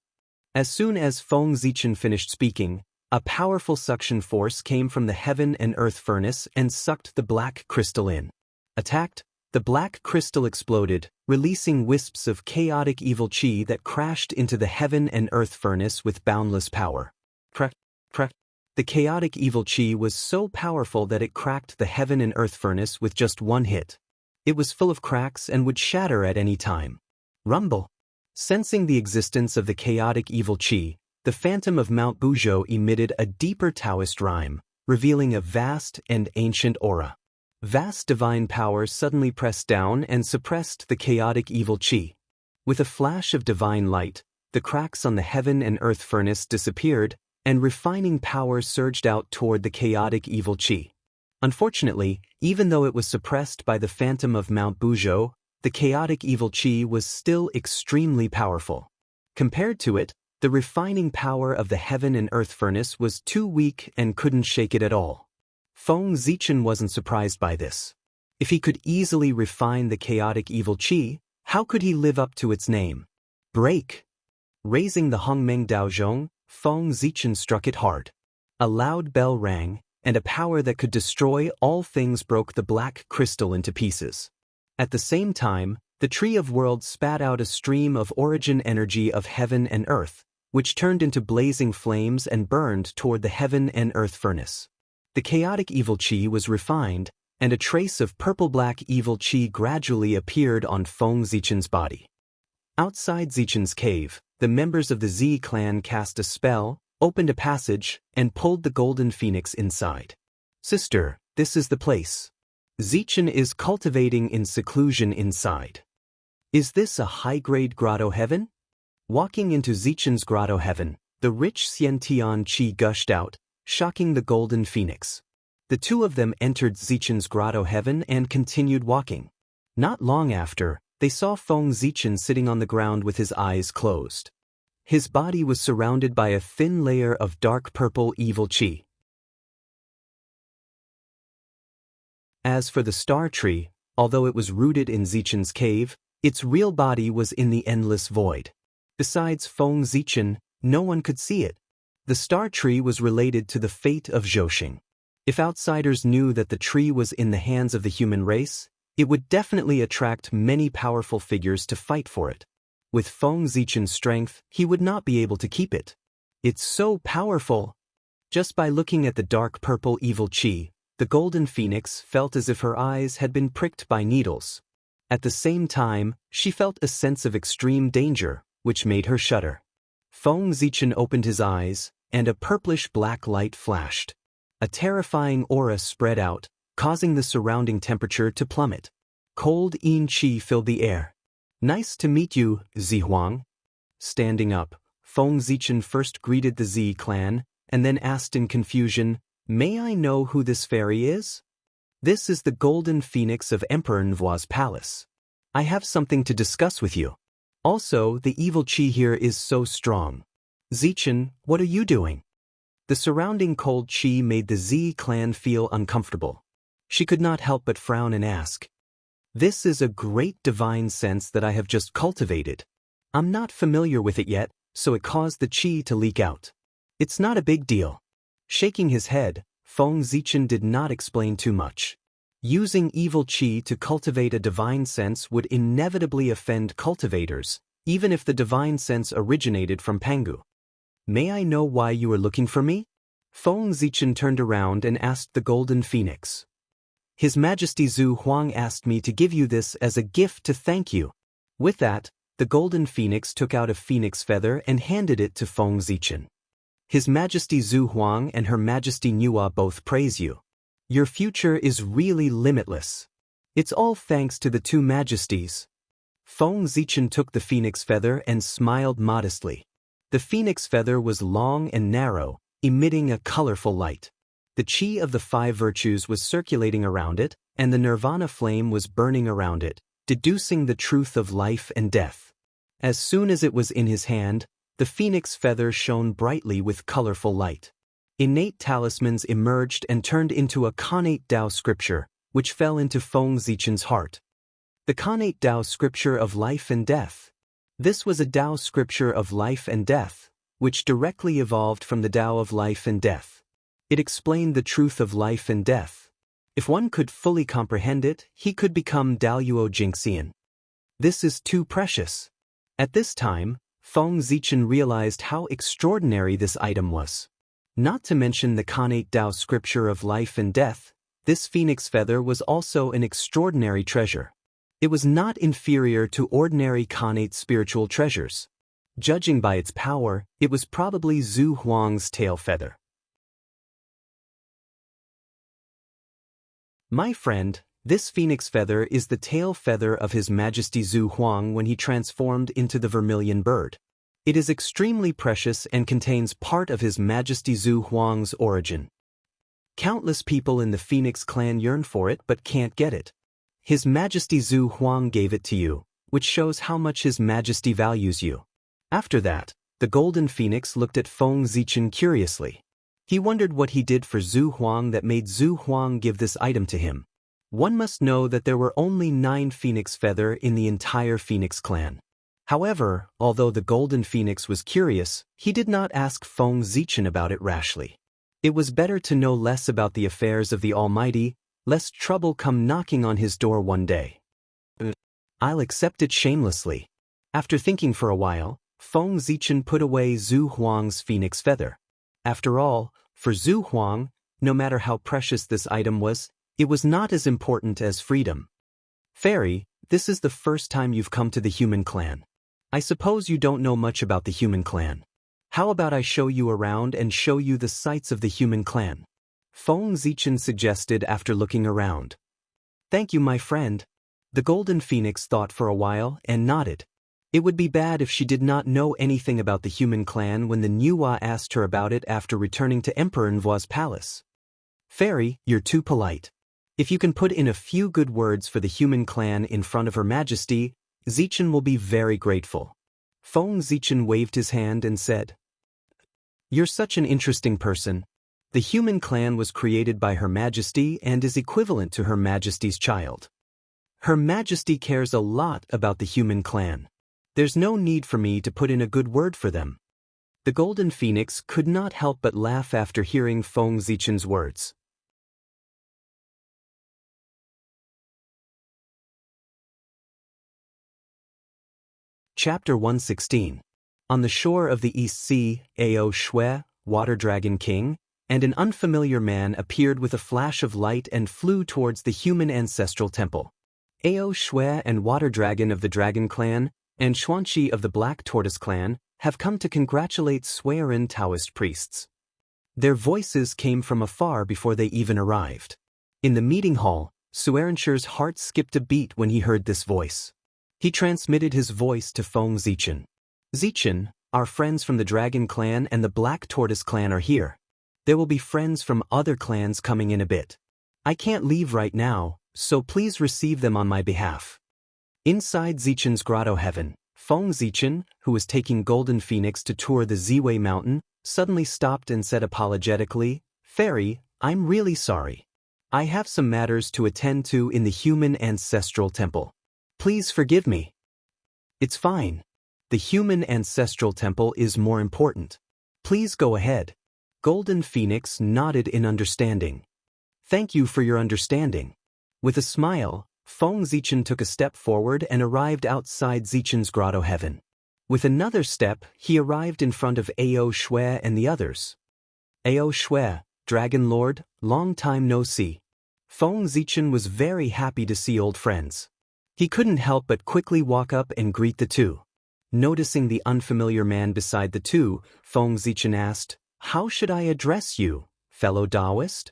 As soon as Feng Zichen finished speaking, a powerful suction force came from the heaven and earth furnace and sucked the black crystal in. Attacked, the black crystal exploded, releasing wisps of chaotic evil qi that crashed into the heaven and earth furnace with boundless power. Crack, crack. The chaotic evil qi was so powerful that it cracked the heaven and earth furnace with just one hit. It was full of cracks and would shatter at any time. Rumble. Sensing the existence of the chaotic evil qi, the phantom of Mount Buzhou emitted a deeper Taoist rhyme, revealing a vast and ancient aura. Vast divine power suddenly pressed down and suppressed the chaotic evil qi. With a flash of divine light, the cracks on the heaven and earth furnace disappeared, and refining power surged out toward the chaotic evil qi. Unfortunately, even though it was suppressed by the phantom of Mount Buzhou, the chaotic evil qi was still extremely powerful. Compared to it, the refining power of the heaven and earth furnace was too weak and couldn't shake it at all. Feng Zichen wasn't surprised by this. If he could easily refine the chaotic evil qi, how could he live up to its name? Break! Raising the Hongmeng Daozhong, Feng Zichen struck it hard. A loud bell rang, and a power that could destroy all things broke the black crystal into pieces. At the same time, the Tree of Worlds spat out a stream of origin energy of heaven and earth, which turned into blazing flames and burned toward the heaven and earth furnace. The chaotic evil qi was refined, and a trace of purple-black evil qi gradually appeared on Feng Zichen's body. Outside Zichen's cave, the members of the Z clan cast a spell, opened a passage, and pulled the golden phoenix inside. Sister, this is the place. Zichen is cultivating in seclusion inside. Is this a high-grade grotto heaven? Walking into Zichen's grotto heaven, the rich Xiantian qi gushed out, shocking the golden phoenix. The two of them entered Zichen's grotto heaven and continued walking. Not long after, they saw Feng Zichen sitting on the ground with his eyes closed. His body was surrounded by a thin layer of dark purple evil qi. As for the star tree, although it was rooted in Zichen's cave, its real body was in the endless void. Besides Feng Zichen, no one could see it. The star tree was related to the fate of Zhouxing. If outsiders knew that the tree was in the hands of the human race, it would definitely attract many powerful figures to fight for it. With Feng Zichen's strength, he would not be able to keep it. It's so powerful. Just by looking at the dark purple evil chi, the golden phoenix felt as if her eyes had been pricked by needles. At the same time, she felt a sense of extreme danger, which made her shudder. Feng Zichen opened his eyes, and a purplish-black light flashed. A terrifying aura spread out, causing the surrounding temperature to plummet. Cold yin qi filled the air. "Nice to meet you, Zihuang." Standing up, Feng Zichen first greeted the Z clan, and then asked in confusion, "May I know who this fairy is?" "This is the golden phoenix of Emperor Nvua's palace. I have something to discuss with you. Also, the evil chi here is so strong. Zichen, what are you doing?" The surrounding cold chi made the Z clan feel uncomfortable. She could not help but frown and ask, "This is a great divine sense that I have just cultivated. I'm not familiar with it yet, so it caused the chi to leak out. It's not a big deal." Shaking his head, Feng Zichen did not explain too much. Using evil chi to cultivate a divine sense would inevitably offend cultivators, even if the divine sense originated from Pangu. "May I know why you are looking for me?" Feng Zichen turned around and asked the golden phoenix. "His Majesty Zhu Huang asked me to give you this as a gift to thank you." With that, the golden phoenix took out a phoenix feather and handed it to Feng Zichen. "His Majesty Zhu Huang and Her Majesty Nua both praise you. Your future is really limitless. It's all thanks to the two majesties." Feng Zichen took the phoenix feather and smiled modestly. The phoenix feather was long and narrow, emitting a colorful light. The chi of the five virtues was circulating around it, and the nirvana flame was burning around it, deducing the truth of life and death. As soon as it was in his hand, the phoenix feather shone brightly with colorful light. Innate talismans emerged and turned into a Connate Tao scripture, which fell into Feng Zichen's heart. The Connate Tao scripture of life and death. This was a Tao scripture of life and death, which directly evolved from the Tao of life and death. It explained the truth of life and death. If one could fully comprehend it, he could become Daluo Jingxian. This is too precious. At this time, Feng Zichen realized how extraordinary this item was. Not to mention the Connate Tao scripture of life and death, this phoenix feather was also an extraordinary treasure. It was not inferior to ordinary Connate spiritual treasures. Judging by its power, it was probably Zhu Huang's tail feather. "My friend, this phoenix feather is the tail feather of His Majesty Zhu Huang when he transformed into the vermilion bird. It is extremely precious and contains part of His Majesty Zhu Huang's origin. Countless people in the Phoenix clan yearn for it but can't get it. His Majesty Zhu Huang gave it to you, which shows how much His Majesty values you." After that, the golden phoenix looked at Feng Zichen curiously. He wondered what he did for Zhu Huang that made Zhu Huang give this item to him. One must know that there were only 9 phoenix feather in the entire Phoenix clan. However, although the golden phoenix was curious, he did not ask Feng Zichen about it rashly. It was better to know less about the affairs of the Almighty, lest trouble come knocking on his door one day. "I'll accept it shamelessly." After thinking for a while, Feng Zichen put away Zhu Huang's phoenix feather. After all, for Zhu Huang, no matter how precious this item was, it was not as important as freedom. "Fairy, this is the first time you've come to the human clan. I suppose you don't know much about the human clan. How about I show you around and show you the sights of the human clan?" Feng Zichen suggested after looking around. "Thank you, my friend." The golden phoenix thought for a while and nodded. It would be bad if she did not know anything about the human clan when the Nua asked her about it after returning to Emperor Nvua's palace. "Fairy, you're too polite. If you can put in a few good words for the human clan in front of Her Majesty, Zichen will be very grateful." Feng Zichen waved his hand and said, "You're such an interesting person. The human clan was created by Her Majesty and is equivalent to Her Majesty's child. Her Majesty cares a lot about the human clan. There's no need for me to put in a good word for them." The golden phoenix could not help but laugh after hearing Feng Zichen's words. Chapter 116. On the shore of the East Sea, Ao Shui, Water Dragon King, and an unfamiliar man appeared with a flash of light and flew towards the human ancestral temple. Ao Shui and Water Dragon of the Dragon Clan, and Xuanqi of the Black Tortoise Clan, have come to congratulate Suiren Taoist priests. Their voices came from afar before they even arrived. In the meeting hall, Suiren's heart skipped a beat when he heard this voice. He transmitted his voice to Feng Zichen. Zichen, our friends from the Dragon Clan and the Black Tortoise Clan are here. There will be friends from other clans coming in a bit. I can't leave right now, so please receive them on my behalf. Inside Zichen's grotto heaven, Feng Zichen, who was taking Golden Phoenix to tour the Ziwei Mountain, suddenly stopped and said apologetically, "Fairy, I'm really sorry. I have some matters to attend to in the human ancestral temple. Please forgive me." "It's fine. The human ancestral temple is more important. Please go ahead." Golden Phoenix nodded in understanding. "Thank you for your understanding." With a smile, Feng Zichen took a step forward and arrived outside Zichen's grotto heaven. With another step, he arrived in front of Ao Shui and the others. "Ao Shui, Dragon Lord, long time no see." Feng Zichen was very happy to see old friends. He couldn't help but quickly walk up and greet the two. Noticing the unfamiliar man beside the two, Feng Zichen asked, "How should I address you, fellow Taoist?"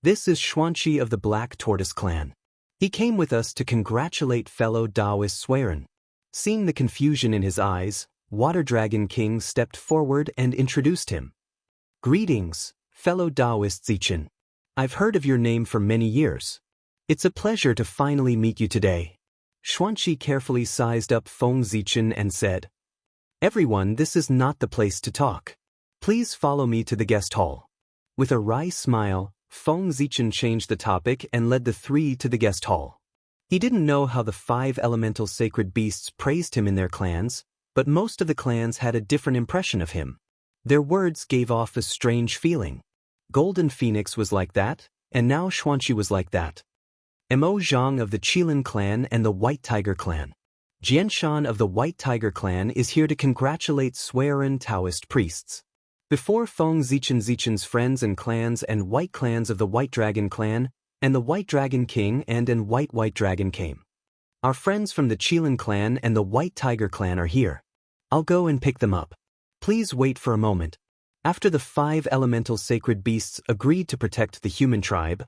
"This is Xuanqi of the Black Tortoise Clan. He came with us to congratulate fellow Taoist Suiren." Seeing the confusion in his eyes, Water Dragon King stepped forward and introduced him. "Greetings, fellow Taoist Zichen. I've heard of your name for many years. It's a pleasure to finally meet you today." Xuanqi carefully sized up Feng Zichen and said, "Everyone, this is not the place to talk. Please follow me to the guest hall." With a wry smile, Feng Zichen changed the topic and led the three to the guest hall. He didn't know how the 5 elemental sacred beasts praised him in their clans, but most of the clans had a different impression of him. Their words gave off a strange feeling. Golden Phoenix was like that, and now Xuanqi was like that. Mo Zhang of the Qilin clan and the White Tiger clan. Jianshan of the White Tiger clan is here to congratulate Suiren Taoist priests. Before Feng Zichen's friends and clans and white clans of the White Dragon clan, and the White Dragon King and an White Dragon came. Our friends from the Qilin clan and the White Tiger clan are here. I'll go and pick them up. Please wait for a moment. After the 5 elemental sacred beasts agreed to protect the human tribe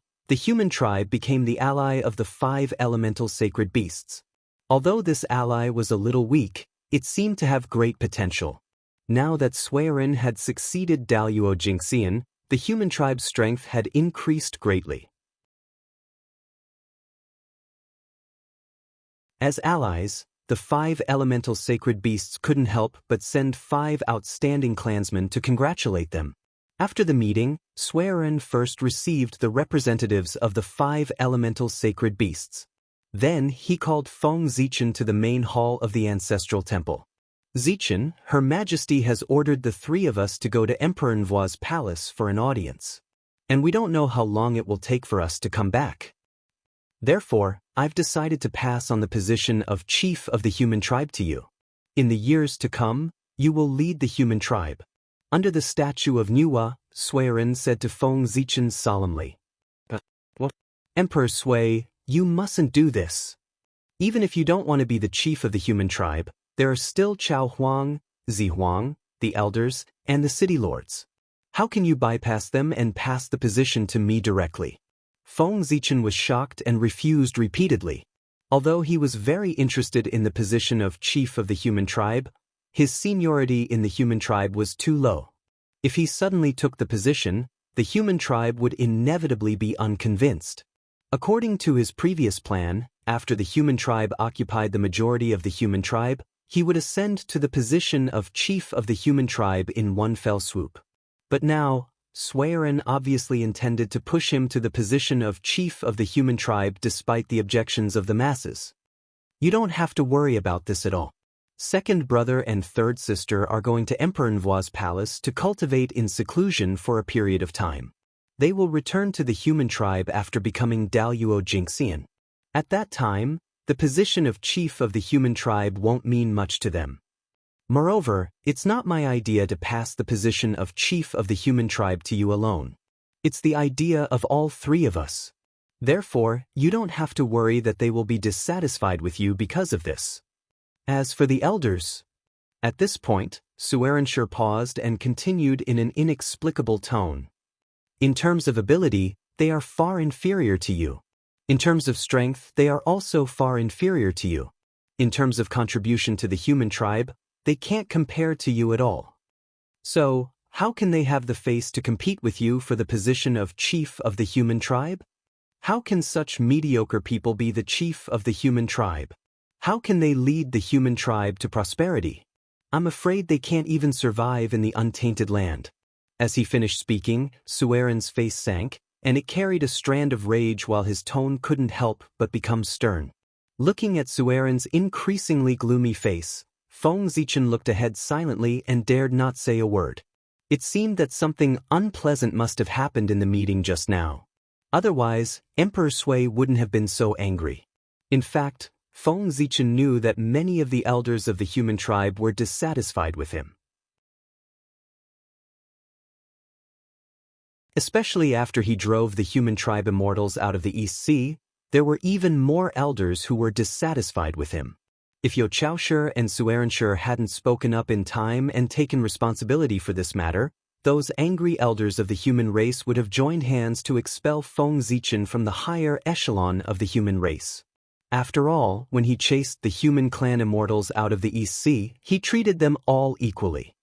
became the ally of the 5 elemental sacred beasts. Although this ally was a little weak, it seemed to have great potential. Now that Suiren had succeeded Daluo Jingxian, the human tribe's strength had increased greatly. As allies, the 5 elemental sacred beasts couldn't help but send 5 outstanding clansmen to congratulate them. After the meeting, Suiren first received the representatives of the 5 elemental sacred beasts. Then he called Feng Zichen to the main hall of the ancestral temple. "Zichen, Her Majesty has ordered the 3 of us to go to Emperor Nvuo's palace for an audience. And we don't know how long it will take for us to come back. Therefore, I've decided to pass on the position of Chief of the Human Tribe to you. In the years to come, you will lead the human tribe." Under the statue of Nuwa, Suiren said to Feng Zichen solemnly, "What? Emperor Sui, you mustn't do this. Even if you don't want to be the chief of the human tribe, there are still Chao Huang, Zi Huang, the elders, and the city lords. How can you bypass them and pass the position to me directly?" Feng Zichen was shocked and refused repeatedly. Although he was very interested in the position of chief of the human tribe, his seniority in the human tribe was too low. If he suddenly took the position, the human tribe would inevitably be unconvinced. According to his previous plan, after the human tribe occupied the majority of the human tribe, he would ascend to the position of chief of the human tribe in one fell swoop. But now, Suiren obviously intended to push him to the position of chief of the human tribe despite the objections of the masses. "You don't have to worry about this at all. Second brother and third sister are going to Emperor Nvuo's palace to cultivate in seclusion for a period of time. They will return to the human tribe after becoming Daluo Jingxian. At that time, the position of chief of the human tribe won't mean much to them. Moreover, it's not my idea to pass the position of chief of the human tribe to you alone. It's the idea of all three of us. Therefore, you don't have to worry that they will be dissatisfied with you because of this. As for the elders..." At this point, Suerenshur paused and continued in an inexplicable tone. "In terms of ability, they are far inferior to you. In terms of strength, they are also far inferior to you. In terms of contribution to the human tribe, they can't compare to you at all. So, how can they have the face to compete with you for the position of chief of the human tribe? How can such mediocre people be the chief of the human tribe? How can they lead the human tribe to prosperity? I'm afraid they can't even survive in the untainted land." As he finished speaking, Sueren's face sank, and it carried a strand of rage while his tone couldn't help but become stern. Looking at Sueren's increasingly gloomy face, Feng Zichen looked ahead silently and dared not say a word. It seemed that something unpleasant must have happened in the meeting just now. Otherwise, Emperor Sui wouldn't have been so angry. In fact, Feng Zichen knew that many of the elders of the human tribe were dissatisfied with him. Especially after he drove the human tribe immortals out of the East Sea, there were even more elders who were dissatisfied with him. If Yo Chaoshur and Suerenshur hadn't spoken up in time and taken responsibility for this matter, those angry elders of the human race would have joined hands to expel Feng Zichen from the higher echelon of the human race. After all, when he chased the human clan immortals out of the East Sea, he treated them all equally.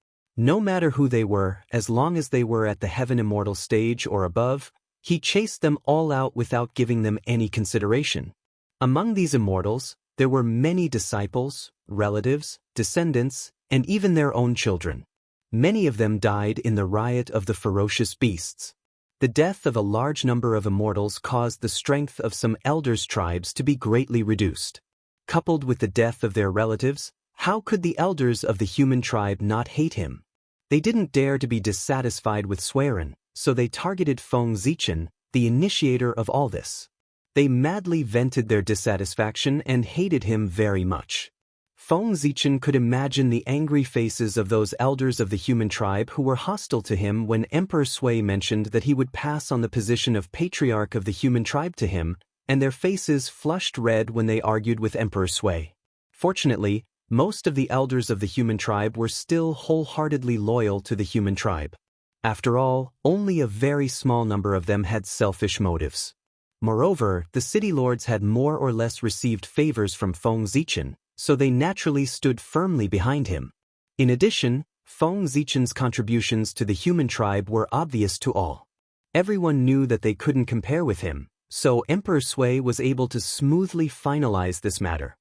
No matter who they were, as long as they were at the heaven immortal stage or above, he chased them all out without giving them any consideration. Among these immortals, there were many disciples, relatives, descendants, and even their own children. Many of them died in the riot of the ferocious beasts. The death of a large number of immortals caused the strength of some elders' tribes to be greatly reduced. Coupled with the death of their relatives, how could the elders of the human tribe not hate him? They didn't dare to be dissatisfied with Sueren, so they targeted Feng Zichen, the initiator of all this. They madly vented their dissatisfaction and hated him very much. Feng Zichen could imagine the angry faces of those elders of the human tribe who were hostile to him when Emperor Sui mentioned that he would pass on the position of patriarch of the human tribe to him, and their faces flushed red when they argued with Emperor Sui. Fortunately, most of the elders of the human tribe were still wholeheartedly loyal to the human tribe. After all, only a very small number of them had selfish motives. Moreover, the city lords had more or less received favors from Feng Zichen, so they naturally stood firmly behind him. In addition, Feng Zichen's contributions to the human tribe were obvious to all. Everyone knew that they couldn't compare with him, so Emperor Sui was able to smoothly finalize this matter.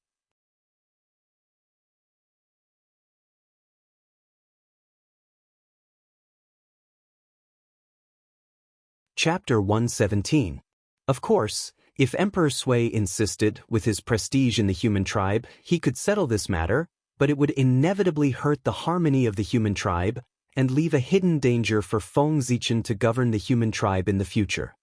Chapter 117. Of course, if Emperor Sui insisted, with his prestige in the human tribe, he could settle this matter, but it would inevitably hurt the harmony of the human tribe and leave a hidden danger for Feng Zichen to govern the human tribe in the future.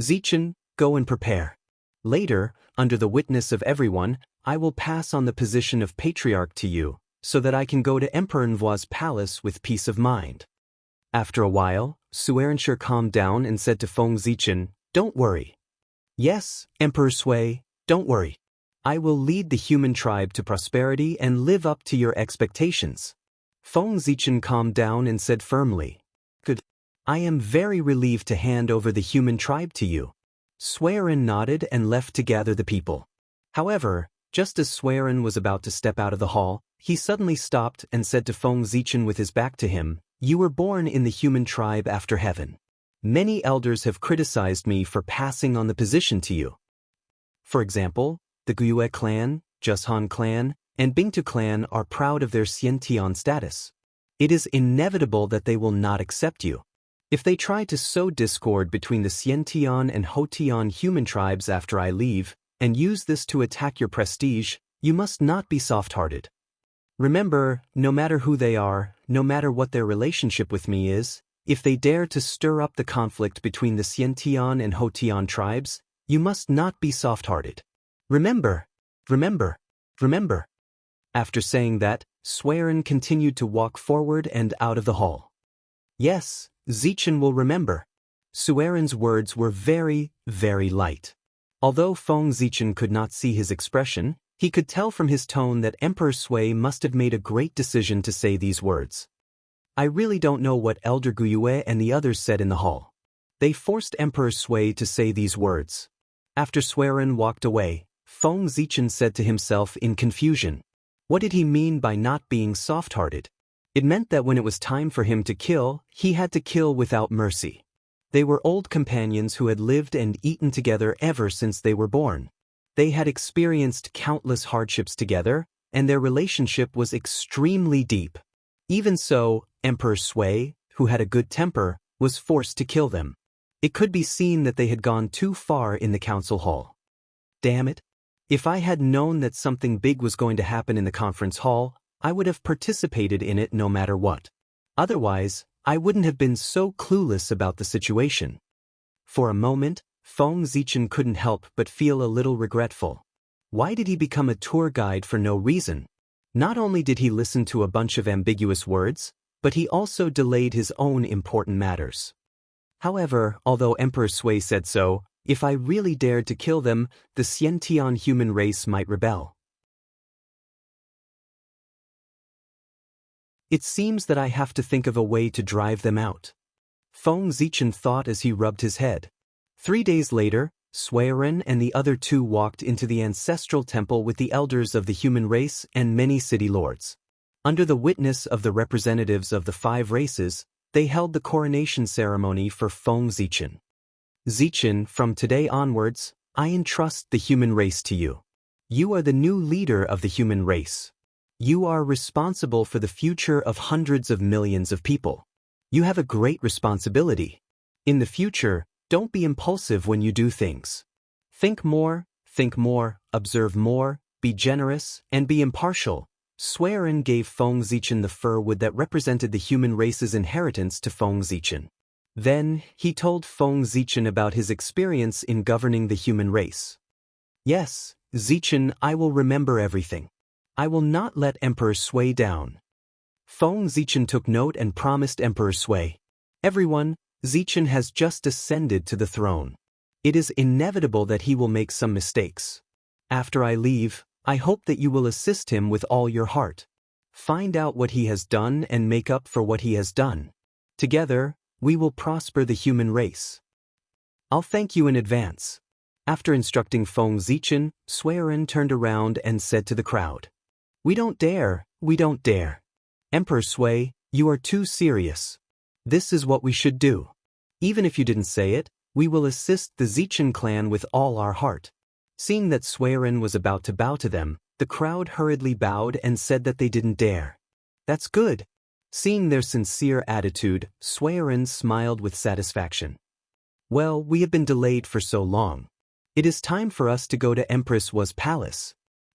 Zichen, go and prepare. Later, under the witness of everyone, I will pass on the position of patriarch to you, so that I can go to Emperor Nvoi's palace with peace of mind. After a while, Suerenshur calmed down and said to Feng Zichen, "Don't worry." "Yes, Emperor Sui, don't worry. I will lead the human tribe to prosperity and live up to your expectations." Feng Zichen calmed down and said firmly, "Good. I am very relieved to hand over the human tribe to you." Sueren nodded and left to gather the people. However, just as Sueren was about to step out of the hall, he suddenly stopped and said to Feng Zichen with his back to him, "You were born in the human tribe after heaven. Many elders have criticized me for passing on the position to you. For example, the Guiyue clan, Jushan clan, and Bingtu clan are proud of their Xiantian status. It is inevitable that they will not accept you. If they try to sow discord between the Xiantian and Hotian human tribes after I leave, and use this to attack your prestige, you must not be soft-hearted. Remember, no matter who they are, no matter what their relationship with me is, if they dare to stir up the conflict between the Xiantian and Hotian tribes, you must not be soft-hearted. Remember, Remember, remember. After saying that, Swearin continued to walk forward and out of the hall. Yes, Zichen will remember. Swearin's words were very, very light. Although Feng Zichen could not see his expression, he could tell from his tone that Emperor Sui must have made a great decision to say these words. I really don't know what Elder Guyue and the others said in the hall. They forced Emperor Sui to say these words. After Swearin walked away, Feng Zichen said to himself in confusion. What did he mean by not being soft-hearted? It meant that when it was time for him to kill, he had to kill without mercy. They were old companions who had lived and eaten together ever since they were born. They had experienced countless hardships together, and their relationship was extremely deep. Even so, Emperor Sui, who had a good temper, was forced to kill them. It could be seen that they had gone too far in the council hall. Damn it. If I had known that something big was going to happen in the conference hall, I would have participated in it no matter what. Otherwise, I wouldn't have been so clueless about the situation. For a moment, Feng Zichen couldn't help but feel a little regretful. Why did he become a tour guide for no reason? Not only did he listen to a bunch of ambiguous words, but he also delayed his own important matters. However, although Emperor Sui said so, if I really dared to kill them, the Xiantian human race might rebel. It seems that I have to think of a way to drive them out. Feng Zichen thought as he rubbed his head. 3 days later, Swearin and the other two walked into the ancestral temple with the elders of the human race and many city lords. Under the witness of the representatives of the 5 races, they held the coronation ceremony for Feng Zichen. Zichen, from today onwards, I entrust the human race to you. You are the new leader of the human race. You are responsible for the future of hundreds of millions of people. You have a great responsibility. In the future, don't be impulsive when you do things. Think more, observe more, be generous, and be impartial. Swearin gave Feng Zichen the fir wood that represented the human race's inheritance to Feng Zichen. Then, he told Feng Zichen about his experience in governing the human race. Yes, Zichen, I will remember everything. I will not let Emperor Sui down. Feng Zichen took note and promised Emperor Sui. Everyone, Zichen has just ascended to the throne. It is inevitable that he will make some mistakes. After I leave, I hope that you will assist him with all your heart. Find out what he has done and make up for what he has done. Together, we will prosper the human race. I'll thank you in advance. After instructing Feng Zichen, Swearin turned around and said to the crowd. We don't dare. Emperor Sui, you are too serious. This is what we should do. Even if you didn't say it, we will assist the Zichen clan with all our heart. Seeing that Swearin was about to bow to them, the crowd hurriedly bowed and said that they didn't dare. That's good. Seeing their sincere attitude, Swearin smiled with satisfaction. Well, we have been delayed for so long. It is time for us to go to Empress Wa's palace.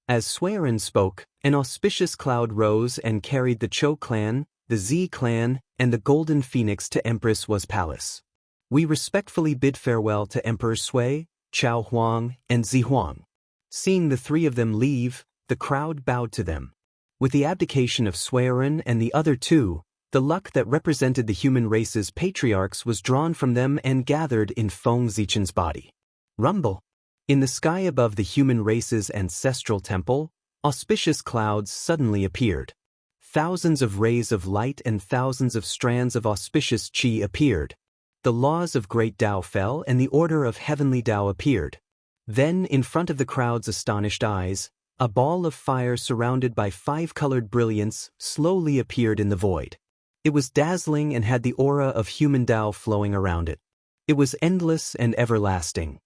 As Swearin spoke, an auspicious cloud rose and carried the Cho clan, the Z clan, and the Golden Phoenix to Empress Wa's palace. We respectfully bid farewell to Emperor Sui, Chao Huang, and Zi Huang. Seeing the 3 of them leave, the crowd bowed to them. With the abdication of Swearin and the other 2, the luck that represented the human race's patriarchs was drawn from them and gathered in Feng Zichen's body. Rumble. In the sky above the human race's ancestral temple, auspicious clouds suddenly appeared. Thousands of rays of light and thousands of strands of auspicious qi appeared. The laws of great Tao fell and the order of heavenly Tao appeared. Then, in front of the crowd's astonished eyes, a ball of fire surrounded by 5-colored brilliance slowly appeared in the void. It was dazzling and had the aura of human Tao flowing around it. It was endless and everlasting.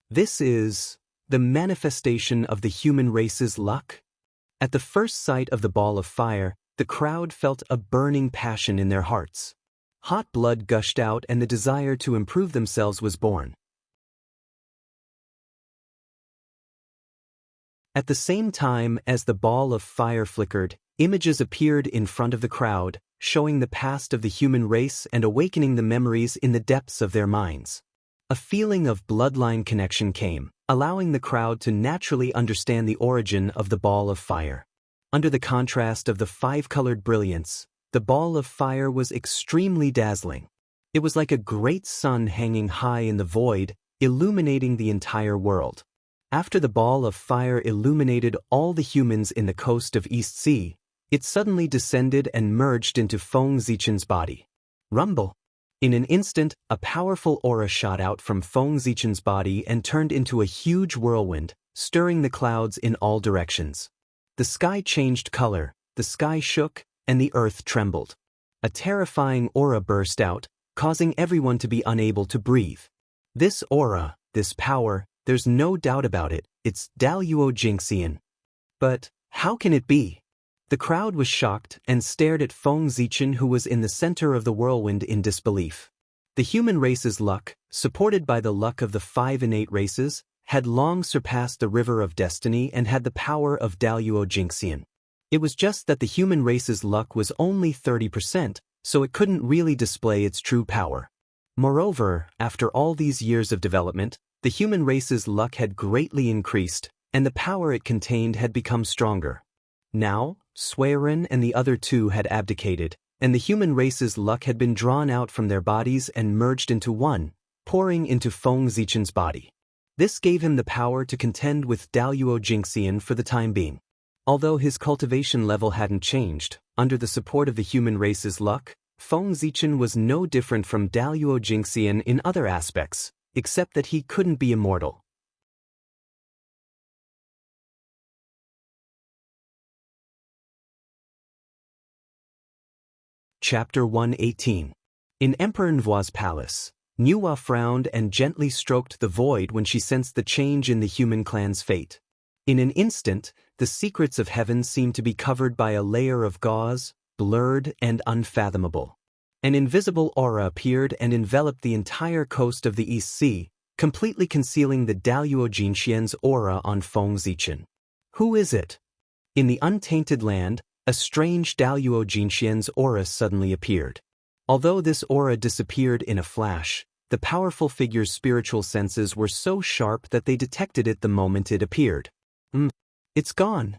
This is the manifestation of the human race's luck. At the first sight of the ball of fire, the crowd felt a burning passion in their hearts. Hot blood gushed out and the desire to improve themselves was born. At the same time as the ball of fire flickered, images appeared in front of the crowd, showing the past of the human race and awakening the memories in the depths of their minds. A feeling of bloodline connection came, allowing the crowd to naturally understand the origin of the ball of fire. Under the contrast of the five-colored brilliance, the ball of fire was extremely dazzling. It was like a great sun hanging high in the void, illuminating the entire world. After the ball of fire illuminated all the humans in the coast of East Sea, it suddenly descended and merged into Feng Zichen's body. Rumble! In an instant, a powerful aura shot out from Feng Zichen's body and turned into a huge whirlwind, stirring the clouds in all directions. The sky changed color, the sky shook, and the earth trembled. A terrifying aura burst out, causing everyone to be unable to breathe. This aura, this power, there's no doubt about it, it's Daluo Jingxian. But how can it be? The crowd was shocked and stared at Feng Zichen, who was in the center of the whirlwind, in disbelief. The human race's luck, supported by the luck of the 5 innate races, had long surpassed the River of Destiny and had the power of Daluo Jingxian. It was just that the human race's luck was only 30%, so it couldn't really display its true power. Moreover, after all these years of development, the human race's luck had greatly increased, and the power it contained had become stronger. Now, Suiren and the other two had abdicated, and the human race's luck had been drawn out from their bodies and merged into one, pouring into Feng Zichen's body. This gave him the power to contend with Daluo Jingxian for the time being. Although his cultivation level hadn't changed, under the support of the human race's luck, Feng Zichen was no different from Daluo Jingxian in other aspects, except that he couldn't be immortal. Chapter 118. In Emperor Nvuo's palace, Nuwa frowned and gently stroked the void when she sensed the change in the human clan's fate. In an instant, the secrets of heaven seemed to be covered by a layer of gauze, blurred and unfathomable. An invisible aura appeared and enveloped the entire coast of the East Sea, completely concealing the Daluo Jingxian's aura on Feng Zichen. Who is it? In the untainted land, a strange Daluo Jingxian's aura suddenly appeared. Although this aura disappeared in a flash, the powerful figure's spiritual senses were so sharp that they detected it the moment it appeared. It's gone.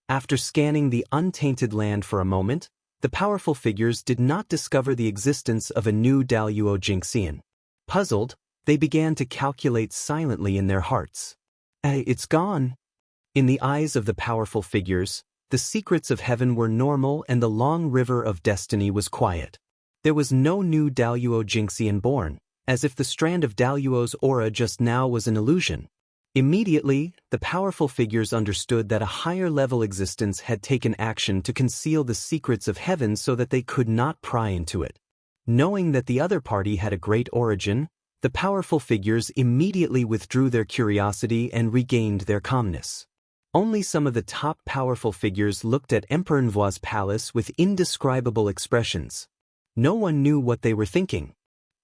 After scanning the untainted land for a moment, the powerful figures did not discover the existence of a new Daluo Jingxian. Puzzled, they began to calculate silently in their hearts. It's gone. In the eyes of the powerful figures, the secrets of heaven were normal and the long river of destiny was quiet. There was no new Daluo Jingxian born, as if the strand of Daluo's aura just now was an illusion. Immediately, the powerful figures understood that a higher-level existence had taken action to conceal the secrets of heaven so that they could not pry into it. Knowing that the other party had a great origin, the powerful figures immediately withdrew their curiosity and regained their calmness. Only some of the top powerful figures looked at Emperor Nvuo's palace with indescribable expressions. No one knew what they were thinking.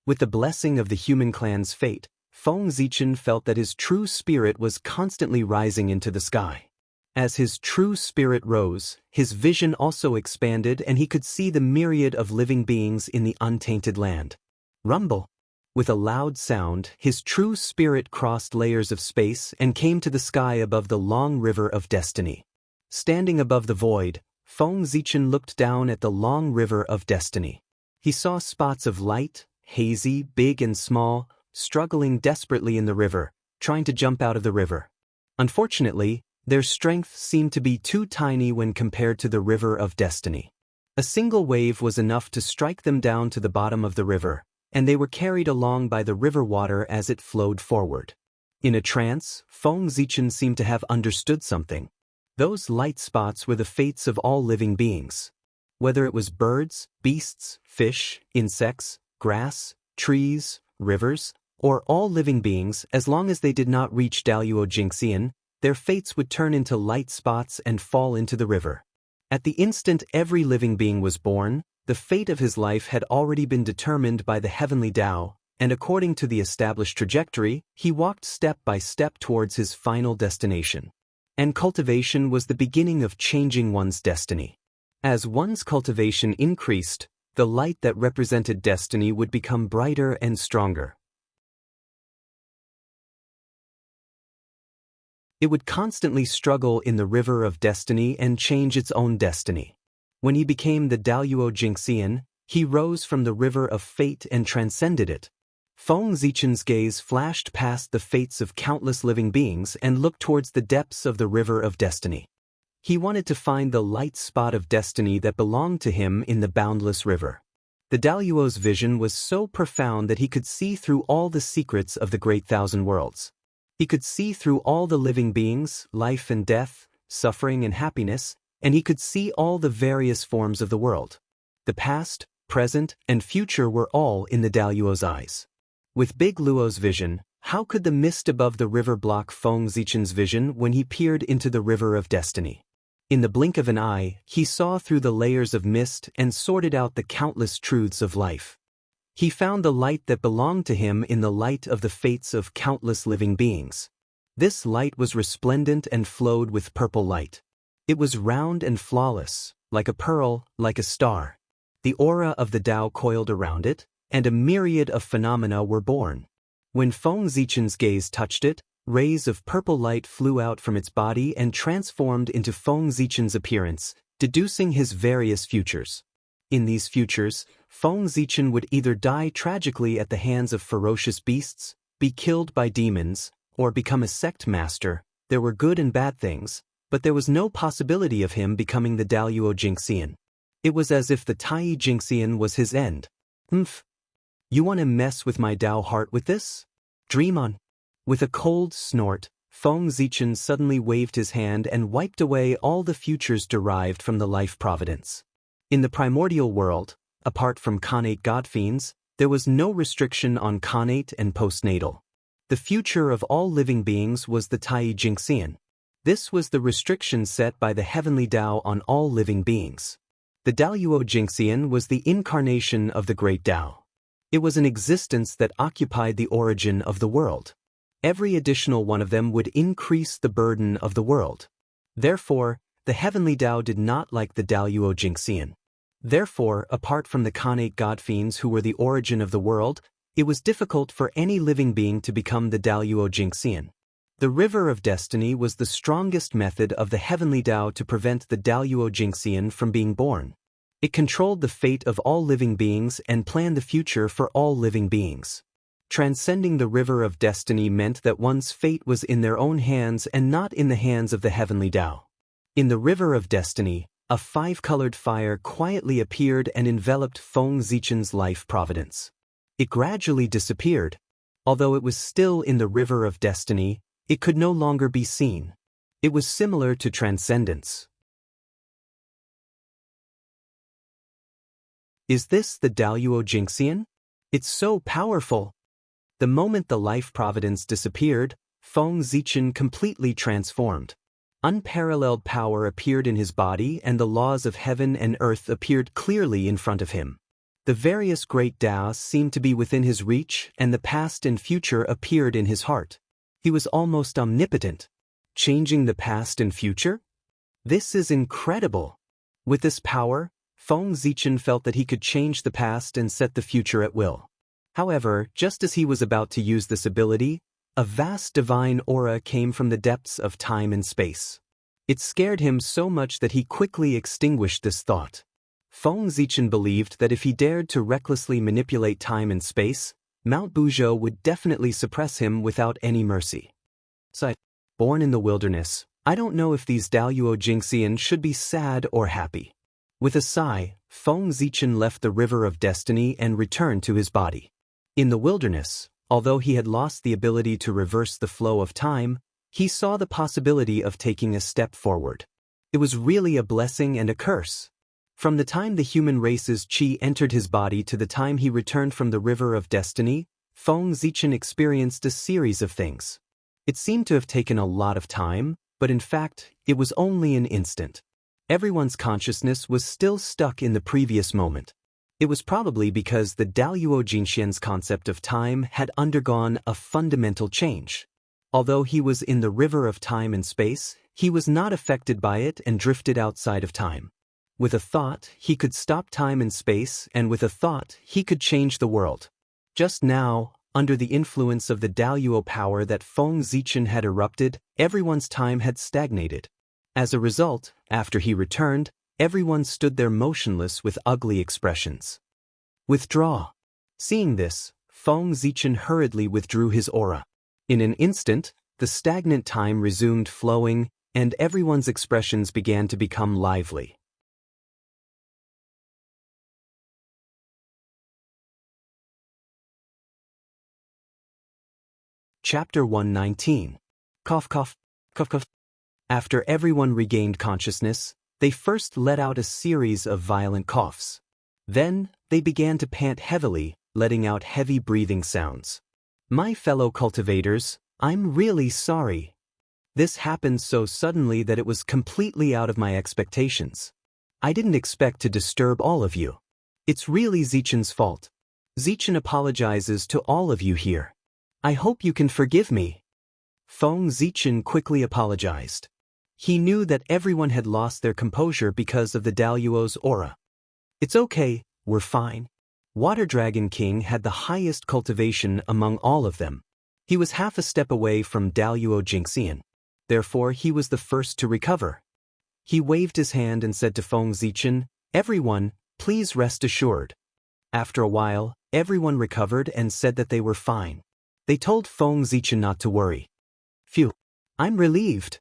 With the blessing of the human clan's fate, Feng Zichen felt that his true spirit was constantly rising into the sky. As his true spirit rose, his vision also expanded and he could see the myriad of living beings in the untainted land. Rumble! With a loud sound, his true spirit crossed layers of space and came to the sky above the long river of destiny. Standing above the void, Feng Zichen looked down at the long river of destiny. He saw spots of light, hazy, big and small, struggling desperately in the river, trying to jump out of the river. Unfortunately, their strength seemed to be too tiny when compared to the river of destiny. A single wave was enough to strike them down to the bottom of the river, and they were carried along by the river water as it flowed forward. In a trance, Feng Zichen seemed to have understood something. Those light spots were the fates of all living beings. Whether it was birds, beasts, fish, insects, grass, trees, rivers, or all living beings, as long as they did not reach Daluo Jingxian, their fates would turn into light spots and fall into the river. At the instant every living being was born, the fate of his life had already been determined by the heavenly Tao, and according to the established trajectory, he walked step by step towards his final destination. And cultivation was the beginning of changing one's destiny. As one's cultivation increased, the light that represented destiny would become brighter and stronger. It would constantly struggle in the river of destiny and change its own destiny. When he became the Daluo Jingxian, he rose from the river of fate and transcended it. Feng Zichen's gaze flashed past the fates of countless living beings and looked towards the depths of the river of destiny. He wanted to find the light spot of destiny that belonged to him in the boundless river. The Daluo's vision was so profound that he could see through all the secrets of the Great Thousand Worlds. He could see through all the living beings, life and death, suffering and happiness, and he could see all the various forms of the world. The past, present, and future were all in the Daluo's eyes. With Big Luo's vision, how could the mist above the river block Feng Zichen's vision when he peered into the river of destiny? In the blink of an eye, he saw through the layers of mist and sorted out the countless truths of life. He found the light that belonged to him in the light of the fates of countless living beings. This light was resplendent and flowed with purple light. It was round and flawless, like a pearl, like a star. The aura of the Tao coiled around it, and a myriad of phenomena were born. When Feng Zichen's gaze touched it, rays of purple light flew out from its body and transformed into Feng Zichen's appearance, deducing his various futures. In these futures, Feng Zichen would either die tragically at the hands of ferocious beasts, be killed by demons, or become a sect master. There were good and bad things, but there was no possibility of him becoming the Daluo Jingxian. It was as if the Tai Jingxian was his end. You want to mess with my Tao heart with this? Dream on. With a cold snort, Feng Zichen suddenly waved his hand and wiped away all the futures derived from the life providence. In the primordial world, apart from connate godfiends, there was no restriction on connate and postnatal. The future of all living beings was the Tai Jingxian. This was the restriction set by the heavenly Tao on all living beings. The Daluo Jingxian was the incarnation of the great Tao. It was an existence that occupied the origin of the world. Every additional one of them would increase the burden of the world. Therefore, the heavenly Tao did not like the Daluo Jingxian. Therefore, apart from the connate godfiends who were the origin of the world, it was difficult for any living being to become the Daluo Jingxian. The river of destiny was the strongest method of the heavenly Tao to prevent the Daluo Jingxian from being born. It controlled the fate of all living beings and planned the future for all living beings. Transcending the river of destiny meant that one's fate was in their own hands and not in the hands of the heavenly Tao. In the river of destiny, a five-colored fire quietly appeared and enveloped Feng Zichen's life providence. It gradually disappeared. Although it was still in the river of destiny, it could no longer be seen. It was similar to transcendence. Is this the Daluo Jingxian? It's so powerful. The moment the life providence disappeared, Feng Zichen completely transformed. Unparalleled power appeared in his body and the laws of heaven and earth appeared clearly in front of him. The various great Taos seemed to be within his reach and the past and future appeared in his heart. He was almost omnipotent. Changing the past and future? This is incredible. With this power, Feng Zichen felt that he could change the past and set the future at will. However, just as he was about to use this ability, a vast divine aura came from the depths of time and space. It scared him so much that he quickly extinguished this thought. Feng Zichen believed that if he dared to recklessly manipulate time and space, Mount Buzhou would definitely suppress him without any mercy. Born in the wilderness, I don't know if these Daluo Jingxian should be sad or happy. With a sigh, Feng Zichen left the river of destiny and returned to his body. In the wilderness, although he had lost the ability to reverse the flow of time, he saw the possibility of taking a step forward. It was really a blessing and a curse. From the time the human race's qi entered his body to the time he returned from the river of destiny, Feng Zichen experienced a series of things. It seemed to have taken a lot of time, but in fact, it was only an instant. Everyone's consciousness was still stuck in the previous moment. It was probably because the Daluo Jingxian's concept of time had undergone a fundamental change. Although he was in the river of time and space, he was not affected by it and drifted outside of time. With a thought, he could stop time and space, and with a thought, he could change the world. Just now, under the influence of the Daluo power that Feng Zichen had erupted, everyone's time had stagnated. As a result, after he returned, everyone stood there motionless with ugly expressions. Withdraw. Seeing this, Feng Zichen hurriedly withdrew his aura. In an instant, the stagnant time resumed flowing, and everyone's expressions began to become lively. Chapter 119. Cough cough, cough cough. After everyone regained consciousness, they first let out a series of violent coughs. Then, they began to pant heavily, letting out heavy breathing sounds. My fellow cultivators, I'm really sorry. This happened so suddenly that it was completely out of my expectations. I didn't expect to disturb all of you. It's really Zichen's fault. Zichen apologizes to all of you here. I hope you can forgive me. Feng Zichen quickly apologized. He knew that everyone had lost their composure because of the Daluo's aura. It's okay, we're fine. Water Dragon King had the highest cultivation among all of them. He was half a step away from Daluo Jingxian. Therefore, he was the first to recover. He waved his hand and said to Feng Zichen, "Everyone, please rest assured." After a while, everyone recovered and said that they were fine. They told Feng Zichen not to worry. Phew, I'm relieved.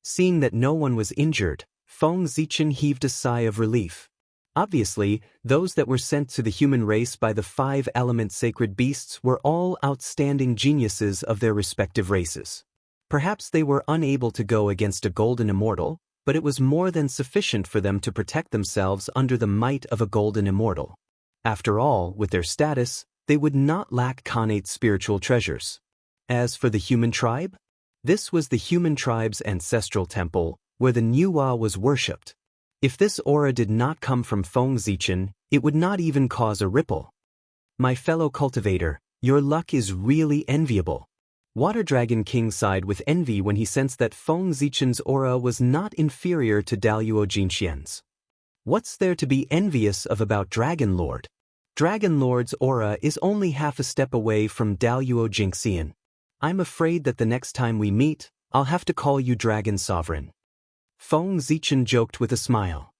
Seeing that no one was injured, Feng Zichen heaved a sigh of relief. Obviously, those that were sent to the human race by the 5-element sacred beasts were all outstanding geniuses of their respective races. Perhaps they were unable to go against a golden immortal, but it was more than sufficient for them to protect themselves under the might of a golden immortal. After all, with their status, they would not lack connate spiritual treasures. As for the human tribe, this was the human tribe's ancestral temple, where the Nuwa was worshipped. If this aura did not come from Feng Zichen, it would not even cause a ripple. My fellow cultivator, your luck is really enviable. Water Dragon King sighed with envy when he sensed that Feng Zichen's aura was not inferior to Daluo Jingxian's. What's there to be envious of about Dragon Lord? Dragon Lord's aura is only half a step away from Daluo Jingxian. I'm afraid that the next time we meet, I'll have to call you Dragon Sovereign. Feng Zichen joked with a smile.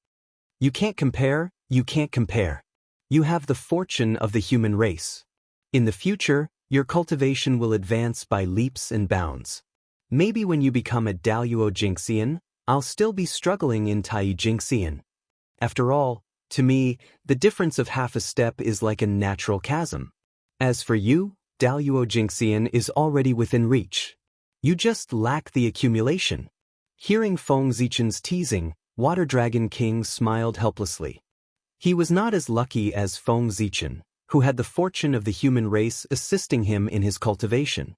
You can't compare, you can't compare. You have the fortune of the human race. In the future, your cultivation will advance by leaps and bounds. Maybe when you become a Daluo Jingxian, I'll still be struggling in Tai Jingxian. After all, to me, the difference of half a step is like a natural chasm. As for you, Daluo Jingxian is already within reach. You just lack the accumulation. Hearing Feng Zichen's teasing, Water Dragon King smiled helplessly. He was not as lucky as Feng Zichen, who had the fortune of the human race assisting him in his cultivation.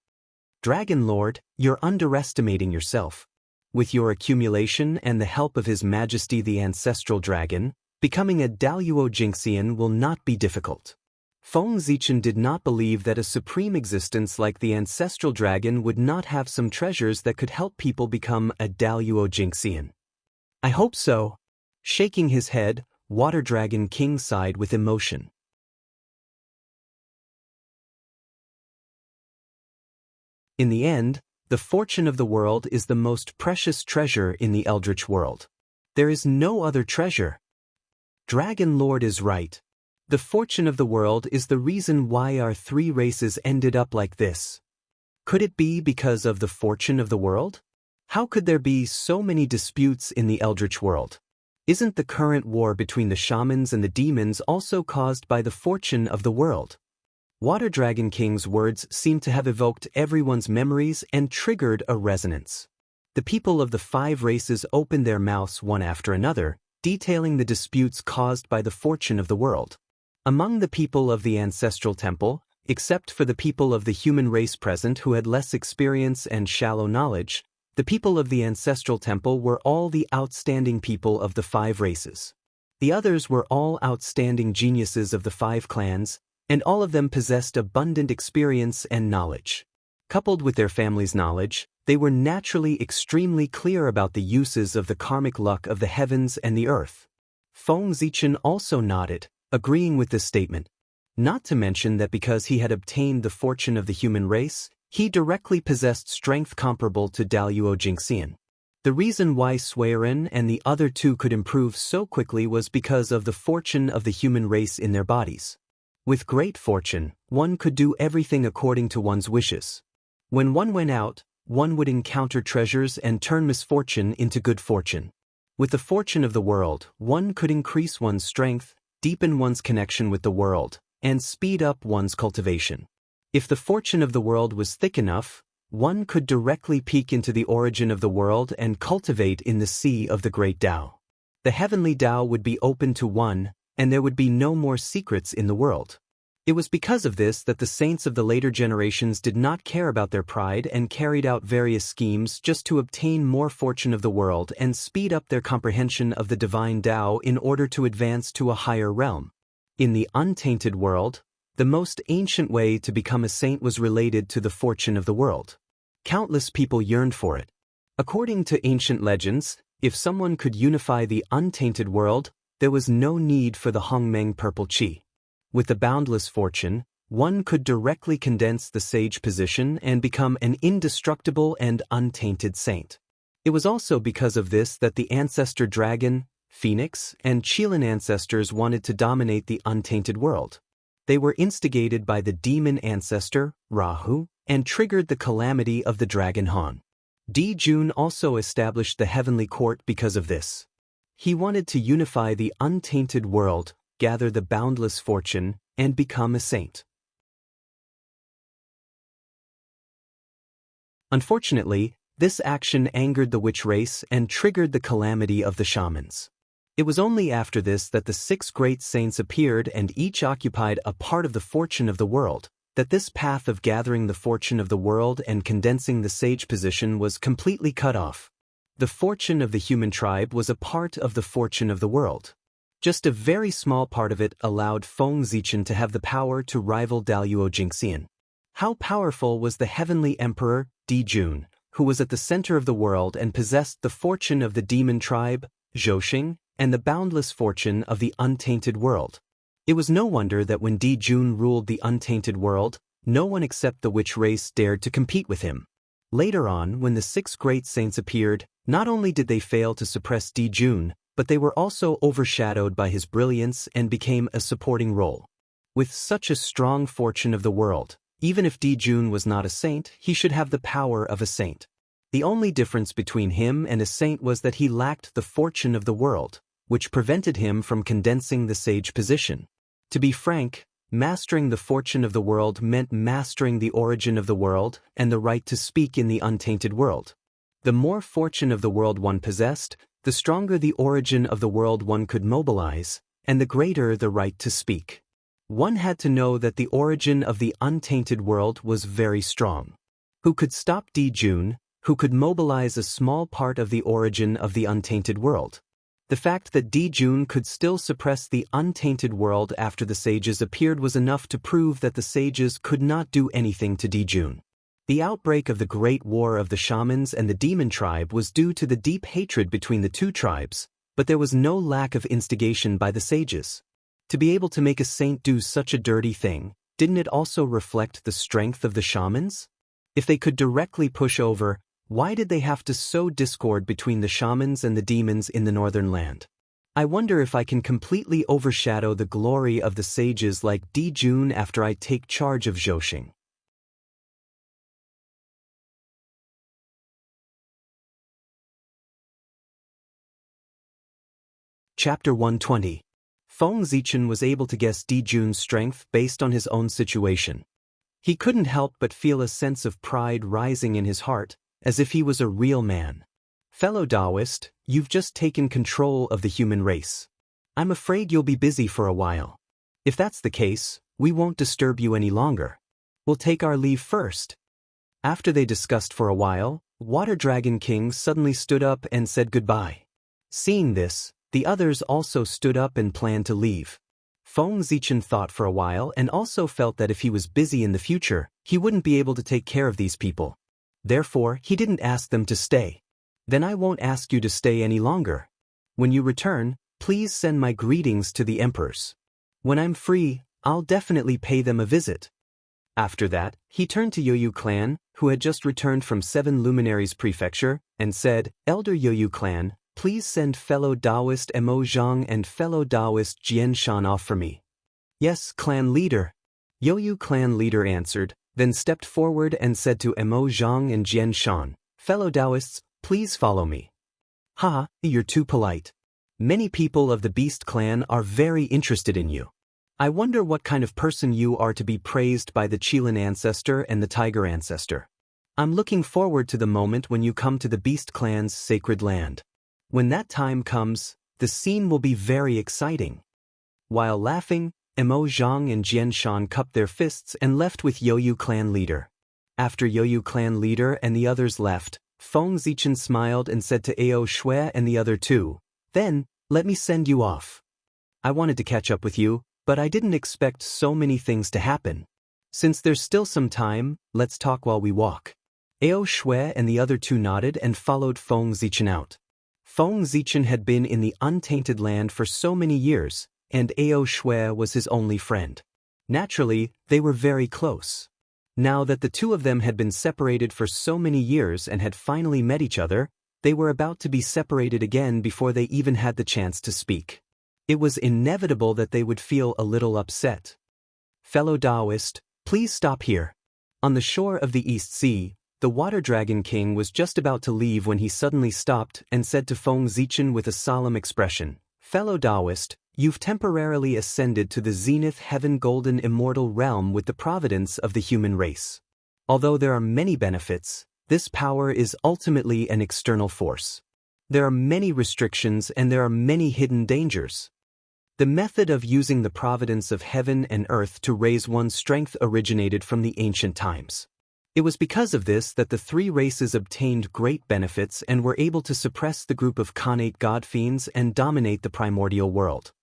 Dragon Lord, you're underestimating yourself. With your accumulation and the help of His Majesty the Ancestral Dragon, becoming a Daluo Jingxian will not be difficult. Feng Zichen did not believe that a supreme existence like the Ancestral Dragon would not have some treasures that could help people become a Daluo Jingxian. I hope so. Shaking his head, Water Dragon King sighed with emotion. In the end, the fortune of the world is the most precious treasure in the Eldritch world. There is no other treasure. Dragon Lord is right. The fortune of the world is the reason why our 3 races ended up like this. Could it be because of the fortune of the world? How could there be so many disputes in the Eldritch world? Isn't the current war between the shamans and the demons also caused by the fortune of the world? Water Dragon King's words seemed to have evoked everyone's memories and triggered a resonance. The people of the 5 races opened their mouths one after another, detailing the disputes caused by the fortune of the world. Among the people of the ancestral temple, except for the people of the human race present who had less experience and shallow knowledge, the people of the ancestral temple were all the outstanding people of the 5 races. The others were all outstanding geniuses of the 5 clans, and all of them possessed abundant experience and knowledge. Coupled with their family's knowledge, they were naturally extremely clear about the uses of the karmic luck of the heavens and the earth. Feng Zichen also nodded, agreeing with this statement. Not to mention that because he had obtained the fortune of the human race, he directly possessed strength comparable to Daluo Jingxian. The reason why Suiren and the other two could improve so quickly was because of the fortune of the human race in their bodies. With great fortune, one could do everything according to one's wishes. When one went out, one would encounter treasures and turn misfortune into good fortune. With the fortune of the world, one could increase one's strength, deepen one's connection with the world, and speed up one's cultivation. If the fortune of the world was thick enough, one could directly peek into the origin of the world and cultivate in the sea of the great Tao. The heavenly Tao would be open to one, and there would be no more secrets in the world. It was because of this that the saints of the later generations did not care about their pride and carried out various schemes just to obtain more fortune of the world and speed up their comprehension of the divine Tao in order to advance to a higher realm. In the untainted world, the most ancient way to become a saint was related to the fortune of the world. Countless people yearned for it. According to ancient legends, if someone could unify the untainted world, there was no need for the Hongmeng purple qi. With the boundless fortune, one could directly condense the sage position and become an indestructible and untainted saint. It was also because of this that the ancestor dragon, phoenix, and Qilin ancestors wanted to dominate the untainted world. They were instigated by the demon ancestor, Rahu, and triggered the calamity of the dragon Han. Di Jun also established the heavenly court because of this. He wanted to unify the untainted world, gather the boundless fortune, and become a saint. Unfortunately, this action angered the witch race and triggered the calamity of the shamans. It was only after this that the 6 great saints appeared and each occupied a part of the fortune of the world, that this path of gathering the fortune of the world and condensing the sage position was completely cut off. The fortune of the human tribe was a part of the fortune of the world. Just a very small part of it allowed Feng Zichen to have the power to rival Daluo Jingxian. How powerful was the heavenly emperor, Di Jun, who was at the center of the world and possessed the fortune of the demon tribe, Zhouxing, and the boundless fortune of the untainted world. It was no wonder that when Di Jun ruled the untainted world, no one except the witch race dared to compete with him. Later on, when the 6 great saints appeared, not only did they fail to suppress Di Jun, but they were also overshadowed by his brilliance and became a supporting role. With such a strong fortune of the world, even if Di Jun was not a saint, he should have the power of a saint. The only difference between him and a saint was that he lacked the fortune of the world, which prevented him from condensing the sage position. To be frank, mastering the fortune of the world meant mastering the origin of the world and the right to speak in the untainted world. The more fortune of the world one possessed, the stronger the origin of the world one could mobilize, and the greater the right to speak. One had to know that the origin of the untainted world was very strong. Who could stop Di Jun, who could mobilize a small part of the origin of the untainted world? The fact that Di Jun could still suppress the untainted world after the sages appeared was enough to prove that the sages could not do anything to Di Jun. The outbreak of the Great War of the Shamans and the Demon Tribe was due to the deep hatred between the two tribes, but there was no lack of instigation by the sages. To be able to make a saint do such a dirty thing, didn't it also reflect the strength of the shamans? If they could directly push over, why did they have to sow discord between the shamans and the demons in the northern land? I wonder if I can completely overshadow the glory of the sages like Di Jun after I take charge of Zhouxing. Chapter 120. Feng Zichen was able to guess Di Jun's strength based on his own situation. He couldn't help but feel a sense of pride rising in his heart, as if he was a real man. Fellow Taoist, you've just taken control of the human race. I'm afraid you'll be busy for a while. If that's the case, we won't disturb you any longer. We'll take our leave first. After they discussed for a while, Water Dragon King suddenly stood up and said goodbye. Seeing this, the others also stood up and planned to leave. Feng Zichen thought for a while and also felt that if he was busy in the future, he wouldn't be able to take care of these people. Therefore, he didn't ask them to stay. Then I won't ask you to stay any longer. When you return, please send my greetings to the emperors. When I'm free, I'll definitely pay them a visit. After that, he turned to Yoyu clan, who had just returned from 7 Luminaries Prefecture, and said, Elder Yoyu clan, please send fellow Taoist Mo Zhang and fellow Taoist Jian Shan off for me. Yes, clan leader. Yoyu clan leader answered, then stepped forward and said to Mo Zhang and Jian Shan, fellow Taoists, please follow me. Ha, you're too polite. Many people of the Beast clan are very interested in you. I wonder what kind of person you are to be praised by the Qilin ancestor and the Tiger ancestor. I'm looking forward to the moment when you come to the Beast clan's sacred land. When that time comes, the scene will be very exciting. While laughing, Mo Zhang and Jian Shan cupped their fists and left with Yoyu clan leader. After Yoyu clan leader and the others left, Feng Zichen smiled and said to Ao Shui and the other two, then, let me send you off. I wanted to catch up with you, but I didn't expect so many things to happen. Since there's still some time, let's talk while we walk. Ao Shui and the other two nodded and followed Feng Zichen out. Feng Zichen had been in the untainted land for so many years, and Ao Shui was his only friend. Naturally, they were very close. Now that the two of them had been separated for so many years and had finally met each other, they were about to be separated again before they even had the chance to speak. It was inevitable that they would feel a little upset. Fellow Taoist, please stop here. On the shore of the East Sea, the Water Dragon King was just about to leave when he suddenly stopped and said to Feng Zichen with a solemn expression, fellow Taoist, you've temporarily ascended to the zenith heaven golden immortal realm with the providence of the human race. Although there are many benefits, this power is ultimately an external force. There are many restrictions and there are many hidden dangers. The method of using the providence of heaven and earth to raise one's strength originated from the ancient times. It was because of this that the 3 races obtained great benefits and were able to suppress the group of Khanate god fiends and dominate the primordial world.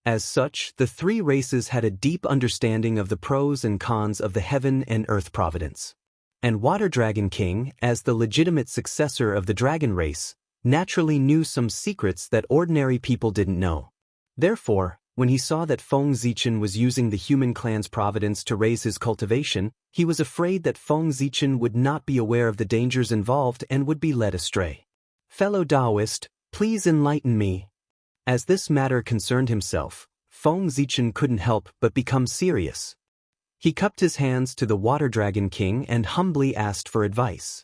As such, the 3 races had a deep understanding of the pros and cons of the heaven and earth providence. And Water Dragon King, as the legitimate successor of the dragon race, naturally knew some secrets that ordinary people didn't know. Therefore, when he saw that Feng Zichen was using the human clan's providence to raise his cultivation, he was afraid that Feng Zichen would not be aware of the dangers involved and would be led astray. Fellow Taoist, please enlighten me. As this matter concerned himself, Feng Zichen couldn't help but become serious. He cupped his hands to the Water Dragon King and humbly asked for advice.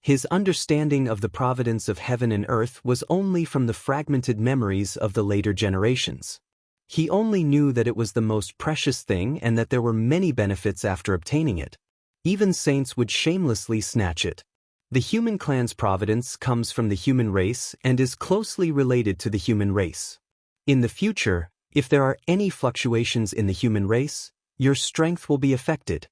His understanding of the providence of heaven and earth was only from the fragmented memories of the later generations. He only knew that it was the most precious thing and that there were many benefits after obtaining it. Even saints would shamelessly snatch it. The human clan's providence comes from the human race and is closely related to the human race. In the future, if there are any fluctuations in the human race, your strength will be affected.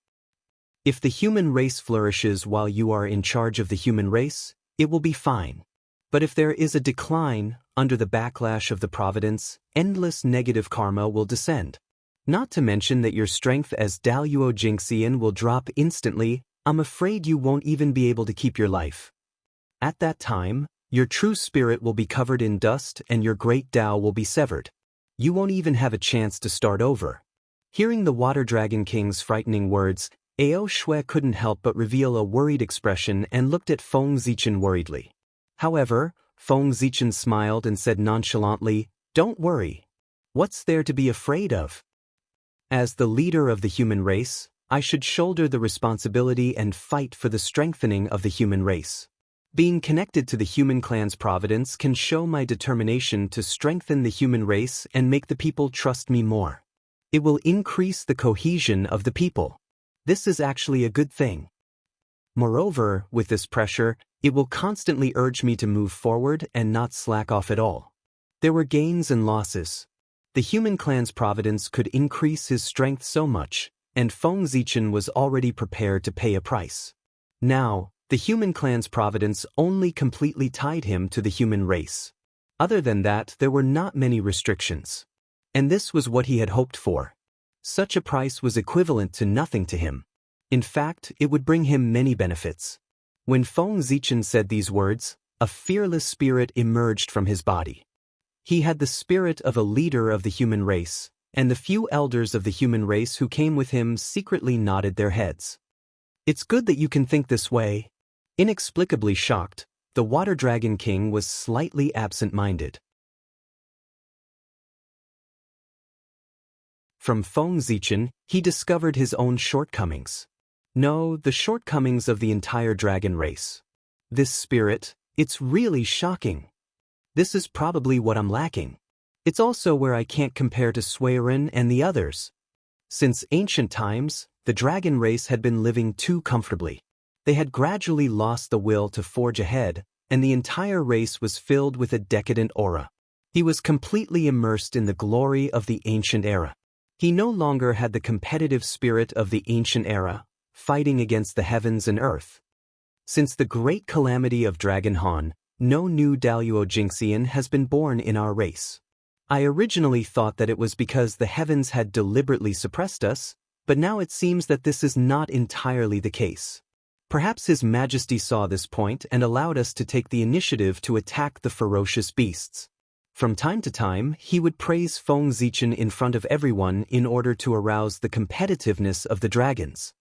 If the human race flourishes while you are in charge of the human race, it will be fine. But if there is a decline, under the backlash of the providence, endless negative karma will descend. Not to mention that your strength as Daluo Jingxian will drop instantly. I'm afraid you won't even be able to keep your life. At that time, your true spirit will be covered in dust and your great Tao will be severed. You won't even have a chance to start over. Hearing the Water Dragon King's frightening words, Ao Shui couldn't help but reveal a worried expression and looked at Feng Zichen worriedly. However, Feng Zichen smiled and said nonchalantly, don't worry. What's there to be afraid of? As the leader of the human race, I should shoulder the responsibility and fight for the strengthening of the human race. Being connected to the human clan's providence can show my determination to strengthen the human race and make the people trust me more. It will increase the cohesion of the people. This is actually a good thing. Moreover, with this pressure, it will constantly urge me to move forward and not slack off at all. There were gains and losses. The human clan's providence could increase his strength so much, and Feng Zichen was already prepared to pay a price. Now, the human clan's providence only completely tied him to the human race. Other than that, there were not many restrictions. And this was what he had hoped for. Such a price was equivalent to nothing to him. In fact, it would bring him many benefits. When Feng Zichen said these words, a fearless spirit emerged from his body. He had the spirit of a leader of the human race, and the few elders of the human race who came with him secretly nodded their heads. It's good that you can think this way. Inexplicably shocked, the Water Dragon King was slightly absent-minded. From Feng Zichen, he discovered his own shortcomings. No, the shortcomings of the entire dragon race. This spirit, it's really shocking. This is probably what I'm lacking. It's also where I can't compare to Suiren and the others. Since ancient times, the dragon race had been living too comfortably. They had gradually lost the will to forge ahead, and the entire race was filled with a decadent aura. He was completely immersed in the glory of the ancient era. He no longer had the competitive spirit of the ancient era, fighting against the heavens and earth. Since the great calamity of Dragon Han, no new Daluo Jingxian has been born in our race. I originally thought that it was because the heavens had deliberately suppressed us, but now it seems that this is not entirely the case. Perhaps His Majesty saw this point and allowed us to take the initiative to attack the ferocious beasts. From time to time, he would praise Feng Zichen in front of everyone in order to arouse the competitiveness of the dragons.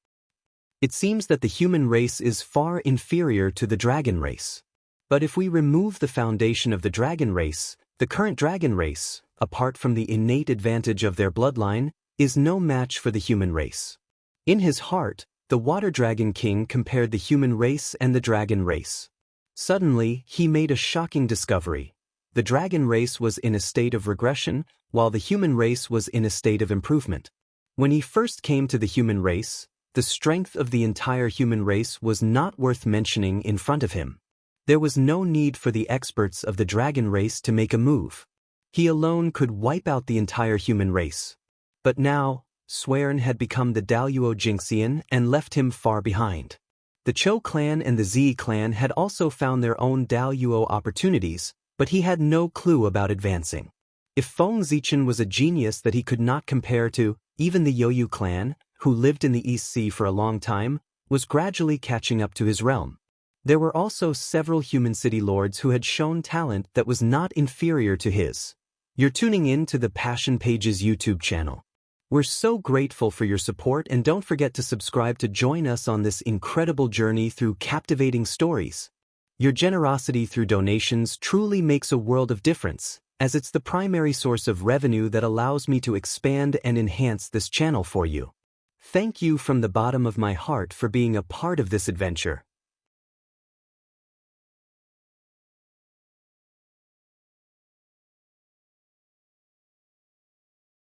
It seems that the human race is far inferior to the dragon race. But if we remove the foundation of the dragon race, the current dragon race, apart from the innate advantage of their bloodline, is no match for the human race. In his heart, the Water Dragon King compared the human race and the dragon race. Suddenly, he made a shocking discovery. The dragon race was in a state of regression, while the human race was in a state of improvement. When he first came to the human race, the strength of the entire human race was not worth mentioning in front of him. There was no need for the experts of the dragon race to make a move. He alone could wipe out the entire human race. But now, Suiren had become the Daluo Jingxian and left him far behind. The Chou clan and the Zi clan had also found their own Daluo opportunities, but he had no clue about advancing. If Feng Zichen was a genius that he could not compare to, even the Youyu clan, who lived in the East Sea for a long time, was gradually catching up to his realm. There were also several human city lords who had shown talent that was not inferior to his. You're tuning in to the Passion Pages YouTube channel. We're so grateful for your support, and don't forget to subscribe to join us on this incredible journey through captivating stories. Your generosity through donations truly makes a world of difference, as it's the primary source of revenue that allows me to expand and enhance this channel for you. Thank you from the bottom of my heart for being a part of this adventure.